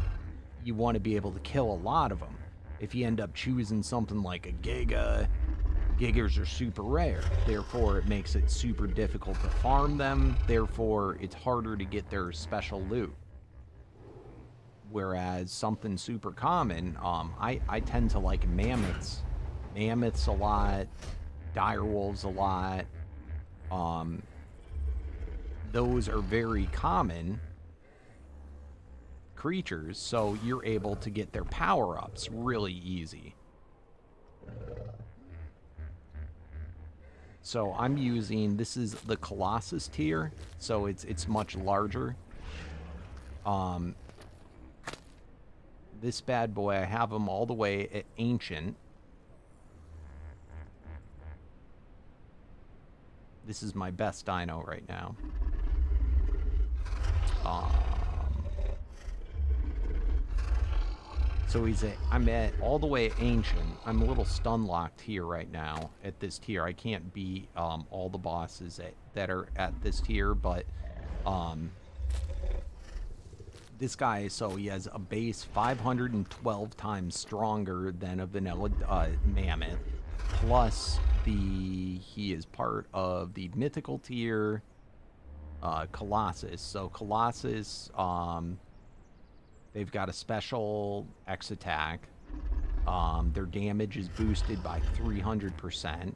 you want to be able to kill a lot of them. If you end up choosing something like a Giga, Gigas are super rare, therefore it makes it super difficult to farm them, therefore it's harder to get their special loot. Whereas something super common, I tend to like mammoths. Mammoths a lot, direwolves a lot. Those are very common creatures, so you're able to get their power-ups really easy. So I'm using, this is the Colossus tier, so it's much larger. This bad boy, I have him all the way at Ancient. This is my best dino right now. So I'm at all the way at Ancient. I'm a little stun locked here right now at this tier. I can't beat all the bosses that are at this tier, but this guy, so he has a base 512 times stronger than a vanilla Mammoth, plus he is part of the mythical tier Colossus. So Colossus, they've got a special X attack. Their damage is boosted by 300%.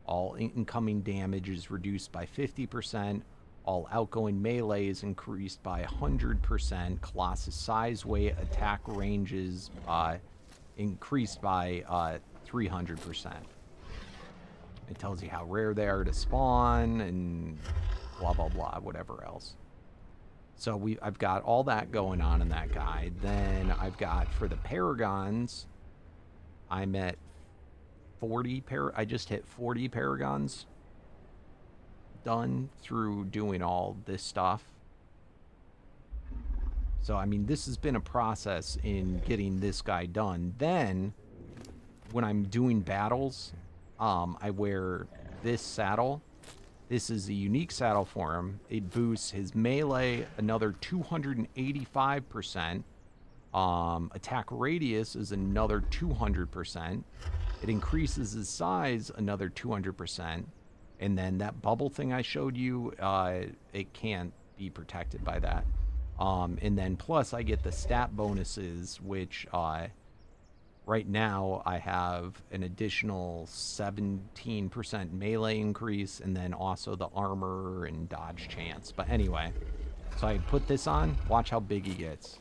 All incoming damage is reduced by 50%. All outgoing melee is increased by 100%. Colossus size, weight, attack ranges increased by 300%. It tells you how rare they are to spawn and blah, blah, blah, whatever else. So I've got all that going on in that guide. Then I've got, for the paragons, I'm at 40 I just hit 40 paragons done through doing all this stuff. So, I mean, this has been a process in getting this guy done. Then, when I'm doing battles, I wear this saddle. This is a unique saddle for him. It boosts his melee another 285%. Attack radius is another 200%. It increases his size another 200%. And then that bubble thing I showed you, it can't be protected by that. And then plus I get the stat bonuses, which right now I have an additional 17% melee increase, and then also the armor and dodge chance. But anyway, so I put this on. Watch how big he gets.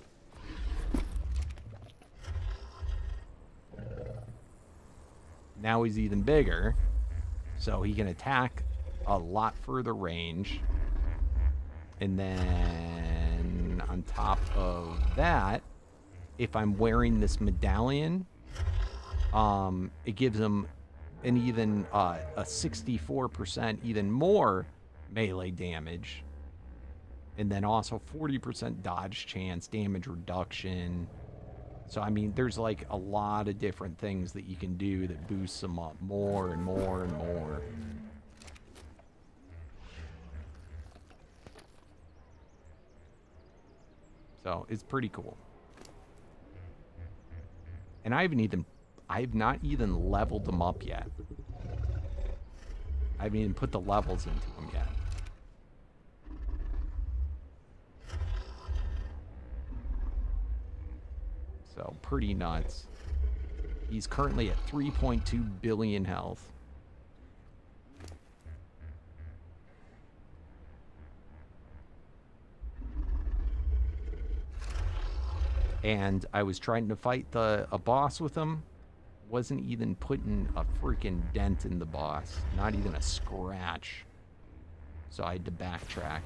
Now he's even bigger. So he can attack a lot further range. And then on top of that, if I'm wearing this medallion, it gives him an even a 64% even more melee damage. And then also 40% dodge chance, damage reduction. So, I mean, there's like a lot of different things that you can do that boosts them up more and more and more. So, it's pretty cool. And I've not even leveled them up yet. haven't even put the levels into them yet. So, pretty nuts. He's currently at 3.2 billion health. And I was trying to fight a boss with him. Wasn't even putting a freaking dent in the boss. Not even a scratch. So I had to backtrack.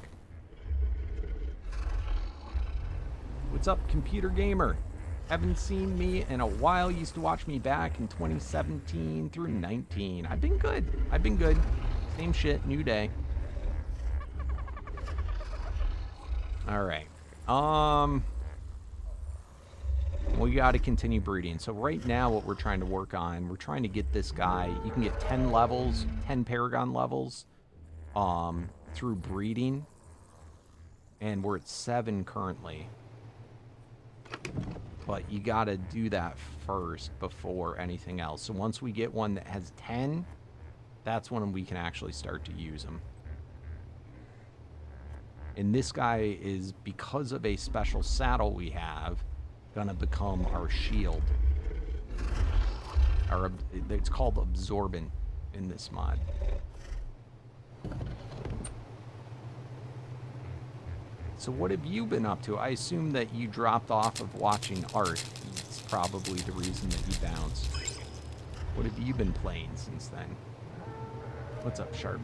What's up, computer gamer? Haven't seen me in a while. Used to watch me back in 2017 through 19. I've been good. I've been good. Same shit, new day. All right. We got to continue breeding. So right now what we're trying to work on, we're trying to get this guy, you can get 10 levels, 10 paragon levels through breeding. And we're at 7 currently. But you got to do that first before anything else. So once we get one that has 10, that's when we can actually start to use them. And this guy is, because of a special saddle we have, gonna become our shield. It's called absorbent in this mod. So what have you been up to? I assume that you dropped off of watching art. It's probably the reason that you bounced. What have you been playing since then? What's up, Sharp?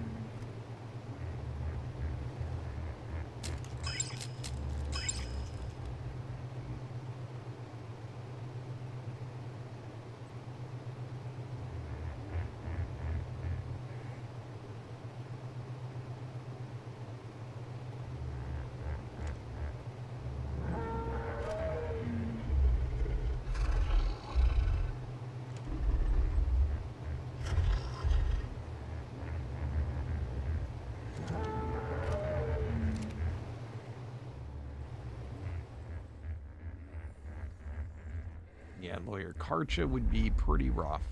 Yeah, Lawyer Karcha would be pretty rough.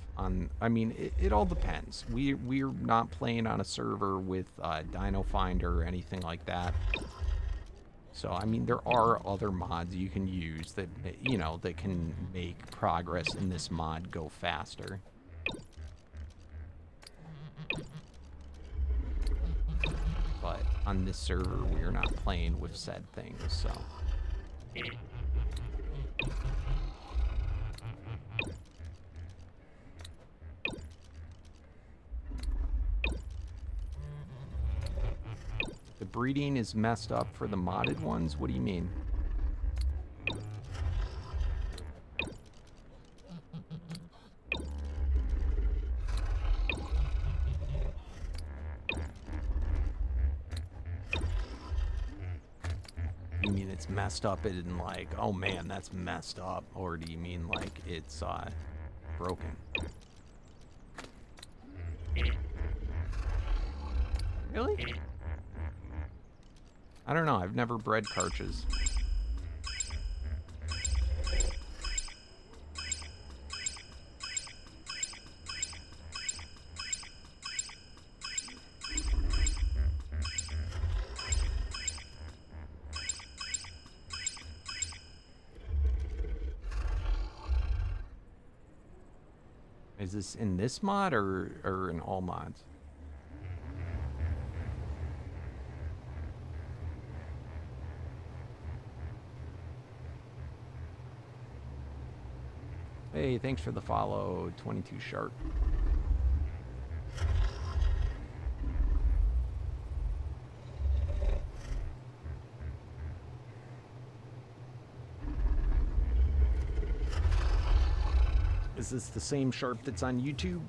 I mean, it all depends. We're not playing on a server with Dino Finder or anything like that. So, I mean, there are other mods you can use that, you know, that can make progress in this mod go faster. But on this server, we're not playing with said things, so... The breeding is messed up for the modded ones? What do you mean? You mean it's messed up in like, oh man, that's messed up? Or do you mean like it's broken? Really? I don't know, I've never bred Karchas. Is this in this mod or in all mods? Hey, thanks for the follow, 22 Sharp. Is this the same Sharp that's on YouTube?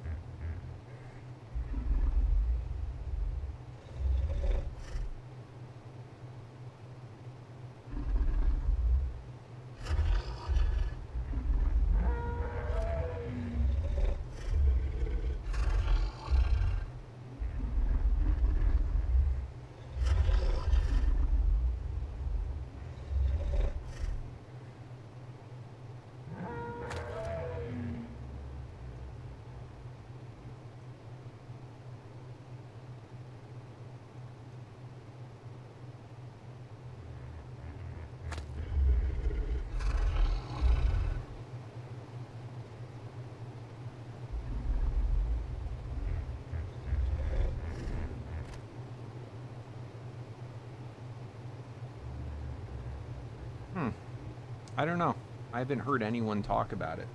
I don't know. I haven't heard anyone talk about it.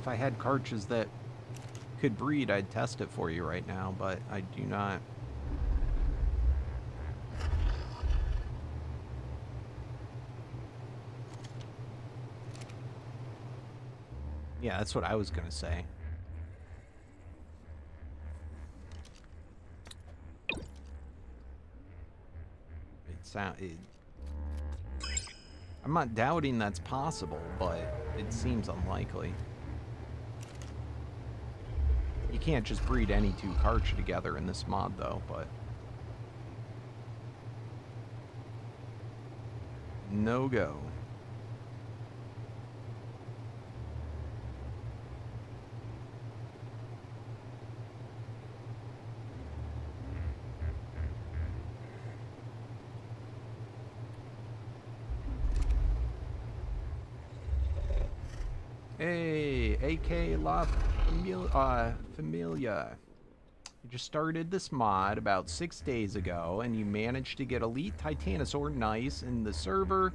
If I had cartridges that could breed, I'd test it for you right now, but I do not. Yeah, that's what I was gonna say. I'm not doubting that's possible, but it seems unlikely. You can't just breed any two cartridges together in this mod, though, but... No go. Hey, AK La Familia. You just started this mod about 6 days ago, and you managed to get Elite Titanosaur nice in the server.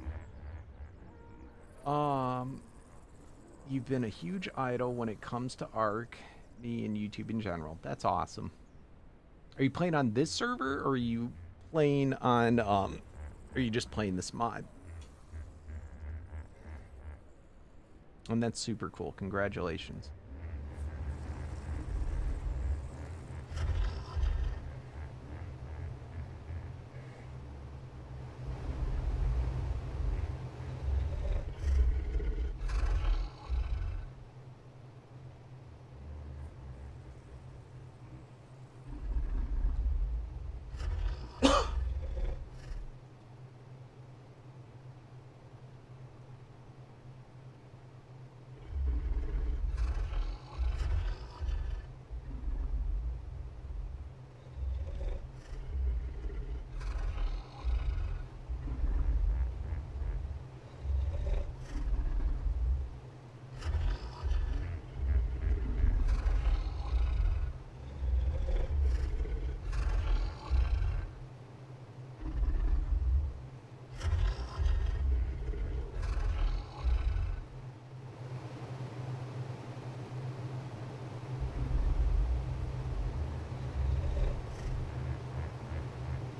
You've been a huge idol when it comes to Ark, me, and YouTube in general. That's awesome. Are you playing on this server, or are you playing on, are you just playing this mod? And that's super cool. Congratulations.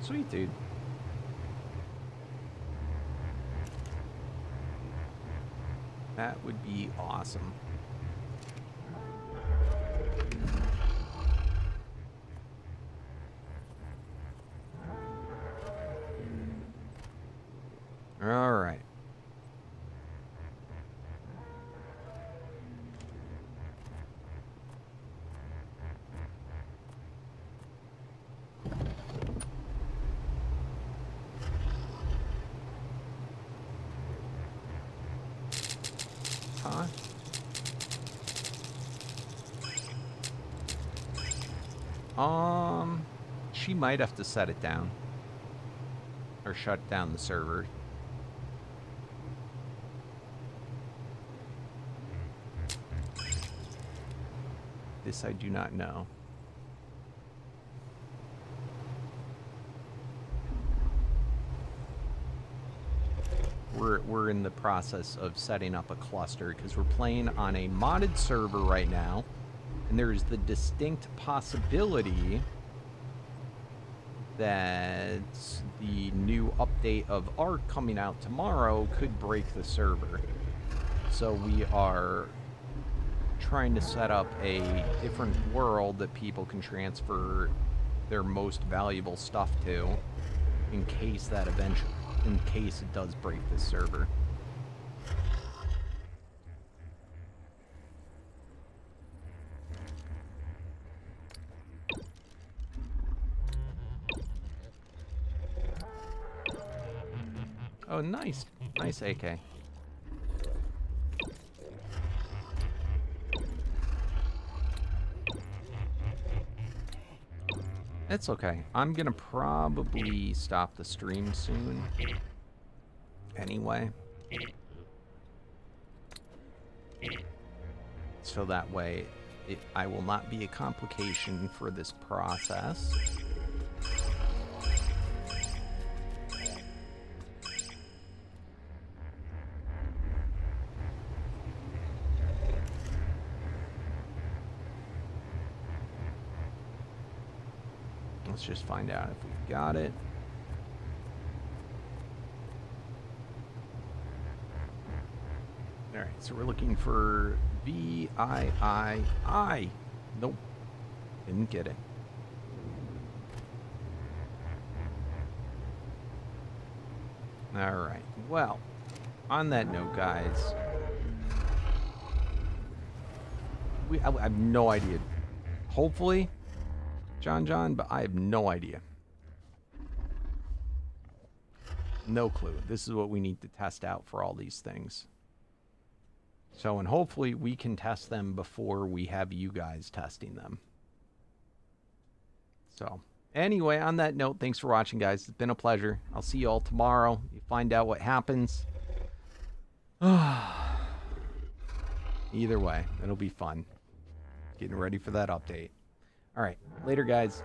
Sweet, dude. That would be awesome. All right. She might have to set it down. Or shut down the server. This I do not know. We're in the process of setting up a cluster because we're playing on a modded server right now, and there's the distinct possibility that the new update of Ark coming out tomorrow could break the server. So we are trying to set up a different world that people can transfer their most valuable stuff to in case that eventually, in case it does break this server. Oh, nice. Nice AK. It's okay. I'm gonna probably stop the stream soon. Anyway. So that way I will not be a complication for this process. Let's just find out if we've got it. All right, so we're looking for VIII. Nope, didn't get it. All right, well, on that note, guys, I have no idea. Hopefully, John, but I have no idea. No clue. This is what we need to test out for all these things. So, and hopefully we can test them before we have you guys testing them. So, anyway, on that note, thanks for watching, guys. It's been a pleasure. I'll see you all tomorrow. You find out what happens. Either way, it'll be fun. Getting ready for that update. All right, later, guys.